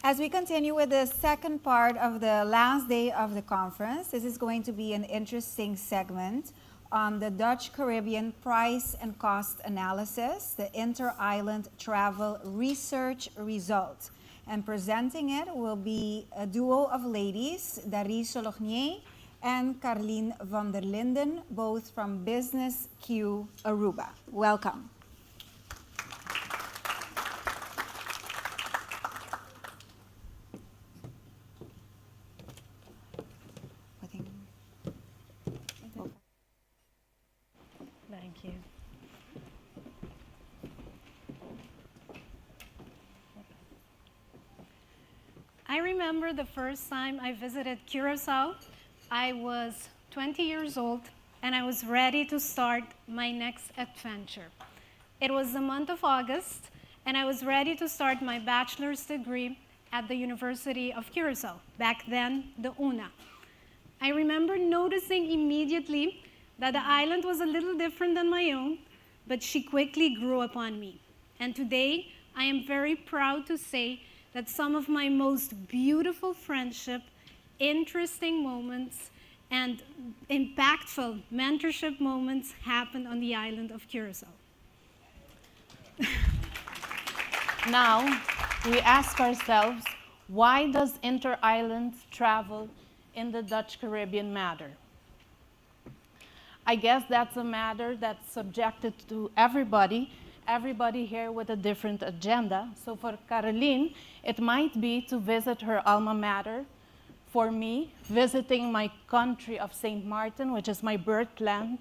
As we continue with the second part of the last day of the conference, this is going to be an interesting segment on the Dutch Caribbean price and cost analysis, the inter-island travel research results. And presenting it will be a duo of ladies, Darie Solognier and Carlien van der Linden, both from Business Q Aruba. Welcome. Thank you. I remember the first time I visited Curaçao. I was 20 years old and I was ready to start my next adventure. It was the month of August and I was ready to start my bachelor's degree at the University of Curaçao, back then the UNA. I remember noticing immediately that the island was a little different than my own, but she quickly grew upon me. And today, I am very proud to say that some of my most beautiful friendship, interesting moments, and impactful mentorship moments happened on the island of Curaçao. Now, we ask ourselves, why does inter-island travel in the Dutch Caribbean matter? I guess that's a matter that's subjected to everybody here with a different agenda. So for Carlien, it might be to visit her alma mater. For me, visiting my country of St. Martin, which is my birthland.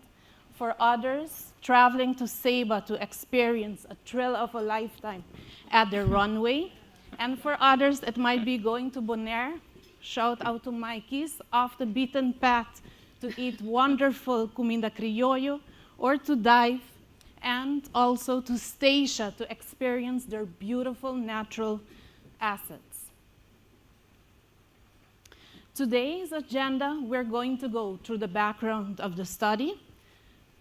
For others, traveling to Saba to experience a thrill of a lifetime at the runway. And for others, it might be going to Bonaire, shout out to Mikey's, off the beaten path to eat wonderful comida criollo, or to dive, and also to Statia to experience their beautiful natural assets. Today's agenda, we're going to go through the background of the study,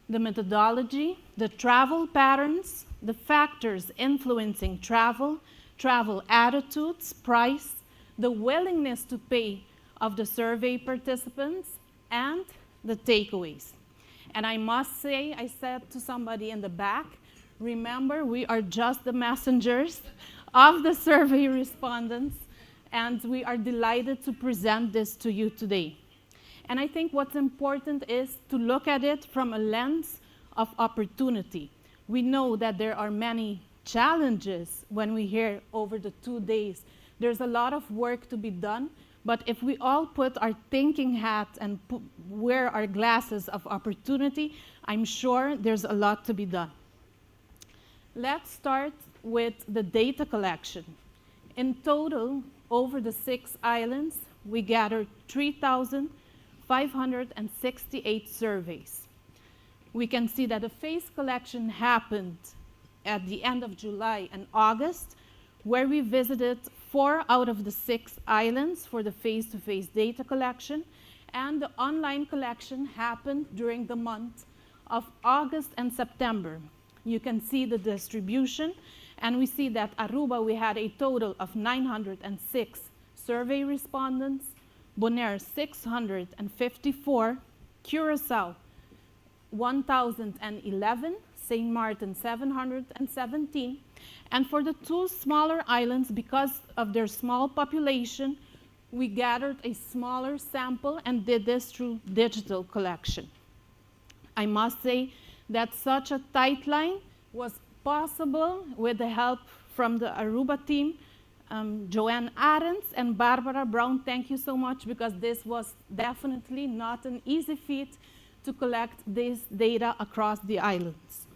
the methodology, the travel patterns, the factors influencing travel, travel attitudes, price, the willingness to pay of the survey participants, and the takeaways. And I must say, I said to somebody in the back, remember, we are just the messengers of the survey respondents, and we are delighted to present this to you today. And I think what's important is to look at it from a lens of opportunity. We know that there are many challenges when we hear over the 2 days. There's a lot of work to be done, but if we all put our thinking hat and wear our glasses of opportunity, I'm sure there's a lot to be done. Let's start with the data collection. In total, over the 6 islands, we gathered 3,568 surveys. We can see that the face collection happened at the end of July and August, where we visited 4 out of the 6 islands for the face-to-face data collection, and the online collection happened during the month of August and September. You can see the distribution, and we see that Aruba, we had a total of 906 survey respondents, Bonaire 654, Curaçao 1,011, St. Martin 717, and for the 2 smaller islands, because of their small population, we gathered a smaller sample and did this through digital collection. I must say that such a tight line was possible with the help from the Aruba team, Joanne Arends and Barbara Brown. Thank you so much, because this was definitely not an easy feat to collect this data across the islands.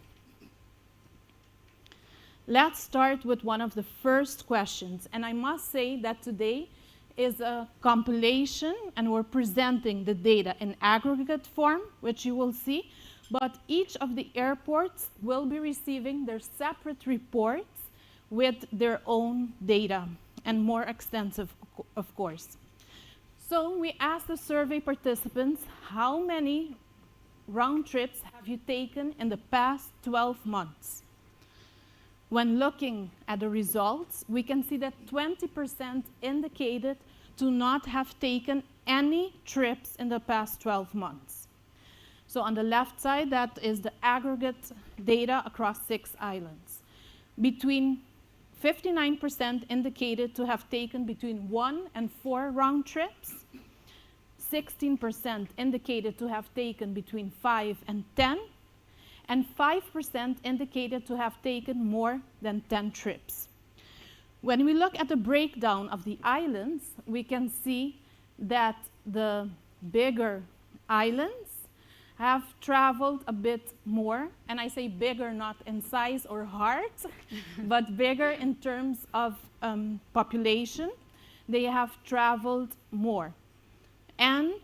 Let's start with one of the first questions, and I must say that today is a compilation, and we're presenting the data in aggregate form, which you will see, but each of the airports will be receiving their separate reports with their own data, and more extensive, of course. So we asked the survey participants, how many round trips have you taken in the past 12 months? When looking at the results, we can see that 20% indicated to not have taken any trips in the past 12 months. So on the left side, that is the aggregate data across 6 islands. Between 59% indicated to have taken between 1 and 4 round trips. 16% indicated to have taken between 5 and 10. And 5% indicated to have taken more than 10 trips. When we look at the breakdown of the islands, we can see that the bigger islands have traveled a bit more, and I say bigger not in size or heart, but bigger in terms of population. They have traveled more. And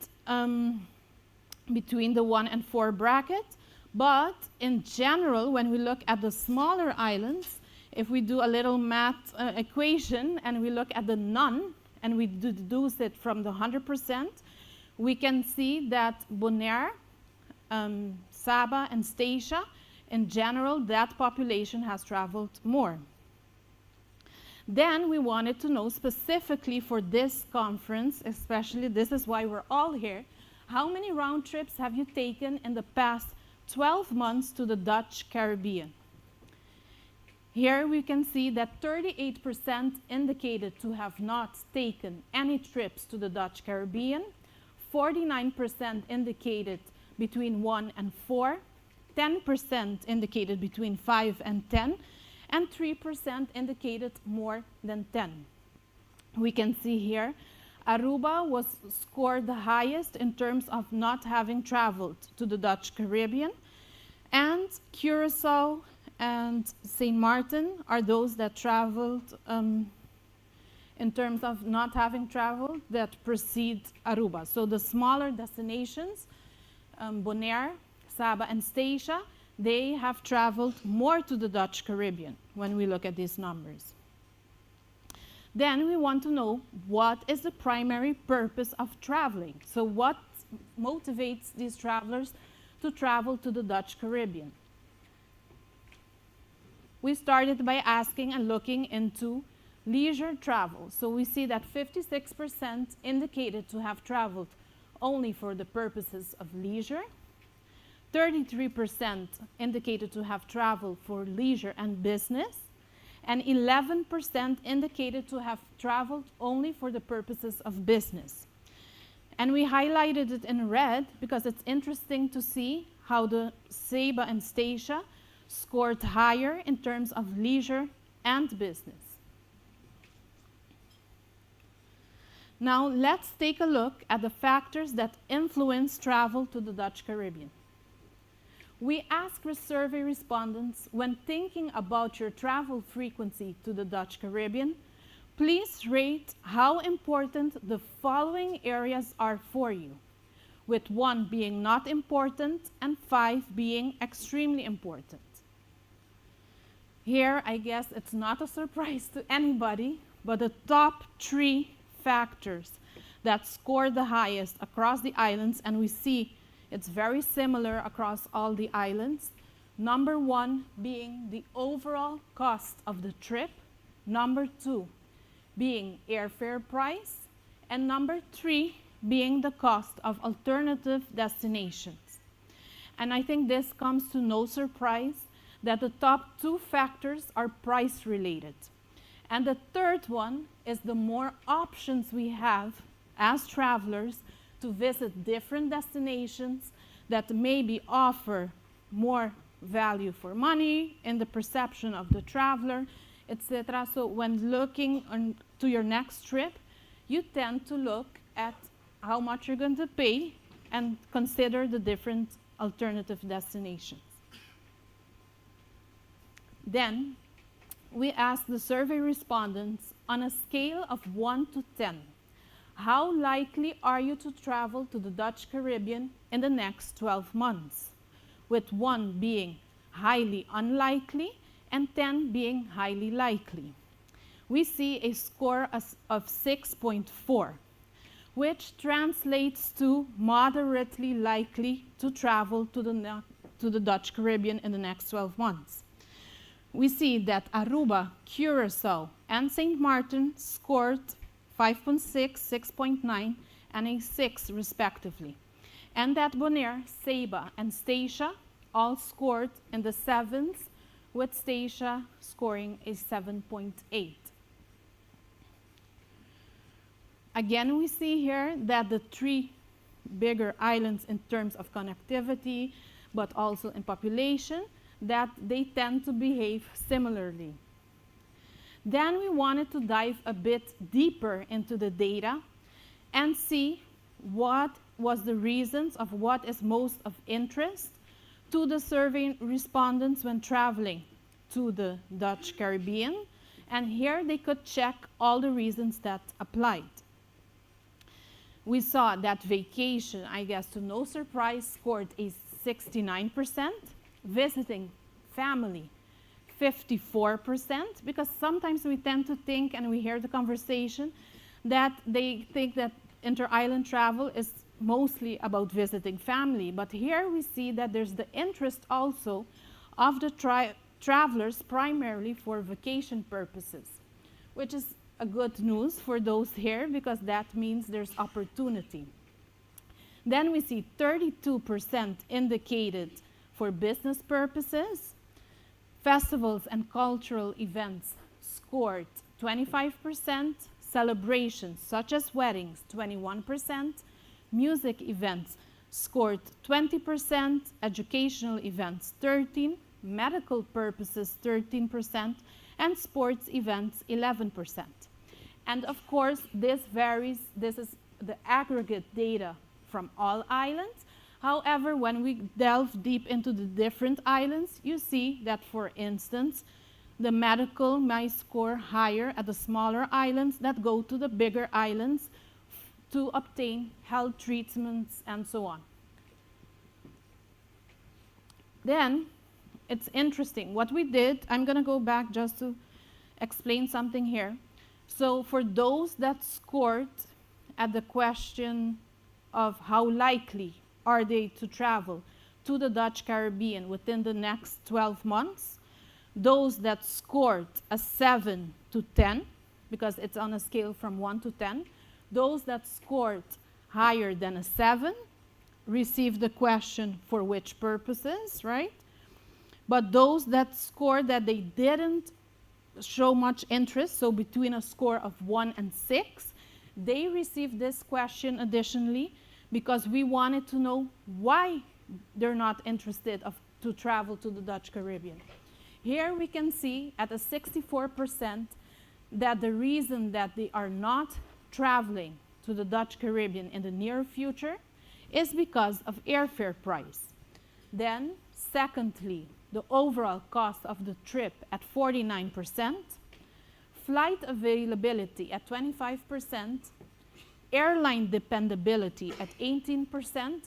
between the 1 and 4 bracket, but in general, when we look at the smaller islands, if we do a little math equation and we look at the none, and we deduce it from the 100%, we can see that Bonaire, Saba, and Statia, in general, that population has traveled more. Then we wanted to know specifically for this conference, especially this is why we're all here, how many round trips have you taken in the past 12 months to the Dutch Caribbean? Here we can see that 38% indicated to have not taken any trips to the Dutch Caribbean, 49% indicated between 1 and 4, 10% indicated between 5 and 10, and 3% indicated more than 10. We can see here Aruba was scored the highest in terms of not having traveled to the Dutch Caribbean, and Curacao and St. Martin are those that traveled in terms of not having traveled that precede Aruba. So the smaller destinations, Bonaire, Saba, and Statia, they have traveled more to the Dutch Caribbean when we look at these numbers. Then we want to know what is the primary purpose of traveling. So what motivates these travelers to travel to the Dutch Caribbean? We started by asking and looking into leisure travel. So we see that 56% indicated to have traveled only for the purposes of leisure. 33% indicated to have traveled for leisure and business. And 11% indicated to have traveled only for the purposes of business. And we highlighted it in red because it's interesting to see how the Saba and Statia scored higher in terms of leisure and business. Now let's take a look at the factors that influence travel to the Dutch Caribbean. We asked survey respondents, when thinking about your travel frequency to the Dutch Caribbean, please rate how important the following areas are for you, with 1 being not important and 5 being extremely important. Here, I guess it's not a surprise to anybody, but the top 3 factors that score the highest across the islands, and we see it's very similar across all the islands. Number 1 being the overall cost of the trip. Number 2 being airfare price. And number 3 being the cost of alternative destinations. And I think this comes to no surprise that the top 2 factors are price related. And the third one is the more options we have as travelers to visit different destinations that maybe offer more value for money in the perception of the traveler, etc. So when looking to your next trip, you tend to look at how much you're going to pay and consider the different alternative destinations. Then we asked the survey respondents on a scale of 1 to 10, How likely are you to travel to the Dutch Caribbean in the next 12 months? With 1 being highly unlikely and 10 being highly likely. We see a score of 6.4, which translates to moderately likely to travel to the Dutch Caribbean in the next 12 months. We see that Aruba, Curacao, and St. Martin scored 5.6, 6.9, and a 6 respectively. And that Bonaire, Saba, and Statia all scored in the 7s, with Statia scoring a 7.8. Again, we see here that the 3 bigger islands in terms of connectivity, but also in population, that they tend to behave similarly. Then we wanted to dive a bit deeper into the data and see what was the reasons of what is most of interest to the survey respondents when traveling to the Dutch Caribbean. And here they could check all the reasons that applied. We saw that vacation, I guess to no surprise, scored a 69%, visiting family 54%, because sometimes we tend to think, and we hear the conversation, that they think that inter-island travel is mostly about visiting family. But here we see that there's the interest also of the travelers primarily for vacation purposes, which is a good news for those here, because that means there's opportunity. Then we see 32% indicated for business purposes. Festivals and cultural events scored 25%, celebrations such as weddings 21%, music events scored 20%, educational events 13%, medical purposes 13%, and sports events 11%. And of course, this varies. This is the aggregate data from all islands. However, when we delve deep into the different islands, you see that, for instance, the medical might score higher at the smaller islands that go to the bigger islands to obtain health treatments and so on. Then, it's interesting. What we did, I'm going to go back just to explain something here. So for those that scored at the question of how likely are they to travel to the Dutch Caribbean within the next 12 months, those that scored a 7 to 10, because it's on a scale from 1 to 10, those that scored higher than a 7 received the question for which purposes, right? But those that scored that they didn't show much interest, so between a score of 1 and 6, they received this question additionally because we wanted to know why they're not interested to travel to the Dutch Caribbean. Here we can see at a 64% that the reason that they are not traveling to the Dutch Caribbean in the near future is because of airfare price. Then, secondly, the overall cost of the trip at 49%, flight availability at 25%, airline dependability at 18%,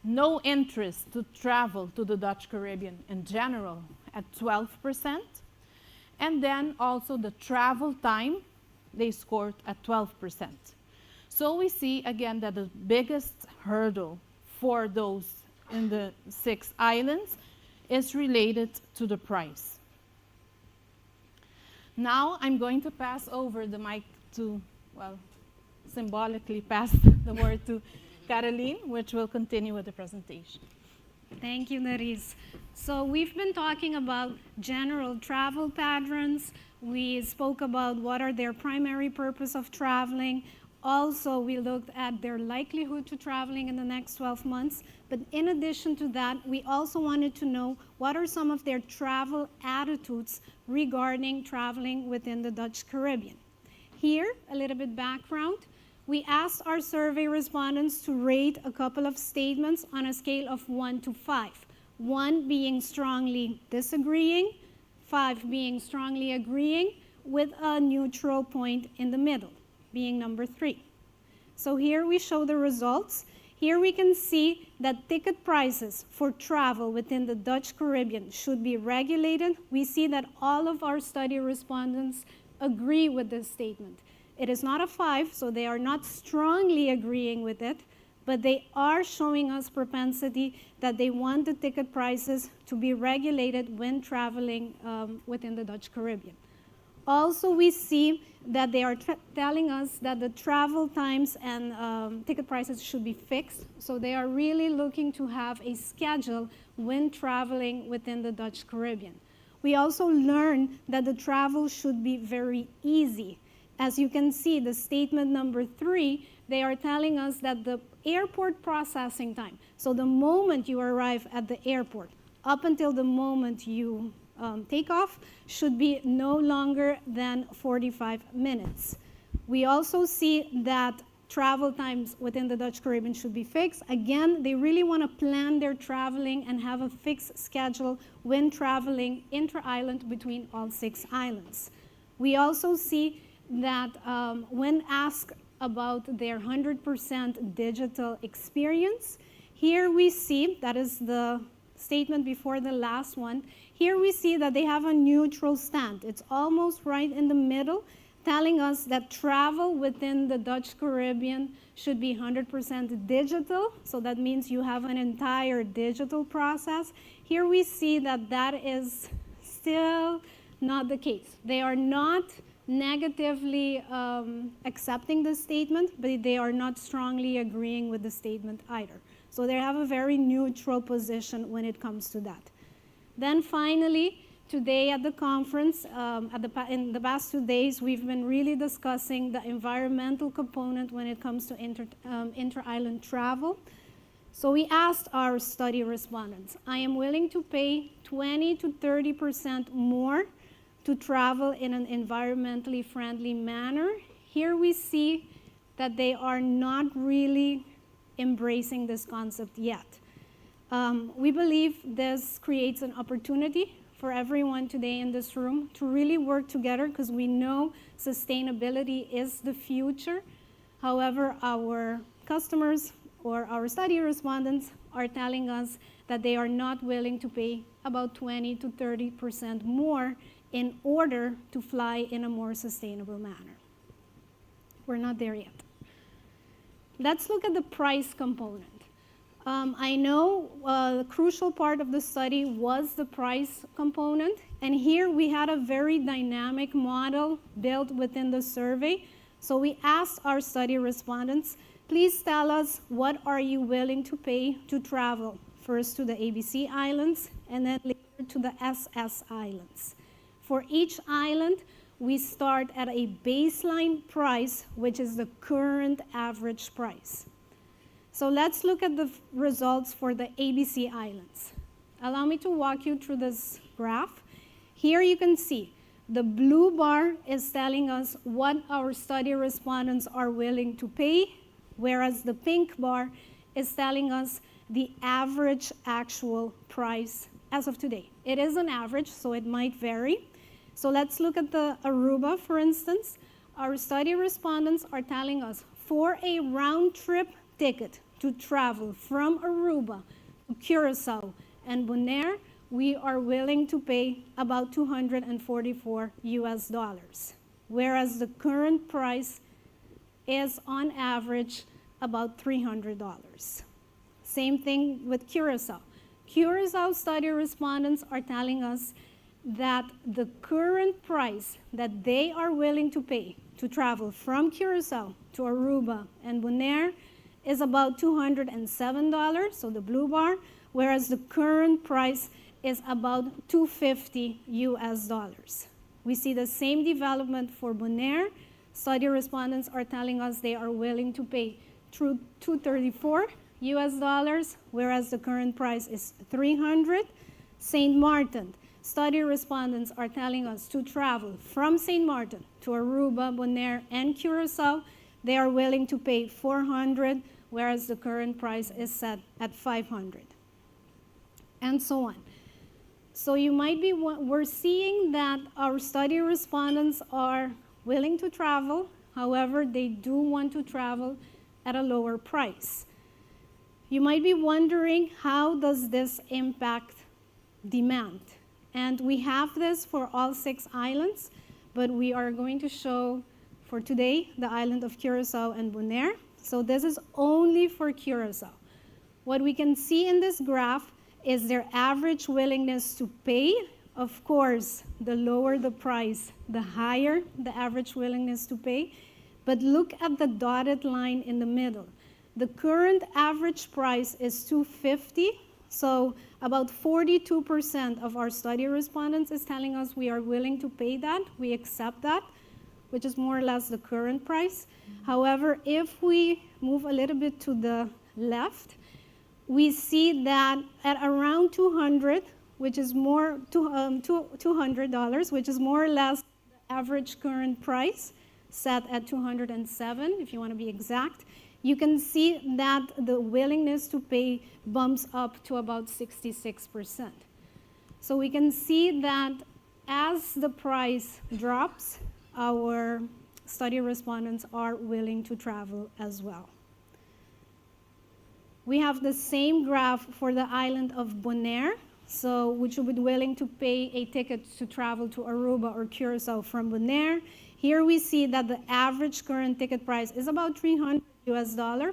no interest to travel to the Dutch Caribbean in general at 12%, and then also the travel time, they scored at 12%. So we see again that the biggest hurdle for those in the 6 islands is related to the price. Now I'm going to pass over the mic to, well, symbolically pass the word to Caroline, which will continue with the presentation. Thank you, Nerys. So we've been talking about general travel patterns. We spoke about what are their primary purpose of traveling. Also, we looked at their likelihood to traveling in the next 12 months. But in addition to that, we also wanted to know what are some of their travel attitudes regarding traveling within the Dutch Caribbean. Here, a little bit background. We asked our survey respondents to rate a couple of statements on a scale of 1 to 5. 1 being strongly disagreeing, 5 being strongly agreeing, with a neutral point in the middle. being number 3. So here we show the results. Here we can see that ticket prices for travel within the Dutch Caribbean should be regulated. We see that all of our study respondents agree with this statement. It is not a 5, so they are not strongly agreeing with it, but they are showing us propensity that they want the ticket prices to be regulated when traveling within the Dutch Caribbean. Also, we see that they are telling us that the travel times and ticket prices should be fixed. So they are really looking to have a schedule when traveling within the Dutch Caribbean. We also learn that the travel should be very easy. As you can see, the statement number 3, they are telling us that the airport processing time, so the moment you arrive at the airport up until the moment you take off, should be no longer than 45 minutes. We also see that travel times within the Dutch Caribbean should be fixed. Again, they really want to plan their traveling and have a fixed schedule when traveling inter-island between all 6 islands. We also see that when asked about their 100% digital experience, here we see, that is the statement before the last one, here we see that they have a neutral stand. It's almost right in the middle, telling us that travel within the Dutch Caribbean should be 100% digital, so that means you have an entire digital process. Here we see that that is still not the case. They are not negatively accepting the statement, but they are not strongly agreeing with the statement either. So they have a very neutral position when it comes to that. Then finally, today at the conference, in the past 2 days, we've been really discussing the environmental component when it comes to inter-island travel. So we asked our study respondents, I am willing to pay 20 to 30% more to travel in an environmentally friendly manner. Here we see that they are not really embracing this concept yet. We believe this creates an opportunity for everyone today in this room to really work together, because we know sustainability is the future. However, our customers or our study respondents are telling us that they are not willing to pay about 20 to 30% more in order to fly in a more sustainable manner. We're not there yet. Let's look at the price component. I know the crucial part of the study was the price component, and here we had a very dynamic model built within the survey. So we asked our study respondents, please tell us what are you willing to pay to travel, first to the ABC Islands and then later to the SS Islands. For each island, we start at a baseline price, which is the current average price. So let's look at the results for the ABC Islands. Allow me to walk you through this graph. Here you can see the blue bar is telling us what our study respondents are willing to pay, whereas the pink bar is telling us the average actual price as of today. It is an average, so it might vary. So let's look at the Aruba, for instance. Our study respondents are telling us for a round trip ticket to travel from Aruba to Curacao and Bonaire, we are willing to pay about $244 US, whereas the current price is on average about $300. Same thing with Curacao. Curacao study respondents are telling us that the current price that they are willing to pay to travel from Curacao to Aruba and Bonaire is about $207, so the blue bar, whereas the current price is about $250 US. We see the same development for Bonaire. Study respondents are telling us they are willing to pay through $234 US, whereas the current price is $300. St. Martin, study respondents are telling us to travel from St. Martin to Aruba, Bonaire, and Curacao, they are willing to pay $400, whereas the current price is set at $500, and so on. So you might be, we're seeing that our study respondents are willing to travel, However, they do want to travel at a lower price. You might be wondering, how does this impact demand? And we have this for all 6 islands, but we are going to show for today the island of Curacao and Bonaire. So this is only for Curacao. What we can see in this graph is their average willingness to pay. Of course, the lower the price, the higher the average willingness to pay. But look at the dotted line in the middle. The current average price is $250. So about 42% of our study respondents is telling us we are willing to pay that, we accept that, which is more or less the current price. However, if we move a little bit to the left, we see that at around $200, which is more $200, which is more or less the average current price, set at 207, if you want to be exact, you can see that the willingness to pay bumps up to about 66%. So we can see that as the price drops, our study respondents are willing to travel as well. We have the same graph for the island of Bonaire, so would you be willing to pay a ticket to travel to Aruba or Curacao from Bonaire? Here we see that the average current ticket price is about $300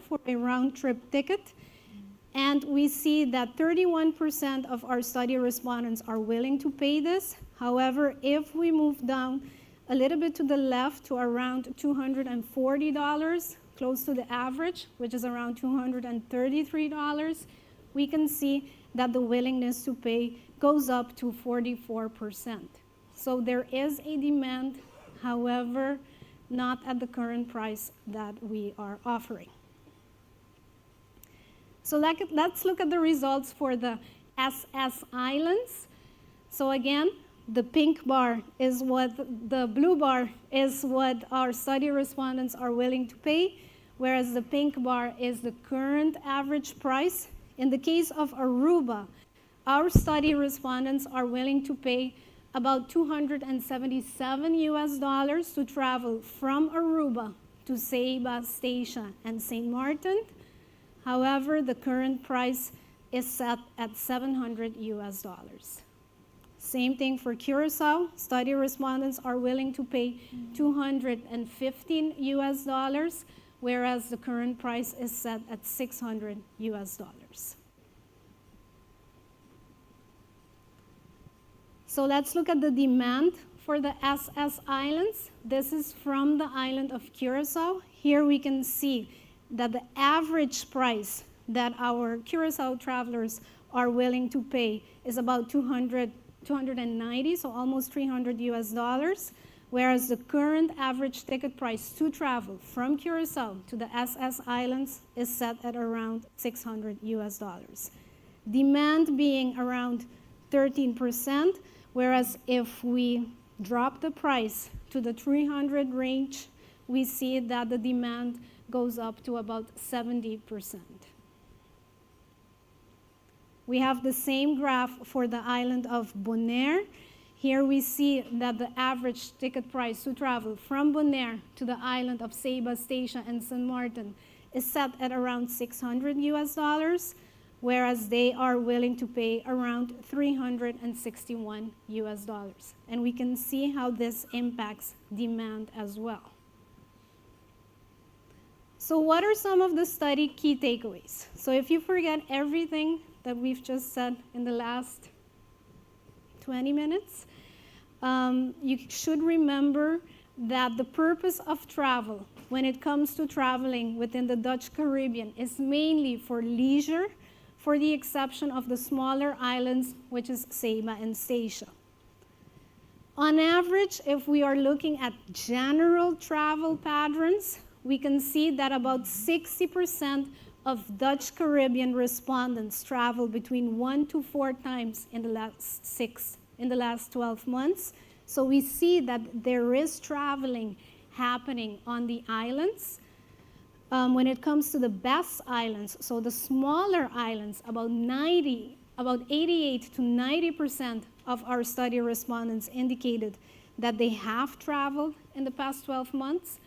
for a round-trip ticket. And we see that 31% of our study respondents are willing to pay this. However, if we move down a little bit to the left to around $240, close to the average, which is around $233, we can see that the willingness to pay goes up to 44%. So there is a demand, however, not at the current price that we are offering. So let's look at the results for the SS Islands. So again, the pink bar is the blue bar is what our study respondents are willing to pay, whereas the pink bar is the current average price. In the case of Aruba, our study respondents are willing to pay about $277 to travel from Aruba to Ceiba, Statia, and St. Martin. However, the current price is set at $700. Same thing for Curacao. Study respondents are willing to pay $215, whereas the current price is set at $600. So let's look at the demand for the SS Islands. This is from the island of Curacao. Here we can see that the average price that our Curacao travelers are willing to pay is about $290, so almost $300, whereas the current average ticket price to travel from Curacao to the SS Islands is set at around $600. Demand being around 13%, whereas if we drop the price to the 300 range, we see that the demand goes up to about 70%. We have the same graph for the island of Bonaire. Here we see that the average ticket price to travel from Bonaire to the island of Ceiba, Statia, and St. Martin is set at around $600, whereas they are willing to pay around $361. And we can see how this impacts demand as well. So what are some of the study key takeaways? So if you forget everything that we've just said in the last 20 minutes, you should remember that the purpose of travel, when it comes to traveling within the Dutch Caribbean, is mainly for leisure, for the exception of the smaller islands, which is Ceiba and Statia. On average, if we are looking at general travel patterns, we can see that about 60% of Dutch Caribbean respondents travel between 1 to 4 times in the last 12 months. So we see that there is traveling happening on the islands. When it comes to the BESS islands, so the smaller islands, about 88 to 90% of our study respondents indicated that they have traveled in the past 12 months.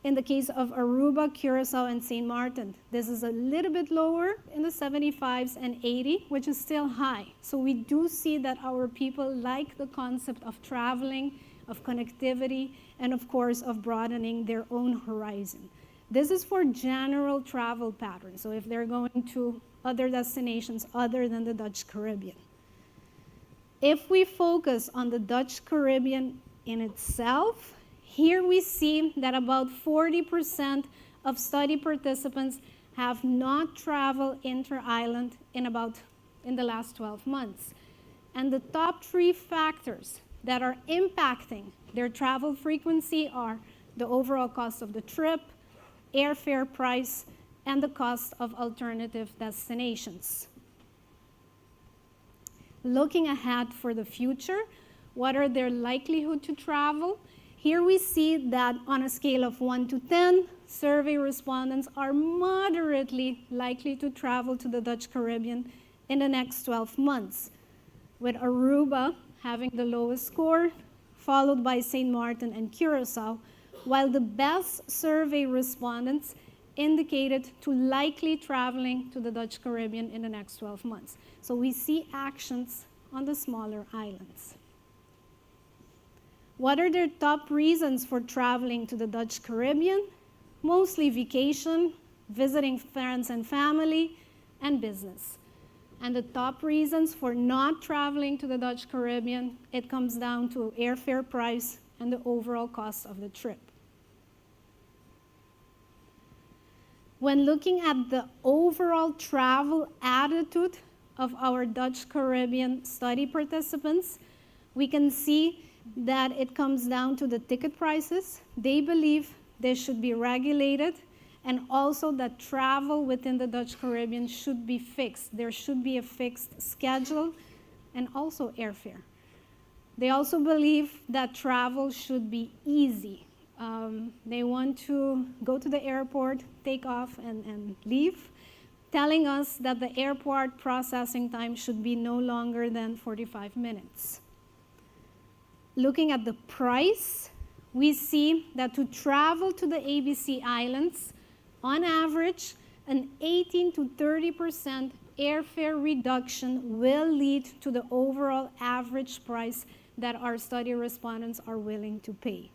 In the case of Aruba, Curacao, and St. Martin, this is a little bit lower in the 75s and 80, which is still high. So we do see that our people like the concept of traveling, of connectivity, and of course of broadening their own horizon. This is for general travel patterns, so if they're going to other destinations other than the Dutch Caribbean. If we focus on the Dutch Caribbean in itself, here we see that about 40% of study participants have not traveled inter-island in the last 12 months. And the top 3 factors that are impacting their travel frequency are the overall cost of the trip, airfare price, and the cost of alternative destinations. Looking ahead for the future, what are their likelihood to travel? Here we see that on a scale of 1 to 10, survey respondents are moderately likely to travel to the Dutch Caribbean in the next 12 months, with Aruba having the lowest score, followed by St. Martin and Curacao, while the best survey respondents indicated to likely traveling to the Dutch Caribbean in the next 12 months. So we see actions on the smaller islands. What are their top reasons for traveling to the Dutch Caribbean? Mostly vacation, visiting friends and family, and business. And the top reasons for not traveling to the Dutch Caribbean, it comes down to airfare price and the overall cost of the trip. When looking at the overall travel attitude of our Dutch Caribbean study participants, we can see that it comes down to the ticket prices. They believe they should be regulated, and also that travel within the Dutch Caribbean should be fixed. There should be a fixed schedule and also airfare. They also believe that travel should be easy. They want to go to the airport, take off, and leave, telling us that the airport processing time should be no longer than 45 minutes. Looking at the price, we see that to travel to the ABC Islands, on average, an 18 to 30% airfare reduction will lead to the overall average price that our study respondents are willing to pay.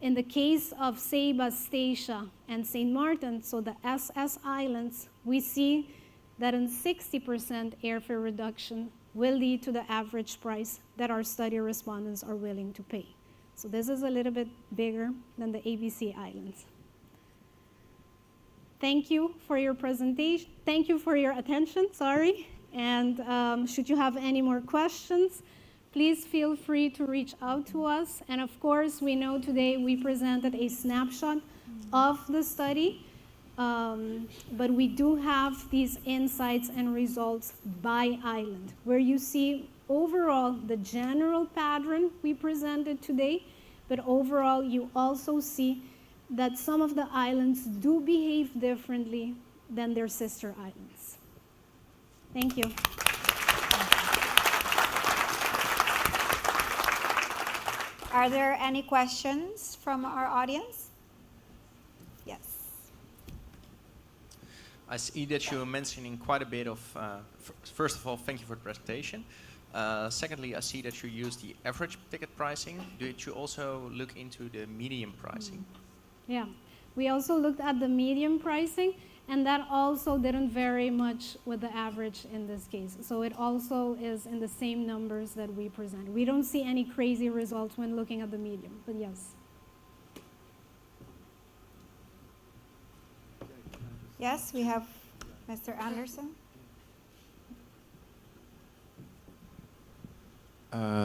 In the case of Ceiba, Statia, and St. Martin, so the SS Islands, we see that a 60% airfare reduction will lead to the average price that our study respondents are willing to pay. So this is a little bit bigger than the ABC Islands. Thank you for your presentation. Thank you for your attention, sorry. And should you have any more questions, please feel free to reach out to us. And of course, we know today we presented a snapshot of the study, but we do have these insights and results by island, where you see overall the general pattern we presented today, but overall you also see that some of the islands do behave differently than their sister islands. Thank you. Are there any questions from our audience? Yes. I see that you're mentioning quite a bit of, first of all, thank you for the presentation. Secondly, I see that you use the average ticket pricing. Did you also look into the medium pricing? Yeah, we also looked at the medium pricing, and that also didn't vary much with the average in this case. So it also is in the same numbers that we present. We don't see any crazy results when looking at the medium, but yes. Yes, we have Mr. Anderson.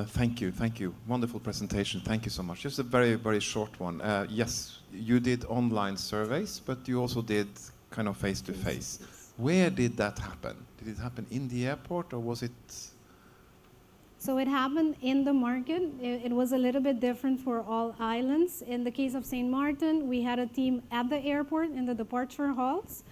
Thank you. Wonderful presentation. Thank you so much. Just a very, very short one. Yes, you did online surveys, but you also did kind of face-to-face. Where did that happen? Did it happen in the airport, or was it? So it happened in the market. It was a little bit different for all islands. In the case of St. Martin, we had a team at the airport in the departure halls,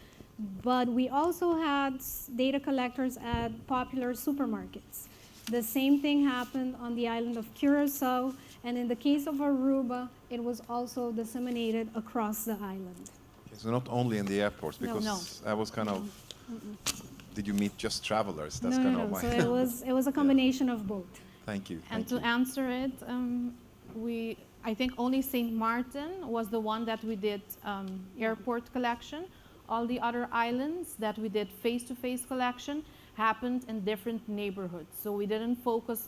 but we also had data collectors at popular supermarkets. The same thing happened on the island of Curacao, and in the case of Aruba, it was also disseminated across the island. Okay, so not only in the airports, No, because no. I was kind of, did you meet just travelers? That's No, kind no, of no. my. So it was a combination of both. Thank you. And Thank to you. answer it, I think only St. Martin was the one that we did airport collection. All the other islands that we did face-to-face collection happened in different neighborhoods. So we didn't focus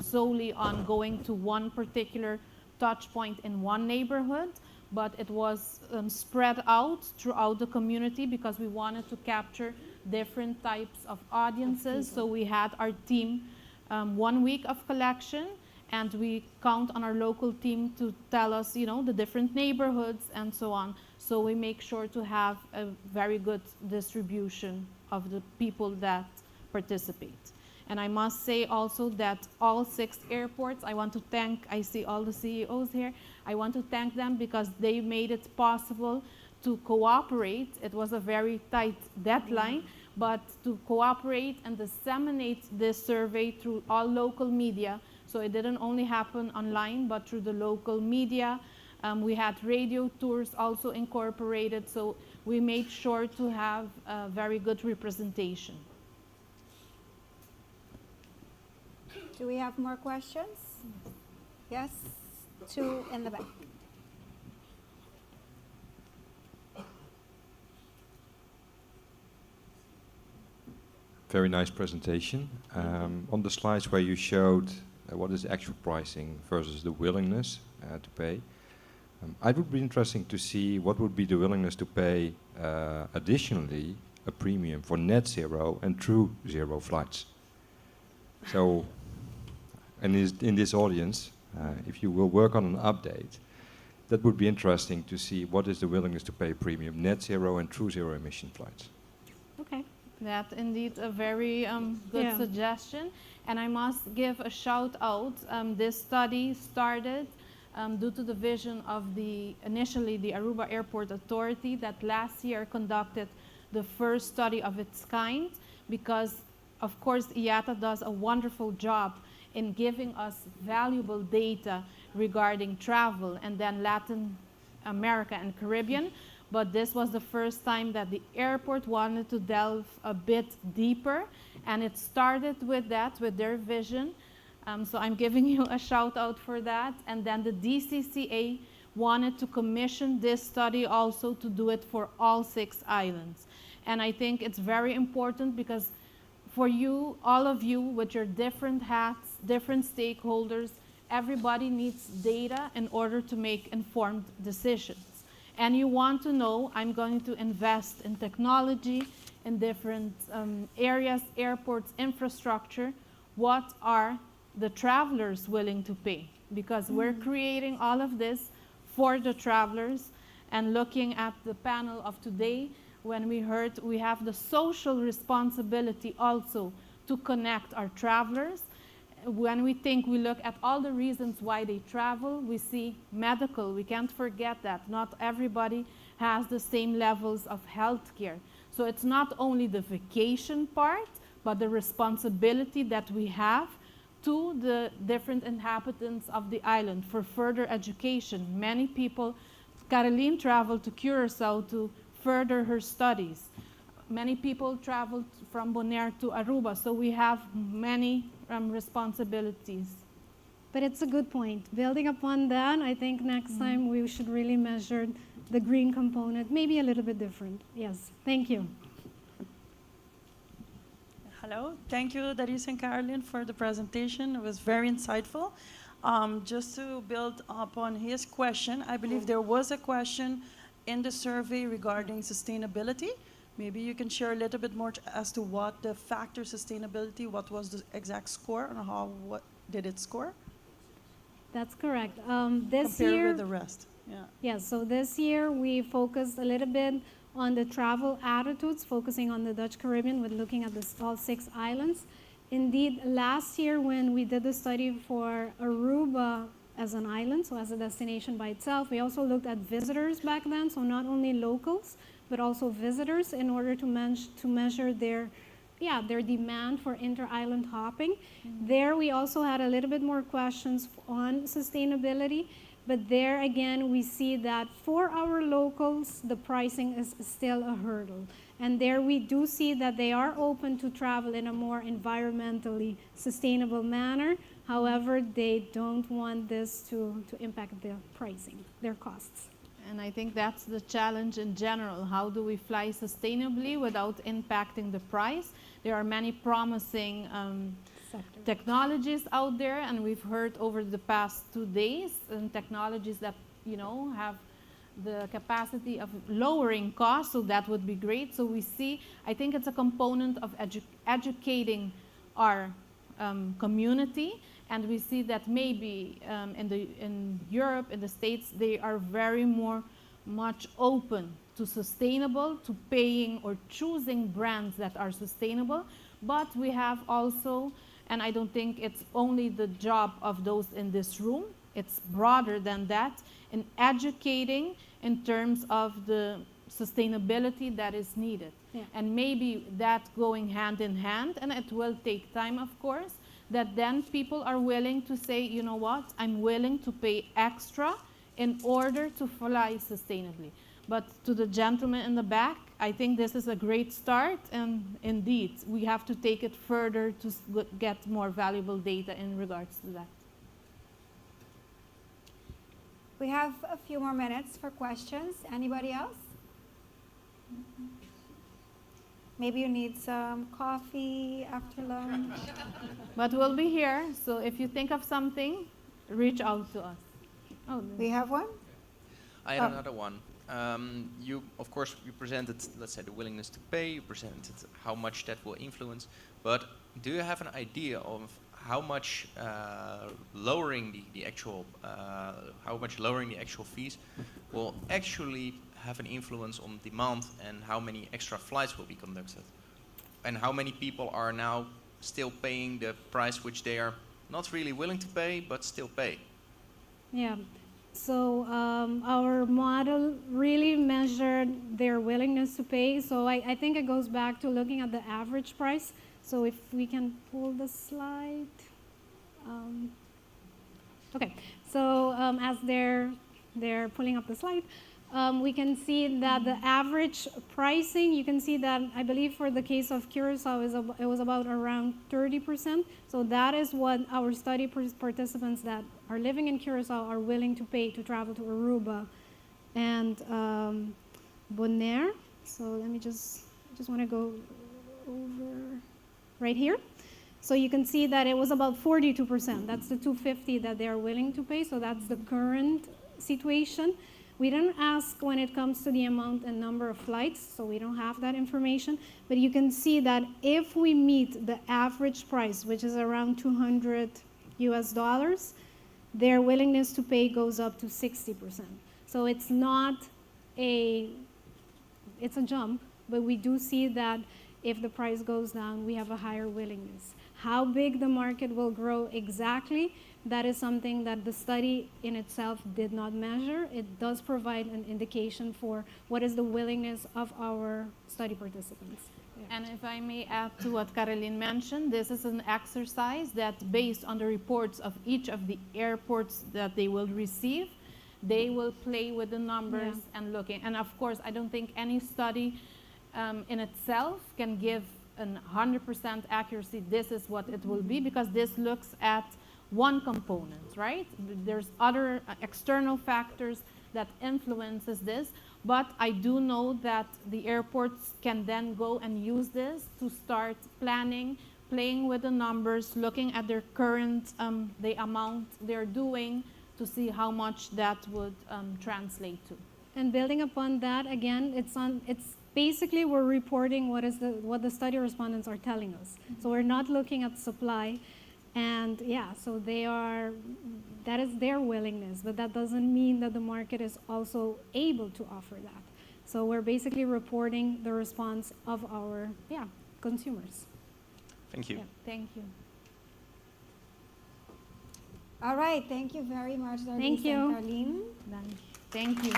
solely on going to one particular touch point in one neighborhood, but it was spread out throughout the community because we wanted to capture different types of audiences. So we had our team 1 week of collection, and we count on our local team to tell us, the different neighborhoods and so on. So we make sure to have a very good distribution of the people that participate. And I must say also that all 6 airports, I see all the CEOs here, I want to thank them because they made it possible to cooperate. It was a very tight deadline, but to cooperate and disseminate this survey through all local media. So it didn't only happen online, but through the local media. We had radio tours also incorporated, so we made sure to have a very good representation. Do we have more questions? Yes? 2 in the back. Very nice presentation. On the slides where you showed what is actual pricing versus the willingness to pay, it would be interesting to see what would be the willingness to pay additionally a premium for net zero and true zero flights. So, and in this audience, if you will work on an update, that would be interesting to see what is the willingness to pay premium, net zero and true zero emission flights. Okay, that's indeed a very good suggestion. And I must give a shout out. This study started due to the vision of initially the Aruba Airport Authority that last year conducted the first study of its kind, because of course IATA does a wonderful job in giving us valuable data regarding travel and then Latin America and Caribbean. But this was the first time that the airport wanted to delve a bit deeper, and it started with that, with their vision. So I'm giving you a shout out for that. And then the DCCA wanted to commission this study also to do it for all 6 islands. And I think it's very important because for you, all of you, with your different hats, different stakeholders, everybody needs data in order to make informed decisions. And you want to know, I'm going to invest in technology, in different areas, airports, infrastructure. What are the travelers willing to pay? Because we're creating all of this for the travelers. And looking at the panel of today, when we heard we have the social responsibility also to connect our travelers. When we look at all the reasons why they travel, we see medical. We can't forget that. Not everybody has the same levels of health care. So it's not only the vacation part, but the responsibility that we have to the different inhabitants of the island for further education. Many people, Caroline traveled to Curacao to further her studies. Many people traveled from Bonaire to Aruba, so we have many responsibilities. But it's a good point. Building upon that, I think next time we should really measure the green component, maybe a little bit different. Yes, thank you. Hello, thank you, Darius and Caroline, for the presentation. It was very insightful. Just to build upon his question, I believe there was a question in the survey regarding sustainability. Maybe you can share a little bit more as to what the factor sustainability, what was the exact score, and what did it score? That's correct. This Compared year, with the rest. Yeah, so this year we focused a little bit on the travel attitudes, focusing on the Dutch Caribbean with looking at all 6 islands. Indeed, last year when we did the study for Aruba as an island, so as a destination by itself, we also looked at visitors back then, so not only locals, but also visitors in order to measure their demand for inter-island hopping. There we also had a little bit more questions on sustainability, But there again, we see that for our locals, the pricing is still a hurdle. And there we do see that they are open to travel in a more environmentally sustainable manner. However, they don't want this to impact their pricing, their costs. And I think that's the challenge in general. How do we fly sustainably without impacting the price? There are many promising technologies out there, and we've heard over the past 2 days technologies that have the capacity of lowering costs, so that would be great. So we see, I think it's a component of educating our community, and we see that maybe in Europe, in the States, they are very much open to sustainable, to paying or choosing brands that are sustainable. But we have also, and I don't think it's only the job of those in this room, it's broader than that, in educating in terms of the sustainability that is needed. Yeah. And maybe that going hand in hand, and it will take time, of course, that then people are willing to say, you know what, I'm willing to pay extra in order to fly sustainably. But to the gentleman in the back, I think this is a great start, and indeed, we have to take it further to get more valuable data in regards to that. We have a few more minutes for questions. Anybody else? Maybe you need some coffee after lunch. But we'll be here, so if you think of something, reach out to us. Oh, we have one? I had another one. You presented, let's say, the willingness to pay, you presented how much that will influence, but do you have an idea of how much lowering the actual fees will actually have an influence on demand, and how many extra flights will be conducted, and how many people are now still paying the price which they are not really willing to pay but still pay? Yeah. So our model really measured their willingness to pay. So I think it goes back to looking at the average price. So if we can pull the slide. Okay. So as they're pulling up the slide, we can see that the average pricing, you can see that I believe for the case of Curacao, it was about around 30%. So that is what our study participants that are living in Curacao are willing to pay to travel to Aruba and Bonaire. So let me just want to go over right here. So you can see that it was about 42%. That's the $250 that they are willing to pay. So that's the current situation. We didn't ask when it comes to the amount and number of flights, so we don't have that information. But you can see that if we meet the average price, which is around $200 US, their willingness to pay goes up to 60%. So it's a jump, but we do see that if the price goes down, we have a higher willingness. How big the market will grow exactly, that is something that the study in itself did not measure. It does provide an indication for what is the willingness of our study participants. Yeah. And if I may add to what Caroline mentioned, this is an exercise that, based on the reports of each of the airports that they will receive, they will play with the numbers and looking. And of course, I don't think any study in itself can give 100% accuracy, this is what it will be, because this looks at one component, right? There's other external factors that influences this, but I do know that the airports can then go and use this to start planning, playing with the numbers, looking at their current, the amount they're doing to see how much that would translate to. And building upon that, again, it's basically we're reporting what the study respondents are telling us. So we're not looking at supply. And yeah, so that is their willingness, but that doesn't mean that the market is also able to offer that. So we're basically reporting the response of our consumers. Thank you. Yeah, thank you. All right, thank you very much, Darlene Thank you. and Caroline. Thank you.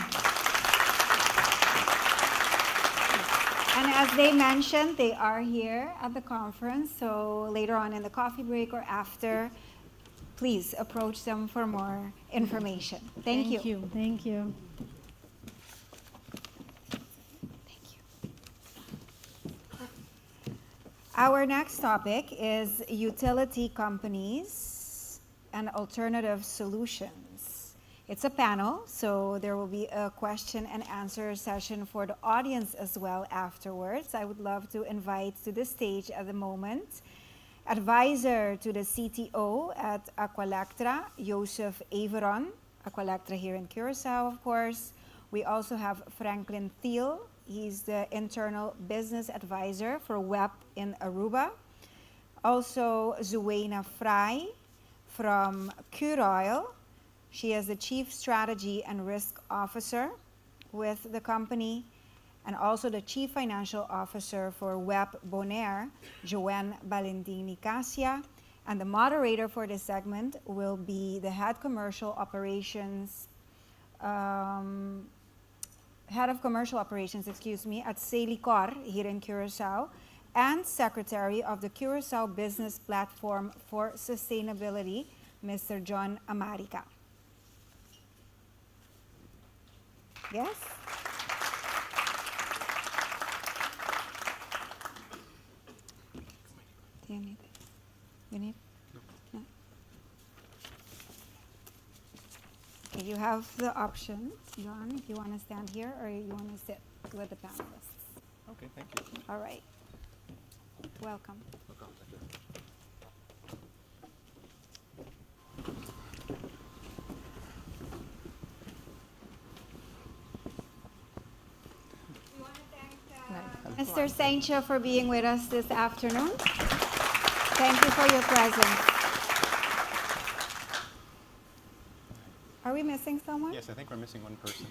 And as they mentioned, they are here at the conference, so later on in the coffee break or after, please approach them for more information. Thank you. Thank you. Our next topic is utility companies and alternative solutions. It's a panel, so there will be a question and answer session for the audience as well afterwards. I would love to invite to the stage at the moment advisor to the CTO at Aqualectra, Joseph Averon, Aqualectra here in Curacao, of course. We also have Franklin Thiel. He's the internal business advisor for WEP in Aruba. Also, Zuena Fry from Curoil. She is the Chief Strategy and Risk Officer with the company, and also the Chief Financial Officer for WEP Bonaire, Joanne Balendini Casia. And the moderator for this segment will be the Head of Commercial Operations at Celicor here in Curacao, and Secretary of the Curacao Business Platform for Sustainability, Mr. John Amarica. Yes? Do you need it? You need? No. Okay, you have the option, John, if you want to stand here or you want to sit with the panelists. Okay, thank you. All right. Welcome. Mr. Sancho for being with us this afternoon. Thank you for your presence. Are we missing someone? Yes, I think we're missing one person.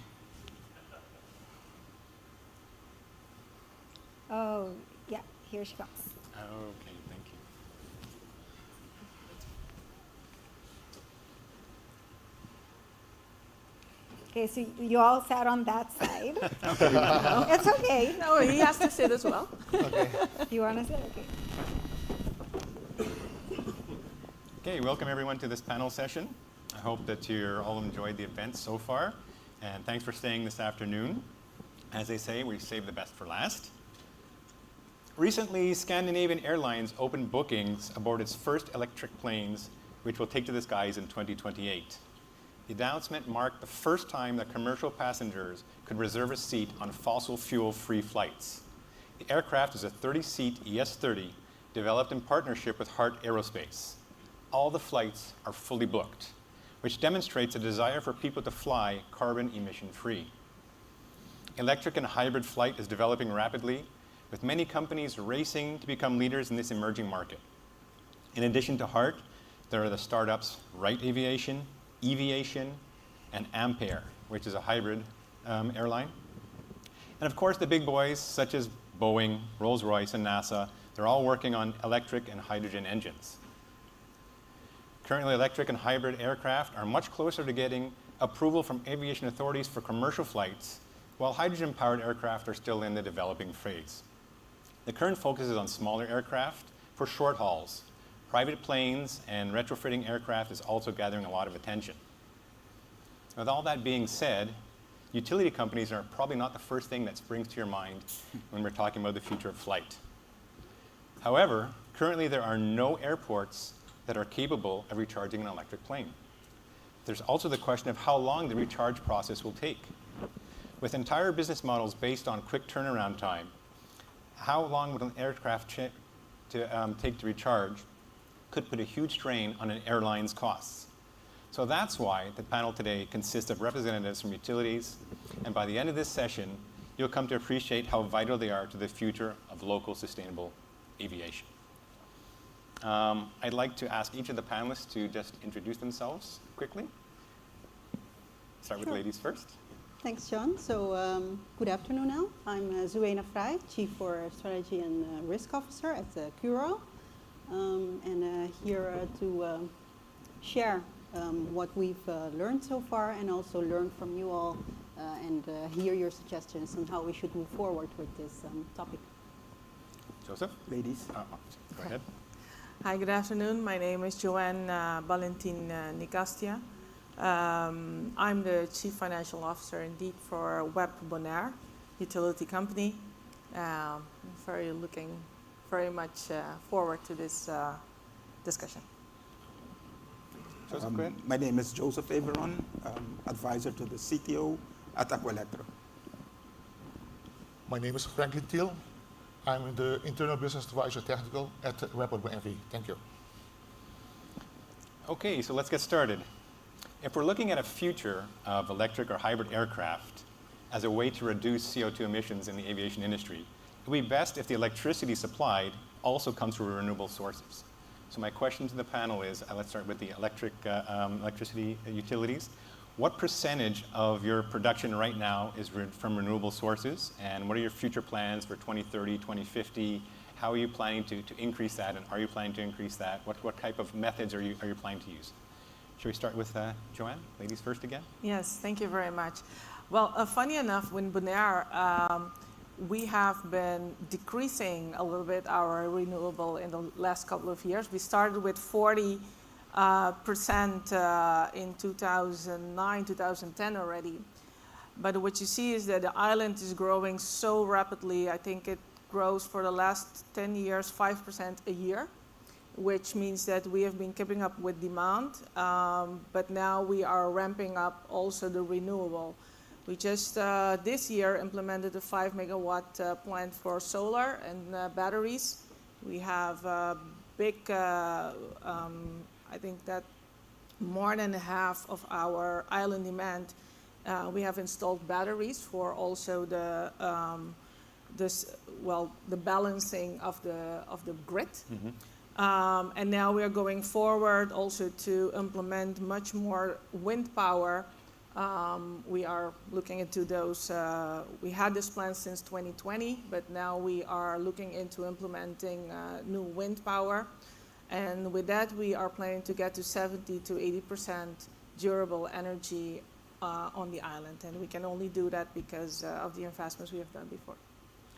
Oh, yeah, here she comes. Okay, thank you. Okay, so you all sat on that side. Okay. No, it's okay. No, he has to sit as well. Okay. You want to sit? Okay. Okay, welcome everyone to this panel session. I hope that you're all enjoyed the event so far, and thanks for staying this afternoon. As they say, we save the best for last. Recently, Scandinavian Airlines opened bookings aboard its first electric planes, which will take to the skies in 2028. The announcement marked the first time that commercial passengers could reserve a seat on fossil fuel-free flights. The aircraft is a 30-seat ES-30 developed in partnership with Heart Aerospace. All the flights are fully booked, which demonstrates a desire for people to fly carbon emission-free. Electric and hybrid flight is developing rapidly, with many companies racing to become leaders in this emerging market. In addition to Heart, there are the startups Wright Aviation, Eviation, and Ampere, which is a hybrid airline. And of course, the big boys, such as Boeing, Rolls-Royce, and NASA, they're all working on electric and hydrogen engines. Currently, electric and hybrid aircraft are much closer to getting approval from aviation authorities for commercial flights, while hydrogen-powered aircraft are still in the developing phase. The current focus is on smaller aircraft for short hauls. Private planes and retrofitting aircraft is also gathering a lot of attention. With all that being said, utility companies are probably not the first thing that springs to your mind when we're talking about the future of flight. However, currently there are no airports that are capable of recharging an electric plane. There's also the question of how long the recharge process will take. With entire business models based on quick turnaround time, how long would an aircraft take to recharge could put a huge strain on an airline's costs. So that's why the panel today consists of representatives from utilities, and by the end of this session, you'll come to appreciate how vital they are to the future of local sustainable aviation. I'd like to ask each of the panelists to just introduce themselves quickly. Start with ladies first. Thanks, John. So good afternoon now. I'm Zuena Fry, Chief for Strategy and Risk Officer at Curoil, and here to share what we've learned so far and also learn from you all and hear your suggestions on how we should move forward with this topic. Joseph? Ladies. Go ahead. Hi, good afternoon. My name is Joanne Valentin Nicastia. I'm the Chief Financial Officer indeed for Web Bonaire, utility company. Looking very much forward to this discussion. My name is Joseph Averon, advisor to the CTO at Aqualectra. My name is Franklin Thiel. I'm the Internal Business Advisor Technical at Rapid NV. Thank you. Okay, so let's get started. If we're looking at a future of electric or hybrid aircraft as a way to reduce CO2 emissions in the aviation industry, it would be best if the electricity supplied also comes from renewable sources. So my question to the panel is, let's start with the electricity utilities. What percentage of your production right now is from renewable sources, and what are your future plans for 2030, 2050? How are you planning to increase that, and are you planning to increase that? What type of methods are you planning to use? Should we start with Joanne? Ladies first again. Yes, thank you very much. Well, funny enough, when Bonaire, we have been decreasing a little bit our renewable in the last couple of years. We started with 40% in 2009, 2010 already. But what you see is that the island is growing so rapidly. I think it grows for the last 10 years, 5% a year, which means that we have been keeping up with demand. But now we are ramping up also the renewable. We just this year implemented a 5 megawatt plant for solar and batteries. We have a big, I think that more than half of our island demand, we have installed batteries for also the balancing of the grid. And now we are going forward also to implement much more wind power. We are looking into those. We had this plan since 2020, but now we are looking into implementing new wind power. And with that, we are planning to get to 70 to 80% durable energy on the island. And we can only do that because of the investments we have done before.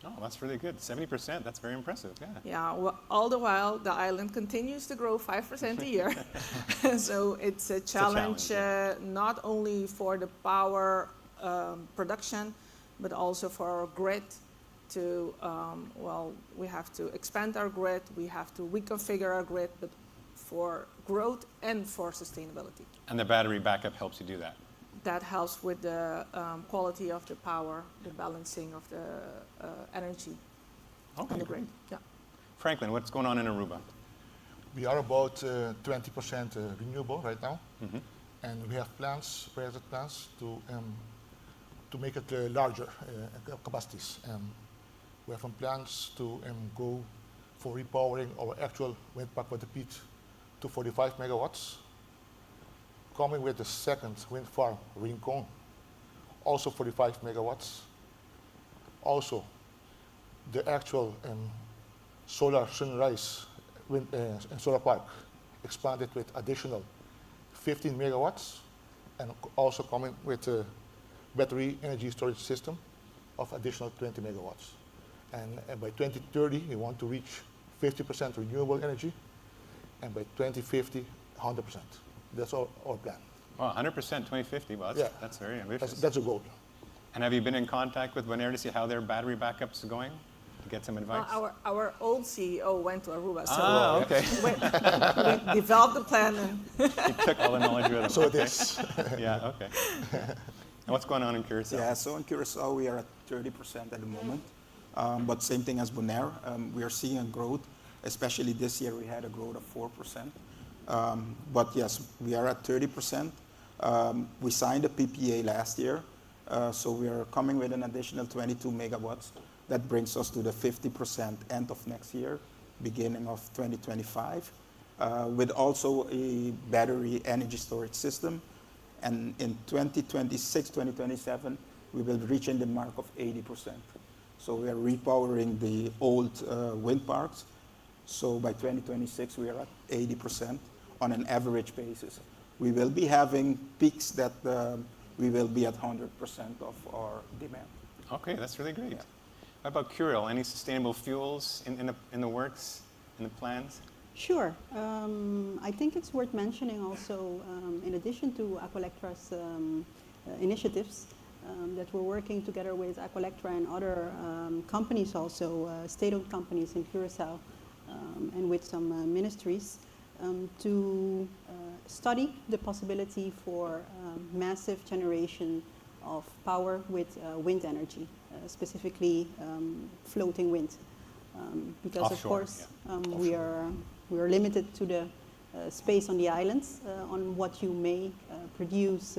Oh, that's really good. 70%, that's very impressive, yeah. Yeah, well, all the while, the island continues to grow 5% a year. So it's a challenge, not only for the power production, but also for our grid to, we have to expand our grid, we have to reconfigure our grid, but for growth and for sustainability. And the battery backup helps you do that? That helps with the quality of the power, the balancing of the energy on the grid. Yeah. Franklin, what's going on in Aruba? We are about 20% renewable right now, and we have plans, projected plans to make it larger capacities. We have some plans to go for repowering our actual wind park with the peak to 45 megawatts, coming with the second wind farm, Rincon, also 45 megawatts. Also, the actual solar sunrise wind solar park expanded with additional 15 megawatts, and also coming with a battery energy storage system of additional 20 megawatts. And by 2030, we want to reach 50% renewable energy, and by 2050, 100%. That's our plan. Well, 100% 2050, well, that's very ambitious. That's a goal. And have you been in contact with Bonaire to see how their battery backups are going? To get some advice? Our old CEO went to Aruba, so okay. we developed the plan. And he took all the knowledge with him. So it is. Yeah, okay. And what's going on in Curacao? Yeah, so in Curacao, we are at 30% at the moment. But same thing as Bonaire, we are seeing a growth, especially this year we had a growth of 4%. But yes, we are at 30%. We signed a PPA last year, so we are coming with an additional 22 megawatts. That brings us to the 50% end of next year, beginning of 2025, with also a battery energy storage system. And in 2026, 2027, we will reach in the mark of 80%. So we are repowering the old wind parks. So by 2026, we are at 80% on an average basis. We will be having peaks that we will be at 100% of our demand. Okay, that's really great. Yeah. What about Curiel? Any sustainable fuels in the works, in the plans? Sure. I think it's worth mentioning also, in addition to Aqualectra's initiatives, that we're working together with Aqualectra and other companies also, state-owned companies in Curacao, and with some ministries, to study the possibility for massive generation of power with wind energy, specifically floating wind. Because Offshore, of course we are limited to the space on the islands on what you may produce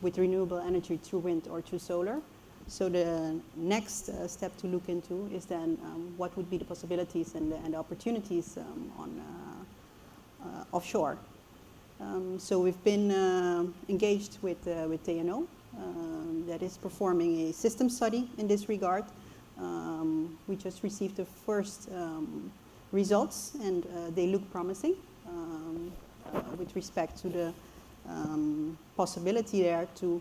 with renewable energy through wind or through solar. So the next step to look into is then what would be the possibilities and the opportunities on offshore. So we've been engaged with TNO that is performing a system study in this regard. We just received the first results, and they look promising with respect to the possibility there to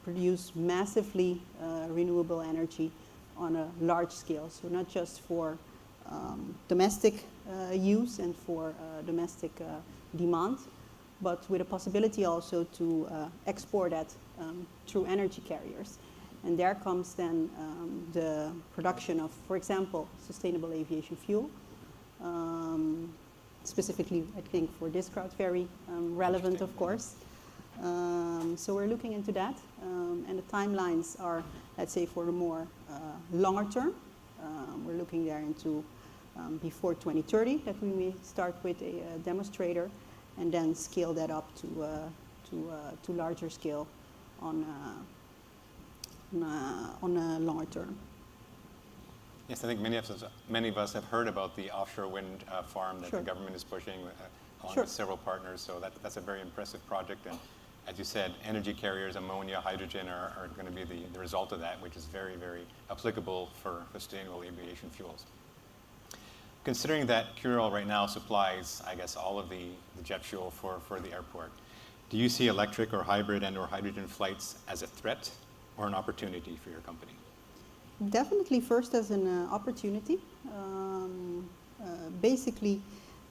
produce massively renewable energy on a large scale. So not just for domestic use and for domestic demand, but with a possibility also to export that through energy carriers. And there comes then the production of, for example, sustainable aviation fuel. Specifically, I think for this crowd, very relevant, of course. So we're looking into that. And the timelines are, let's say, for a more longer term. We're looking there into before 2030, that we may start with a demonstrator and then scale that up to larger scale on a longer term. Yes, I think many of us have heard about the offshore wind farm that the government is pushing along with several partners. So that's a very impressive project. And as you said, energy carriers, ammonia, hydrogen are going to be the result of that, which is very, very applicable for sustainable aviation fuels. Considering that Curacao right now supplies, I guess, all of the jet fuel for the airport, do you see electric or hybrid and or hydrogen flights as a threat or an opportunity for your company? Definitely first as an opportunity. Basically,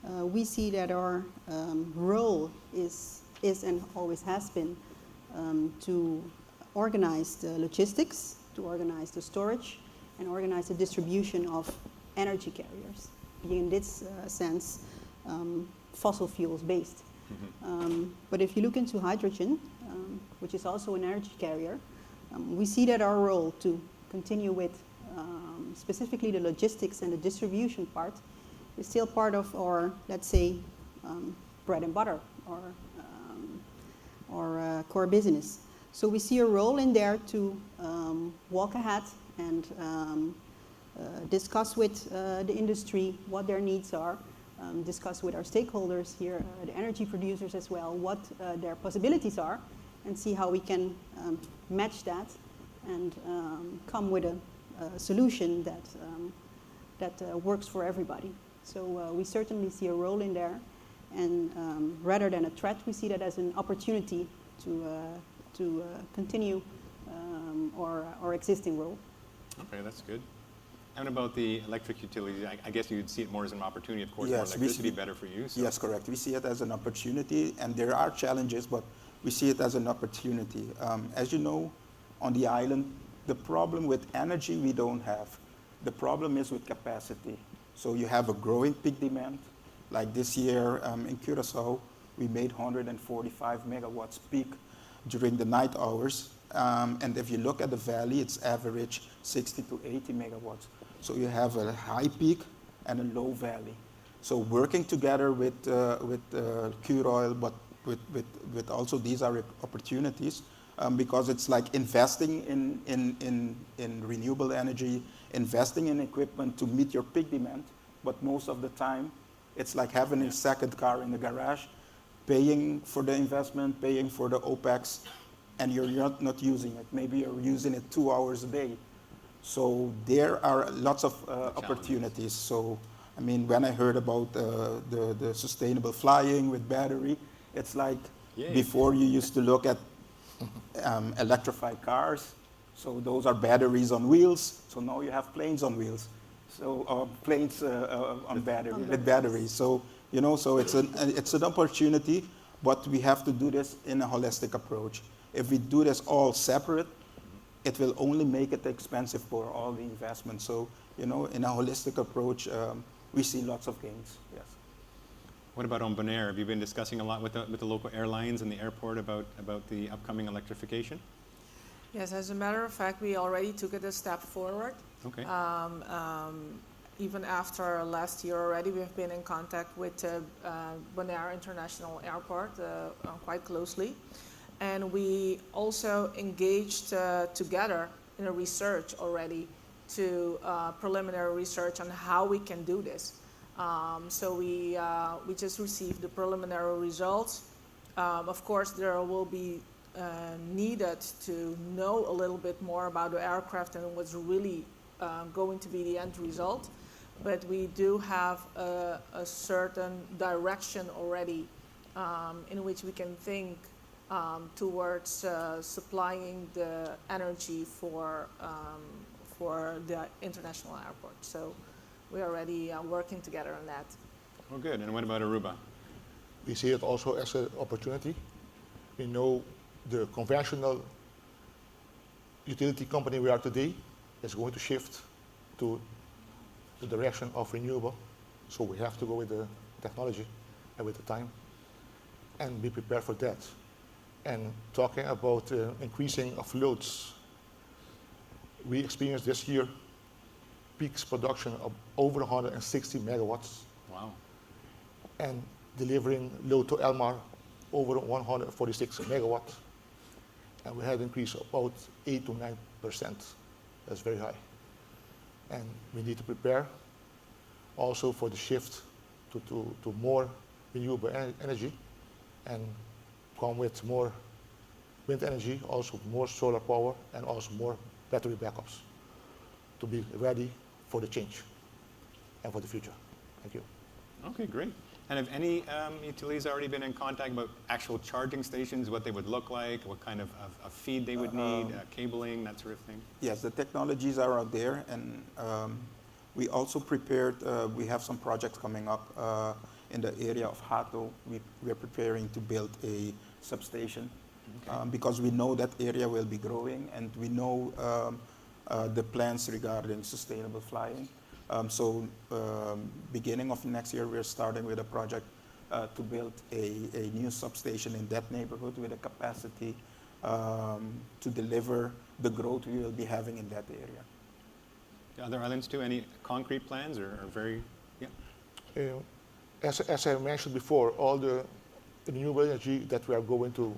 we see that our role is and always has been to organize the logistics, to organize the storage, and organize the distribution of energy carriers, being in this sense fossil fuels based. But if you look into hydrogen, which is also an energy carrier, we see that our role to continue with specifically the logistics and the distribution part is still part of our, let's say, bread and butter or core business. So we see a role in there to walk ahead and discuss with the industry what their needs are, discuss with our stakeholders here, the energy producers as well, what their possibilities are, and see how we can match that and come with a solution that works for everybody. So we certainly see a role in there, and rather than a threat, we see that as an opportunity to continue our existing role. Okay, that's good. And about the electric utilities, I guess you'd see it more as an opportunity, of course, more Yes, electricity, better for you. So. Yes, correct. We see it as an opportunity, and there are challenges, but we see it as an opportunity. As you know, on the island, the problem with energy we don't have. The problem is with capacity. So you have a growing peak demand. Like this year in Curacao, we made 145 megawatts peak during the night hours. And if you look at the valley, it's average 60 to 80 megawatts. So you have a high peak and a low valley. So working together with Curacao, but with also these are opportunities, because it's like investing in renewable energy, investing in equipment to meet your peak demand. But most of the time, it's like having a second car in the garage, paying for the investment, paying for the OPEX, and you're not using it. Maybe you're using it 2 hours a day. So there are lots of opportunities. So, I mean, when I heard about the sustainable flying with battery, it's like before you used to look at electrified cars. So those are batteries on wheels. So now you have planes on wheels. So planes on battery, with batteries. So so it's an opportunity, but we have to do this in a holistic approach. If we do this all separate, it will only make it expensive for all the investment. So in a holistic approach, we see lots of gains. Yes. What about on Bonaire? Have you been discussing a lot with the local airlines and the airport about the upcoming electrification? Yes, as a matter of fact, we already took it a step forward. Okay. Even after last year already, we've been in contact with Bonaire International Airport quite closely. And we also engaged together in a research already to preliminary research on how we can do this. So we just received the preliminary results. Of course, there will be needed to know a little bit more about the aircraft and what's really going to be the end result. But we do have a certain direction already in which we can think towards supplying the energy for the international airport. So we're already working together on that. Oh, good. And what about Aruba? We see it also as an opportunity. We know the conventional utility company we are today is going to shift to the direction of renewable. So we have to go with the technology and with the time and be prepared for that. And talking about increasing of loads, we experienced this year peaks production of over 160 megawatts. Wow. And delivering load to Elmar over 146 megawatts. And we had an increase of about 8 to 9%. That's very high. And we need to prepare also for the shift to more renewable energy and come with more wind energy, also more solar power, and also more battery backups to be ready for the change and for the future. Thank you. Okay, great. And have any utilities already been in contact about actual charging stations, what they would look like, what kind of feed they would need, cabling, that sort of thing? Yes, the technologies are out there, and we also prepared, we have some projects coming up in the area of Hato. We are preparing to build a substation because we know that area will be growing, and we know the plans regarding sustainable flying. So beginning of next year, we're starting with a project to build a new substation in that neighborhood with a capacity to deliver the growth we will be having in that area. The other islands too, any concrete plans or very, yeah? As I mentioned before, all the renewable energy that we are going to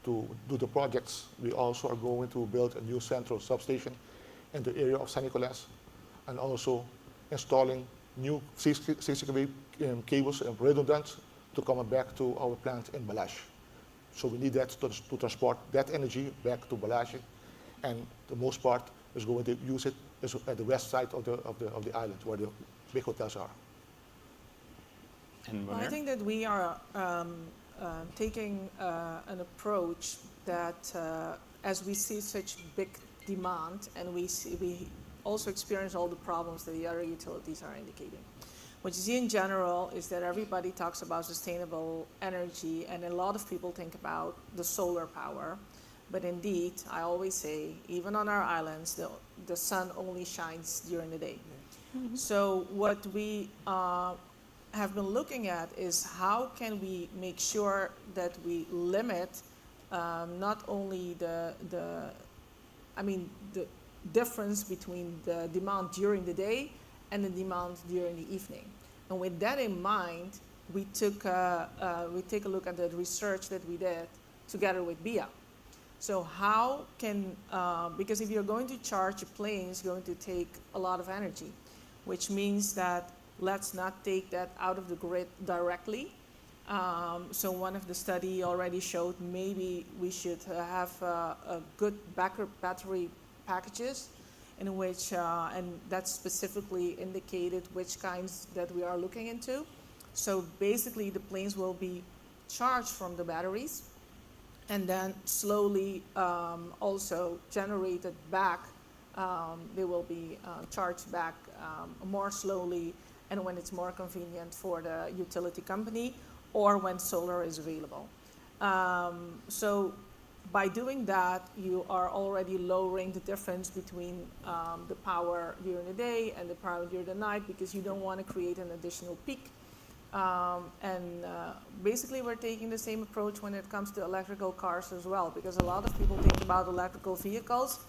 do the projects, we also are going to build a new central substation in the area of San Nicolas, and also installing new 60 kV cables and redundant to come back to our plant in Balage. So we need that to transport that energy back to Balage, and the most part is going to use it at the west side of the island where the big hotels are. And well, I think that we are taking an approach that as we see such big demand, and we also experience all the problems that the other utilities are indicating. What you see in general is that everybody talks about sustainable energy, and a lot of people think about the solar power. But indeed, I always say, even on our islands, the sun only shines during the day. Mm-hmm. So what we have been looking at is how can we make sure that we limit not only the difference between the demand during the day and the demand during the evening. And with that in mind, we take a look at the research that we did together with BIA. So how can, because if you're going to charge a plane, it's going to take a lot of energy, which means that let's not take that out of the grid directly. So one of the study already showed maybe we should have a good backup battery packages in which, and that's specifically indicated which kinds that we are looking into. So basically the planes will be charged from the batteries and then slowly also generated back they will be charged back more slowly and when it's more convenient for the utility company or when solar is available. So by doing that, you are already lowering the difference between the power during the day and the power during the night because you don't want to create an additional peak. Basically, we're taking the same approach when it comes to electrical cars as well, because a lot of people think about electrical vehicles,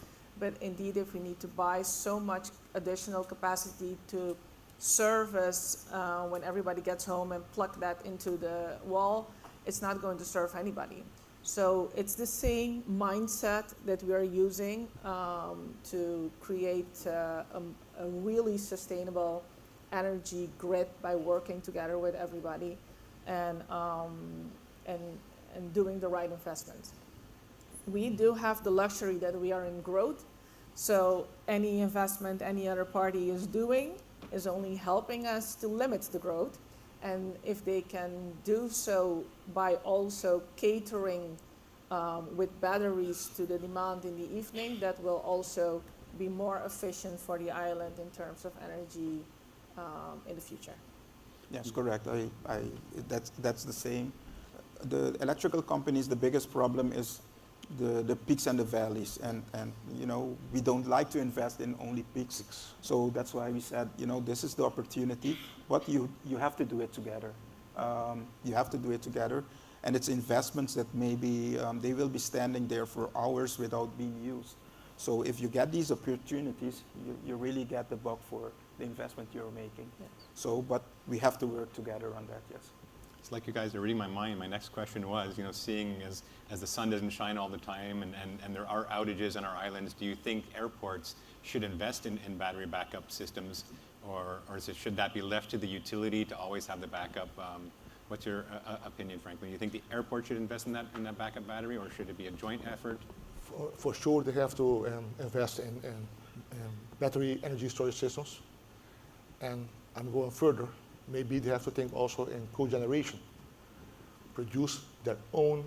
but indeed, if we need to buy so much additional capacity to service when everybody gets home and plug that into the wall, it's not going to serve anybody. So it's the same mindset that we are using to create a really sustainable energy grid by working together with everybody and doing the right investments. We do have the luxury that we are in growth, so any investment any other party is doing is only helping us to limit the growth. And if they can do so by also catering with batteries to the demand in the evening, that will also be more efficient for the island in terms of energy in the future. Yes, correct. That's the same. The electrical companies, the biggest problem is the peaks and the valleys, and you know, we don't like to invest in only peaks. So that's why we said, you know, this is the opportunity, but you have to do it together. You have to do it together, and it's investments that maybe they will be standing there for hours without being used. So if you get these opportunities, you really get the buck for the investment you're making. Yes. So, but we have to work together on that, yes. It's like you guys are reading my mind. My next question was, you know, seeing as the sun doesn't shine all the time and there are outages on our islands, do you think airports should invest in battery backup systems, or should that be left to the utility to always have the backup? What's your opinion, Franklin? Do you think the airport should invest in that backup battery, or should it be a joint effort? For sure, they have to invest in battery energy storage systems. And I'm going further. Maybe they have to think also in cogeneration, produce their own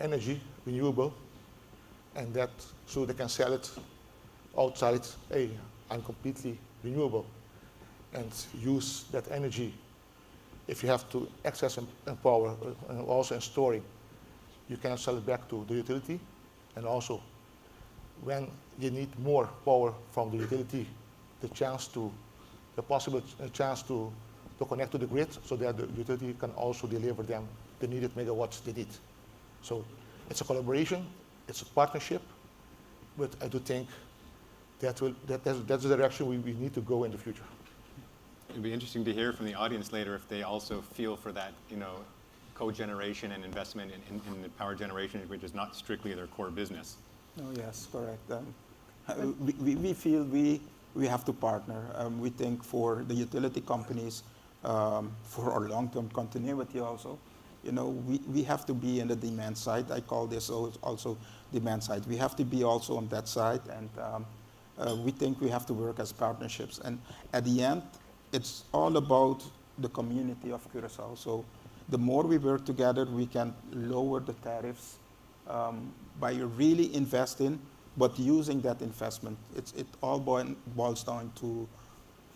energy, renewable, and that so they can sell it outside. Hey, I'm completely renewable, and use that energy. If you have to access and power, and also in storing, you can sell it back to the utility, and also when you need more power from the utility, the possible chance to connect to the grid so that the utility can also deliver them the needed megawatts they need. So it's a collaboration, it's a partnership, but I do think that's the direction we need to go in the future. It'd be interesting to hear from the audience later if they also feel for that, you know, cogeneration and investment in the power generation, which is not strictly their core business. Oh, yes, correct. We feel we have to partner. We think for the utility companies, for our long-term continuity also, you know, we have to be in the demand side. I call this also demand side. We have to be also on that side, and we think we have to work as partnerships. And at the end, it's all about the community of Curaçao. So the more we work together, we can lower the tariffs by really investing, but using that investment. It all boils down to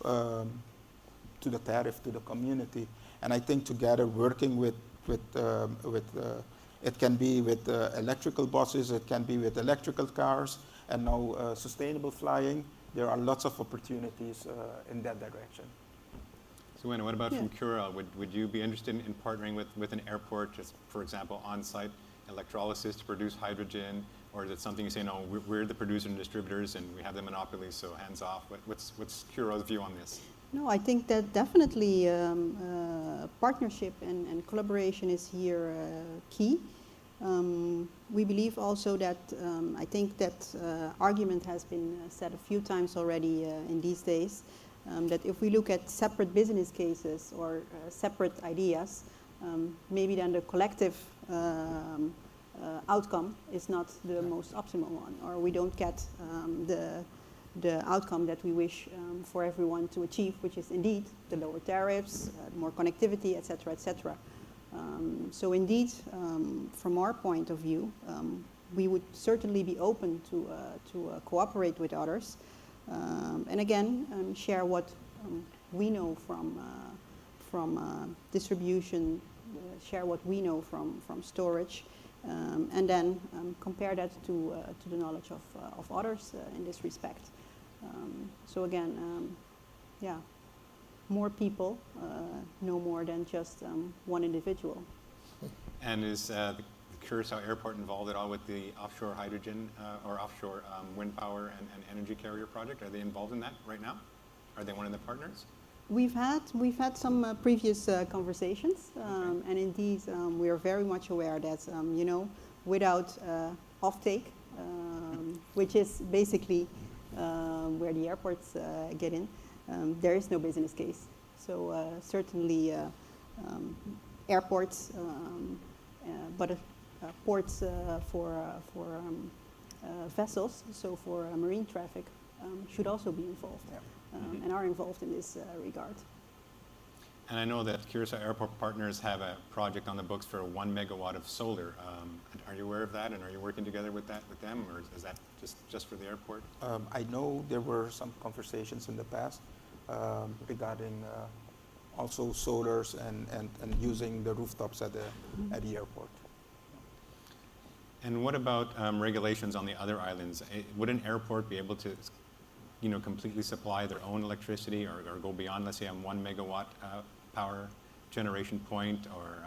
the tariff, to the community. And I think together, working with it can be with electrical buses, it can be with electrical cars, and now sustainable flying. There are lots of opportunities in that direction. So, Wena, what about from Cura? Would you be interested in partnering with an airport, just for example, on-site electrolysis to produce hydrogen? Or is it something you say, no, we're the producers and distributors and we have the monopoly, so hands off? What's Cura's view on this? No, I think that definitely partnership and collaboration is here key. We believe also that, I think that argument has been said a few times already in these days, that if we look at separate business cases or separate ideas, maybe then the collective outcome is not the most optimal one, or we don't get the outcome that we wish for everyone to achieve, which is indeed the lower tariffs, more connectivity, etc., etc. So indeed, from our point of view, we would certainly be open to cooperate with others, and again share what we know from distribution, share what we know from storage, and then compare that to the knowledge of others in this respect. So again, yeah, more people know more than just one individual. And is the Curacao Airport involved at all with the offshore hydrogen or offshore wind power and energy carrier project? Are they involved in that right now? Are they one of the partners? We've had some previous conversations, and indeed we are very much aware that without offtake, which is basically where the airports get in, there is no business case. So certainly airports, but ports for vessels, so for marine traffic, should also be involved. And are involved in this regard. And I know that Curacao Airport Partners have a project on the books for 1 megawatt of solar. Are you aware of that, and are you working together with them, or is that just for the airport? I know there were some conversations in the past regarding also solars and using the rooftops at the airport. And what about regulations on the other islands? Would an airport be able to completely supply their own electricity or go beyond, let's say, a 1 megawatt power generation point? Or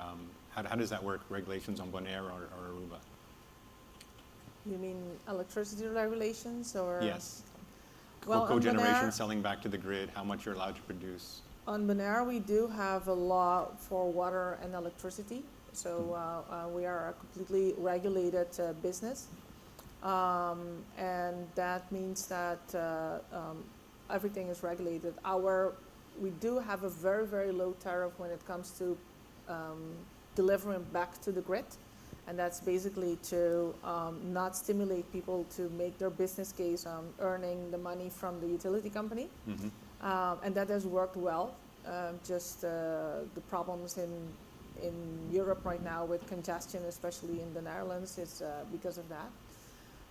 how does that work, regulations on Bonaire or Aruba? You mean electricity regulations or? Yes. Well, cogeneration, selling back to the grid, how much you're allowed to produce. On Bonaire, we do have a law for water and electricity. So we are a completely regulated business. And that means that everything is regulated. We do have a very, very low tariff when it comes to delivering back to the grid. And that's basically to not stimulate people to make their business case on earning the money from the utility company. And that has worked well. Just the problems in Europe right now with congestion, especially in the Netherlands, is because of that.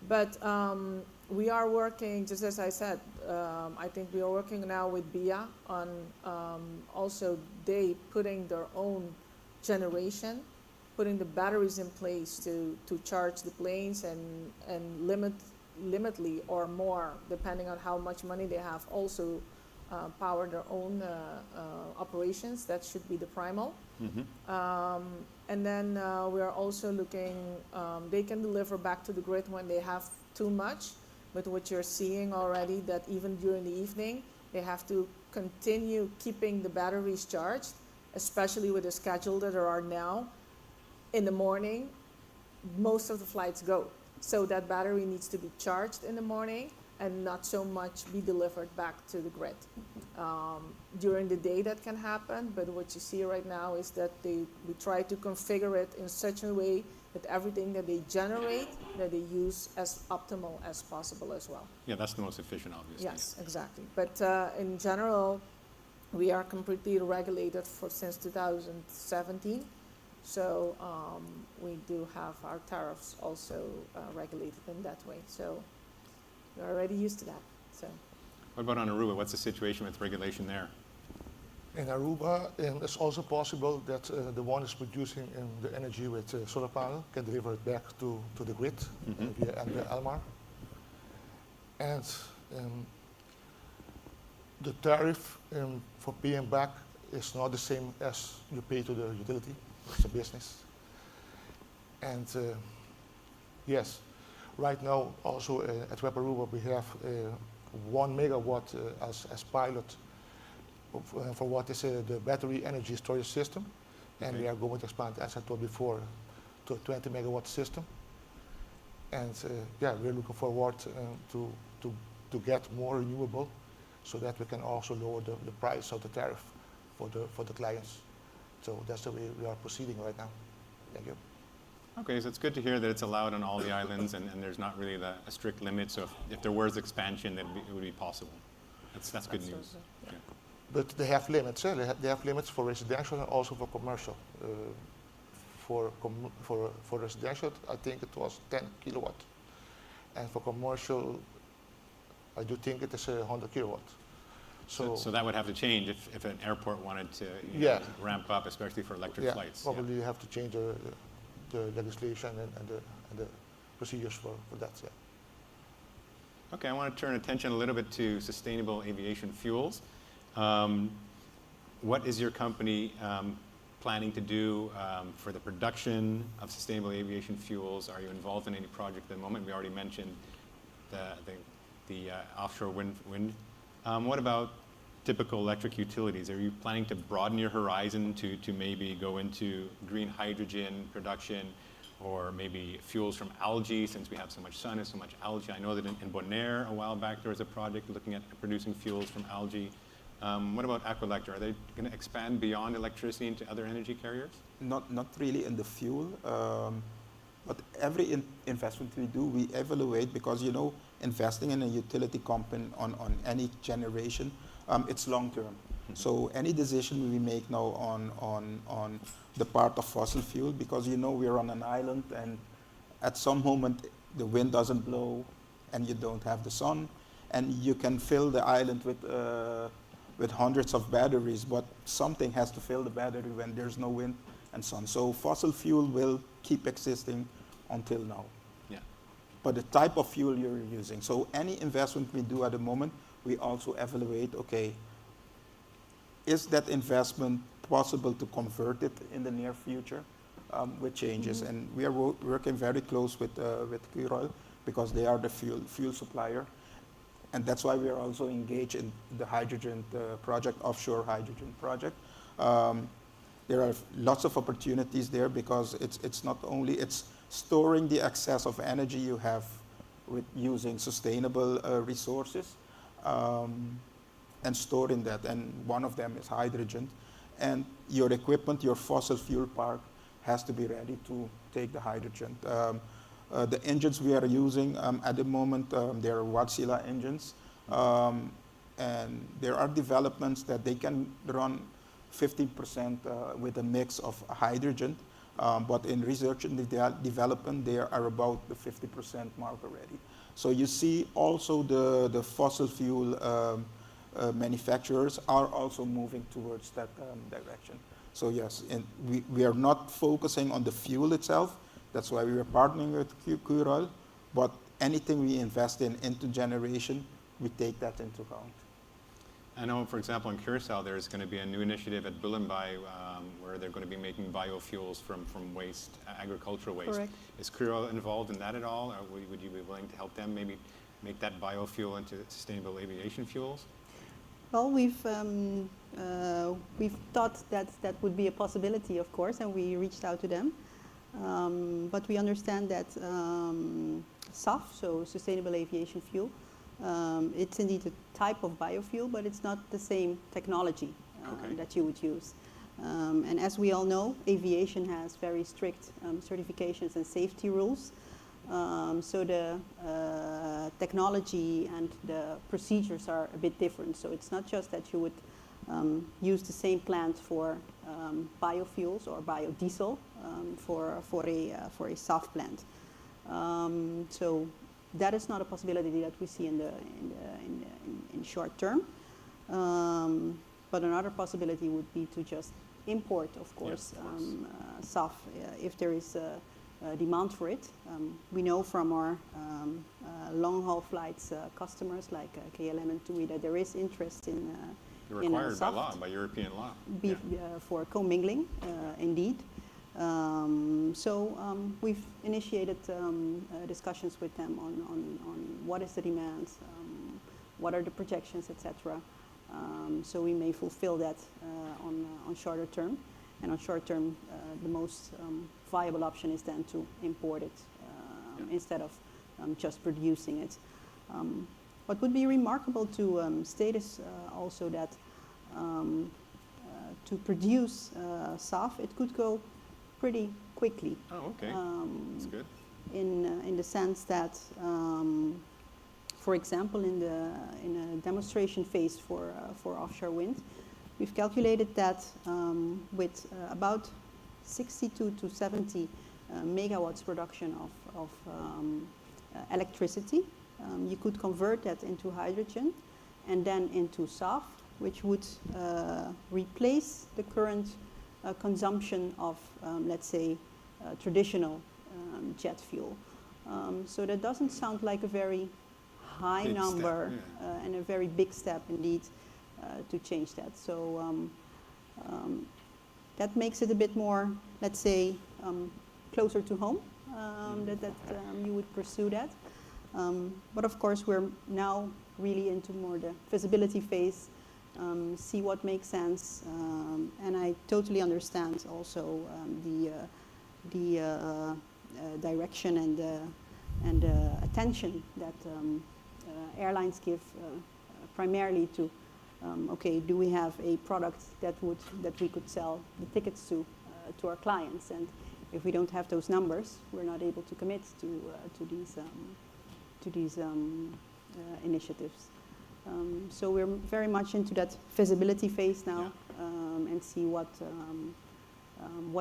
But we are working, just as I said, I think we are working now with Dcca on also they putting their own generation, putting the batteries in place to charge the planes and limitly or more, depending on how much money they have, also power their own operations. That should be the primal. And then we are also looking, they can deliver back to the grid when they have too much, but what you're seeing already that even during the evening, they have to continue keeping the batteries charged, especially with the schedule that there are now. In the morning, most of the flights go. So that battery needs to be charged in the morning and not so much be delivered back to the grid. During the day that can happen, but what you see right now is that we try to configure it in such a way that everything that they generate, that they use as optimal as possible as well. Yeah, that's the most efficient, obviously. Yes, exactly. But in general, we are completely regulated since 2017. So we do have our tariffs also regulated in that way. So we're already used to that. So. What about on Aruba? What's the situation with regulation there? In Aruba, it's also possible that the one is producing the energy with solar panel can deliver it back to the grid via Almar. And the tariff for paying back is not the same as you pay to the utility. It's a business. And yes, right now also at Web Aruba we have 1 megawatt as pilot for what is the battery energy storage system. And we are going to expand, as I told before, to a 20 megawatt system. And yeah, we're looking forward to get more renewable so that we can also lower the price of the tariff for the clients. So that's the way we are proceeding right now. Thank you. Okay, so it's good to hear that it's allowed on all the islands and there's not really a strict limit. So if there was expansion, it would be possible. That's good news. Yeah. But they have limits. They have limits for residential and also for commercial. for residential, I think it was 10 kilowatt. And for commercial, I do think it is 100 kilowatt. So that would have to change if an airport wanted to ramp up, especially for electric flights. Probably you have to change the legislation and the procedures for that. Yeah. Okay, I want to turn attention a little bit to sustainable aviation fuels. What is your company planning to do for the production of sustainable aviation fuels? Are you involved in any project at the moment? We already mentioned the offshore wind. What about typical electric utilities? Are you planning to broaden your horizon to maybe go into green hydrogen production, or maybe fuels from algae, since we have so much sun and so much algae? I know that in Bonaire a while back there was a project looking at producing fuels from algae. What about Aqualector? Are they going to expand beyond electricity into other energy carriers? Not really in the fuel, but every investment we do, we evaluate, because investing in a utility company on any generation, it's long term. So any decision we make now on the part of fossil fuel, because we're on an island, and at some moment the wind doesn't blow and you don't have the sun, and you can fill the island with hundreds of batteries, but something has to fill the battery when there's no wind and sun. So fossil fuel will keep existing until now. Yeah. But the type of fuel you're using. So any investment we do at the moment, we also evaluate, okay, is that investment possible to convert it in the near future with changes? And we are working very close with Curol, because they are the fuel supplier. And that's why we are also engaged in the hydrogen project, offshore hydrogen project. There are lots of opportunities there, because it's not only, it's storing the excess of energy you have with using sustainable resources, and storing that. And one of them is hydrogen. And your equipment, your fossil fuel park, has to be ready to take the hydrogen. The engines we are using at the moment, they are Wärtsilä engines. And there are developments that they can run 15% with a mix of hydrogen. But in research and development, they are about the 50% mark already. So you see also the fossil fuel manufacturers are also moving towards that direction. So yes, and we are not focusing on the fuel itself. That's why we are partnering with Curol. But anything we invest into generation, we take that into account. I know, for example, in Curacao, there's going to be a new initiative at Bulumbai where they're going to be making biofuels from waste, agricultural waste. Correct. Is Curacao involved in that at all? Or would you be willing to help them maybe make that biofuel into sustainable aviation fuels? Well, we've thought that would be a possibility, of course, and we reached out to them. But we understand that SAF, so sustainable aviation fuel, it's indeed a type of biofuel, but it's not the same technology that you would use. And as we all know, aviation has very strict certifications and safety rules. So the technology and the procedures are a bit different. So it's not just that you would use the same plant for biofuels or biodiesel for a SAF plant. So that is not a possibility that we see in short term. But another possibility would be to just import, of course, SAF if there is a demand for it. We know from our long-haul flights customers like KLM and TUI that there is interest in required by law, by European law. For commingling, indeed. So we've initiated discussions with them on what is the demand, what are the projections, etc. So we may fulfill that on shorter term. And on short term, the most viable option is then to import it instead of just producing it. What would be remarkable to state is also that to produce SAF, it could go pretty quickly. Oh, okay. That's good. In the sense that, for example, in a demonstration phase for offshore wind, we've calculated that with about 62 to 70 megawatts production of electricity. You could convert that into hydrogen and then into SAF, which would replace the current consumption of, let's say, traditional jet fuel. So that doesn't sound like a very high Big number step, yeah. and a very big step indeed to change that. So that makes it a bit more, let's say, closer to home, that you would pursue that. But of course, we're now really into more the feasibility phase, see what makes sense, and I totally understand also the direction and attention that airlines give primarily to okay, do we have a product that we could sell the tickets to our clients? And if we don't have those numbers, we're not able to commit to these initiatives. So we're very much into that feasibility phase now, and see what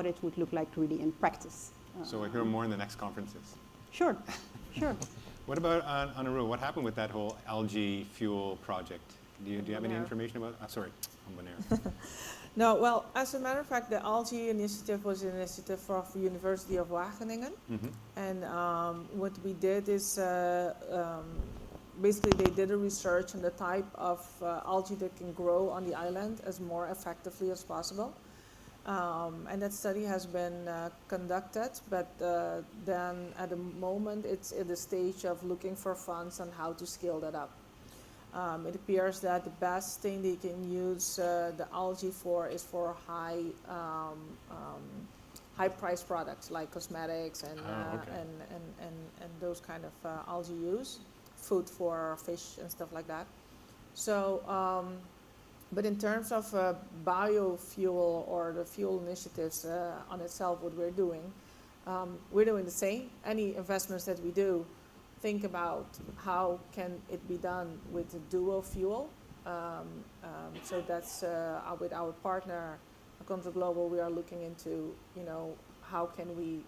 it would look like really in practice. So we'll hear more in the next conferences. Sure, sure. What about Anaru? What happened with that whole algae fuel project? Do you have any information about? Sorry, I'm Bonaire. No, well, as a matter of fact, the algae initiative was an initiative of the University of Wageningen. And what we did is basically they did a research on the type of algae that can grow on the island as more effectively as possible. And that study has been conducted, but then at the moment it's at the stage of looking for funds on how to scale that up. It appears that the best thing they can use the algae for is for high priced products like cosmetics and those kind of algae use, food for fish and stuff like that. So, but in terms of biofuel or the fuel initiatives on itself, what we're doing the same. Any investments that we do, think about how can it be done with a dual fuel. So that's with our partner, Contra Global, we are looking into, how can we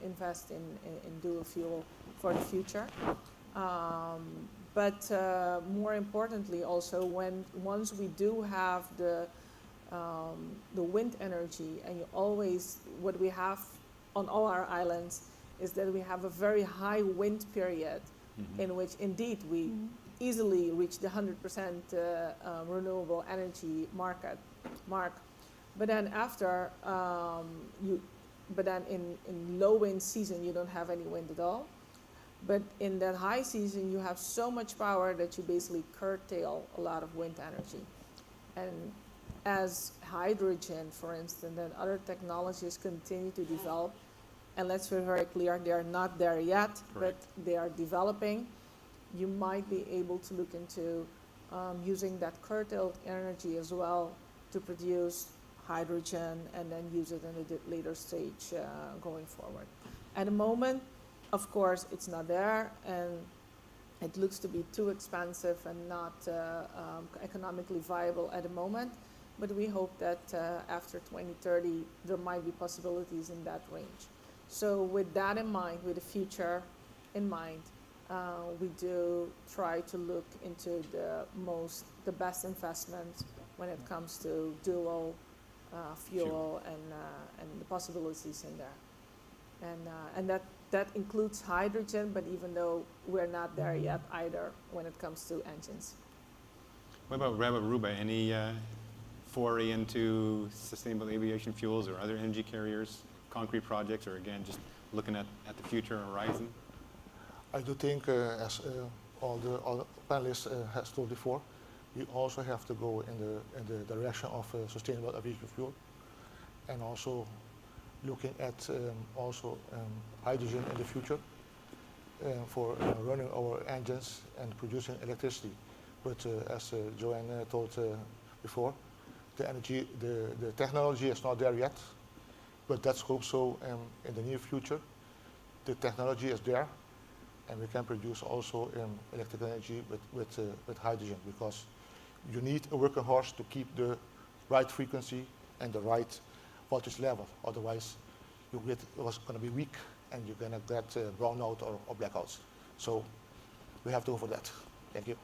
invest in dual fuel for the future. But more importantly also, once we do have the wind energy, and what we have on all our islands is that we have a very high wind period in which indeed we easily reach the 100% renewable energy mark. But then after in low wind season you don't have any wind at all. But in that high season you have so much power that you basically curtail a lot of wind energy. And as hydrogen, for instance, and other technologies continue to develop, and let's be very clear, they are not there yet, but they are developing. You might be able to look into using that curtailed energy as well to produce hydrogen and then use it in a later stage going forward. At the moment, of course, it's not there, and it looks to be too expensive and not economically viable at the moment. But we hope that after 2030, there might be possibilities in that range. So with that in mind, with the future in mind, we do try to look into the best investment when it comes to dual fuel and the possibilities in there. And that includes hydrogen, but even though we're not there yet either when it comes to engines. What about Aruba? Any foray into sustainable aviation fuels or other energy carriers, concrete projects, or again, just looking at the future horizon? I do think, as all the panelists has told before, we also have to go in the direction of sustainable aviation fuel, and also looking at hydrogen in the future for running our engines and producing electricity. But as Joanne told before, the technology is not there yet, but let's hope so in the near future. The technology is there, and we can produce also electrical energy with hydrogen, because you need a working horse to keep the right frequency and the right voltage level. Otherwise, it was going to be weak, and you're going to get brownout or blackouts. So we have to go for that. Thank you.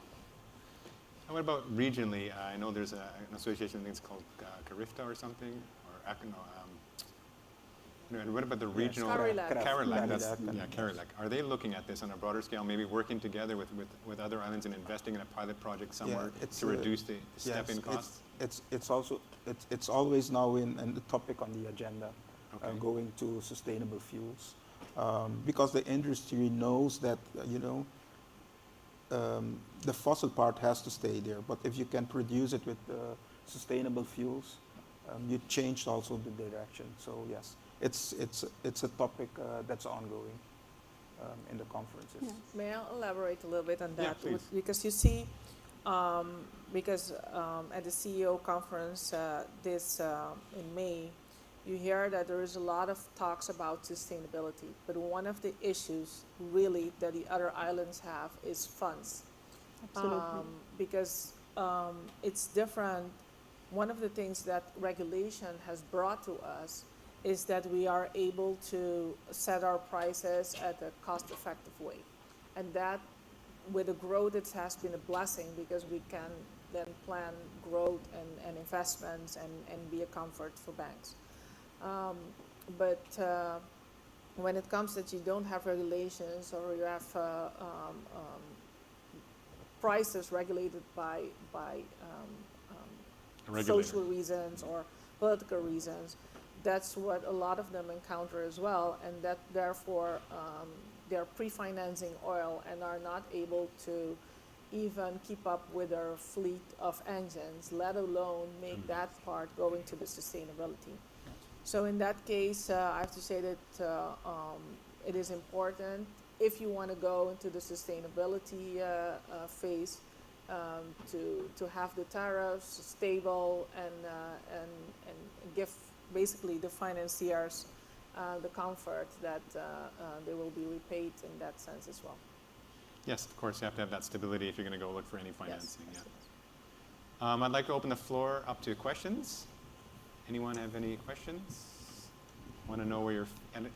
And what about regionally? I know there's an association, I think it's called CARIFTA or something, or and what about the regional? CARILAC. CARILAC. Are they looking at this on a broader scale, maybe working together with other islands and investing in a pilot project somewhere to reduce the step-in costs? It's always now in the topic on the agenda, going to sustainable fuels, because the industry knows that the fossil part has to stay there. But if you can produce it with sustainable fuels, you change also the direction. So yes, it's a topic that's ongoing in the conferences. Yeah. May I elaborate a little bit on that? Yeah, please. Because you see, because at the CEO conference in May, you hear that there is a lot of talks about sustainability, but one of the issues really that the other islands have is funds. Absolutely. Because it's different. One of the things that regulation has brought to us is that we are able to set our prices at a cost-effective way. And that, with the growth, it has been a blessing because we can then plan growth and investments and be a comfort for banks. But when it comes that you don't have regulations or you have prices regulated by social reasons or political reasons, that's what a lot of them encounter as well, and that therefore they're pre-financing oil and are not able to even keep up with their fleet of engines, let alone make that part go into the sustainability. So in that case, I have to say that it is important if you want to go into the sustainability phase to have the tariffs stable and give basically the financiers the comfort that they will be repaid in that sense as well. Yes, of course, you have to have that stability if you're going to go look for any financing. Yes. I'd like to open the floor up to questions. Anyone have any questions? Want to know where your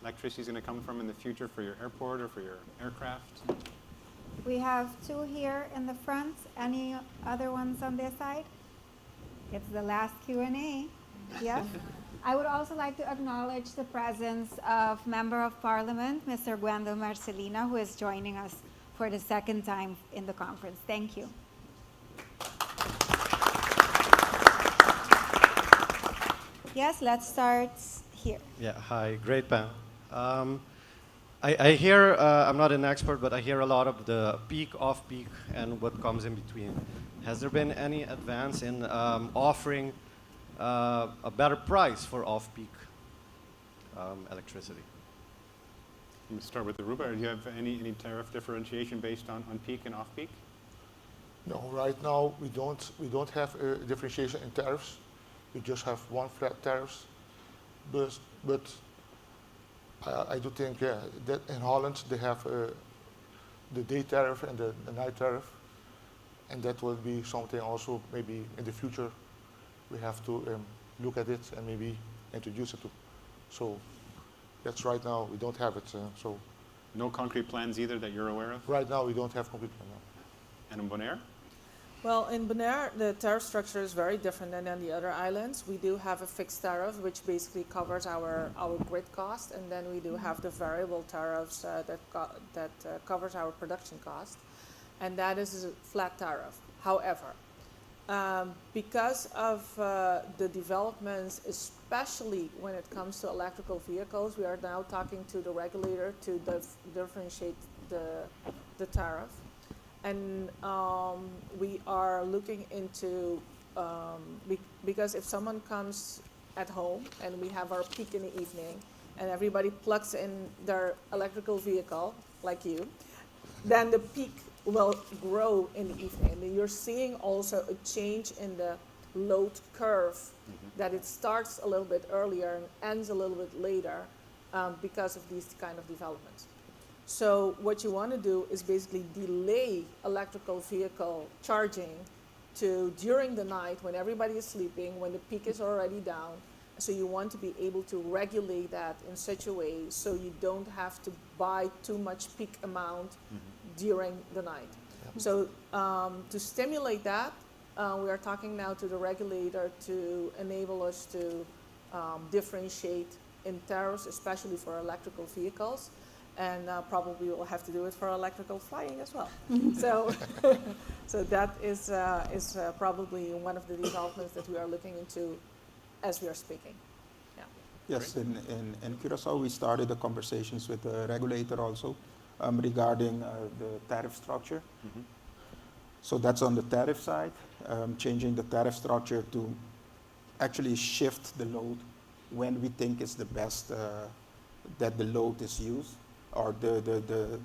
electricity is going to come from in the future for your airport or for your aircraft? We have two here in the front. Any other ones on this side? It's the last Q&A. Yes. I would also like to acknowledge the presence of Member of Parliament, Mr. Gwendo Marcelina, who is joining us for the second time in the conference. Thank you. Yes, let's start here. Yeah, hi, great panel. I hear, I'm not an expert, but I hear a lot of the peak, off-peak, and what comes in between. Has there been any advance in offering a better price for off-peak electricity? Let me start with Aruba. Do you have any tariff differentiation based on peak and off-peak? No, right now we don't have a differentiation in tariffs. We just have one flat tariffs. But I do think, yeah, that in Holland they have the day tariff and the night tariff, and that will be something also maybe in the future we have to look at it and maybe introduce it to. So that's right now we don't have it. So no concrete plans either that you're aware of? Right now we don't have concrete plans. And in Bonaire? Well, in Bonaire, the tariff structure is very different than on the other islands. We do have a fixed tariff, which basically covers our grid cost, and then we do have the variable tariffs that covers our production cost, and that is a flat tariff. However, because of the developments, especially when it comes to electrical vehicles, we are now talking to the regulator to differentiate the tariff. And we are looking into, because if someone comes at home and we have our peak in the evening and everybody plugs in their electrical vehicle, like you, then the peak will grow in the evening. And you're seeing also a change in the load curve, that it starts a little bit earlier and ends a little bit later because of these kind of developments. So what you want to do is basically delay electrical vehicle charging to during the night when everybody is sleeping, when the peak is already down, So you want to be able to regulate that in such a way so you don't have to buy too much peak amount during the night. So to stimulate that, we are talking now to the regulator to enable us to differentiate in tariffs, especially for electrical vehicles, and probably we'll have to do it for electrical flying as well. So, so that is probably one of the developments that we are looking into as we are speaking. Yeah. Yes, in Curacao, we started the conversations with the regulator also regarding the tariff structure. So that's on the tariff side, changing the tariff structure to actually shift the load when we think is the best that the load is used, or the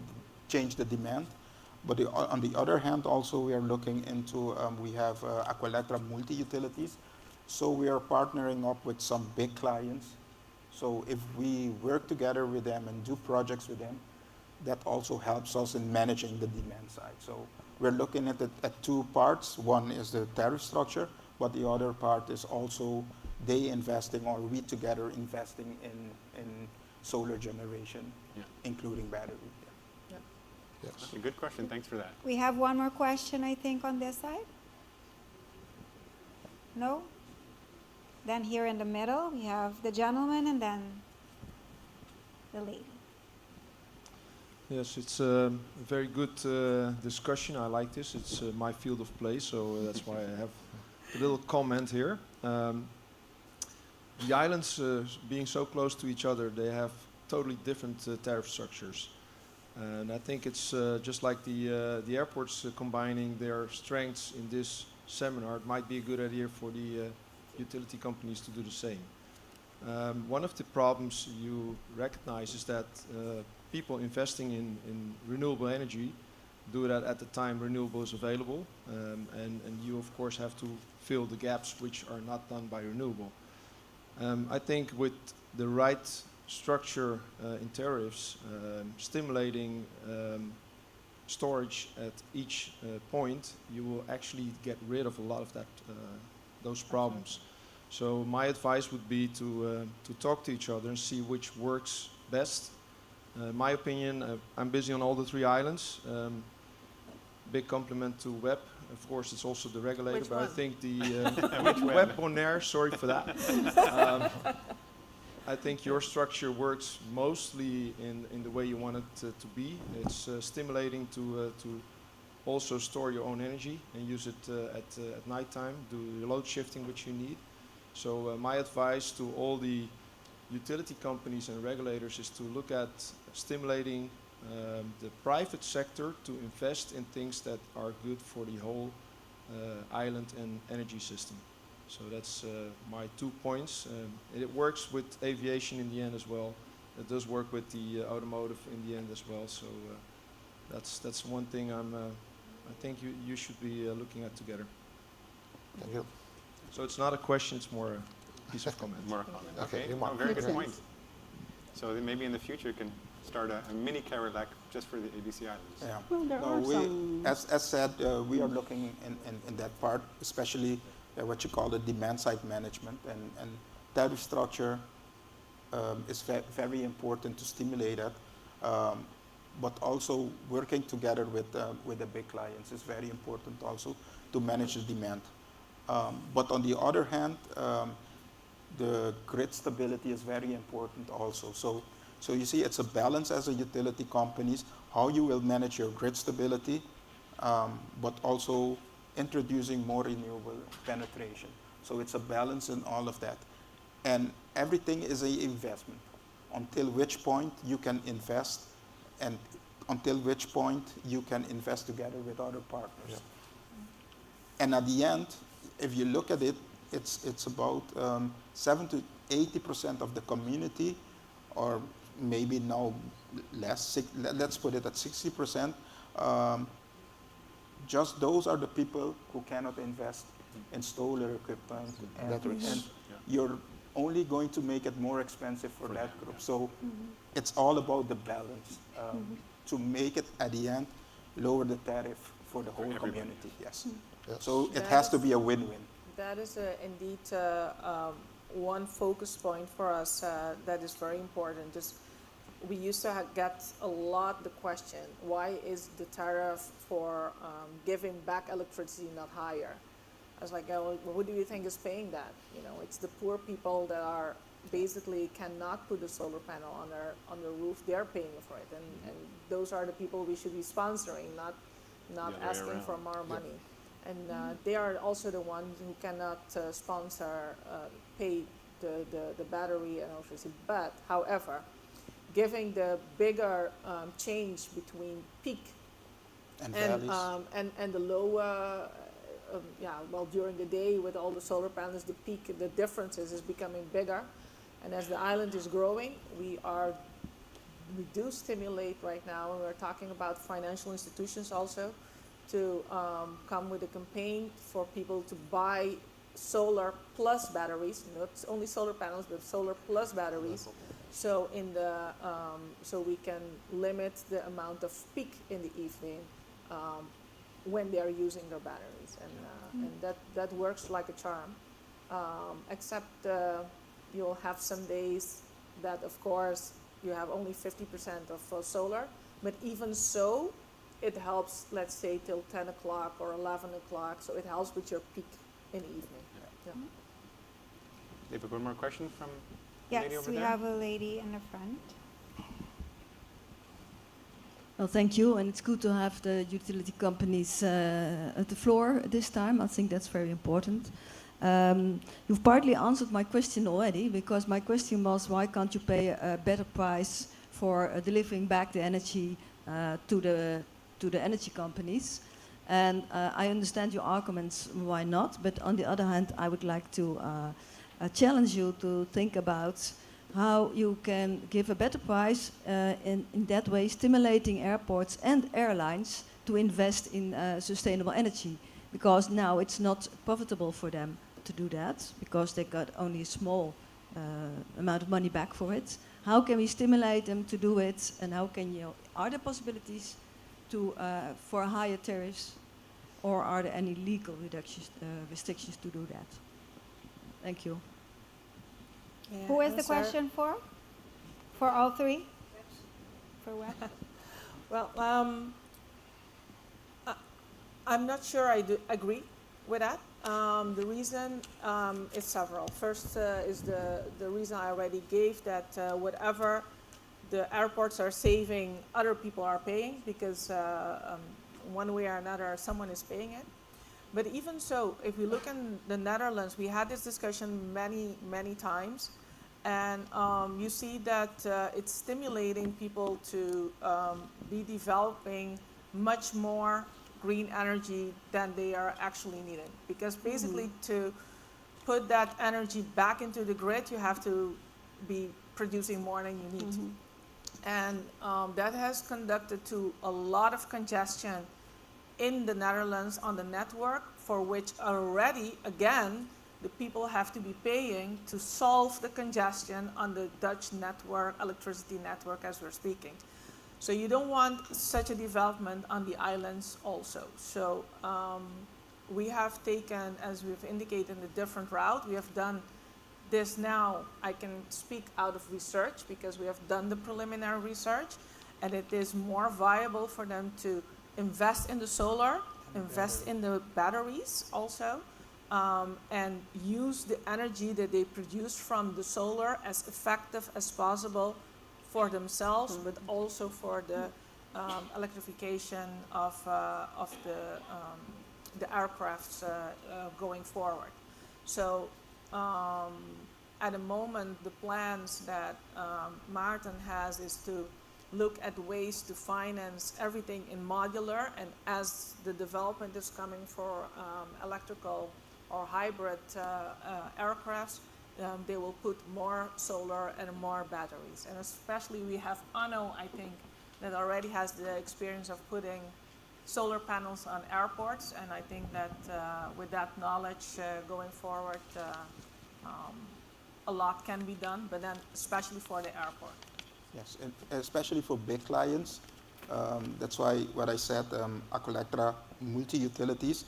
change the demand. But on the other hand, also we are looking into, we have Aqualectra multi-utilities. So we are partnering up with some big clients. So if we work together with them and do projects with them, that also helps us in managing the demand side. So we're looking at it at two parts. One is the tariff structure, but the other part is also they investing or we together investing in solar generation, including battery. That's a good question. Thanks for that. We have one more question, I think, on this side. No? Then here in the middle, we have the gentleman and then the lady. Yes, it's a very good discussion. I like this. It's my field of play, so that's why I have a little comment here. The islands, being so close to each other, they have totally different tariff structures. And I think it's just like the airports combining their strengths in this seminar. It might be a good idea for the utility companies to do the same. One of the problems you recognize is that people investing in renewable energy do that at the time renewable is available, and you of course have to fill the gaps which are not done by renewable. I think with the right structure in tariffs, stimulating storage at each point, you will actually get rid of a lot of that those problems. So my advice would be to talk to each other and see which works best. My opinion, I'm busy on all the 3 islands. Big compliment to Web. Of course, it's also the regulator, Which but one? I think the Which Web Bonaire, sorry for that. I think your structure works mostly in the way you want it to be. It's stimulating to also store your own energy and use it at nighttime, do the load shifting which you need. So my advice to all the utility companies and regulators is to look at stimulating the private sector to invest in things that are good for the whole island and energy system. So that's my 2 points. It works with aviation in the end as well. It does work with the automotive in the end as well. So that's one thing I think you should be looking at together. Thank you. So it's not a question, it's more a piece of comment. More a comment. Okay, Okay, remark. very Makes good sense. point. So then maybe in the future you can start a mini Cadillac just for the ABC Islands. Yeah. Well, there No, are we, some. as said, we are looking in that part, especially what you call the demand side management, and tariff structure is very important to stimulate that. But also working together with the big clients is very important also to manage the demand. But on the other hand, the grid stability is very important also. So you see, it's a balance as a utility companies, how you will manage your grid stability, but also introducing more renewable penetration. So it's a balance in all of that. And everything is an investment. Until which point you can invest, and until which point you can invest together with other partners. Yeah. And at the end, if you look at it, it's about 7 to 80% of the community, or maybe now less, let's put it at 60%. Just those are the people who cannot invest in solar equipment, and you're only going to make it more expensive for that group. So it's all about the balance to make it at the end lower the tariff for the whole community. Yes. Yes. So it That has to is- be a win-win. That is indeed one focus point for us that is very important is we used to get a lot the question, why is the tariff for giving back electricity not higher? I was like, oh, who do you think is paying that? You know, it's the poor people that are basically cannot put a solar panel on their roof. They're paying for it, and those are the people we should be sponsoring, not asking for more money. And they are also the ones who cannot pay the battery and electricity. But however, giving the bigger change between peak And the low, during the day with all the solar panels, the peak, the differences is becoming bigger. And as the island is growing, we do stimulate right now, and we're talking about financial institutions also to come with a campaign for people to buy solar plus batteries, not only solar panels, but solar plus batteries. So so we can limit the amount of peak in the evening when they are using their batteries, and that works like a charm. Except you'll have some days that, of course, you have only 50% of solar, but even so, it helps. Let's say till 10 o'clock or 11 o'clock, so it helps with your peak in the evening. Yeah. David, one more question from the lady Yes, over we there? have a lady in the front. Well, thank you, and it's good to have the utility companies at the floor this time. I think that's very important. You've partly answered my question already, because my question was, why can't you pay a better price for delivering back the energy to the energy companies? And I understand your arguments, why not? But on the other hand, I would like to challenge you to think about how you can give a better price in that way, stimulating airports and airlines to invest in sustainable energy. Because now it's not profitable for them to do that, because they got only a small amount of money back for it. How can we stimulate them to do it, and how can are there possibilities for higher tariffs, or are there any legal restrictions to do that? Thank you. Yeah, who is the question for? For all three? For what? Well, I'm not sure I do agree with that. The reason is several. First is the reason I already gave, that whatever the airports are saving, other people are paying, because one way or another, someone is paying it. But even so, if we look in the Netherlands, we had this discussion many times, and you see that it's stimulating people to be developing much more green energy than they are actually needing. Because basically to put that energy back into the grid, you have to be producing more than you need. And that has conducted to a lot of congestion in the Netherlands on the network, for which already, again, the people have to be paying to solve the congestion on the Dutch network, electricity network, as we're speaking. So you don't want such a development on the islands also. So we have taken, as we've indicated, a different route. We have done this now. I can speak out of research, because we have done the preliminary research, and it is more viable for them to invest in the solar, invest in the batteries also, and use the energy that they produce from the solar as effective as possible for themselves, but also for the electrification of the aircrafts going forward. So at the moment, the plans that Maarten has is to look at ways to finance everything in modular, and as the development is coming for electrical or hybrid aircrafts, they will put more solar and more batteries. And especially we have ANO, I think, that already has the experience of putting solar panels on airports, and I think that with that knowledge going forward, a lot can be done, but then especially for the airport. Yes, and especially for big clients. That's why what I said, Acolectra, multi-utilities.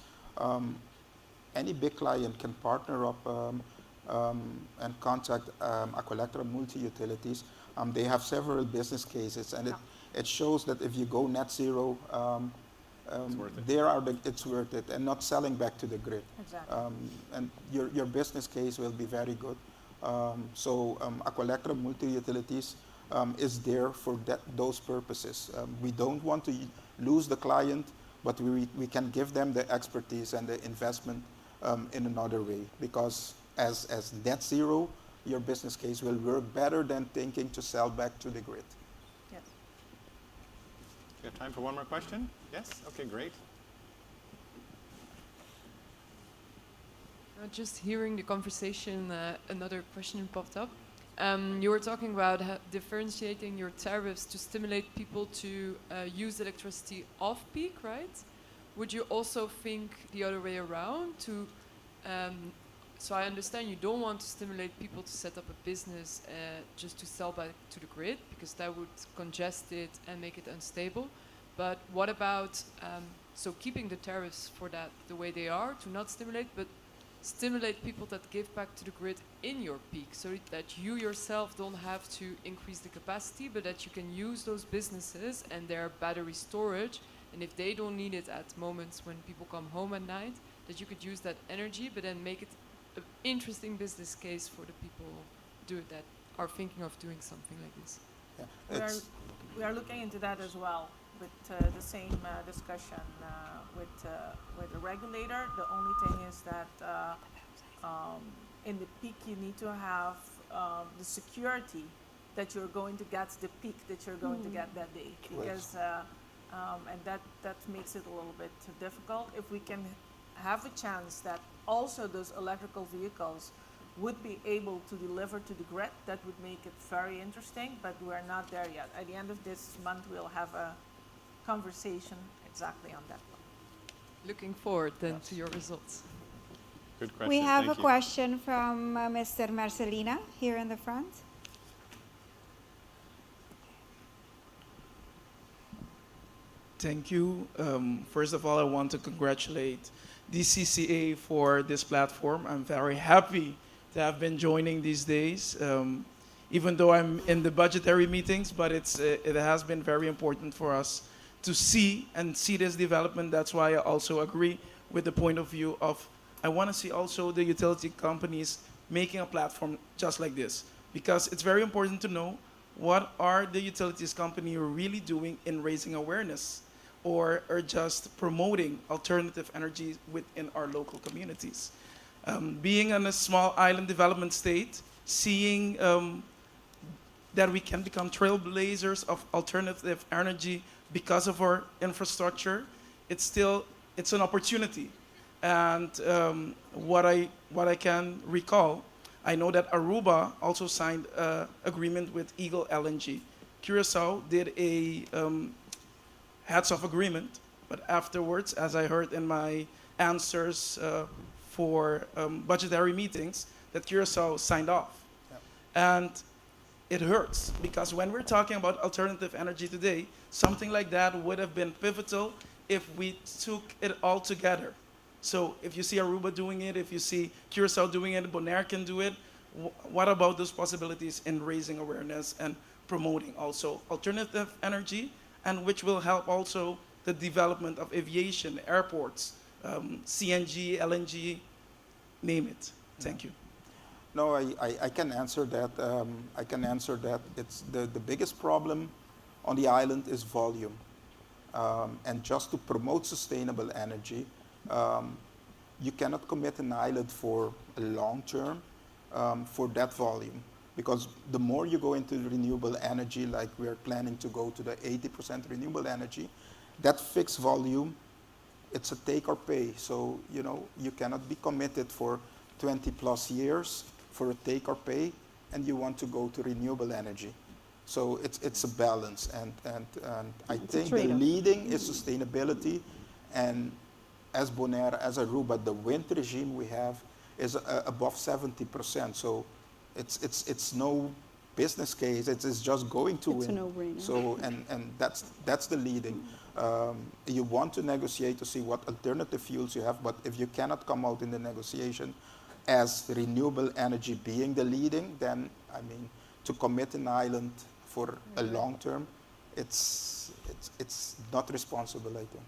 Any big client can partner up and contact Aqualectra Multi-Utilities. They have several business cases, and it shows that if you go net zero, it's worth it, and not selling back to the grid. Exactly. And your business case will be very good. Aqualectra Multi-Utilities is there for those purposes. We don't want to lose the client, but we can give them the expertise and the investment in another way, because as net zero, your business case will work better than thinking to sell back to the grid. Yes. We have time for one more question? Yes? Okay, great. Just hearing the conversation, another question popped up. You were talking about differentiating your tariffs to stimulate people to use electricity off-peak, right? Would you also think the other way around? So I understand you don't want to stimulate people to set up a business just to sell back to the grid, because that would congest it and make it unstable. But what about, so keeping the tariffs for that the way they are, to not stimulate, but stimulate people that give back to the grid in your peak, so that you yourself don't have to increase the capacity, but that you can use those businesses and their battery storage, and if they don't need it at moments when people come home at night, that you could use that energy, but then make it an interesting business case for the people that are thinking of doing something like this. Yeah, We are looking into that as well, with the same discussion with the regulator. The only thing is that in the peak you need to have the security that you're going to get the peak that you're going to get that day, because and that makes it a little bit difficult. If we can have a chance that also those electrical vehicles would be able to deliver to the grid, that would make it very interesting, but we're not there yet. At the end of this month, we'll have a conversation exactly on that one. Looking forward then to your results. Good question. We have Thank a you. question from Mr. Marcelina here in the front. Thank you. First of all, I want to congratulate Dcca for this platform. I'm very happy to have been joining these days, even though I'm in the budgetary meetings, but it has been very important for us to see this development. That's why I also agree with the point of view of, I want to see also the utility companies making a platform just like this, because it's very important to know what are the utilities company really doing in raising awareness or just promoting alternative energy within our local communities. Being in a small island development state, seeing that we can become trailblazers of alternative energy because of our infrastructure, it's an opportunity. And what I can recall, I know that Aruba also signed an agreement with Eagle LNG. Curaçao did a hats-off agreement, but afterwards, as I heard in my answers for budgetary meetings, that Curaçao signed off. Yep. And it hurts, because when we're talking about alternative energy today, something like that would have been pivotal if we took it all together. So if you see Aruba doing it, if you see Curaçao doing it, Bonaire can do it, what about those possibilities in raising awareness and promoting also alternative energy, and which will help also the development of aviation, airports, CNG, LNG, name it. Thank you. No, I can answer that. I can answer that. It's the biggest problem on the island is volume. And just to promote sustainable energy, you cannot commit an island for a long term for that volume. Because the more you go into renewable energy, like we are planning to go to the 80% renewable energy, that fixed volume, it's a take or pay. So, you cannot be committed for 20 plus years for a take or pay, and you want to go to renewable energy. So it's a balance, and I think the leading is sustainability, and as Bonaire, as Aruba, the wind regime we have is above 70%. So it's no business case. It's just going to win. It's a no-brainer. So and that's the leading. You want to negotiate to see what alternative fuels you have, but if you cannot come out in the negotiation as renewable energy being the leading, then, I mean, to commit an island for a long term, it's not responsible, I think.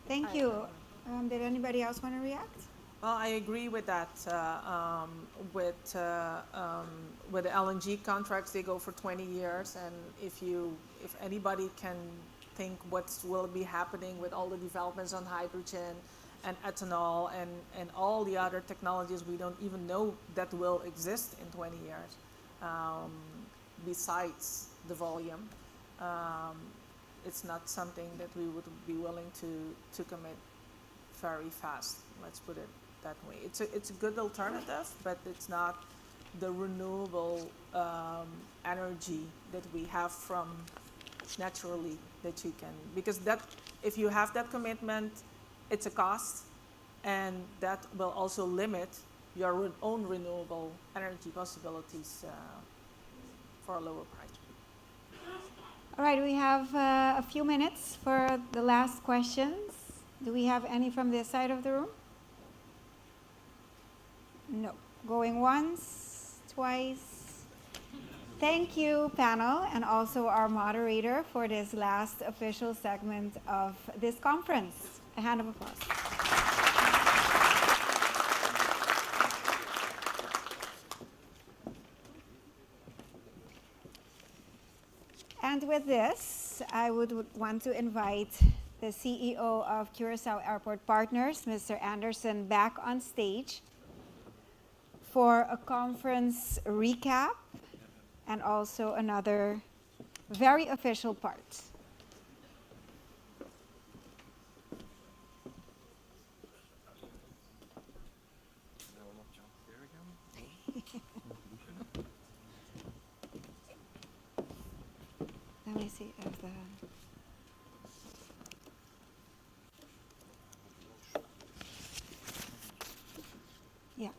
Thank you. Did anybody else want to react? Well, I agree with that. With the LNG contracts, they go for 20 years, and if anybody can think what will be happening with all the developments on hydrogen and ethanol and all the other technologies we don't even know that will exist in 20 years, besides the volume, it's not something that we would be willing to commit very fast. Let's put it that way. It's a good alternative, but it's not the renewable energy that we have from naturally that you can, because that if you have that commitment, it's a cost, and that will also limit your own renewable energy possibilities for a lower price. All right, we have a few minutes for the last questions. Do we have any from this side of the room? No. Going once, twice. Thank you, panel, and also our moderator for this last official segment of this conference. A hand of applause. And with this, I would want to invite the CEO of Curaçao Airport Partners, Mr. Anderson, back on stage for a conference recap and also another very official part. Let me see if the... Yeah.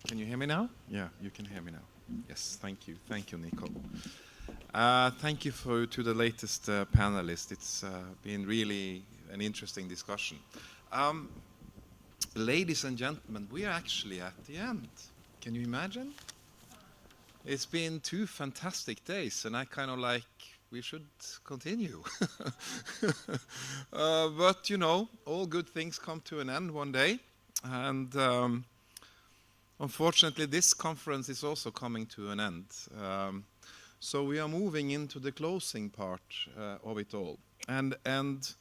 Can you hear me now? Yeah, you can hear me now. Yes, thank you. Thank you, Nico. Thank you to the latest panelists. It's been really an interesting discussion. Ladies and gentlemen, we are actually at the end. Can you imagine? It's been 2 fantastic days, and I kind of like, we should continue. But, you know, all good things come to an end one day. And unfortunately, this conference is also coming to an end. So we are moving into the closing part of it all. And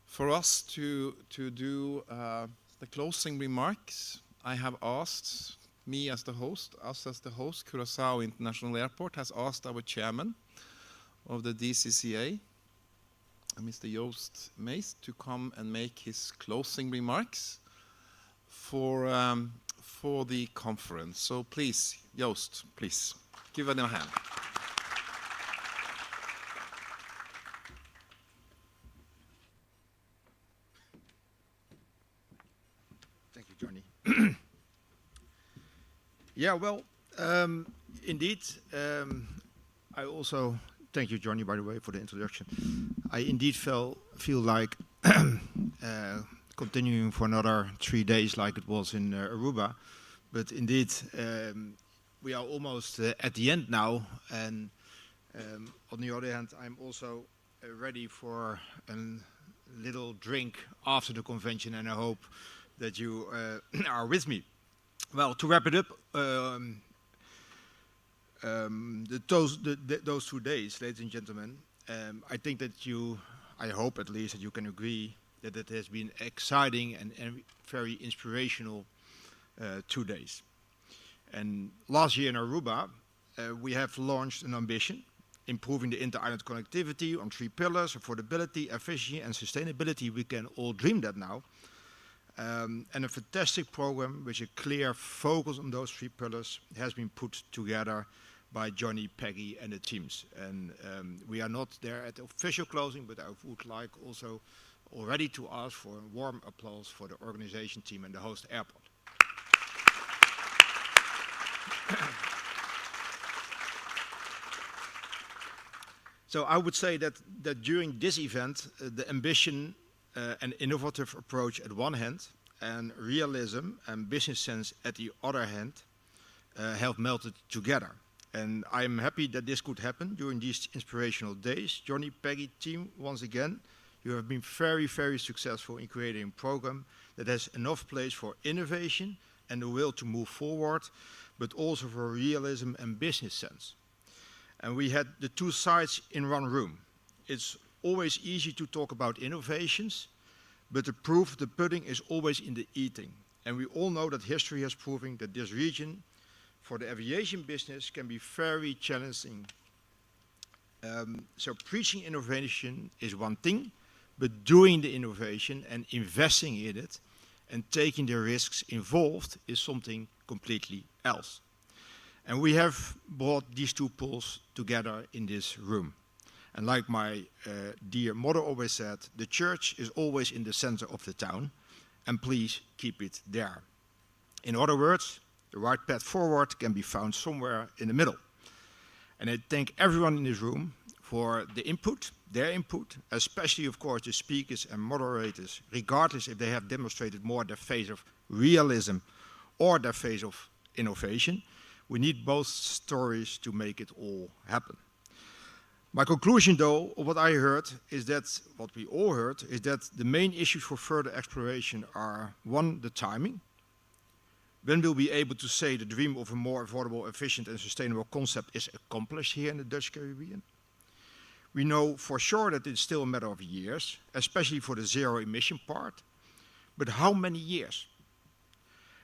for us to do the closing remarks, I have asked, me as the host, us as the host, Curaçao International Airport has asked our chairman of the DCCA, Mr. Joost Meest, to come and make his closing remarks for the conference. So please, Joost, please, give him a hand. Thank you, Johnny. Yeah, well, indeed, I also thank you, Johnny, by the way, for the introduction. I indeed feel like continuing for another 3 days like it was in Aruba, but indeed we are almost at the end now, and on the other hand, I'm also ready for a little drink after the convention, and I hope that you are with me. Well, to wrap it up, those 2 days, ladies and gentlemen, I think that I hope at least that you can agree that it has been exciting and very inspirational 2 days. And last year in Aruba, we have launched an ambition, improving the inter-island connectivity on 3 pillars: affordability, efficiency, and sustainability. We can all dream that now. And a fantastic program with a clear focus on those 3 pillars has been put together by Johnny, Peggy, and the teams. And we are not there at the official closing, but I would like also already to ask for a warm applause for the organization team and the host airport. So I would say that during this event, the ambition and innovative approach at one hand, and realism and business sense at the other hand, have melted together. And I am happy that this could happen during these inspirational days. Johnny, Peggy, team, once again, you have been very, very successful in creating a program that has enough place for innovation and the will to move forward, but also for realism and business sense. And we had the two sides in one room. It's always easy to talk about innovations, but the proof of the pudding is always in the eating. And we all know that history has proven that this region, for the aviation business, can be very challenging. So preaching innovation is one thing, but doing the innovation and investing in it and taking the risks involved is something completely else. And we have brought these two poles together in this room. And like my dear mother always said, the church is always in the center of the town, and please keep it there. In other words, the right path forward can be found somewhere in the middle. And I thank everyone in this room for the input, their input, especially, of course, the speakers and moderators, regardless if they have demonstrated more their phase of realism or their phase of innovation. We need both stories to make it all happen. My conclusion, though, of what I heard is that, what we all heard, is that the main issues for further exploration are, one, the timing. When we'll be able to say the dream of a more affordable, efficient and sustainable concept is accomplished here in the Dutch Caribbean. We know for sure that it's still a matter of years, especially for the zero emission part. But how many years?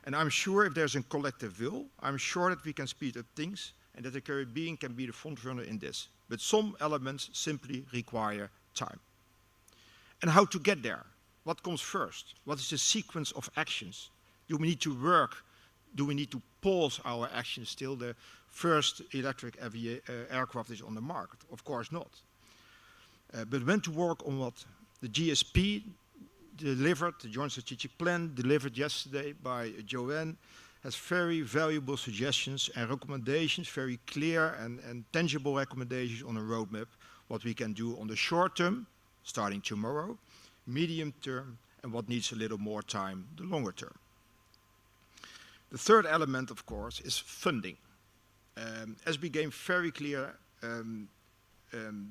And I'm sure if there's a collective will, I'm sure that we can speed up things and that the Caribbean can be the front runner in this. But some elements simply require time. And how to get there? What comes first? What is the sequence of actions? Do we need to work? Do we need to pause our actions till the first electric aircraft is on the market? Of course not. But when to work on what the GSP delivered, the Joint Strategic Plan delivered yesterday by Joanne, has very valuable suggestions and recommendations, very clear and tangible recommendations on a roadmap, what we can do on the short term, starting tomorrow, medium term, and what needs a little more time, the longer term. The third element, of course, is funding. As became very clear,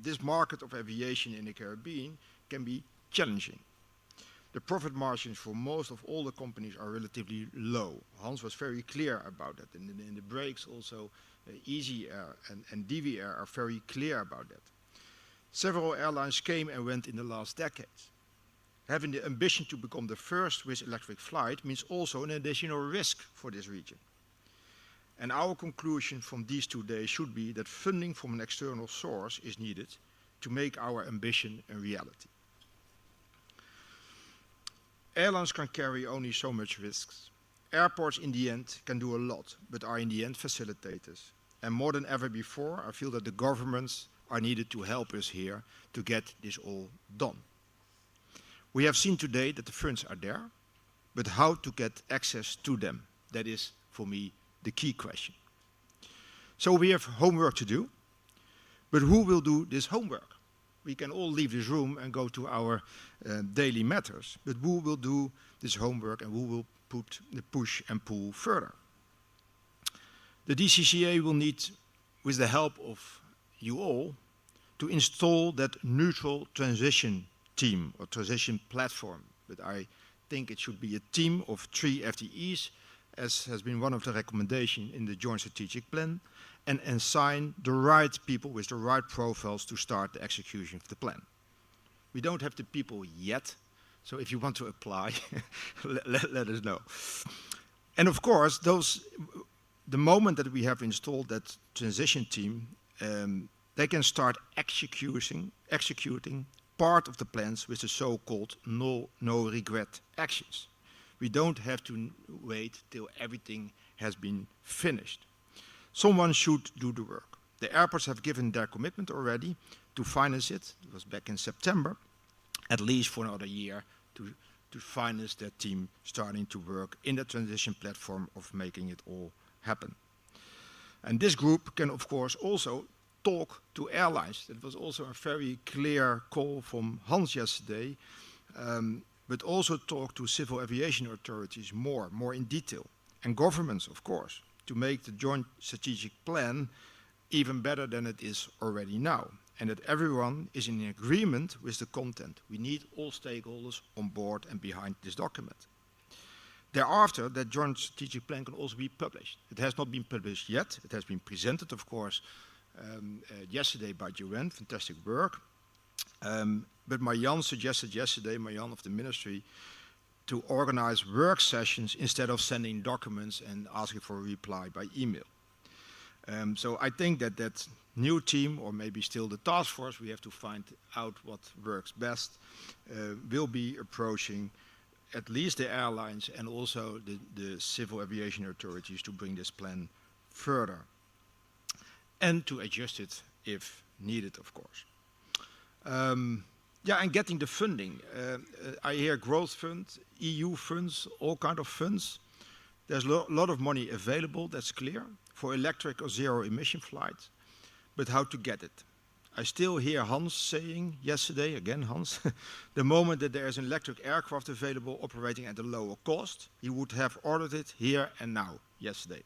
this market of aviation in the Caribbean can be challenging. The profit margins for most of all the companies are relatively low. Hans was very clear about that. In the breaks also, Easy Air and DV Air are very clear about that. Several airlines came and went in the last decades. Having the ambition to become the first with electric flight means also an additional risk for this region. And our conclusion from these 2 days should be that funding from an external source is needed to make our ambition a reality. Airlines can carry only so much risks. Airports in the end can do a lot, but are in the end facilitators. And more than ever before, I feel that the governments are needed to help us here to get this all done. We have seen today that the funds are there, but how to get access to them, that is, for me, the key question. So we have homework to do, but who will do this homework? We can all leave this room and go to our daily matters, but who will do this homework and who will put the push and pull further? The DCCA will need, with the help of you all, to install that neutral transition team or transition platform. But I think it should be a team of 3 FTEs, as has been one of the recommendations in the Joint Strategic Plan, and assign the right people with the right profiles to start the execution of the plan. We don't have the people yet, so if you want to apply, let us know. And of course, the moment that we have installed that transition team, they can start executing part of the plans with the so-called no regret actions. We don't have to wait till everything has been finished. Someone should do the work. The airports have given their commitment already to finance it. It was back in September, at least for another year, to finance their team starting to work in the transition platform of making it all happen. And this group can, of course, also talk to airlines. That was also a very clear call from Hans yesterday, but also talk to civil aviation authorities more in detail, and governments, of course, to make the joint strategic plan even better than it is already now, and that everyone is in agreement with the content. We need all stakeholders on board and behind this document. Thereafter, that joint strategic plan can also be published. It has not been published yet. It has been presented, of course, yesterday by Joanne, fantastic work. But Marjan suggested yesterday, Marjan of the ministry, to organize work sessions instead of sending documents and asking for a reply by email. So I think that that new team, or maybe still the task force, we have to find out what works best, will be approaching at least the airlines and also the civil aviation authorities to bring this plan further and to adjust it if needed, of course. Yeah, and getting the funding. I hear growth fund, EU funds, all kind of funds. There's a lot of money available, that's clear, for electric or zero emission flights, but how to get it? I still hear Hans saying yesterday, again Hans, the moment that there is an electric aircraft available operating at a lower cost, he would have ordered it here and now, yesterday.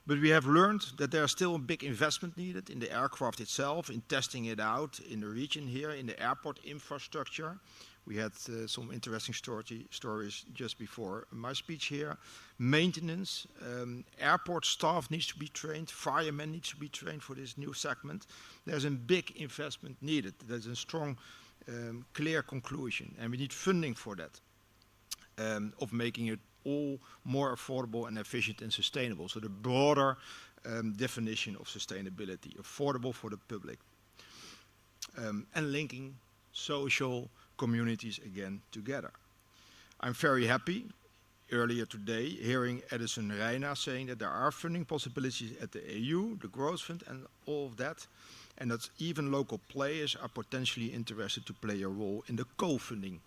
But we have learned that there is still a big investment needed in the aircraft itself, in testing it out in the region here, in the airport infrastructure. We had some interesting stories just before my speech here. Maintenance, airport staff needs to be trained, firemen needs to be trained for this new segment. There's a big investment needed. There's a strong, clear conclusion, and we need funding for that, of making it all more affordable and efficient and sustainable. So the broader definition of sustainability, affordable for the public, and linking social communities again together. I'm very happy earlier today hearing Edison Reina saying that there are funding possibilities at the EU, the Growth Fund and all of that, and that even local players are potentially interested to play a role in the co-funding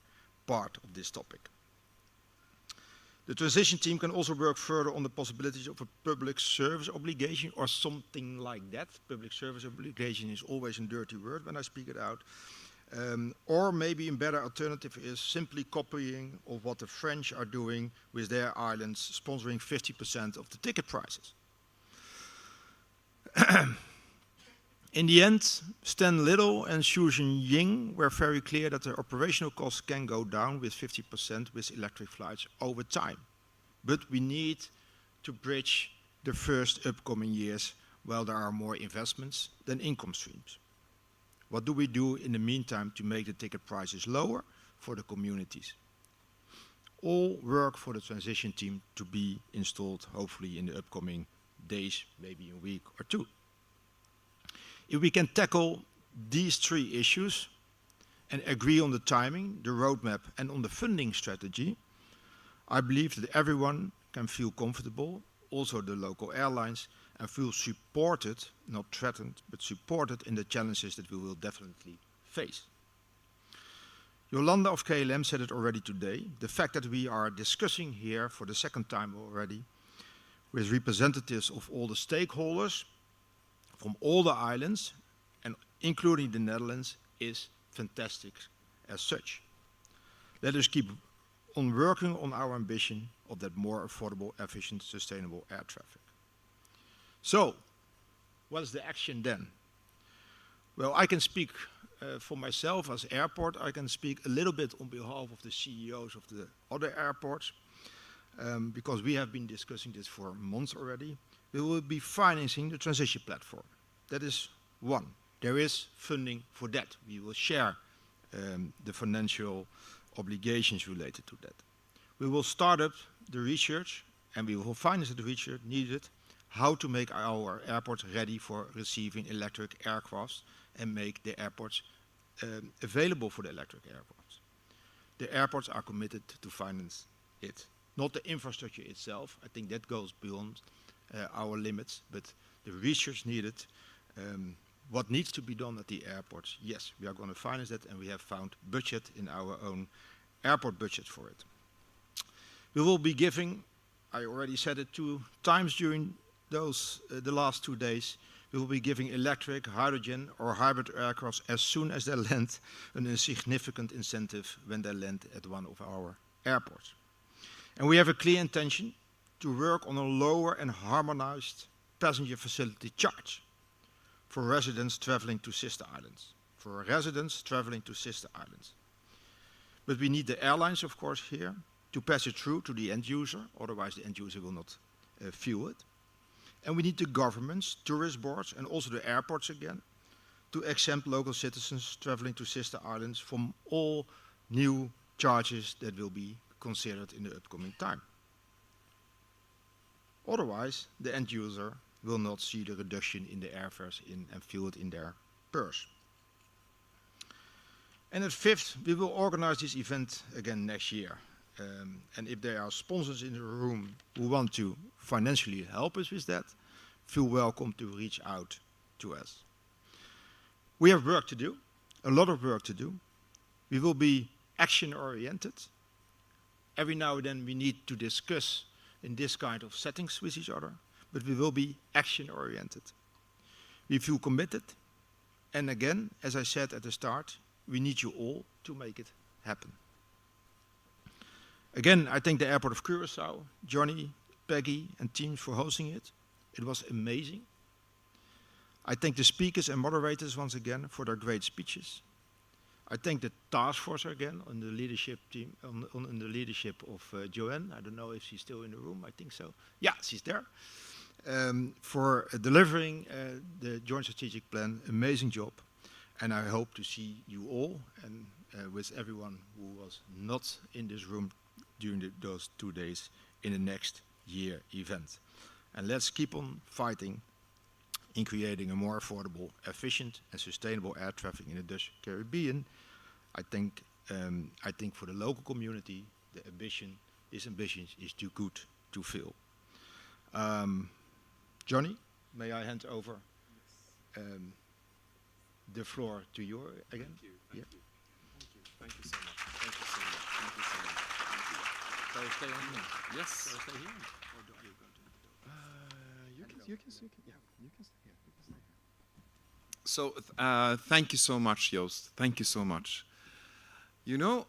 part of this topic. The transition team can also work further on the possibilities of a public service obligation or something like that. Public service obligation is always a dirty word when I speak it out. Or maybe a better alternative is simply copying of what the French are doing with their islands, sponsoring 50% of the ticket prices. In the end, Stan Little and Susan Ying were very clear that the operational costs can go down with 50% with electric flights over time. But we need to bridge the first upcoming years while there are more investments than income streams. What do we do in the meantime to make the ticket prices lower for the communities? All work for the transition team to be installed, hopefully in the upcoming days, maybe a week or two. If we can tackle these three issues and agree on the timing, the roadmap, and on the funding strategy, I believe that everyone can feel comfortable, also the local airlines, and feel supported, not threatened, but supported in the challenges that we will definitely face. Jolanda of KLM said it already today. The fact that we are discussing here for the second time already with representatives of all the stakeholders from all the islands, and including the Netherlands, is fantastic as such. Let us keep on working on our ambition of that more affordable, efficient, sustainable air traffic. So, what is the action then? Well, I can speak for myself as airport. I can speak a little bit on behalf of the CEOs of the other airports, because we have been discussing this for months already. We will be financing the transition platform. That is one. There is funding for that. We will share the financial obligations related to that. We will start up the research, and we will finance the research needed how to make our airports ready for receiving electric aircrafts and make the airports available for the electric aircrafts. The airports are committed to finance it. Not the infrastructure itself. I think that goes beyond our limits, but the research needed, what needs to be done at the airports. Yes, we are going to finance that, and we have found budget in our own airport budget for it. We will be giving, I already said it 2 times during the last 2 days, we will be giving electric, hydrogen, or hybrid aircrafts as soon as they land a significant incentive when they land at one of our airports. And we have a clear intention to work on a lower and harmonized passenger facility charge for residents traveling to sister islands. But we need the airlines, of course, here to pass it through to the end user, otherwise the end user will not feel it. And we need the governments, tourist boards, and also the airports again, to exempt local citizens traveling to sister islands from all new charges that will be considered in the upcoming time. Otherwise, the end user will not see the reduction in the airfares and feel it in their purse. And at fifth, we will organize this event again next year. And if there are sponsors in the room who want to financially help us with that, feel welcome to reach out to us. We have work to do, a lot of work to do. We will be action-oriented. Every now and then we need to discuss in this kind of settings with each other, but we will be action-oriented. We feel committed, and again, as I said at the start, we need you all to make it happen. Again, I thank the Airport of Curaçao, Johnny, Peggy, and teams for hosting it. It was amazing. I thank the speakers and moderators once again for their great speeches. I thank the task force again on the leadership team, on the leadership of Joanne. I don't know if she's still in the room. I think so. Yeah, she's there. For delivering the joint strategic plan. Amazing job. And I hope to see you all and with everyone who was not in this room during those 2 days in the next year event. And let's keep on fighting in creating a more affordable, efficient and sustainable air traffic in the Dutch Caribbean. I think for the local community, this ambition is too good to fail. Johnny, may I hand over the floor to you again? Thank you. Thank you. Thank you so much. Thank you so much. Thank you so much. Shall I stay on here? Yes. Shall I stay here? Or do you go to you can stay here. You can stay here. So thank you so much, Joost. Thank you so much. You know,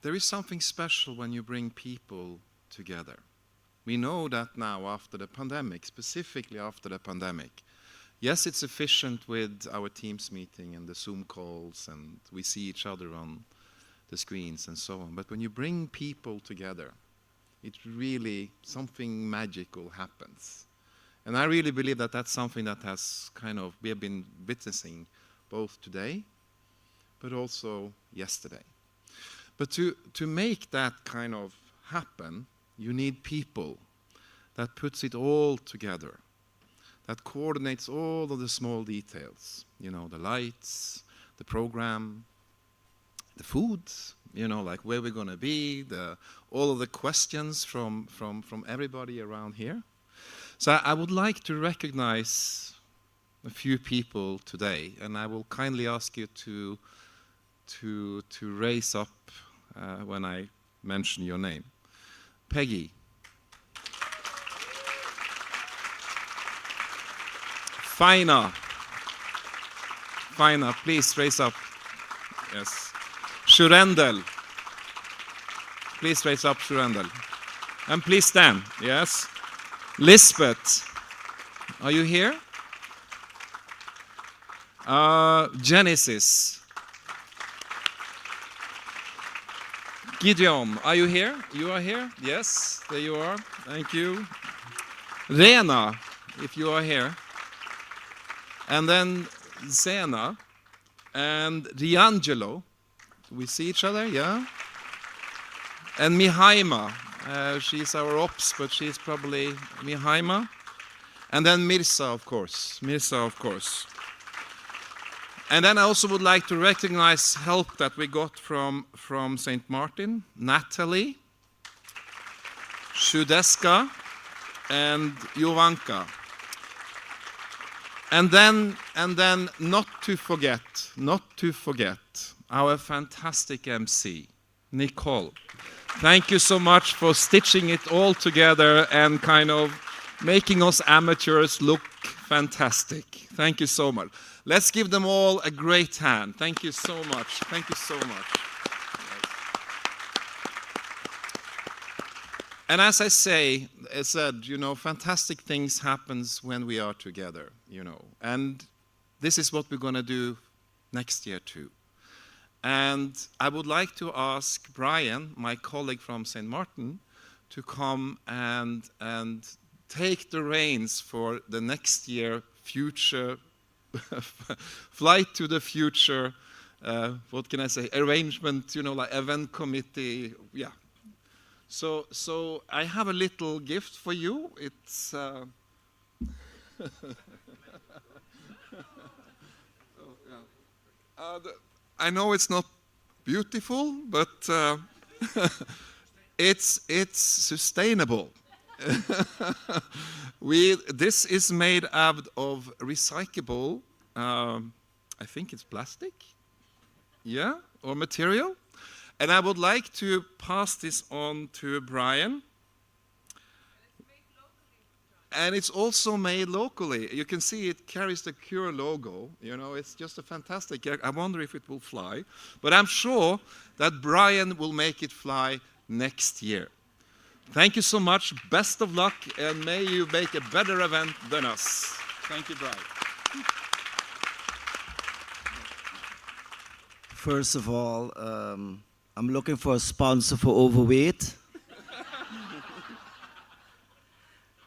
there is something special when you bring people together. We know that now after the pandemic, specifically after the pandemic. Yes, it's efficient with our Teams meeting and the Zoom calls, and we see each other on the screens and so on. But when you bring people together, it really, something magical happens. And I really believe that that's something that has we have been witnessing both today, but also yesterday. But to make that happen, you need people that puts it all together, that coordinates all of the small details, you know, the lights, the program, the food, you know, like where we're going to be, all of the questions from everybody around here. So I would like to recognize a few people today, and I will kindly ask you to raise up when I mention your name. Peggy. Faina, please raise up. Yes. Shurendel. Please raise up, Shurendel. And please stand. Yes. Lisbeth. Are you here? Genesis. Gideon, are you here? You are here? Yes, there you are. Thank you. Rena, if you are here. And then Zena and Riangelo. We see each other, yeah? And Mihaima. She's our ops, but she's probably Mihaima. And then Mirza, of course. And then I also would like to recognize help that we got from St. Martin, Natalie, Shudeska, and Jovanka. And then not to forget our fantastic MC, Nicole. Thank you so much for stitching it all together and making us amateurs look fantastic. Thank you so much. Let's give them all a great hand. Thank you so much. Thank you so much. And as I said, you know, fantastic things happens when we are together, you know. And this is what we're going to do next year too. And I would like to ask Brian, my colleague from St. Martin, to come and take the reins for the next year future flight to the future, what can I say, arrangement, you know, like event committee, yeah. So I have a little gift for you. It's I know it's not beautiful, but it's sustainable. This is made out of recyclable, I think it's plastic, yeah, or material. And I would like to pass this on to Brian. And it's also made locally. You can see it carries the Cure logo. You know, it's just a fantastic. I wonder if it will fly. But I'm sure that Brian will make it fly next year. Thank you so much. Best of luck, and may you make a better event than us. Thank you, Brian. First of all, I'm looking for a sponsor for overweight.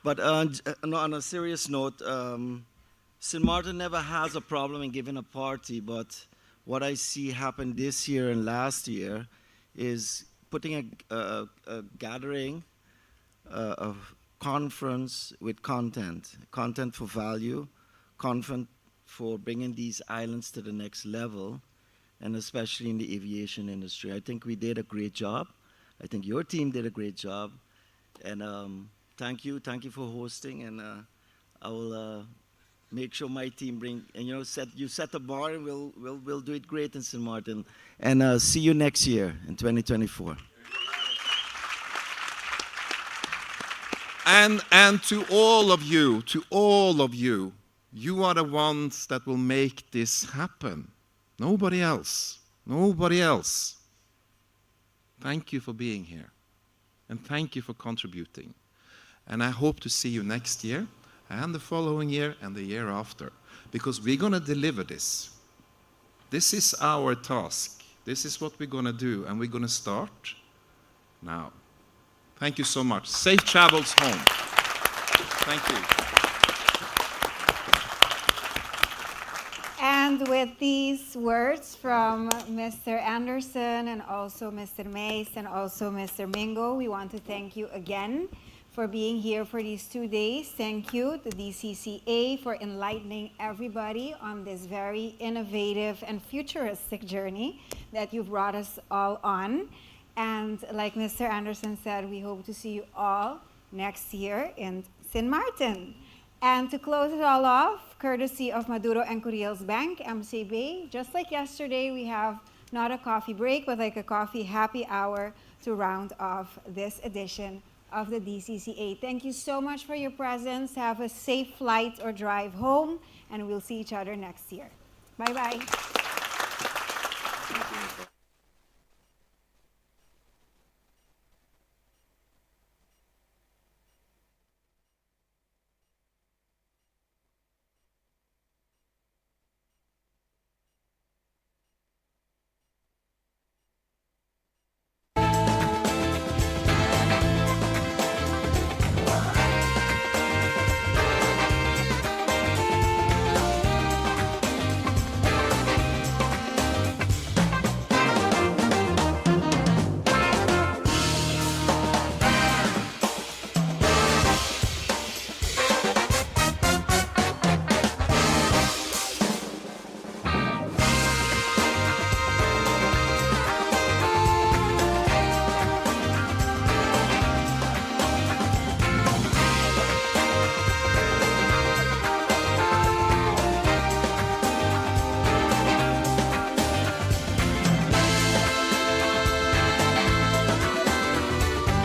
But on a serious note, St. Martin never has a problem in giving a party, but what I see happen this year and last year is putting a gathering, a conference with content for value, content for bringing these islands to the next level, and especially in the aviation industry. I think we did a great job. I think your team did a great job. And thank you for hosting. And I will make sure my team you set the bar, and we'll do it great in St. Martin. And see you next year in 2024. And to all of you, you are the ones that will make this happen. Nobody else. Nobody else. Thank you for being here. And thank you for contributing. And I hope to see you next year, and the following year, and the year after. Because we're going to deliver this. This is our task. This is what we're going to do. And we're going to start now. Thank you so much. Safe travels home. Thank you. And with these words from Mr. Anderson and also Mr. Mace and also Mr. Mingo, we want to thank you again for being here for these 2 days. Thank you to DCCA for enlightening everybody on this very innovative and futuristic journey that you've brought us all on. And like Mr. Anderson said, we hope to see you all next year in St. Martin. And to close it all off, courtesy of Maduro and Curiels Bank, MCB, just like yesterday, we have not a coffee break, but like a coffee happy hour to round off this edition of the DCCA. Thank you so much for your presence. Have a safe flight or drive home, and we'll see each other next year. Bye-bye.